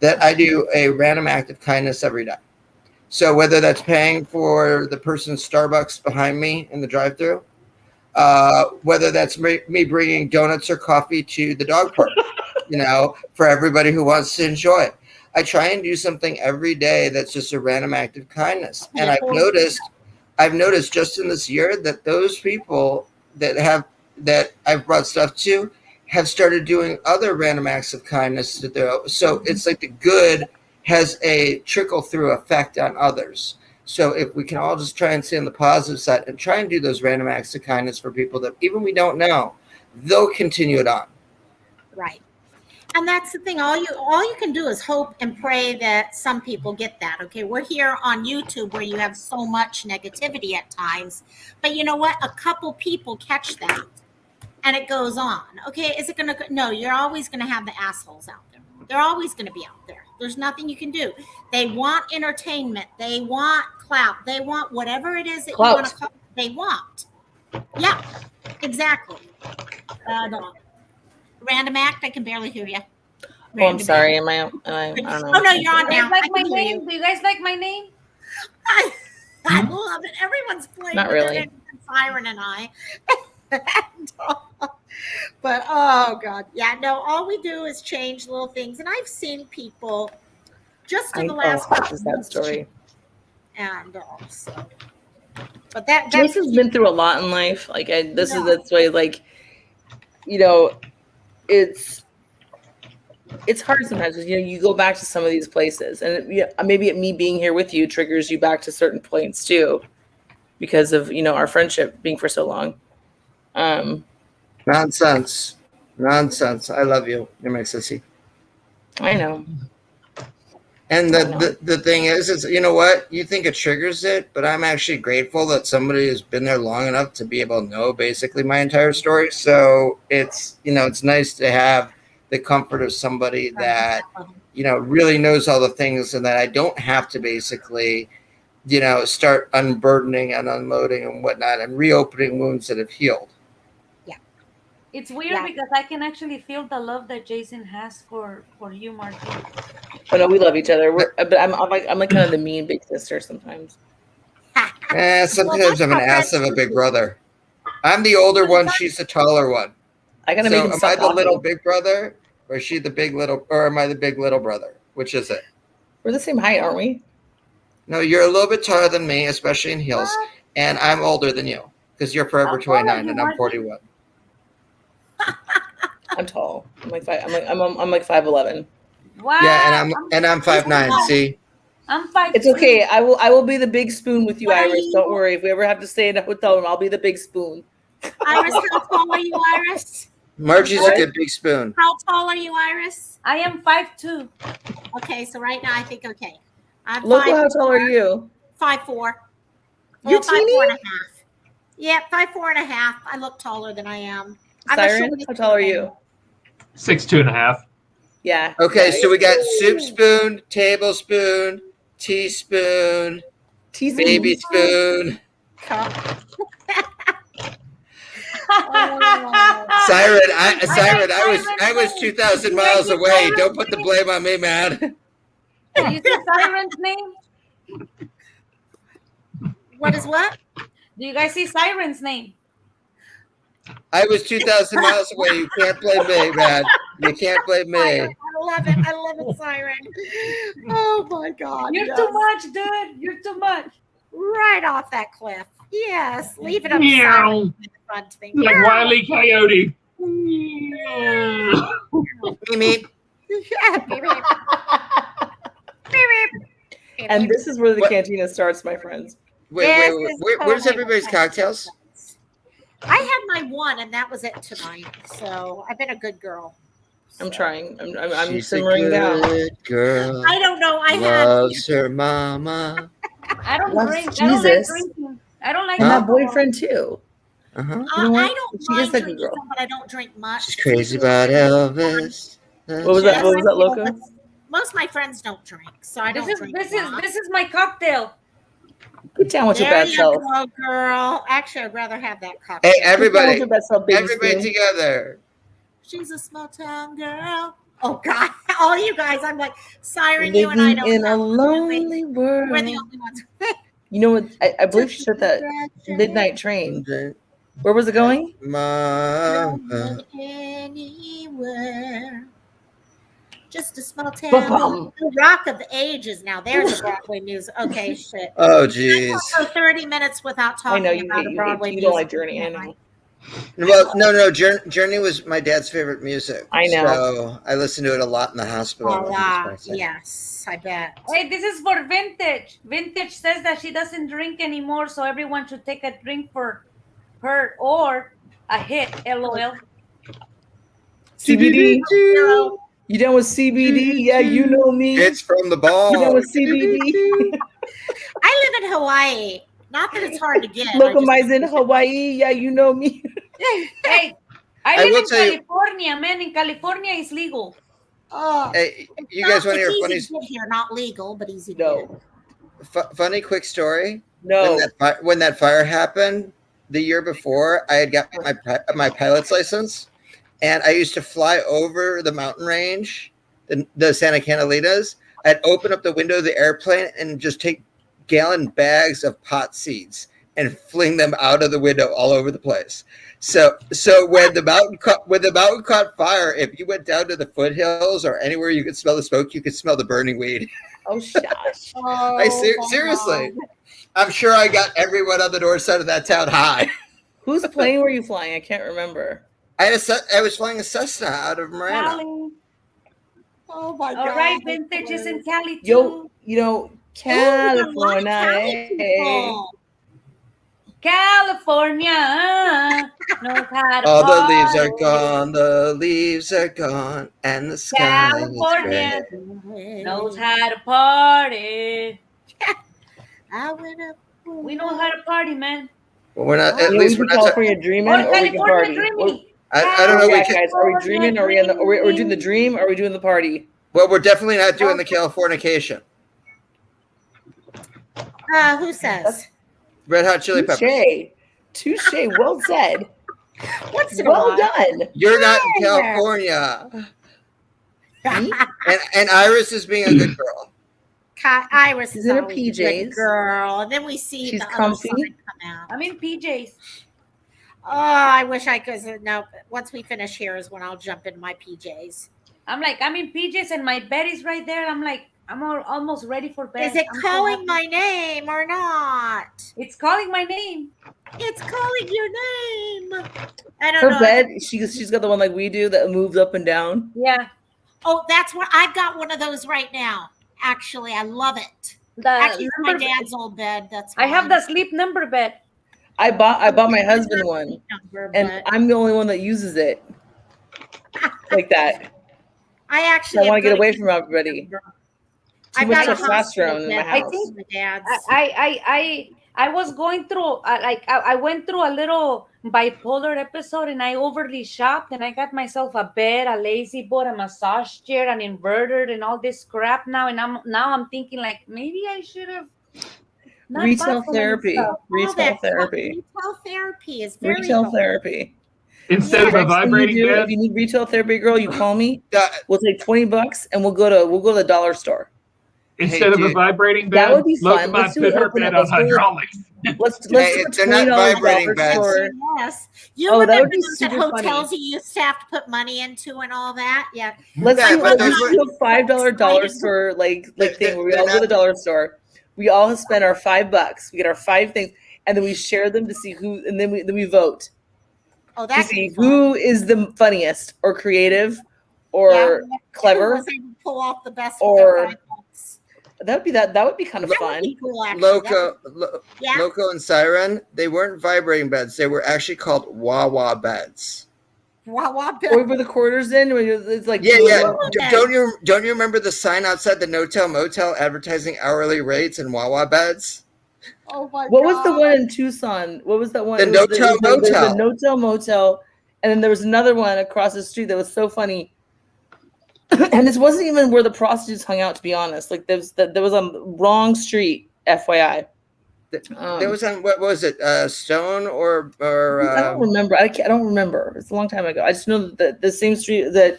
that I do a random act of kindness every day. So whether that's paying for the person's Starbucks behind me in the drive-thru, whether that's me bringing donuts or coffee to the dog park, for everybody who wants to enjoy it. I try and do something every day that's just a random act of kindness. And I've noticed just in this year that those people that I've brought stuff to have started doing other random acts of kindness so it's like the good has a trickle through effect on others. So if we can all just try and stay on the positive side and try and do those random acts of kindness for people that even we don't know, they'll continue it on. Right. And that's the thing. All you can do is hope and pray that some people get that. Okay, we're here on YouTube where you have so much negativity at times, but you know what? A couple people catch that, and it goes on. Okay, is it gonna? No, you're always gonna have the assholes out there. They're always gonna be out there. There's nothing you can do. They want entertainment. They want clout. They want whatever it is that you want to call it. They want. Yeah, exactly. No. Random act. I can barely hear you. Oh, I'm sorry. Am I? I don't know. Oh no, you're on Do you now. guys like my name? Do you guys like my name? I love it. Everyone's playing. Not with really. it, Siren and I. But oh god, yeah. No, all we do is change little things, and I've seen people just in the last couple that story. And also, but that's Jason's been through a lot in life. Like that's why, like, it's hard sometimes because you go back to some of these places, and maybe me being here with you triggers you back to certain points too, because of our friendship being for so long. Nonsense. I love you. You're my sissy. I know. And the thing is you know what? You think it triggers it, but I'm actually grateful that somebody has been there long enough to be able to know basically my entire story. So it's nice to have the comfort of somebody that really knows all the things, and that I don't have to basically start unburdening and unloading and whatnot and reopening wounds that have healed. It's weird because I can actually feel the love that Jason has for you, Marty. Oh no, we love each other. But I'm like kind of the mean big sister sometimes. Sometimes I'm an ass of a big brother. I'm the older one. She's the taller one. I gotta make him stop am I the talking. little big brother, or is she the big little, or am I the big little brother? Which is it? We're the same height, aren't we? No, you're a little bit taller than me, especially in heels, and I'm older than you because you're forever 29 and I'm 41. I'm tall. I'm like 5'11". Wow. Yeah, and I'm 5'9". See, I'm 5'2". It's okay. I will be the big spoon with you, What are Iris. you? Don't worry. If we ever have to stay in a hotel room, I'll be the big spoon. Iris, how tall are you, Iris? Margie's a good big spoon. How tall are you, Iris? I am 5'2". Okay, so right now I think okay. I'm Local, how tall are you? 5'4". You're 5'4" and a half. Yeah, 5'4" and a half. I look taller than I am. Siren, how tall are you? 6'2.5". Yeah. Okay, so we got soup spoon, tablespoon, teaspoon, baby spoon. Cup. Siren, Siren, I was 2,000 miles Siren, away. Siren, Don't put the blame on me, man. Do you see Siren's name? What is what? Do you guys see Siren's name? I was 2,000 miles away. You can't blame me, man. You can't blame me. I love it. I love it, Siren. Oh my God. You're yes. too much, dude. You're too much. Right off that cliff. Yes. Leave it up. Meow. Siren in the front thing. Like Meow. Wile E. Coyote. Meep. Yeah, baby. Beep. And this is where the cantina starts, my friends. Wait. Where's everybody's cocktails? I had my one, and that was it tonight. So I've been a good girl. I'm trying. I'm She's a simmering down. good girl. I don't know. I Loves her mama. I don't Loves drink. I don't like Jesus. drinking. I don't like And my alcohol. boyfriend too. Uh-huh. You know what? I don't She mind is like a drinking, girl. but I don't drink much. She's crazy about Elvis. What was that? What was that, Loco? Most of my friends don't drink, so I don't drink. This is my cocktail. Get down with your There bad you self. go, girl. Actually, I'd rather have that cocktail. Hey, everybody. Get down with your bad self, baby Everybody spoon. together. She's a small town girl. Oh God, all you guys. I'm like Siren. You and I Living don't. in a know. lonely world. We're the only ones. You know what? I believe she said that midnight train. Where was it going? Mama. Anywhere. Just a small town. Ba-bum. The Rock of Ages. Now there's a Broadway music. Okay, shit. Oh, jeez. So 30 minutes without I talking know you about a Broadway you don't like musical. Journey. I know. Well, no. Journey was my dad's favorite music. I know. So I listened to it a lot in the hospital. when he was passing. Yes, I bet. Hey, this is for Vintage. Vintage says that she doesn't drink anymore, so everyone should take a drink for her or a hit. LOL. CBD. You done with CBD? Yeah, you know me. It's from the ball. You done with CBD? I live in Hawaii. Not that it's hard to get. Locumized in Hawaii. Yeah, you know me. Hey, I I live will in tell you- California, man. In California, it's legal. Oh, Hey, you guys want to hear a funny, easy to get here? Not legal, but easy to No. funny quick story? No. When that fire happened the year before, I had got my pilot's license, and I used to fly over the mountain range, the Santa Canalitas. I'd open up the window of the airplane and just take gallon bags of pot seeds and fling them out of the window all over the place. So when the mountain caught fire, if you went down to the foothills or anywhere you could smell the smoke, you could smell the burning weed. Oh, shush. Seriously. I'm sure I got everyone on the north side of that town high. Whose plane were you flying? I can't remember. I was flying a Cessna out of Marana. Cali. Oh my All God. right, Vintage is in Cali too. Yo, you know, California. Hey. California knows how to All the leaves are party. gone, the leaves are gone, and the sky California is gray. knows how to party. I went up. We know how to party, man. Well, we're not. At You know, least we we're can not. California dreaming, Or or we can California party. dreaming. I don't know. Yeah, We can, guys, are we dreaming? Are we doing the dream? Or are we doing the party? well, we're definitely not doing the Californication. Who says? Red Hot Chili Peppers. Touche. Well said. What's it Well on? done. You're not in Yeah. California. And Iris is being a good girl. Iris She's is in her always a good PJs. girl, and then we see She's the comfy. other side come out. I'm in PJs. Oh, I wish I could. No, once we finish here is when I'll jump in my PJs. I'm in PJs and my bed is right there. I'm almost ready for bed. Is it I'm so calling happy. my name or not? It's calling my name. It's calling your name. I don't Her know. bed, she's got the one like we do that moves up and down. Yeah. Oh, that's what I've got one of those right now. Actually, I love it. The Actually, it's my number- dad's old bed. That's I have mine. the sleep number bed. I bought my husband one, number, and but I'm the only one that uses it like that. I I actually want to get have away good- from everybody. Too I've much got a hospital testosterone in my bed. house. I think- My dad's. I was going through I went through a little bipolar episode and I overly shopped and I got myself a bed, a lazy boy, a massage chair, an inverter, and all this crap now. And I'm thinking like maybe I should have not Retail bought so many therapy. stuff. Retail therapy. Retail therapy is very Retail helpful. therapy. Instead of a Next thing you vibrating do, bed, if you need retail therapy, girl, you call me. Uh, We'll take $20 and we'll go to the dollar store. instead of a dude. vibrating That bed, would be fun. Loka Let's might do it. put her Open bed up. on hydraulics. Let's Hey, do a they're not $20 vibrating dollar beds. store. Yes. You Oh, that remember would be those at super hotels funny. you used to have to put money into and all that? Yeah. Let's Yeah, do but let's those do a $5 dollar Excited. store like thing where we they're all go to not. the dollar store. We all spend our $5. We get our 5 things, and then we share them to see who, and then we vote Oh, to that could be see fun. who is the funniest or creative Yeah, or who clever. was able to pull off the best with their Or $5? that would be kind of That would fun. be cool, actually. That would- yeah. Loco and Siren, they weren't vibrating beds. They were actually called Wawa beds. Wawa Or bed. we put the quarters in. Where it's like Yeah, yeah. Okay. Don't you remember the sign outside the No-Tell Motel advertising hourly rates and Wawa beds? Oh my What god. was the one in Tucson? What was that one? The It was No-Tell there was Motel. a No-Tell Motel, and then there was another one across the street that was so funny. And this wasn't even where the prostitutes hung out, to be honest. Like there was a wrong street, FYI. There was on what was it? Stone or I don't remember. I don't remember. It's a long time ago. I just know that the same street that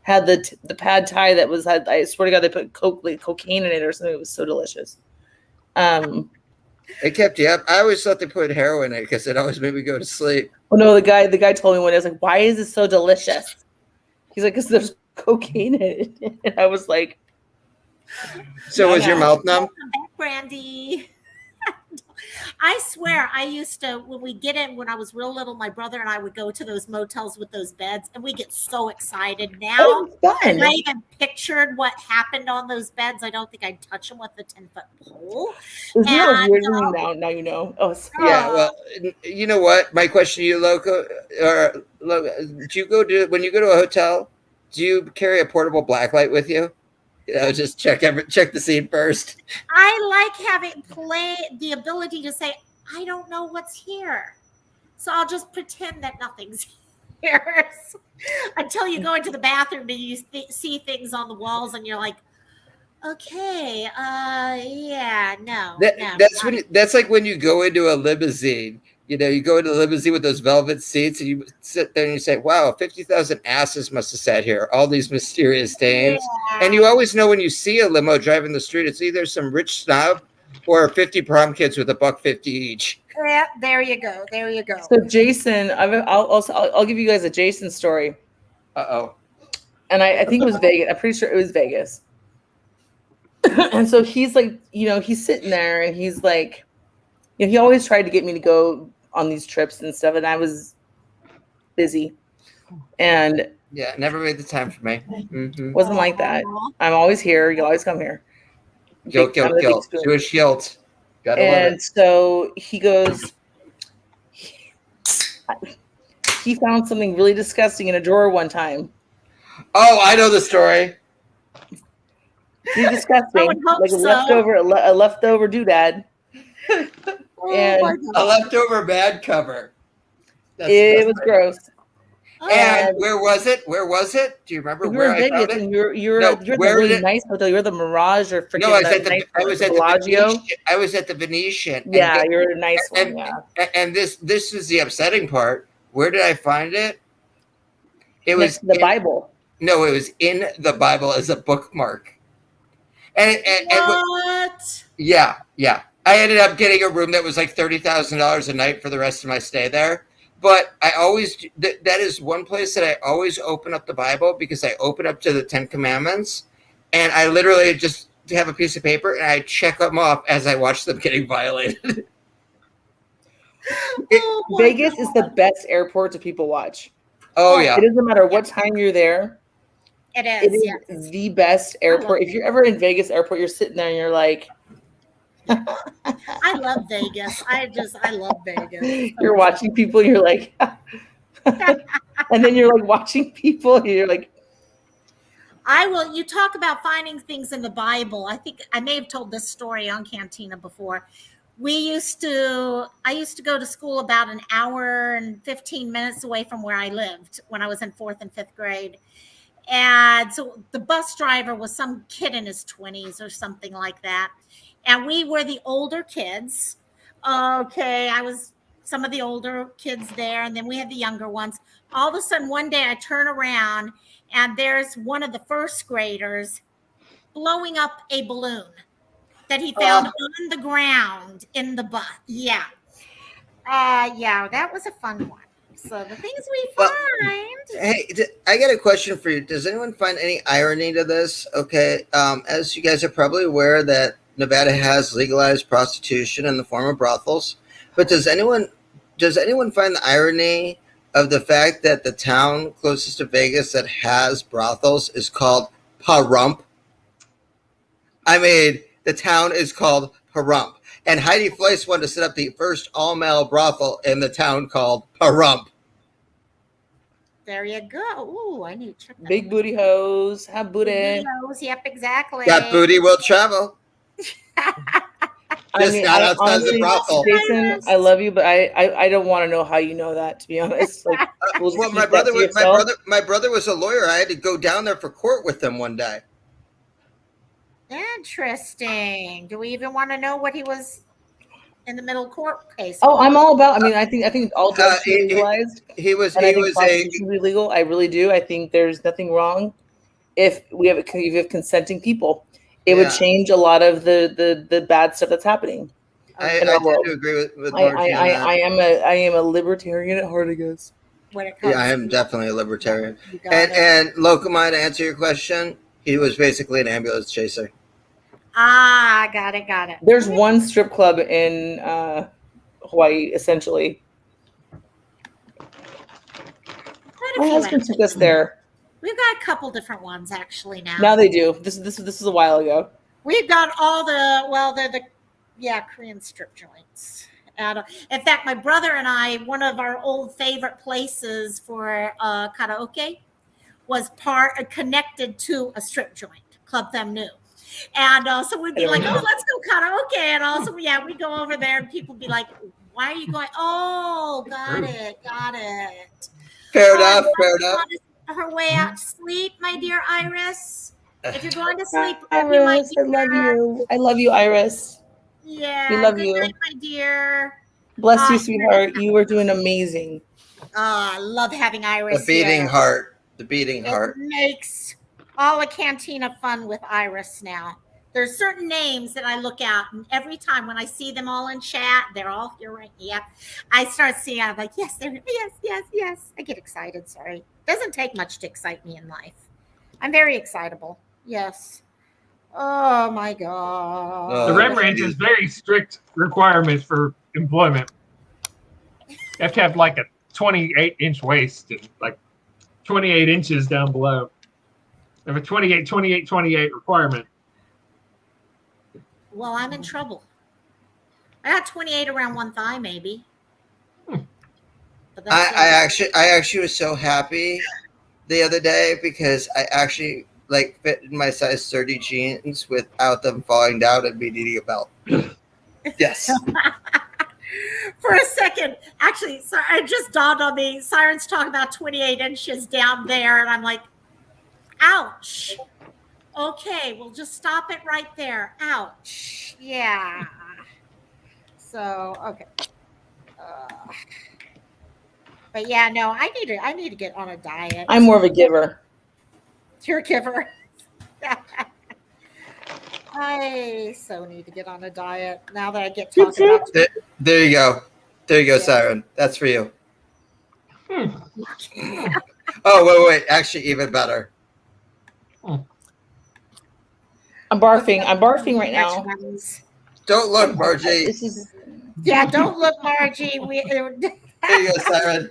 had the pad thai that was had. I swear to God, they put cocaine in it or something. It was so delicious. It kept you up. I always thought they put heroin in it because it always made me go to sleep. Oh no, the guy told me one day, I was like, "Why is it so delicious?" He's like, "Because there's cocaine in it." And I was like, So was your mouth numb? Welcome back, Brandy. I swear, I used to, when we get in, when I was real little, my brother and I would go to those motels with those beds, and we get so excited now. "Oh, fun!" And I even pictured what happened on those beds. I don't think I'd touch them with a 10-foot pole. Is you know what's And, weird to me now? Now you know. Oh, Yeah, well, you know what? My question to you, Loco, do you when you go to a hotel, do you carry a portable blacklight with you? You know, just check the scene first. I like having the ability to say, I don't know what's here. So I'll just pretend that nothing's here until you go into the bathroom and you see things on the walls and you're like, okay, yeah, no. That's like when you go into a limousine. You know, you go into the limousine with those velvet seats and you sit there and you say, wow, 50,000 asses must have sat here. All these mysterious stains. Yeah. And you always know when you see a limo driving the street, it's either some rich snob or 50 prom kids with $1.50 each. Yeah, there you go. There you go. So Jason, I'll give you guys a Jason story. Uh-oh. And I think it was Vegas. I'm pretty sure it was Vegas. And so he's like, he's sitting there and he's like, he always tried to get me to go on these trips and stuff. And I was busy. And yeah, never made the time for me. Mm-hmm. Wasn't like that. I'm always here. You'll always come here. Guilt. Jewish guilt. Gotta love And it. so he goes, he found something really disgusting in a drawer one time. Oh, I know the story. Really disgusting. Like a leftover doodad. And a leftover bad cover. It was gross. And where was it? Do you remember where I found it? You're at the really nice hotel. You're at the Mirage or freaking No, I was at Bellagio. I was at the Venetian. Yeah, you're a nice one. Yeah. And this is the upsetting part. Where did I find it? It Next to the Bible. No, it was in the Bible as a bookmark. And what? Yeah. I ended up getting a room that was like $30,000 a night for the rest of my stay there. But I always, that is one place that I always open up the Bible because I open up to the 10 Commandments and I literally just have a piece of paper and I check them off as I watch them getting violated. Vegas is the best airport to people watch. Oh, yeah. It doesn't matter what time you're there. It is. It is the best airport. If you're ever in Vegas airport, you're sitting there and you're like, I love Vegas. I love Vegas. You're watching people, you're like, and then you're like watching people, and you're like, you talk about finding things in the Bible. I think I may have told this story on Cantina before. I used to go to school about an hour and 15 minutes away from where I lived when I was in 4th and 5th grade. And so the bus driver was some kid in his 20s or something like that. And we were the older kids. Okay, I was some of the older kids there, and then we had the younger ones. All of a sudden, one day I turn around and there's one of the first graders blowing up a balloon that he found on the ground in the bus. Yeah. Yeah, that was a fun one. So the things we find. Hey, I got a question for you. Does anyone find any irony to this? Okay, as you guys are probably aware that Nevada has legalized prostitution in the form of brothels, but does anyone find the irony of the fact that the town closest to Vegas that has brothels is called Pahrump? I mean, the town is called Pahrump, and Heidi Fleiss wanted to set up the first all-male brothel in the town called Pahrump. There you go. Ooh, I need to check that. Big booty hoes, have booty. Big booty hoes, yep, exactly. That booty will travel. Just not outside the brothel. Jason, I love you, but I don't want to know how you know that. To be honest, like, well, my brother was a lawyer. I had to go down there for court with him one day. Interesting. Do we even want to know what he was in the middle court case? Oh, I'm all about. I mean, I think all drugs should be legalized. He was illegal. I really do. I think there's nothing wrong if we have consenting people. It would change a lot of the bad stuff that's happening. I tend to agree with Margie on that. I am a libertarian at heart, I guess. I am definitely a libertarian. And Locomai, to answer your question, he was basically an ambulance chaser. Got it. There's one strip club in Hawaii, essentially. My husband took us there. We've got a couple different ones actually now. Now they do. This is a while ago. We've got all the Korean strip joints. In fact, my brother and I, one of our old favorite places for karaoke was connected to a strip joint, Club Femnu. And so we'd be like, oh, let's go karaoke. And also, we go over there and people be like, why are you going? Oh, got it. Fair enough. Her way out to sleep, my dear Iris. If you're going to sleep, Iris, I love you. I love you, Iris. Yeah. We love good you. night, my dear. Bless you, sweetheart. You are doing amazing. I love having Iris. The beating heart. It makes all a Cantina fun with Iris now. There's certain names that I look at, and every time when I see them all in chat, they're all here, right? Yep. I start seeing. I'm like, yes. I get excited. Sorry, doesn't take much to excite me in life. I'm very excitable. Yes. Oh my God. The Red Ranch has very strict requirements for employment. You have to have like a 28-inch waist and like 28 inches down below. They have a 28 requirement. Well, I'm in trouble. I got 28 around one thigh, maybe. But I actually was so happy the other day because I actually fit in my size 30 jeans without them falling down and me needing a belt. Yes. For a second, actually, it just dawned on me. Sirens talk about 28 inches down there, and I'm like, ouch. Okay, we'll just stop it right there. Ouch. Yeah. So, okay. But yeah, no, I need to get on a diet. I'm more of a giver. You're a giver. I so need to get on a diet now that I get talking about. There you go. Siren. That's for you. Oh, wait. Actually, even better. I'm barfing right now. Don't look, Margie. Don't look, Margie. There you go, Siren.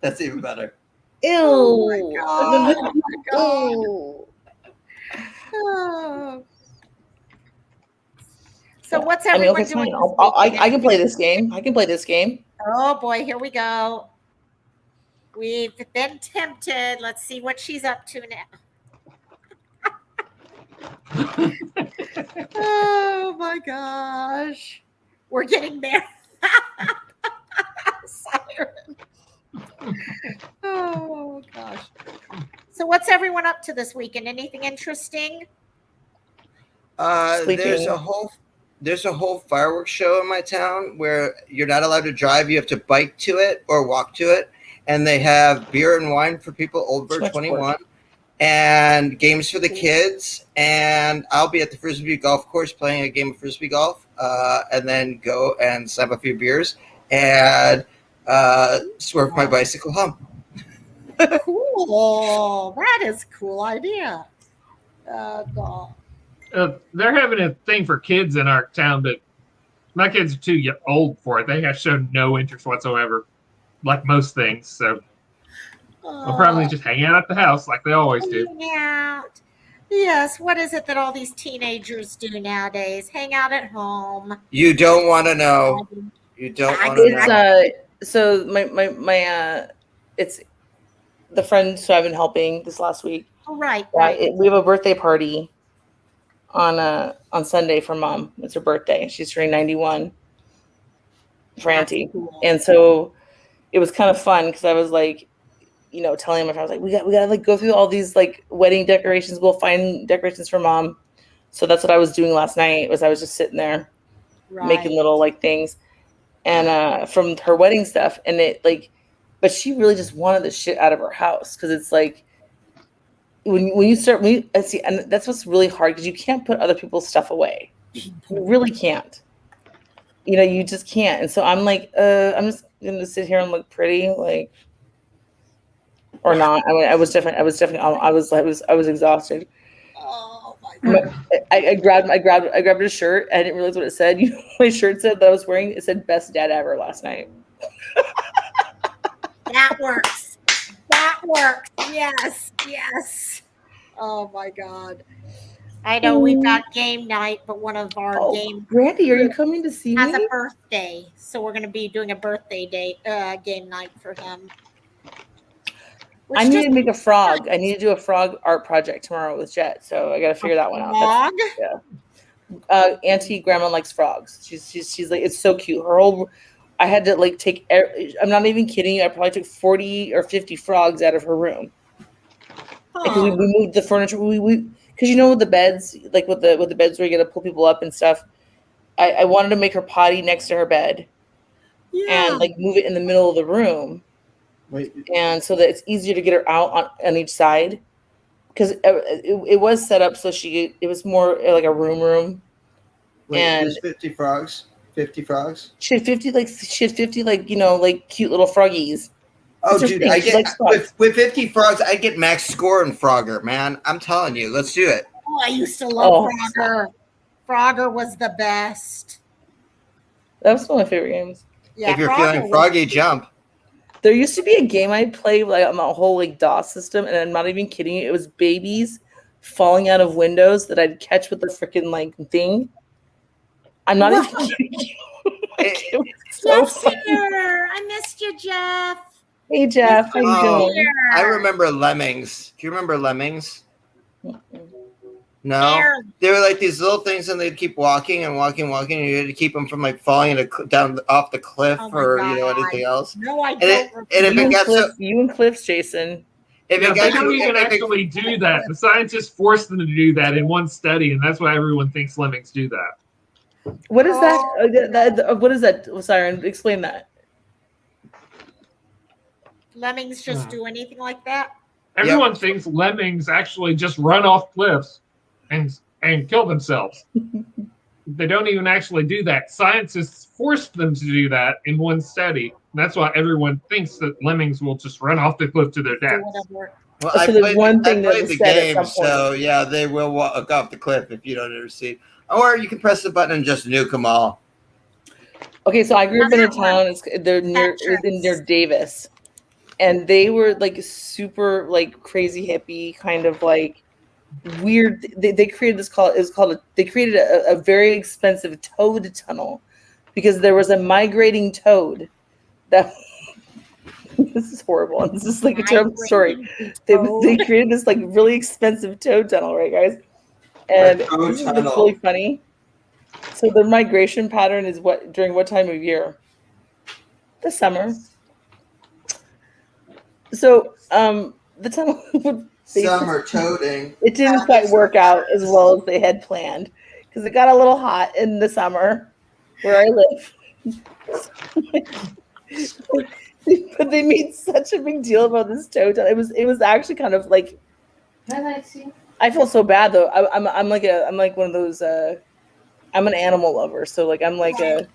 That's even better. Ew. Oh my God. Oh. So what's everyone doing? I can play this game. Oh boy, here we go. We've been tempted. Let's see what she's up to now. Oh my gosh. We're getting there. Siren. Oh gosh. So what's everyone up to this weekend? Anything interesting? There's a whole there's a whole fireworks show in my town where you're not allowed to drive. You have to bike to it or walk to it. And they have beer and wine for people over 21 and games for the kids. And I'll be at the Frisbee golf course playing a game of Frisbee golf and then go and slam a few beers and swerve my bicycle home. Cool. That is a cool idea. God. They're having a thing for kids in our town, but my kids are too old for it. They have shown no interest whatsoever, like most things. So they'll probably just hang out at the house like they always do. Hang out. Yes. What is it that all these teenagers do nowadays? Hang out at home. You don't want to know. You don't want to know. So my it's the friends who I've been helping this last week. Oh, right. We have a birthday party on Sunday for Mom. It's her birthday. She's turning 91 for Auntie. Cool. And so it was kind of fun because I was like, telling him, I was like, we gotta like go through all these like wedding decorations. We'll find decorations for Mom. So that's what I was doing last night. I was just sitting there making little like things, and from her wedding stuff. And it like, but she really just wanted the shit out of her house because it's like when you see, and that's what's really hard because you can't put other people's stuff away. You really can't. You just can't. And so I'm like, I'm just gonna sit here and look pretty, like. Or not. I mean, I was exhausted. Oh my God. I grabbed a shirt. I didn't realize what it said. My shirt said that I was wearing. It said "Best Dad Ever" last night. That works. That works. Yes. Oh my God. I know we've got game night, but one of our Brandy, are you coming to see me? Has a birthday, so we're going to be doing a birthday game night for him. I need to make a frog. I need to do a frog art project tomorrow with Jet, so I got to figure that one out. Frog? Yeah. Auntie Grandma likes frogs. She's like, it's so cute. I had to like take. I'm not even kidding you. I probably took 40 or 50 frogs out of her room. Because we moved the furniture. Because with the beds, like with the beds where you got to pull people up and stuff. I wanted to make her potty next to her bed, and like move it in the middle of the room. Wait. And so that it's easier to get her out on each side, because it was set up so it was more like a room. Wait, and there's 50 frogs. 50 frogs. She had 50 like cute little froggies. Oh, dude, I get with 50 frogs, I get max score in Frogger, man. I'm telling you, let's do it. Oh, I used to love Frogger. Frogger was the best. That was one of my favorite games. Yeah, if you're feeling froggy, jump. There used to be a game I played like on the whole like DOS system, and I'm not even kidding you. It was babies falling out of windows that I'd catch with the freaking like thing. I'm not even kidding you. It was so funny. I missed you, Jeff. Hey, Jeff. How you doing? I remember Lemmings. Do you remember Lemmings? No, they were like these little things, and they'd keep walking and walking, and you had to keep them from like falling down off the cliff or anything else. No, I don't. You and Cliffs, Jason. They don't even actually do that. The scientists forced them to do that in one study, and that's why everyone thinks lemmings do that. What is that? What is that? Siren, explain that. Lemmings just do anything like that? Everyone thinks lemmings actually just run off cliffs and kill themselves. They don't even actually do that. Scientists forced them to do that in one study. That's why everyone thinks that lemmings will just run off the cliff to their death. Well, I played the game, so yeah, they will walk off the cliff if you don't ever see. Or you can press the button and just nuke them all. Okay, so I grew up in a town. They're near Davis, and they were like super like crazy hippie kind of like weird. They created this they created a very expensive toad tunnel because there was a migrating toad that. This is horrible. And this is like a terrible story. They created this like really expensive toad tunnel, right, guys? And this is really funny. So the migration pattern is during what time of year? The summer. So the tunnel would summer toading. It didn't quite work out as well as they had planned because it got a little hot in the summer where I live. But they made such a big deal about this toe tunnel. It was actually kind of like. I feel so bad though. I'm like one of those. I'm an animal lover, so like I'm like a.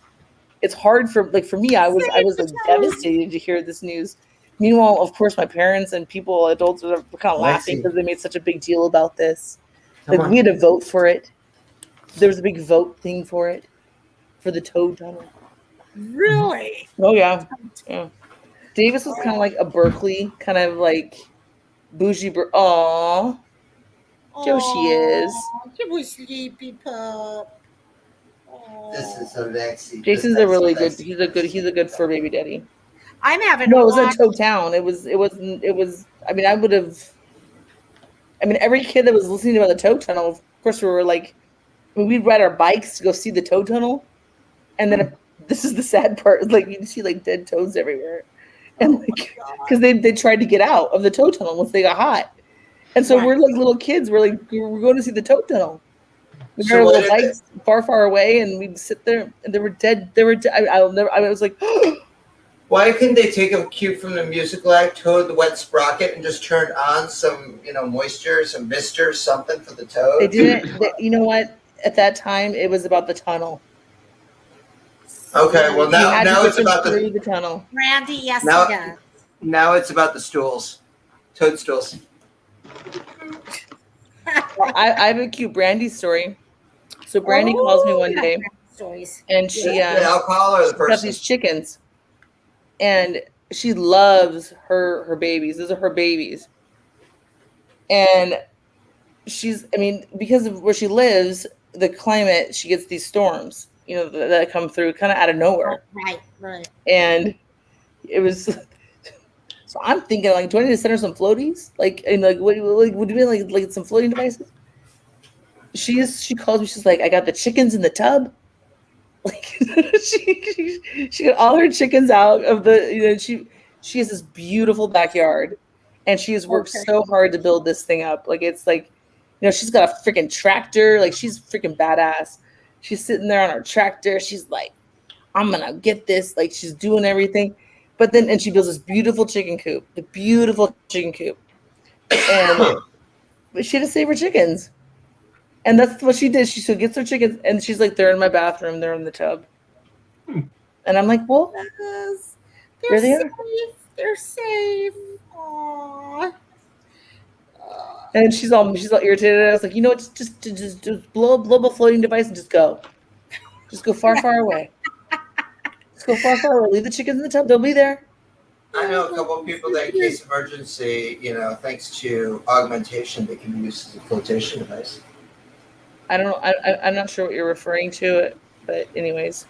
It's hard for me. I was like devastated to hear this news. Meanwhile, of course, my parents and adults were kind of laughing because they made such a big deal about this. Like we had to vote for it. There was a big vote thing for it, for the toe tunnel. Really? Oh yeah. Davis was kind of like a Berkeley, kind of like bougie. Aww. Joe, she is. She was sleepy pup. This is Alexi. Jason's a really good. He's a good fur baby daddy. I'm having no. It was a toe town. It was. I mean, I would have. I mean, every kid that was listening about the toe tunnel, of course, we were like, we'd ride our bikes to go see the toe tunnel, and then this is the sad part. Like you see like dead toads everywhere, and like because they tried to get out of the toe tunnel once they got hot, and so we're like little kids. We're going to see the toe tunnel. We rode our little bikes far away, and we'd sit there, and they were dead. I was like. Why couldn't they take a cue from the musical act, Toad the Wet Sprocket, and just turn on some, moisture, some mister, something for the toad? They didn't. You know what? At that time, it was about the tunnel. Okay, well now it's about the tunnel. Randy, yes, now, he does. Now it's about the stools, toadstools. I have a cute Brandy story. So Brandy calls me one day, and she the alcohol or the person? got these chickens. And she loves her babies. Those are her babies. And because of where she lives, the climate, she gets these storms, that come through kind of out of nowhere. Right. And it was, so I'm thinking like, do I need to send her some floaties? What do you mean like some floating devices? She calls me, she's like, I got the chickens in the tub. Like she got all her chickens out of the she has this beautiful backyard, and she has worked so hard to build this thing up. Like it's like, she's got a freaking tractor. Like she's freaking badass. She's sitting there on her tractor. She's like, I'm gonna get this. Like she's doing everything, and she builds this beautiful chicken coop. The beautiful chicken coop, but she had to save her chickens. And that's what she did. She gets her chickens, and she's like, they're in my bathroom. They're in the tub. And I'm like, well, they're safe. They're safe. Aww. And she's all irritated. I was like, just blow up a floating device and just go. Just go far away. Just go far away. Leave the chickens in the tub. They'll be there. I know a couple of people that in case of emergency, thanks to augmentation, they can be used as a flotation device. I don't know. I'm not sure what you're referring to, but anyways.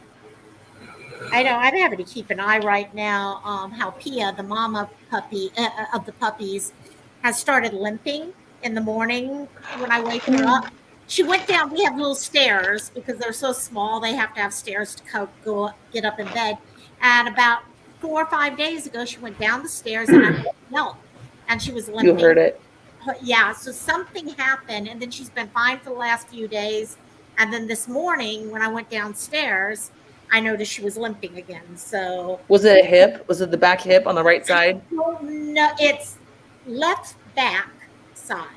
I know. I'm having to keep an eye right now. How Pia, the mama puppy of the puppies, has started limping in the morning when I wake her up. She went down. We have little stairs because they're so small. They have to have stairs to get up in bed. And about 4 or 5 days ago, she went down the stairs and I heard help, and she was limping. You heard it. Yeah, so something happened, and then she's been fine for the last few days. And then this morning, when I went downstairs, I noticed she was limping again. So was it a hip? Was it the back hip on the right side? No, it's left back side.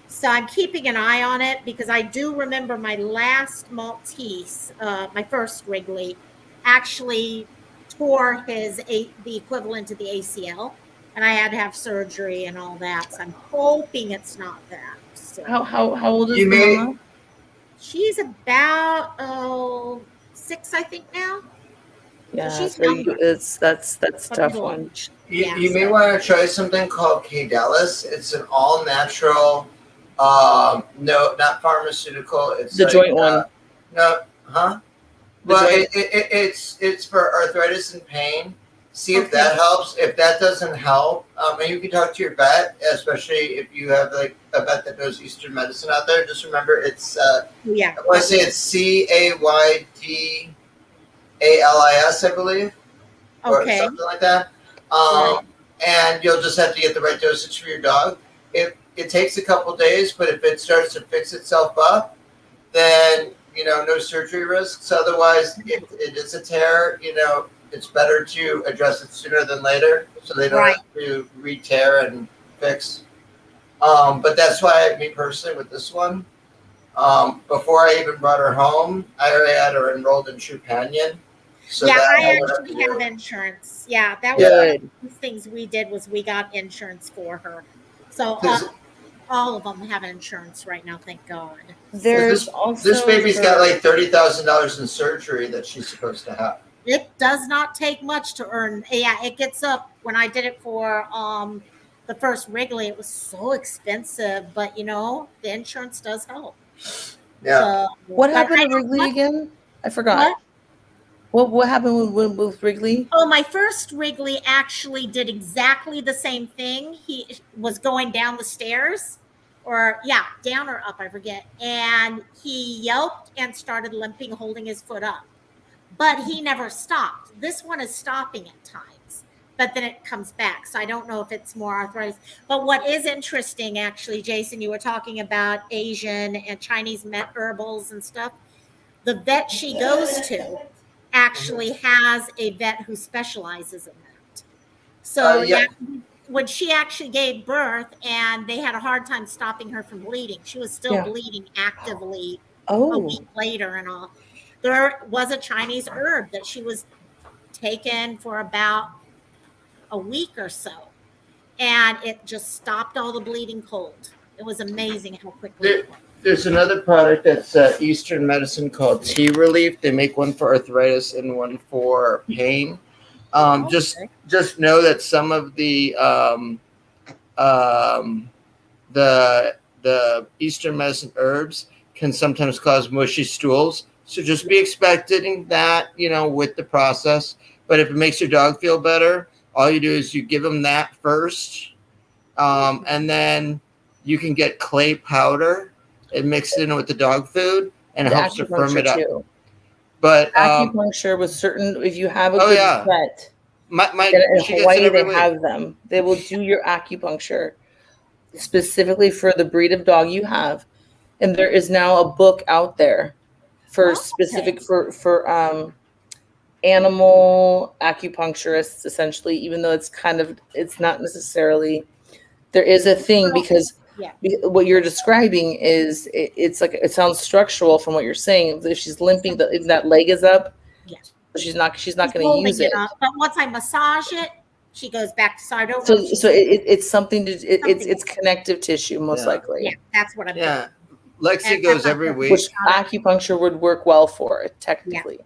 So I'm keeping an eye on it because I do remember my last Maltese, my first Wrigley, actually tore the equivalent of the ACL. And I had to have surgery and all that. So I'm hoping it's not that. So. How old is Mama? She's about 6, I think now. Yeah, so she's that's a tough one. You may want to try something called K-Dallas. It's an all-natural, not pharmaceutical. It's the joint one. Well, it's for arthritis and pain. See if that helps. If that doesn't help, and you can talk to your vet, especially if you have like a vet that knows Eastern medicine out there. Just remember, it's I want to say it's CAYDALIS, I believe, or something like that. And you'll just have to get the right dosage for your dog. It takes a couple days, but if it starts to fix itself up, then no surgery risks. Otherwise, if it is a tear, it's better to address it sooner than later, so they don't Right. have to re-tear and fix. But that's why, me personally, with this one, before I even brought her home, I already had her enrolled in Trupanion. So Yeah, that I wouldn't actually have have to insurance. Yeah, that was Yeah. one of the things we did was we got insurance for her. So all of them have insurance right now, thank God. There's this also baby's got like $30,000 in surgery that she's supposed to have. It does not take much to earn. Yeah, it gets up. When I did it for the first Wrigley, it was so expensive, but the insurance does help. Yeah. So, What but happened I to don't Wrigley want- again? I forgot. What happened with Wrigley? Oh, my first Wrigley actually did exactly the same thing. He was going down the stairs, or down or up, I forget. And he yelped and started limping, holding his foot up. But he never stopped. This one is stopping at times, but then it comes back. So I don't know if it's more arthritis. But what is interesting, actually, Jason, you were talking about Asian and Chinese herbals and stuff. The vet she goes to actually has a vet who specializes in that. So when she actually gave birth and they had a hard time stopping her from bleeding, she was still bleeding actively a week later and all. There was a Chinese herb that she was taken for about a week or so, and it just stopped all the bleeding cold. It was amazing how quickly it worked. There's another product that's Eastern medicine called Tea Relief. They make one for arthritis and one for pain. Just know that some of the Eastern medicine herbs can sometimes cause mushy stools. So just be expecting that, with the process. But if it makes your dog feel better, all you do is you give them that first, and then you can get clay powder and mix it in with the dog food, and it helps to firm it up. Too. But acupuncture with certain, if you have a good vet, she in gets it Hawaii every they week. have them. They will do your acupuncture specifically for the breed of dog you have, and there is now a book out there for specific for animal acupuncturists, essentially. Even though it's not necessarily, there is a thing because what you're describing is it's like it sounds structural from what you're saying. If she's limping, if that leg is up, she's not going to use it. But once I massage it, she goes back to. So I don't. So it's something to it's connective tissue most likely. Yeah, that's what I'm. Yeah, Lexi goes every week. Which acupuncture would work well for it technically.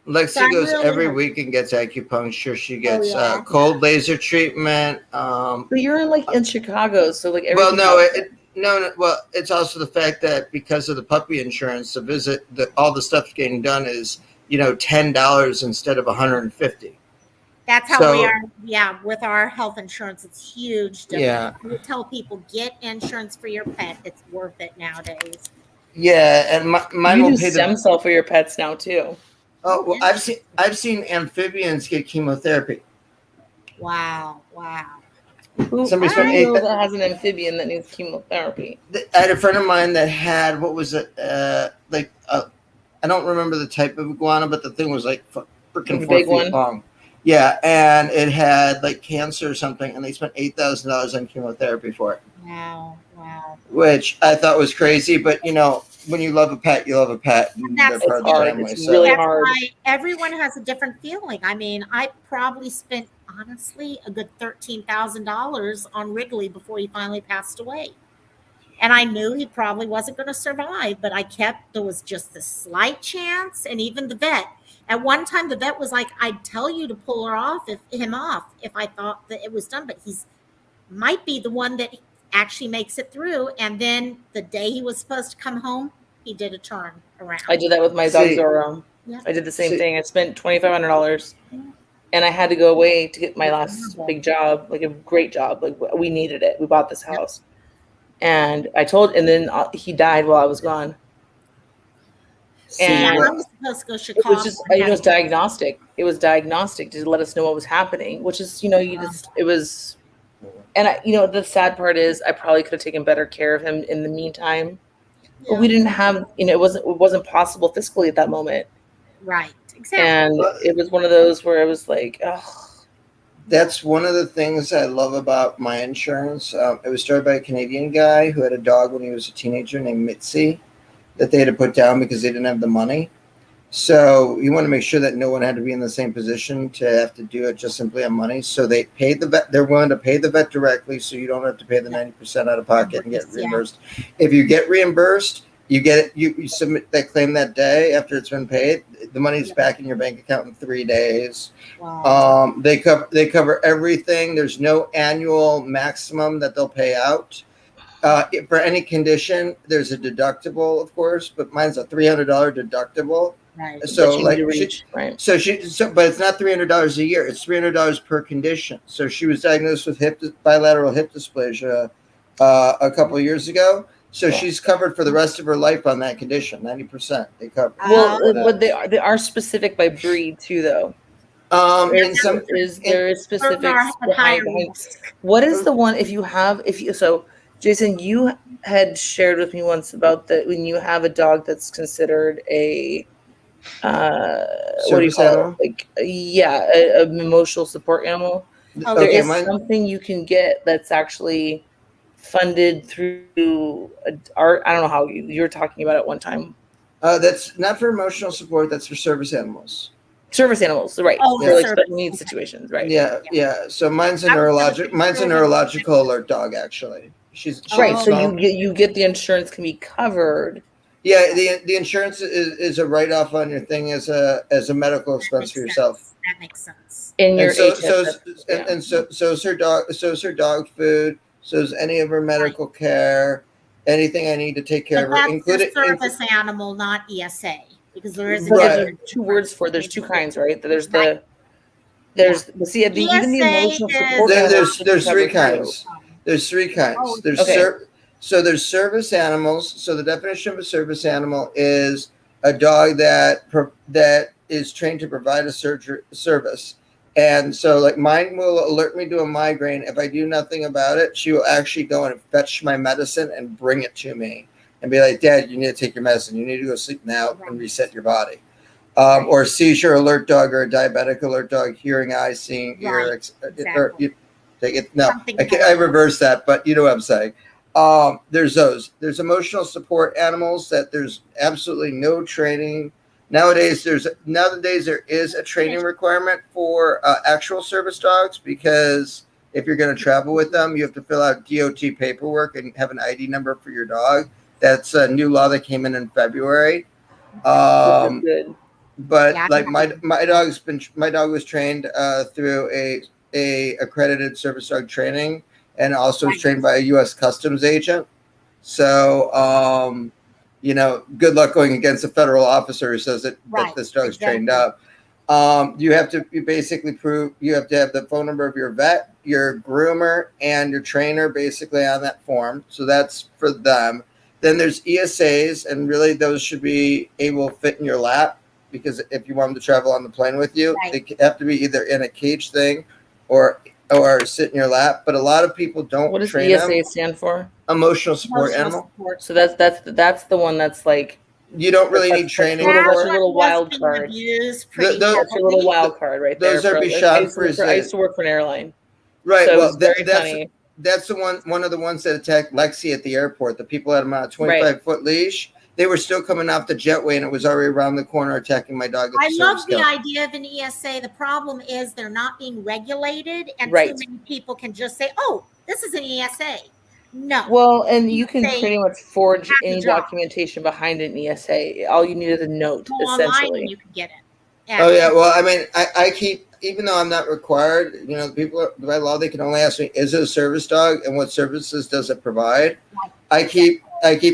Lexi goes every week and gets acupuncture. She gets cold laser treatment. But you're in Chicago, so like well, no. Well, it's also the fact that because of the puppy insurance, the visit, all the stuff getting done is $10 instead of $150. That's how we are. Yeah, with our health insurance, it's huge. Yeah, we tell people get insurance for your pet. It's worth it nowadays. Yeah, and mine will pay stem cell for your pets now too. Oh well, I've seen amphibians get chemotherapy. Wow! Somebody spent that has an amphibian that needs chemotherapy. I had a friend of mine that had what was it? I don't remember the type of iguana, but the thing was like freaking 4 feet long. Yeah, and it had like cancer or something, and they spent $8,000 on chemotherapy for it. Wow! Which I thought was crazy, but when you love a pet, you love a pet. That's part of the family, it's really hard. Why everyone has a different feeling. I mean, I probably spent honestly a good $13,000 on Wrigley before he finally passed away. And I knew he probably wasn't going to survive, but there was just this slight chance. And even the vet, at one time, the vet was like, I'd tell you to pull him off if I thought that it was done, but he's might be the one that actually makes it through. And then the day he was supposed to come home, he did a turn around. I did that with my dog Zorro. Yeah. I did the same thing. I spent $2,500 and I had to go away to get my last big job, like a great job. Like we needed it. We bought this house. And then he died while I was gone. And I was supposed to go to Chicago. It was just, it was diagnostic. It was diagnostic to let us know what was happening, which is, it was, and the sad part is I probably could have taken better care of him in the meantime. but we didn't have, it wasn't possible fiscally at that moment. Right. Exactly. And it was one of those where it was like, oh. That's one of the things I love about my insurance. It was started by a Canadian guy who had a dog when he was a teenager named Mitzi that they had to put down because they didn't have the money. So you want to make sure that no one had to be in the same position to have to do it just simply on money. So they paid the vet. They're willing to pay the vet directly, so you don't have to pay the 90% out of pocket and get reimbursed. If you get reimbursed, you get it. You submit that claim that day after it's been paid. The money's back in your bank account in 3 days. Wow. They cover everything. There's no annual maximum that they'll pay out. For any condition, there's a deductible, of course, but mine's a $300 deductible. Right. So but it's not $300 a year. It's $300 per condition. So she was diagnosed with bilateral hip dysplasia a couple of years ago. So she's covered for the rest of her life on that condition. 90% they cover. Well, but they are specific by breed too, though. There is specifics behind. What is the one so Jason, you had shared with me once about that when you have a dog that's considered a what do you call it? An emotional support animal. There is something you can get that's actually funded through art. I don't know how you were talking about it one time. That's not for emotional support. That's for service animals. Service animals, right? Oh, for like special needs situations, right? Yeah. So mine's a neurological alert dog, actually. She's right. So you get the insurance can be covered. Yeah, the insurance is a write off on your thing as a medical expense for yourself. That makes sense. So's her dog food. So's any of her medical care, anything I need to take care of her, including service animal, not ESA, because there is two words for. There's two kinds, right? There's even the emotional support. There's three kinds. There's three kinds. There's service animals. So the definition of a service animal is a dog that is trained to provide a service. And so like mine will alert me to a migraine. If I do nothing about it, she will actually go and fetch my medicine and bring it to me and be like, Dad, you need to take your medicine. You need to go sleep now and reset your body. Or a seizure alert dog or a diabetic alert dog, hearing, eye, seeing, ear. Or you take it. No, I reverse that, but you know what I'm saying. There's those. There's emotional support animals that there's absolutely no training. Nowadays there is a training requirement for actual service dogs, because if you're going to travel with them, you have to fill out DOT paperwork and have an ID number for your dog. That's a new law that came in February. But like my dog was trained through a accredited service dog training, and also was trained by a U.S. Customs agent. So, good luck going against a federal officer who says that this dog's trained up. You have to basically prove, you have to have the phone number of your vet, your groomer, and your trainer basically on that form. So that's for them. Then there's ESAs, and really those should be able to fit in your lap, because if you want them to travel on the plane with you, they have to be either in a cage thing or sit in your lap. But a lot of people don't. What does train ESA them. stand for? Emotional support animal. So that's the one that's like, you don't really need training. That's your little wild card. That's your little wild card right there. Those are Bichon Frise. I used to work for an airline. Right. So well, funny. That's the one of the ones that attacked Lexi at the airport. The people had him on a 25-foot leash. They were still coming off the jetway, and it was already around the corner attacking my dog. I love the idea of an ESA. The problem is they're not being regulated, and too many people can just say, "Oh, this is an ESA." No. Well, and you can pretty much forge any documentation behind an ESA. All you need is a note, essentially. Online, you can get it. Oh yeah. Well, I mean, I keep, even though I'm not required, people by law, they can only ask me, is it a service dog, and what services does it provide? I keep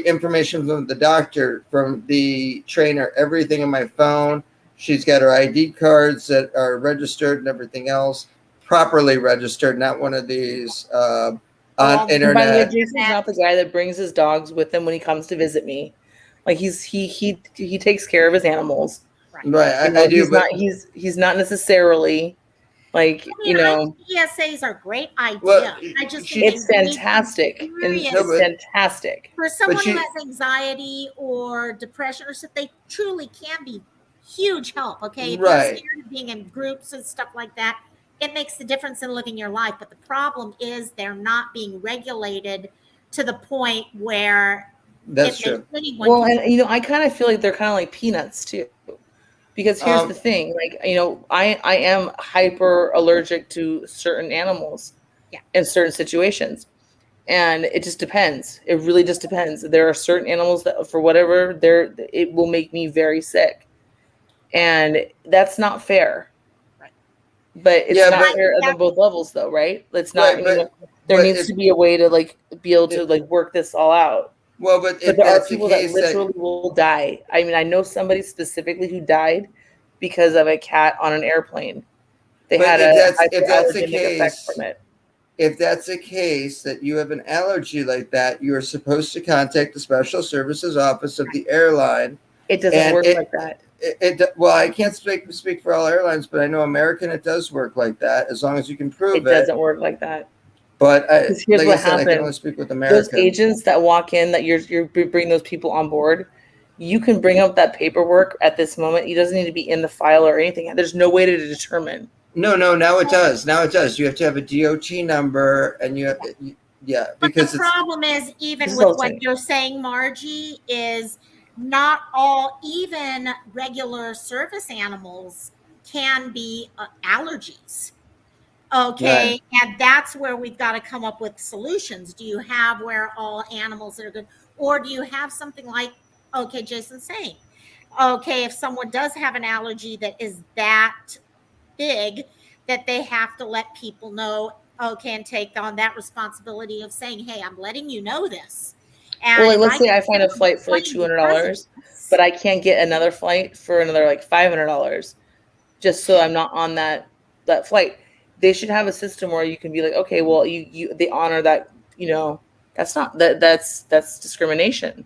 information from the doctor, from the trainer, everything in my phone. She's got her ID cards that are registered and everything else, properly registered, not one of these on internet. By the way, Jason's not the guy that brings his dogs with him when he comes to visit me. Like he takes care of his animals. Right. I do, he's not necessarily Like, I you mean, I know, think ESAs are a great idea. Well, I just think it's they need to be fantastic. And serious. No, it's fantastic. For someone who she- has anxiety or depression or stuff, they truly can be huge help. Okay, if you're Right. scared of being in groups and stuff like that, it makes the difference in living your life. But the problem is they're not being regulated to the point where That's it makes true. anyone. Well, and you know, I kind of feel like they're kind of like peanuts too. Because here's the Um, thing, like, you know, I am hyper allergic to certain animals Yeah. in certain situations. And it just depends. It really just depends. There are certain animals that for whatever it will make me very sick. And that's not fair. Right. But it's Yeah, not but fair on both levels though, right? It's not, right, you know, there but needs if to be a way to like be able to like work this all out. well, but But if there are that's the people that case, literally will die. I mean, I know somebody specifically who died because of a cat on an airplane. They but had if a that's the hyperallergenic effect case, from it. if that's the case that you have an allergy like that, you are supposed to contact the special services office of the airline. It doesn't And work like that. Well, I can't speak for all airlines, but I know American it does work like that as long as you can prove It doesn't work like that. But Because here's like what I said, I can only happens. speak with Those American. agents that walk in, that you're bring those people on board, you can bring up that paperwork at this moment. It doesn't need to be in the file or anything. There's no way to determine. No, now it does. Now it does. You have to have a DOT number, and you have, yeah, But because the it's problem is, even with Consulting. what you're saying, Margie, is not all, even regular service animals can be allergies. Okay. And that's where we've got to come up with solutions. Do you have where all animals are good? Or do you have something like, okay, Jason's saying, okay, if someone does have an allergy that is that big, that they have to let people know, okay, and take on that responsibility of saying, hey, I'm letting you know this. And Well, like, if let's say I can find a flight for like complain $200, because but I can't get another flight for another like $500, just so I'm not on that flight. They should have a system where you can be like, okay, well, they honor that. You know, that's discrimination.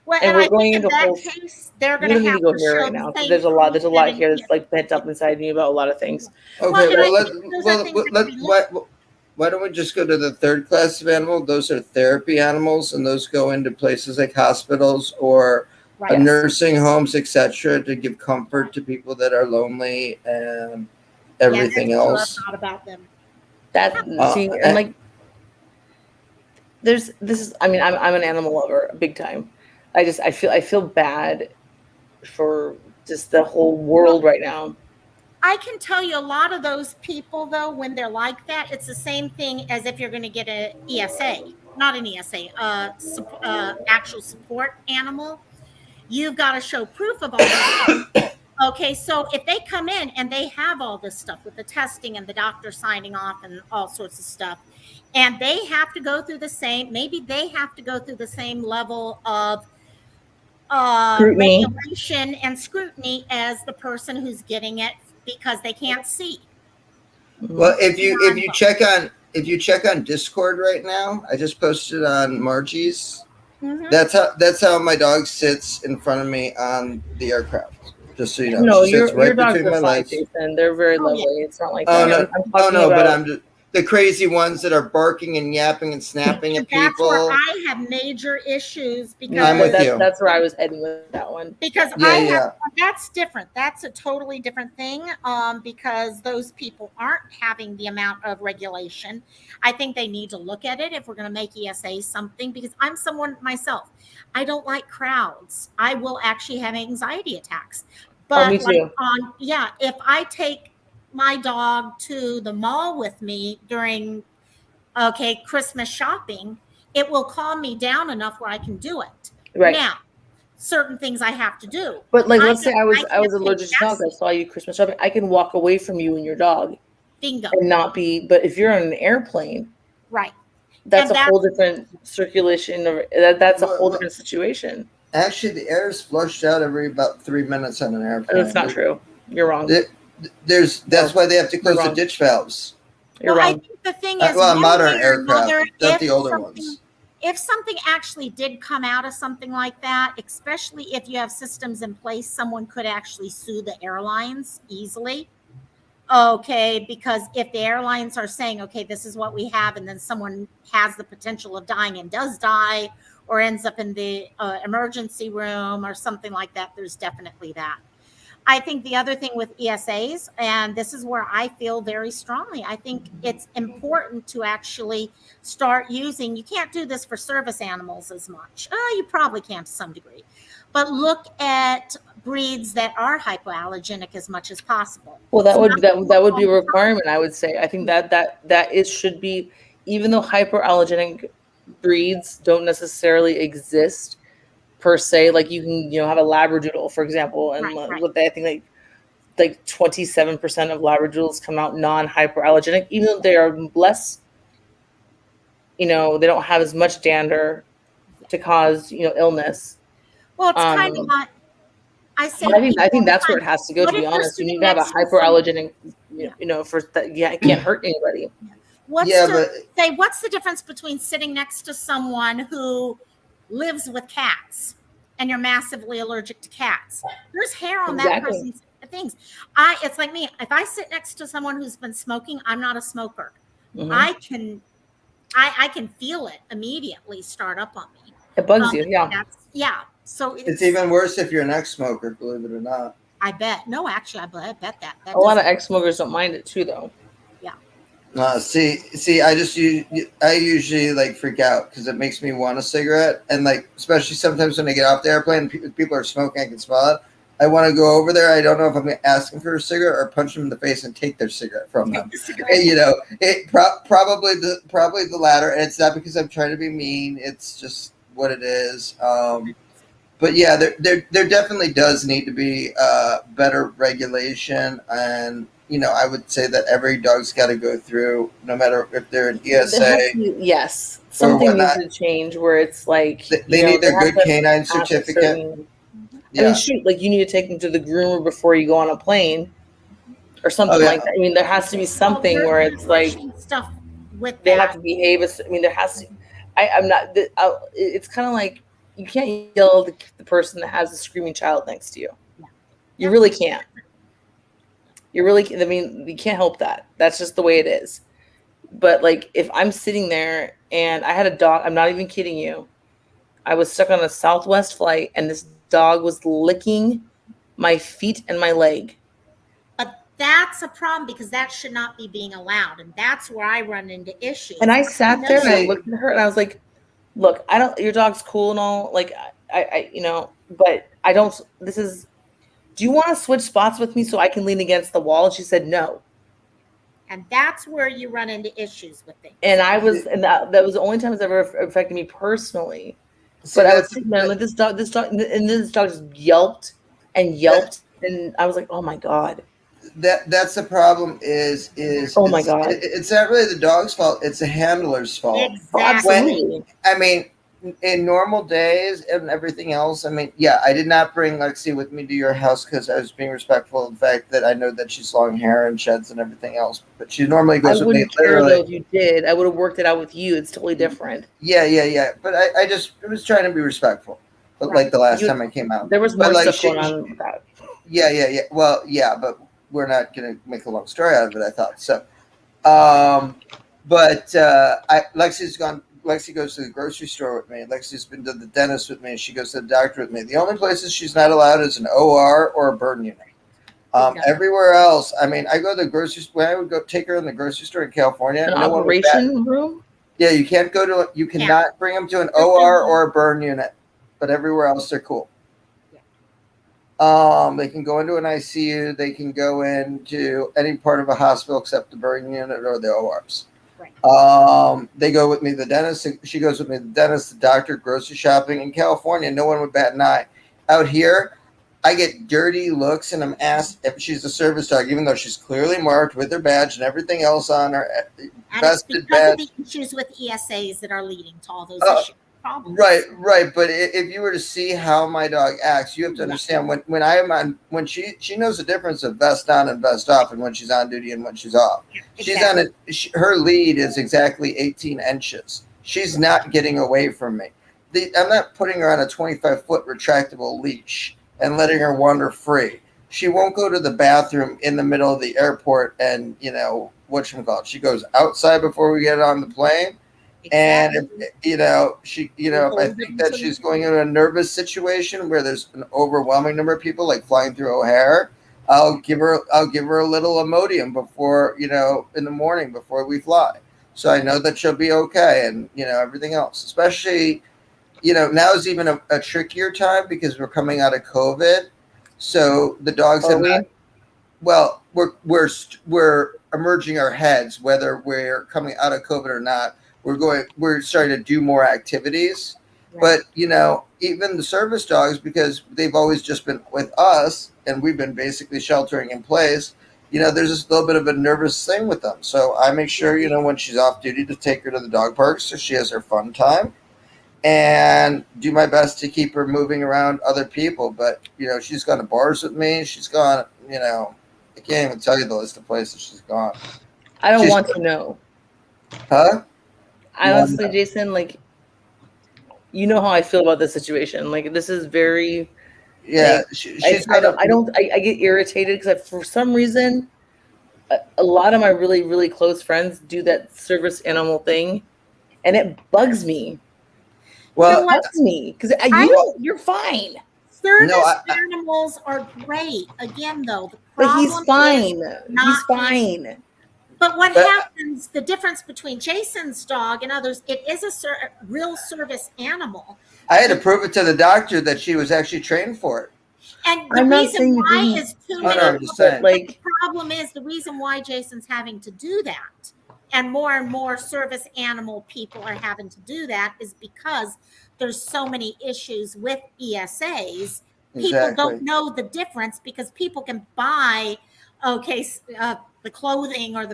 well, And and we're I think going in into that whole. case, they're We going to don't need have to go to here show right the now because same there's a proof lot that here that's like pent up inside me about a lot of things. okay. and I Well, think those are things that can be why don't we just go to the third class of animal? Those are therapy animals, and those go into places like hospitals or right. nursing homes, etc., to give comfort to people that are lonely and everything yeah, that's true. else. I've thought about them. That see, and like this is. I mean, I'm an animal lover, big time. I feel bad for just the whole world right now. I can tell you a lot of those people, though, when they're like that, it's the same thing as if you're going to get an ESA, not an ESA, actual support animal. You've got to show proof of all this. Okay, so if they come in and they have all this stuff with the testing and the doctor signing off and all sorts of stuff, and they have to go through the same, maybe they have to go through the same level of Scrutiny. regulation and scrutiny as the person who's getting it because they can't see. Well, if you check on Discord right now, I just posted on Margie's. Mm-hmm. That's how my dog sits in front of me on the aircraft. Just so you know, No, she sits right your dogs between my are fine, legs. Jason. They're very Oh, lovely. yeah. It's not like Oh that. no, I'm talking but about, I'm just the crazy ones that are barking and yapping and snapping at That's where people. I have major issues because I'm with you. That's where I was heading with that one. because Yeah. that's different. That's a totally different thing because those people aren't having the amount of regulation. I think they need to look at it if we're going to make ESA something, because I'm someone myself. I don't like crowds. I will actually have anxiety attacks. But me too. if I take my dog to the mall with me during Christmas shopping, it will calm me down enough where I can do it. Right. Now, certain things I have to do. But like, let's say I was can't allergic to take dogs. I saw you Christmas shopping. I can walk away from you and your dog Bingo. and not be. But if you're on an airplane, Right. that's And a whole different circulation. That's a whole Well, different situation. Actually, the air is flushed out every about 3 minutes on an airplane. That's not true. You're wrong. That's why they have to close You're the wrong. ditch valves. You're I wrong. think the thing is, Well, one modern way or another, aircraft, not if the older something- ones. If something actually did come out of something like that, especially if you have systems in place, someone could actually sue the airlines easily. Okay, because if the airlines are saying, okay, this is what we have, and then someone has the potential of dying and does die, or ends up in the emergency room or something like that, there's definitely that. I think the other thing with ESAs, and this is where I feel very strongly, I think it's important to actually start using, you can't do this for service animals as much. You probably can to some degree, but look at breeds that are hypoallergenic as much as possible. Well, that So would not that would be a all the time. requirement, I would say. I think that it should be, even though hyperallergenic breeds don't necessarily exist per se. Like you can, have a Labradoodle, for example, and Right. what I think like 27% of Labradoodles come out non-hyperallergenic, even though they are less, they don't have as much dander to cause, illness. Well, it's Um, kind of like I say but to I people think all the that's where time, it has to go. what To if be you're honest, you sitting need to have a next to some, hyperallergenic, for that. Yeah, it can't hurt anybody. Yeah, but what's the difference between sitting next to someone who lives with cats and you're massively allergic to cats? There's hair on that Exactly. person's things. It's like me. If I sit next to someone who's been smoking, I'm not a smoker. Mhm. I can feel it immediately start up on me. It bugs you, yeah. Yeah. So it's even worse if you're an ex-smoker, believe it or not. I bet. No, actually, I bet that. A lot of ex-smokers don't mind it too, though. Yeah. See, I usually like freak out because it makes me want a cigarette, and like especially sometimes when I get off the airplane, and people are smoking, I can smell it. I want to go over there. I don't know if I'm going to ask them for a cigarette or punch them in the face and take their cigarette from them. Probably the latter. And it's not because I'm trying to be mean. It's just what it is. But yeah, there definitely does need to be better regulation, and I would say that every dog's got to go through, no matter if they're an ESA. Yes, something needs to change where it's like they need their good canine certificate. I mean, shoot, like you need to take them to the groomer before you go on a plane, or something like that. I mean, there has to be something where it's like stuff with they have to behave. I mean, there has to. I'm not. It's kind of like you can't yell at the person that has a screaming child next to you. You really can't. I mean, you can't help that. That's just the way it is. But like, if I'm sitting there and I had a dog, I'm not even kidding you. I was stuck on a Southwest flight and this dog was licking my feet and my leg. But that's a problem because that should not be being allowed. And that's where I run into issues. And I sat there and I looked at her and I was like, look, your dog's cool and all. Like, but I don't, do you want to switch spots with me so I can lean against the wall? And she said, no. And that's where you run into issues with things. And that was the only time it's ever affected me personally. But I was sitting there like this dog just yelped and yelped, and I was like, "Oh my god!" That's the problem. Is oh my god? It's not really the dog's fault. It's the handler's fault. Exactly. Absolutely. I mean, in normal days and everything else, I mean, yeah, I did not bring Lexi with me to your house because I was being respectful of the fact that I know that she's long hair and sheds and everything else. But she normally goes with me. Literally, if you did, I would have worked it out with you. It's totally different. Yeah. But I just was trying to be respectful. But like the last time I came out, there was more stuff going on with that. Yeah. Well, yeah, but we're not gonna make a long story out of it. I thought so. Lexi goes to the grocery store with me. Lexi's been to the dentist with me. She goes to the doctor with me. The only places she's not allowed is an OR or a burn unit. Everywhere else, I mean, I go to the grocery store. When I would go take her in the grocery store in California, An operation room. Yeah, you can't go to. You cannot bring them to an OR or a burn unit, but everywhere else they're cool. They can go into an ICU. They can go into any part of a hospital except the burn unit or the ORs. They go with me to the dentist. She goes with me to the dentist, the doctor, grocery shopping. In California, no one would bat an eye. Out here, I get dirty looks and I'm asked if she's a service dog, even though she's clearly marked with her badge and everything else on her. And it's because of the issues with ESAs that are leading to all those issues. Problems. Right. But if you were to see how my dog acts, you have to understand when I am on, when she knows the difference of vest on and vest off, and when she's on duty and when she's off. Exactly. She's on her lead is exactly 18 inches. She's not getting away from me. I'm not putting her on a 25-foot retractable leash and letting her wander free. she won't go to the bathroom in the middle of the airport, and whatchamacallit, she goes outside before we get on the plane. And if I think that she's going in a nervous situation where there's an overwhelming number of people, like flying through O'Hare, I'll give her a little Imodium before, in the morning before we fly, so I know that she'll be okay, and everything else. Especially, now is even a trickier time because we're coming out of COVID, so the dogs have not. Well, we're emerging our heads, whether we're coming out of COVID or not. We're starting to do more activities, but even the service dogs, because they've always just been with us and we've been basically sheltering in place, there's this little bit of a nervous thing with them. So I make sure, when she's off duty, to take her to the dog park so she has her fun time, and do my best to keep her moving around other people. But she's gone to bars with me. She's gone, I can't even tell you the list of places she's gone. I don't want to know. Huh? Honestly, Jason, like, you know how I feel about this situation. Like, this is very. Yeah, like, I get irritated because for some reason, a lot of my really, really close friends do that service animal thing, and it bugs me. Well, it bugs me because you're fine. Service animals are great. Again, though, the but he's problem fine. He's fine. But what happens, the difference between Jason's dog and others, it is a real service animal. I had to prove it to the doctor that she was actually trained for it. And the reason why is too many. I'm just saying. The problem is the reason why Jason's having to do that, and more service animal people are having to do that, is because there's so many issues with ESAs. People don't know the difference because people can buy, the clothing or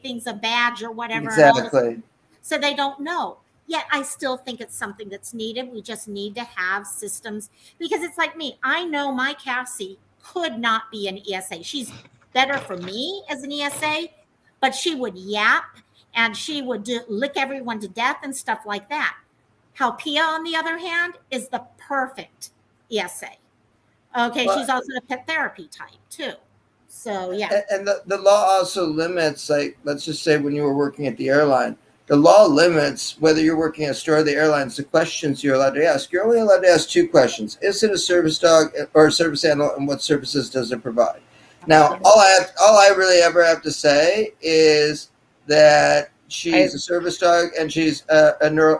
things, a badge or whatever. Exactly. So they don't know. Yet I still think it's something that's needed. We just need to have systems, because it's like me. I know my Cassie could not be an ESA. She's better for me as an ESA, but she would yap and she would lick everyone to death and stuff like that. Halpia, on the other hand, is the perfect ESA. Okay, she's also a pet therapy type too. So yeah. And the law also limits, like, let's just say when you were working at the airline, the law limits whether you're working at a store or the airlines, the questions you're allowed to ask. You're only allowed to ask 2 questions. Is it a service dog or a service animal, and what services does it provide? Now, all I really ever have to say is that she's a service dog and she's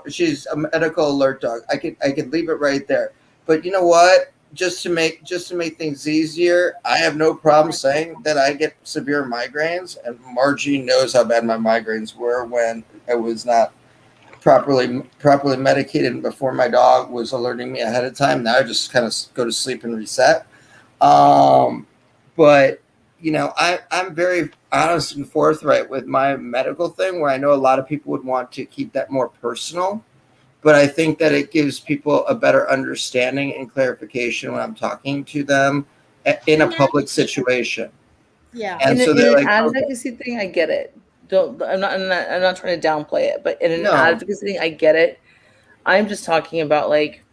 she's a medical alert dog. I could leave it right there. But you know what? Just to make things easier, I have no problem saying that I get severe migraines, and Margie knows how bad my migraines were when I was not properly medicated before my dog was alerting me ahead of time. Now I just kind of go to sleep and reset. But I'm very honest and forthright with my medical thing, where I know a lot of people would want to keep that more personal. But I think that it gives people a better understanding and clarification when I'm talking to them in a public situation. Yeah. And so in they're an like, advocacy thing, I get it. I'm not trying to downplay it, but in an advocacy thing, I get it. I'm just talking about like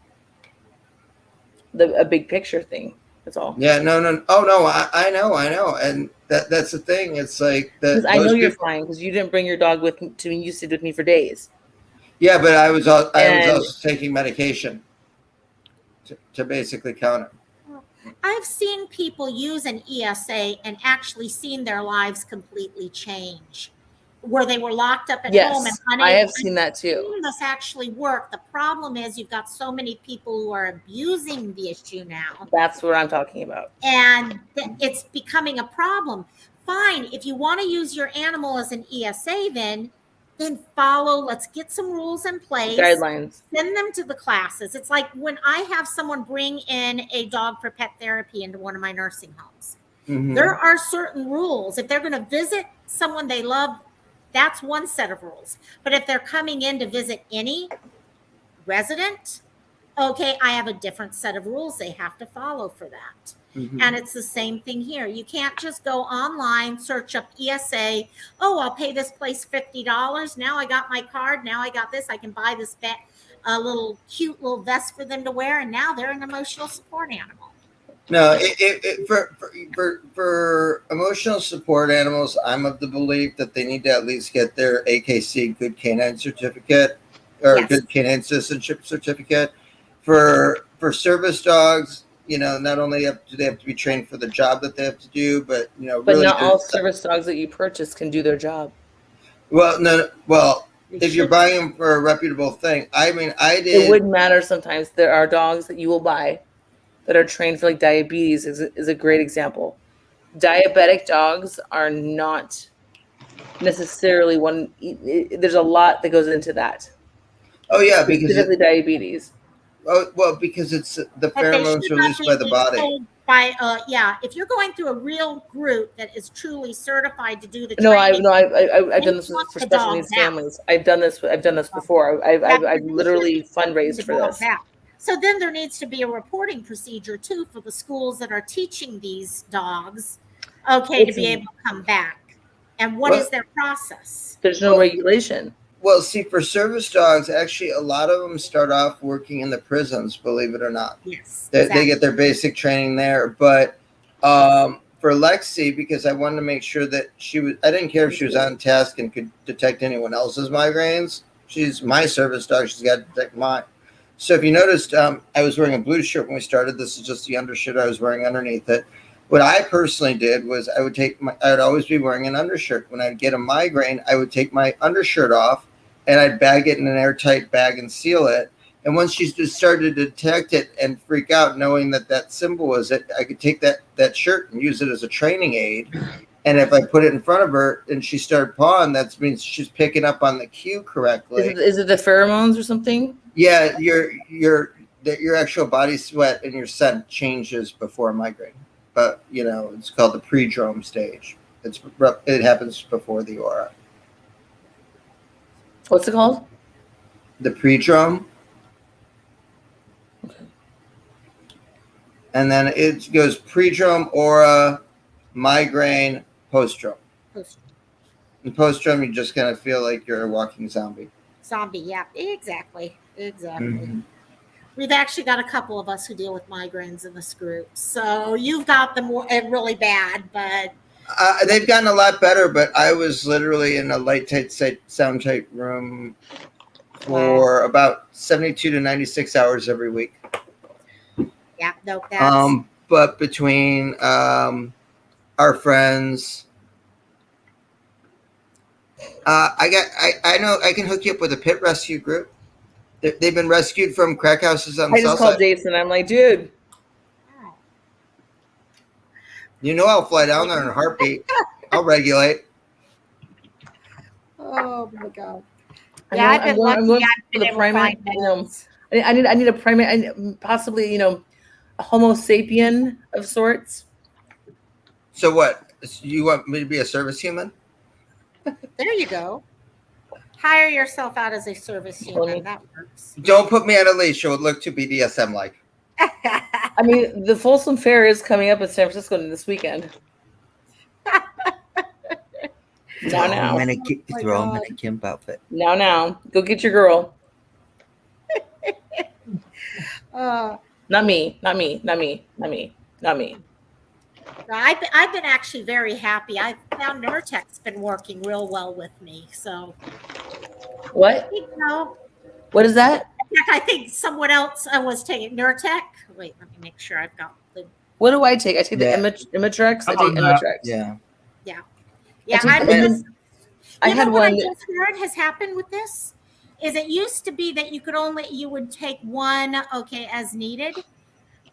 a big picture thing. That's all. Yeah, no. Oh no, I know, and that's the thing. It's like that. I know you're fine because you didn't bring your dog you stayed with me for days. Yeah, but I was also taking medication to basically counter. I've seen people use an ESA and actually seen their lives completely change, where they were locked up at home and unable. I have seen that too. Seen this actually work. The problem is you've got so many people who are abusing the issue now. That's what I'm talking about. And it's becoming a problem. Fine, if you want to use your animal as an ESA, then follow, let's get some rules in place. Guidelines. Send them to the classes. It's like when I have someone bring in a dog for pet therapy into one of my nursing homes. Mm-hmm. There are certain rules. If they're going to visit someone they love, that's one set of rules. But if they're coming in to visit any resident, okay, I have a different set of rules they have to follow for that. Mm-hmm. And it's the same thing here. You can't just go online, search up ESA. Oh, I'll pay this place $50. Now I got my card. Now I got this. I can buy this cute little vest for them to wear. And now they're an emotional support animal. No, for emotional support animals, I'm of the belief that they need to at least get their AKC Good Canine Certificate or Yes. Good Canine Citizenship Certificate. For service dogs, not only do they have to be trained for the job that they have to do, but But really not good. all service dogs that you purchase can do their job. Well, no, well, They if you're should- buying them for a reputable thing, I mean, I It did. wouldn't matter sometimes. There are dogs that you will buy that are trained for like diabetes is a great example. Diabetic dogs are not necessarily one. There's a lot that goes into that. Oh yeah, because Specifically diabetes. because it's the But they pheromones should not released be by the body. told by if you're going through a real group that is truly certified to do the No, training. I've done this They want for the special dogs needs out. families. I've done this before. I've literally fundraised the for dogs this. out. So then there needs to be a reporting procedure too for the schools that are teaching these dogs, to be able to come back. And what is their process? There's no regulation. Well, see, for service dogs, actually, a lot of them start off working in the prisons, believe it or not. Yes. They get their basic training there. But for Lexi, because I wanted to make sure that I didn't care if she was on task and could detect anyone else's migraines. She's my service dog. She's got to detect mine. So if you noticed, I was wearing a blue shirt when we started. This is just the undershirt I was wearing underneath it. What I personally did was I would always be wearing an undershirt. When I'd get a migraine, I would take my undershirt off and I'd bag it in an airtight bag and seal it. And once she just started to detect it and freak out, knowing that symbol was it, I could take that shirt and use it as a training aid. And if I put it in front of her and she started pawing, that means she's picking up on the cue correctly. Is it the pheromones or something? Yeah, your actual body sweat and your scent changes before migraine. But it's called the pre-drome stage. It happens before the aura. What's it called? The pre-drome. Okay. And then it goes pre-drome, aura, migraine, post-drome. In post-drome, you just kind of feel like you're a walking zombie. Zombie, yeah, exactly. Mm-hmm. We've actually got a couple of us who deal with migraines in this group. So you've got them really bad, but they've gotten a lot better. But I was literally in a light, tight, sound tight room for about 72 to 96 hours every week. Yeah, no, that's but between our friends, I know I can hook you up with a pit rescue group. They've been rescued from crack houses on the I just south called side. Jason. I'm like, dude. I'll fly down there in a heartbeat. I'll regulate. Oh my god. Yeah, I'm going for the primate. I need a primate, possibly a Homo sapien of sorts. So what? You want me to be a service human? There you go. Hire yourself out as a service human. That works. Don't put me on a leash. It would look too BDSM like. I mean, the Folsom Fair is coming up in San Francisco this weekend. Now. Throw him in a Kimp outfit. Now. Go get your girl. Not me. I've been actually very happy. I found Nurtec's been working real well with me. So what? What is that? In fact, I think someone else was taking Nurtec. Wait, let me make sure I've got the. What do I take? I take the Imitrex. I take Imitrex. Yeah. I had what one. I just heard has happened with this is it used to be that you would take one as needed.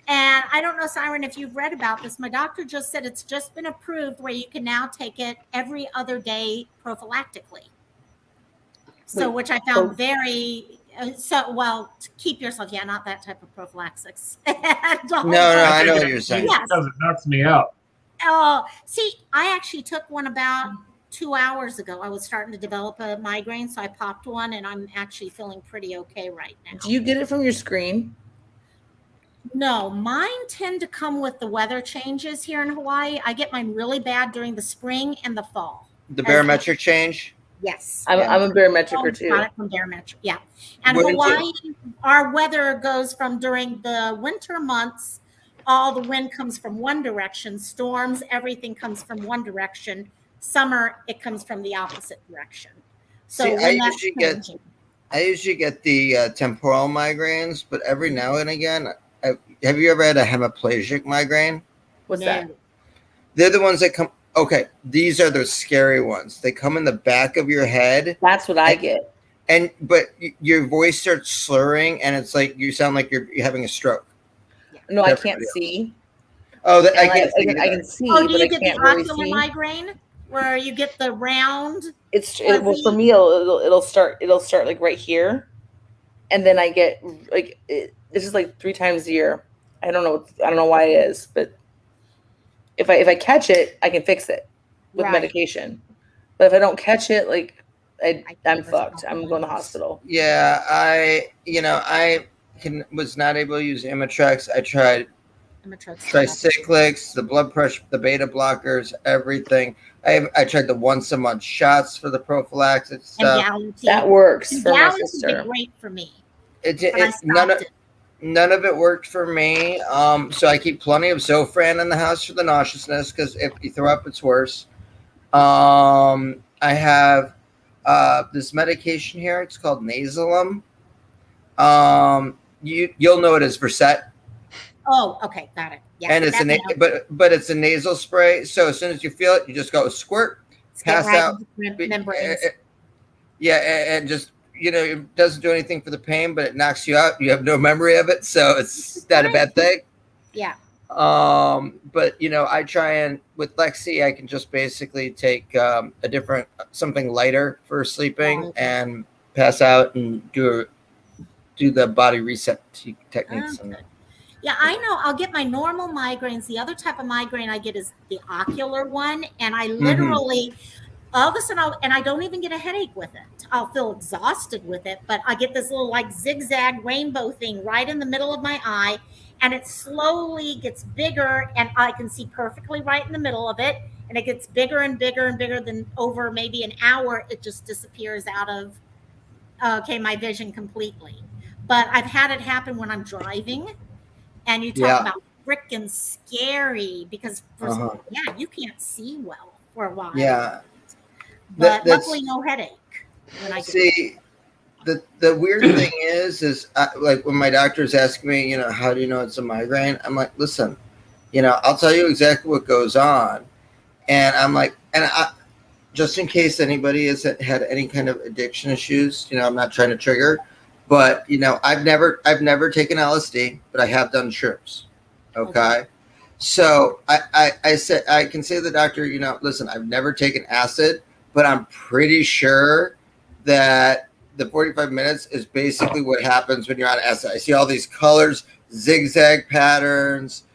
And I don't know, Siren, if you've read about this. My doctor just said it's just been approved where you can now take it every other day prophylactically. So, which I found very to keep yourself. Yeah, not that type of prophylaxis. No, I know what you're saying. Yes. It knocks me out. Oh, see, I actually took one about 2 hours ago. I was starting to develop a migraine, so I popped one, and I'm actually feeling pretty okay right now. Do you get it from your screen? No, mine tend to come with the weather changes here in Hawaii. I get mine really bad during the spring and the fall. The barometric change? Yes. I'm a barometricer too. Got it from barometric, yeah. And What is Hawaii, our weather goes from during the winter months all the wind comes from one direction. Storms, everything comes from one direction. Summer, it comes from the opposite direction. So See, when that's changing, I usually get the temporal migraines, but every now and again, have you ever had a hemiplegic migraine? What's that? They're the ones that come. Okay, these are the scary ones. They come in the back of your head. That's what I get. But your voice starts slurring, and it's like you sound like you're having a stroke. No, I can't see. Oh, I can't see. I can see, oh, do but you I get can't the really ocular see. migraine where you get the round? Well, for me, it'll start like right here, and then I get like this is like 3 times a year. I don't know why it is, but if I catch it, I can fix it with Right. medication. But if I don't catch it, like I'm fucked. I'm going to the hospital. Yeah, I was not able to use Imitrex. I tried tricyclics, the blood pressure, the beta blockers, everything. I tried the once a month shots for the prophylaxis stuff. That works And for my Gallium sister. did great for me. None of it worked for me. So I keep plenty of Zofran in the house for the nauseousness because if you throw up, it's worse. I have this medication here. It's called Nasalum. You'll know it as Versed. Oh, okay, got it. Yeah, And it's but it's a nasal spray. So as soon as you feel it, you just go squirt, pass out. Membranes. And just it doesn't do anything for the pain, but it knocks you out. You have no memory of it, so it's not a bad thing. Yeah. But I try and with Lexi, I can just basically take something lighter for sleeping and pass out and do the body reset techniques. Okay. Yeah, I know. I'll get my normal migraines. The other type of migraine I get is the ocular one, and I literally all of a sudden, I don't even get a headache with it. I'll feel exhausted with it, but I get this little like zigzag rainbow thing right in the middle of my eye, and it slowly gets bigger, and I can see perfectly right in the middle of it, and it gets bigger and bigger and bigger. Than over maybe an hour, it just disappears out of my vision completely. But I've had it happen when I'm driving, and you talk about freaking scary because you can't see well for a while. Yeah. But luckily, no headache. When I see, the weird thing is like when my doctor's asking me, how do you know it's a migraine? I'm like, listen, I'll tell you exactly what goes on, and I'm like, just in case anybody has had any kind of addiction issues, I'm not trying to trigger, but I've never taken LSD, but I have done shrooms. Okay. So I said I can say to the doctor, listen, I've never taken acid. But I'm pretty sure that the 45 minutes is basically what happens when you're on acid. I see all these colors, zigzag patterns,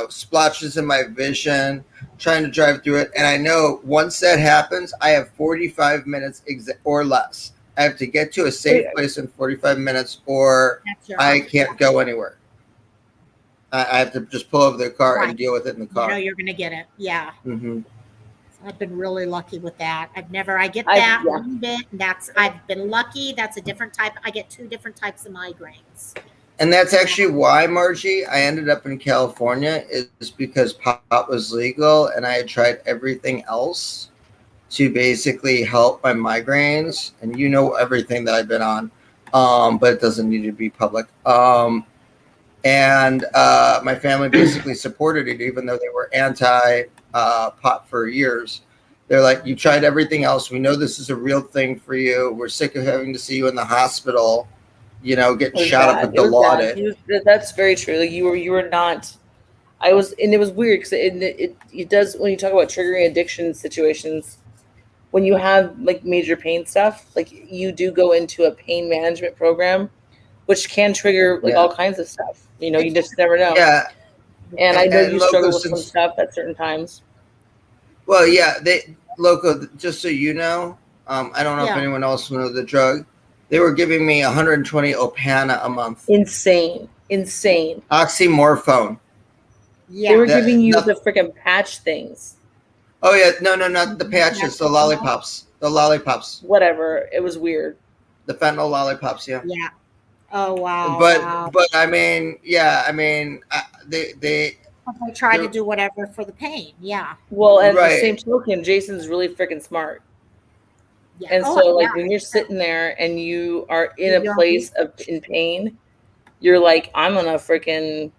splotches in my vision, trying to drive through it. And I know once that happens, I have 45 minutes or less. I have to get to a safe place in 45 minutes or I can't go anywhere. I have to just pull over the car and deal with it in the car. You're going to get it. Yeah. Mm-hmm. I've been really lucky with that. I get that a little bit. I've been lucky. That's a different type. I get 2 different types of migraines. And that's actually why, Margie, I ended up in California is because pot was legal and I had tried everything else to basically help my migraines. And everything that I've been on, but it doesn't need to be public. And my family basically supported it, even though they were anti-pot for years. They're like, you tried everything else. We know this is a real thing for you. We're sick of having to see you in the hospital, getting shot up with Dilaudid. That's very true. Like you were not. I was, and it was weird because it does when you talk about triggering addiction situations. When you have like major pain stuff, like you do go into a pain management program, which can trigger like all kinds of stuff. You just never know. Yeah. And I know you struggle with some stuff at certain times. Well, yeah, Loco, just so you know, I don't know if anyone else knows the drug. They were giving me 120 Opana a month. Insane. Oxymorphone. Yeah. They were giving you the freaking patch things. Oh, yeah. No, not the patches, the lollipops. The lollipops. Whatever. It was weird. The fentanyl lollipops, yeah. Yeah. Oh, wow. But I mean, they I try to they're- do whatever for the pain. Yeah. Well, and at the Right. same token, Jason's really freaking smart. Yeah. And Oh, so, like, yeah. when you're sitting there and you are in You're a on place of in pain, you're like, I'm gonna freaking.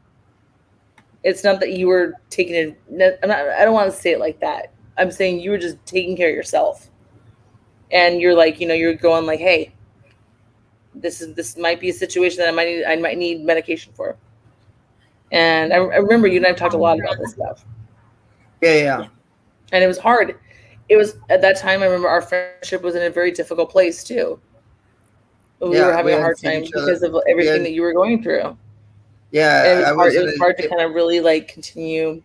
It's not that you were taking it. I don't want to say it like that. I'm saying you were just taking care of yourself, and you're like, you're going like, hey, this might be a situation that I might need medication for. And I remember you and I talked a lot about this stuff. yeah. And it was hard. It was at that time. I remember our friendship was in a very difficult place too. We were having a hard time because of everything that you were going through. Yeah, And it was hard to kind of really like continue.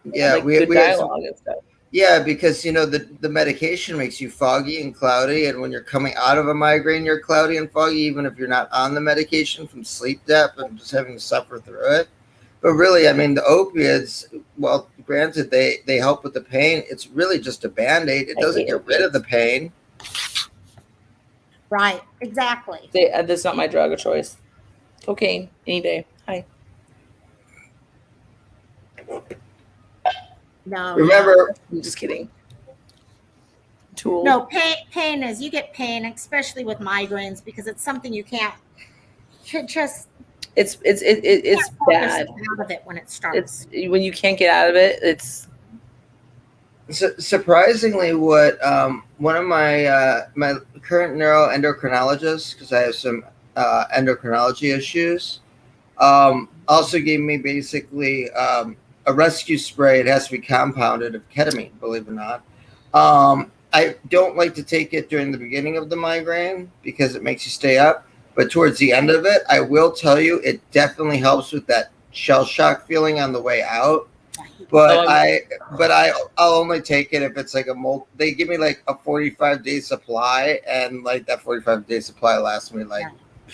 Yeah, we had dialogue and stuff. Yeah, because the medication makes you foggy and cloudy, and when you're coming out of a migraine, you're cloudy and foggy, even if you're not on the medication from sleep debt and just having to suffer through it. But really, I mean, the opiates, well, granted, they help with the pain. It's really just a Band-Aid. It doesn't get rid of the pain. Right. Exactly. That's not my drug of choice. Cocaine any day. Hi. No. Remember, I'm just kidding. Tool. No, pain is, you get pain, especially with migraines, because it's something you can't just. It's bad. Out of it when it starts. It's when you can't get out of it. It's surprisingly what one of my my current neuroendocrinologists, because I have some endocrinology issues, also gave me basically a rescue spray. It has to be compounded of ketamine, believe it or not. I don't like to take it during the beginning of the migraine because it makes you stay up. But towards the end of it, I will tell you, it definitely helps with that shell shock feeling on the way out. But I'll only take it if it's like they give me like a 45-day supply, and like that 45-day supply lasts me like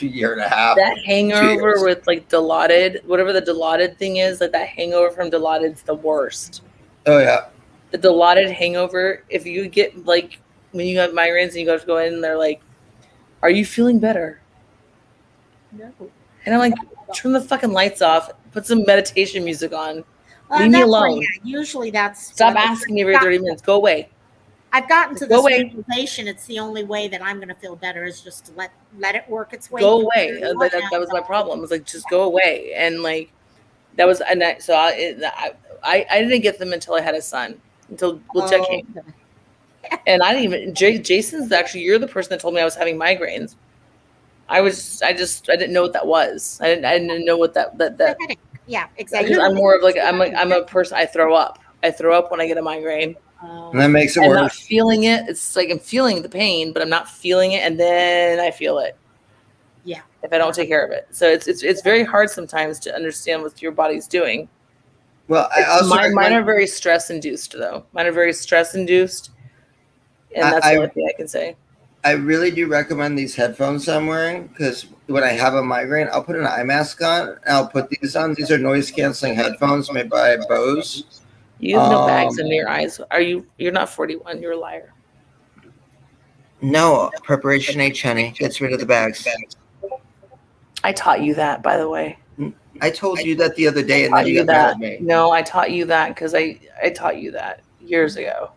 a year and a half. That hangover with like Dilaudid, whatever the Dilaudid thing is, like that hangover from Dilaudid's the worst. Oh yeah. The Dilaudid hangover, if you get like when you have migraines and you go in and they're like, are you feeling better? No. And I'm like, turn the fucking lights off, put some meditation music on. Leave me That's alone. where, usually that's. Stop asking me every 30 minutes. Go away. I've gotten to Go this away. realization. It's the only way that I'm going to feel better is just to let it work its way. Go away. That was my problem. It was like, just go away. And like, that was, and I didn't get them until I had a son, until Jack came. And I didn't even, Jason's actually, you're the person that told me I was having migraines. I didn't know what that was. I didn't know what that. Yeah, exactly. Because I'm more of like, I'm a person, I throw up. I throw up when I get a migraine. And that makes it I'm worse. not feeling it. It's like I'm feeling the pain, but I'm not feeling it, and then I feel it. Yeah. If I don't take care of it, so it's very hard sometimes to understand what your body's doing. Well, I also mine are very stress induced though. Mine are very stress induced, and that's the only thing I can say. I really do recommend these headphones I'm wearing because when I have a migraine, I'll put an eye mask on and I'll put these on. These are noise canceling headphones made by Bose. You have no bags under your eyes. You're not 41. You're a liar. No, Preparation H, honey. Gets rid of the bags. I taught you that, by the way. I told you that the other day, and then you got mad at me. No, I taught you that because I taught you that years ago.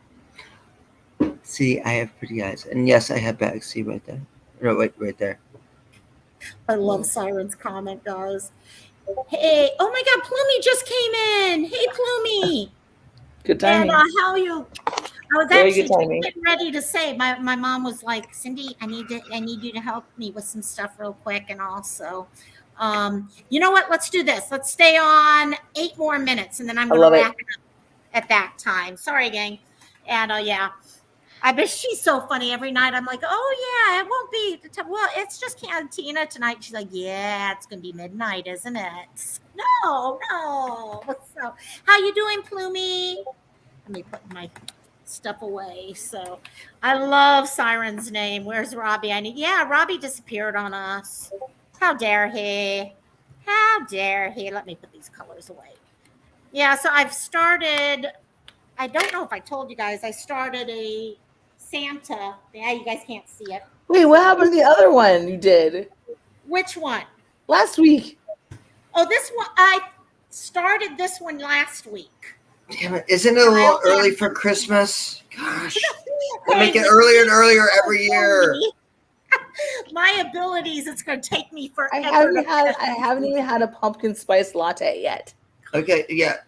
See, I have pretty eyes, and yes, I have bags. See right there. No, wait, right there. I love Siren's comment, guys. Hey, oh my God, Plumie just came in. Hey, Plumie. Good timing. And how are you? I was actually getting ready to say, my mom was like, Cindy, I need you to help me with some stuff real quick, and also, you know what? Let's do this. Let's stay on 8 more minutes, and then I'm going to wrap it up at that time. Sorry, gang. And yeah. I bet she's so funny every night. I'm like, oh yeah, it won't be. Well, it's just Cantina tonight. She's like, yeah, it's gonna be midnight, isn't it? No. So, how you doing, Plumie? Let me put my stuff away. So, I love Siren's name. Where's Robbie? Robbie disappeared on us. How dare he? How dare he? Let me put these colors away. Yeah. So I've started. I don't know if I told you guys. I started a Santa. Yeah, you guys can't see it. Wait, what happened to the other one you did? Which one? Last week. Oh, this one. started this one last week. Damn it. Isn't it a little early for Christmas? Gosh. They make it earlier and earlier every year. My abilities, it's going to take me forever. I haven't even had a pumpkin spice latte yet. Okay, yeah.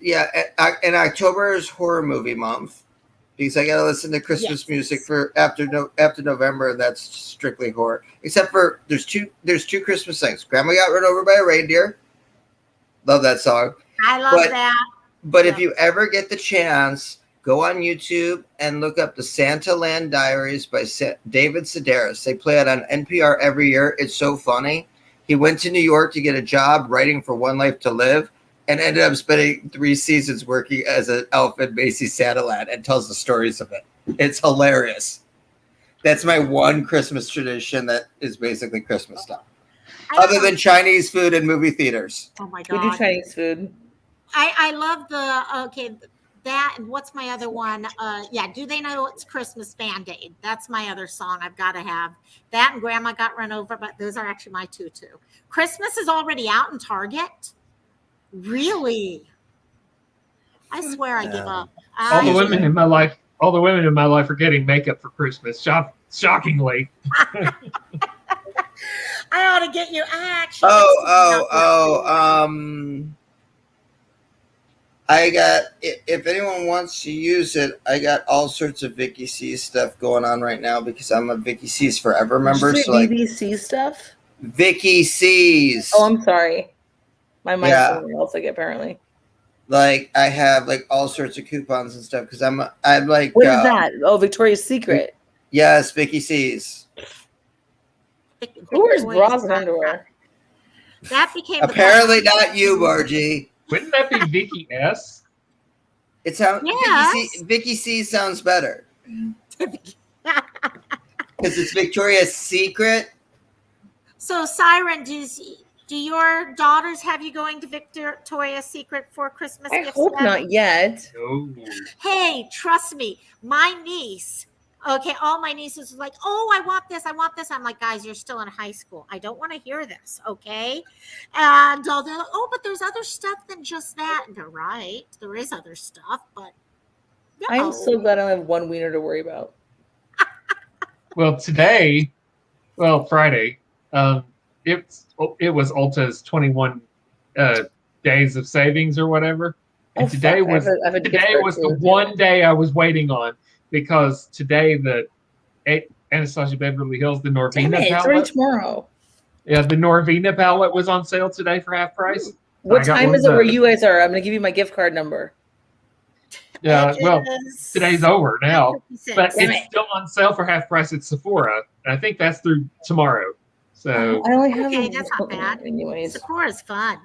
And October is horror movie month because I gotta listen to Christmas music for after November. And that's strictly horror. Except for there's two Christmas things. Grandma got run over by a reindeer. Love that song. I love that. But if you ever get the chance, go on YouTube and look up the Santa Land Diaries by David Sedaris. They play it on NPR every year. It's so funny. He went to New York to get a job writing for One Life to Live and ended up spending 3 seasons working as an elf in Macy's Santa Land and tells the stories of it. It's hilarious. That's my one Christmas tradition that is basically Christmas stuff. Other than Chinese food and movie theaters. Oh my God. We do Chinese food. I love that. And what's my other one? Do they know it's Christmas Band-Aid? That's my other song I've got to have. That and Grandma Got Run Over, but those are actually my two too. Christmas is already out in Target. Really? I swear I give up. All the women in my life are getting makeup for Christmas. Shockingly. I ought to get you. I got, if anyone wants to use it, I got all sorts of Vicky C stuff going on right now because I'm a Vicky C's Forever member. So like BBC stuff? Vicky C's. Oh, I'm sorry. My mind's somewhere else, like, apparently. Like, I have like all sorts of coupons and stuff because I'm like. What is that? Oh, Victoria's Secret. Yes, Vicky C's. Who wears bras and underwear? That became apparently not you, Margie. Wouldn't that be Vicky S? It sounds Vicky C sounds better because it's Victoria's Secret. So, Siren, do your daughters have you going to Victoria's Secret for Christmas? I hope not yet. No. Hey, trust me, my niece. Okay, all my nieces are like, oh, I want this. I'm like, guys, you're still in high school. I don't want to hear this, okay? And they're like, oh, but there's other stuff than just that. And they're right. There is other stuff, but no. I'm so glad I have one wiener to worry about. Well, Friday, it was Ulta's 21 days of savings or whatever. And today was the one day I was waiting on. Because today the Anastasia Beverly Hills, the Norvina palette. It's already tomorrow. Yeah, the Norvina palette was on sale today for half price. What time is it where you guys are? I'm going to give you my gift card number. Yeah, well, today's over now. But it's still on sale for half price at Sephora. And I think that's through tomorrow. So I only have that's not bad. Anyways. Sephora's fun.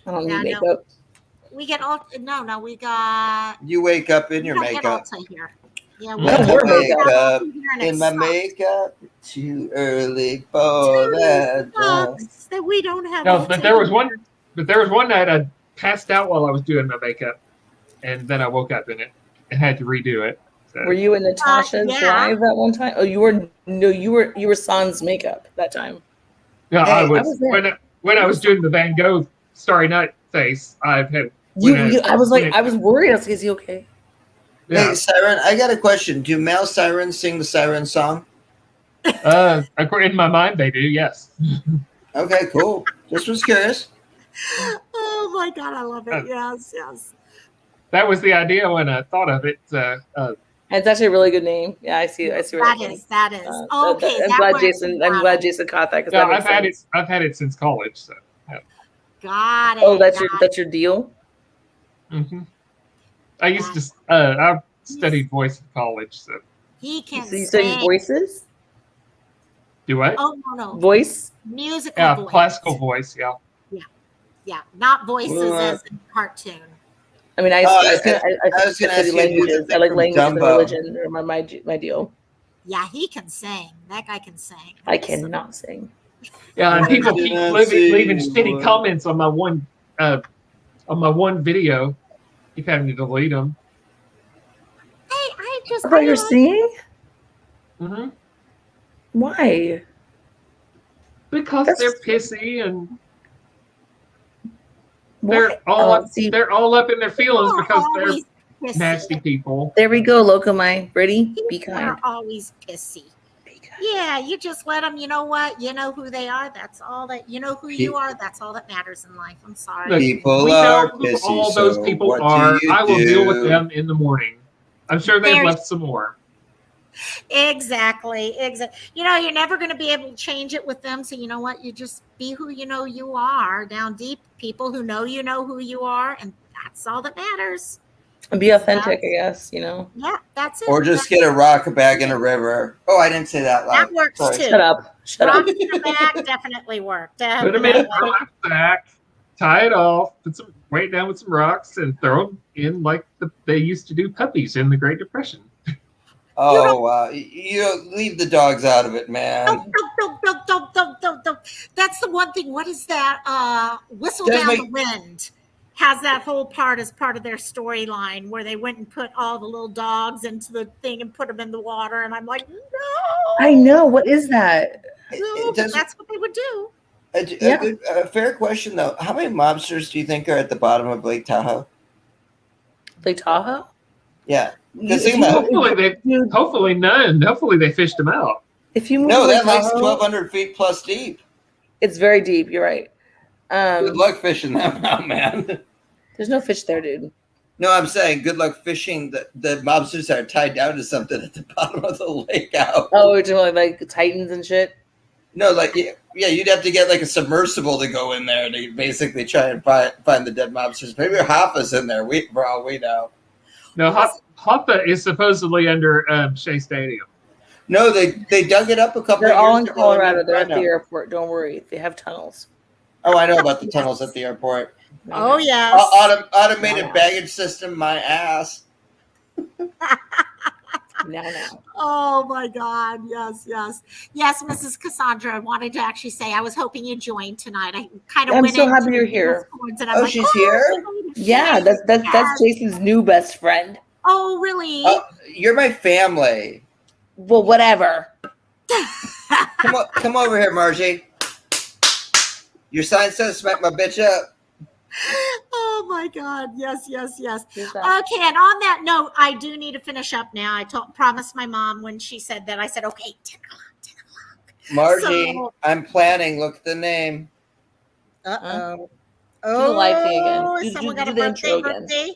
I don't need makeup. No. We get we got. You wake up in your makeup. Here. Yeah, makeup in my makeup. Too early for that. That we don't have. No, but there was one night I passed out while I was doing my makeup, and then I woke up in it and had to redo it. So. Were you in Natasha's live that one time? Oh, you were Sans makeup that time. No, I was when I was doing the Van Gogh Starry Night face. I was worried. I was like, is he okay? Yeah. Hey, Siren, I got a question. Do male sirens sing the siren song? In my mind, they do, yes. Okay, cool. Just was curious. Oh, my God, I love it. Yes. That was the idea when I thought of it. It's actually a really good name. Yeah, I see. That is. Okay. I'm glad Jason caught that. Yeah, I've had it since college. So. Yeah. Got it. Oh, that's your deal? Mm-hmm. I used to. I studied voice in college, so he can. So you study voices? Do what? Oh no. Voice. Musical voice. Classical voice. Yeah. Yeah, not voices as in cartoon. I mean, I was going to ask languages. I like language and religion. Are my deal. Yeah, he can sing. That guy can sing. I cannot sing. Yeah, and people keep leaving shitty comments on my one video. Keep having to delete them. I thought you're singing? Mm-hmm. Why? Because they're pissy and. They're all up in their feelings because they're always pissy. nasty people. There we go, Locomai. Brittany, be People kind. are always pissy. Yeah, you just let them. You know what? You know who they are. That's all that. You know who you are. That's all that matters in life. I'm sorry. Look, People we are know who pissy, all those so people what do are. you I will deal with do? them in the morning. I'm sure they've There's- left some more. Exactly. You know, you're never going to be able to change it with them. So you know what? You just be who you know you are. Down deep, people who know who you are, and that's all that matters. And be authentic, I guess, you know. Yeah, that's it. Or just get a rock bag in a river. Oh, I didn't say that loud. That works Sorry. too. Shut up. Rock in the bag definitely worked. Put them in a sack, tie it off, put some weight down with some rocks, and throw them in like they used to do puppies in the Great Depression. Oh, wow. You leave the dogs out of it, man. Don't. That's the one thing. What is that? Whistle Does Down make- the Wind has that whole part as part of their storyline where they went and put all the little dogs into the thing and put them in the water. And I'm like, no. I know. What is that? No, but that's what they would do. A fair question, though. How many mobsters do you think are at the bottom of Lake Tahoe? Lake Tahoe? Yeah. Because think about it. Hopefully none. Hopefully they fished them out. If you move No, Lake that lake's Tahoe, 1,200 feet plus deep. it's very deep. You're right. Good luck fishing that out, man. There's no fish there, dude. No, I'm saying good luck fishing the mobsters that are tied down to something at the bottom of the lake out. Oh, we're doing like Titans and shit. No, like yeah, you'd have to get like a submersible to go in there to basically try and find the dead mobsters. Maybe Hoffa's in there. For all we know. No, Hoffa is supposedly under Shea Stadium. No, they dug it up a couple. They're of all years in ago Colorado. They're at the Rhino. airport. Don't worry. They have tunnels. Oh, I know about the tunnels at the airport. Oh yes. Automated baggage system. My ass. Now. Oh my God. Yes. Mrs. Cassandra, I wanted to actually say I was hoping you joined tonight. I kind of I'm went so into happy you're here. and I'm like, she's here? Yeah, that's Jason's new best friend. Oh, really? You're my family. Well, whatever. Come over here, Margie. Your sign says "Smack my bitch up." Oh my God. Yes. Okay. And on that note, I do need to finish up now. I promised my mom when she said that, I said, okay, 10 o'clock. Margie, So- I'm planning. Look at the name. Uh-oh. Do the live thing again. Someone Do got a the intro again.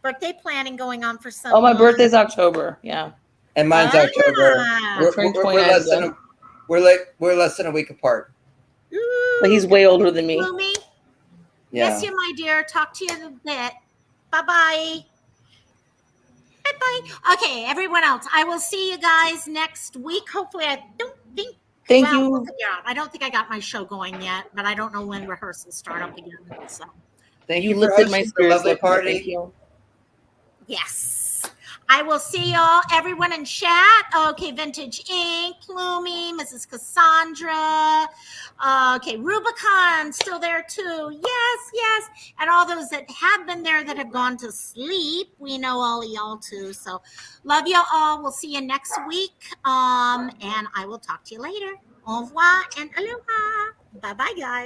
birthday planning going on for someone. Oh, my birthday's October. Yeah. And mine's October. We're turning 29 again. We're less than a week apart. But he's way older than me. Bloomy, Yeah. miss you, my dear. Talk to you in a bit. Bye-bye. Bye-bye. Okay, everyone else, I will see you guys next week. Hopefully, I don't think. Thank We'll you. figure out. I don't think I got my show going yet, but I don't know when rehearsals start up again. So, Thank You you for lifted my hosting the spirits. lovely Thank party. you. yes. I will see y'all, everyone in chat. Okay, Vintage Ink, Plumie, Mrs. Cassandra. Okay, Rubicon, still there too. Yes. And all those that have been there that have gone to sleep. We know all of y'all too. So love y'all all. We'll see you next week. And I will talk to you later. Au revoir and aloha. Bye-bye, guys.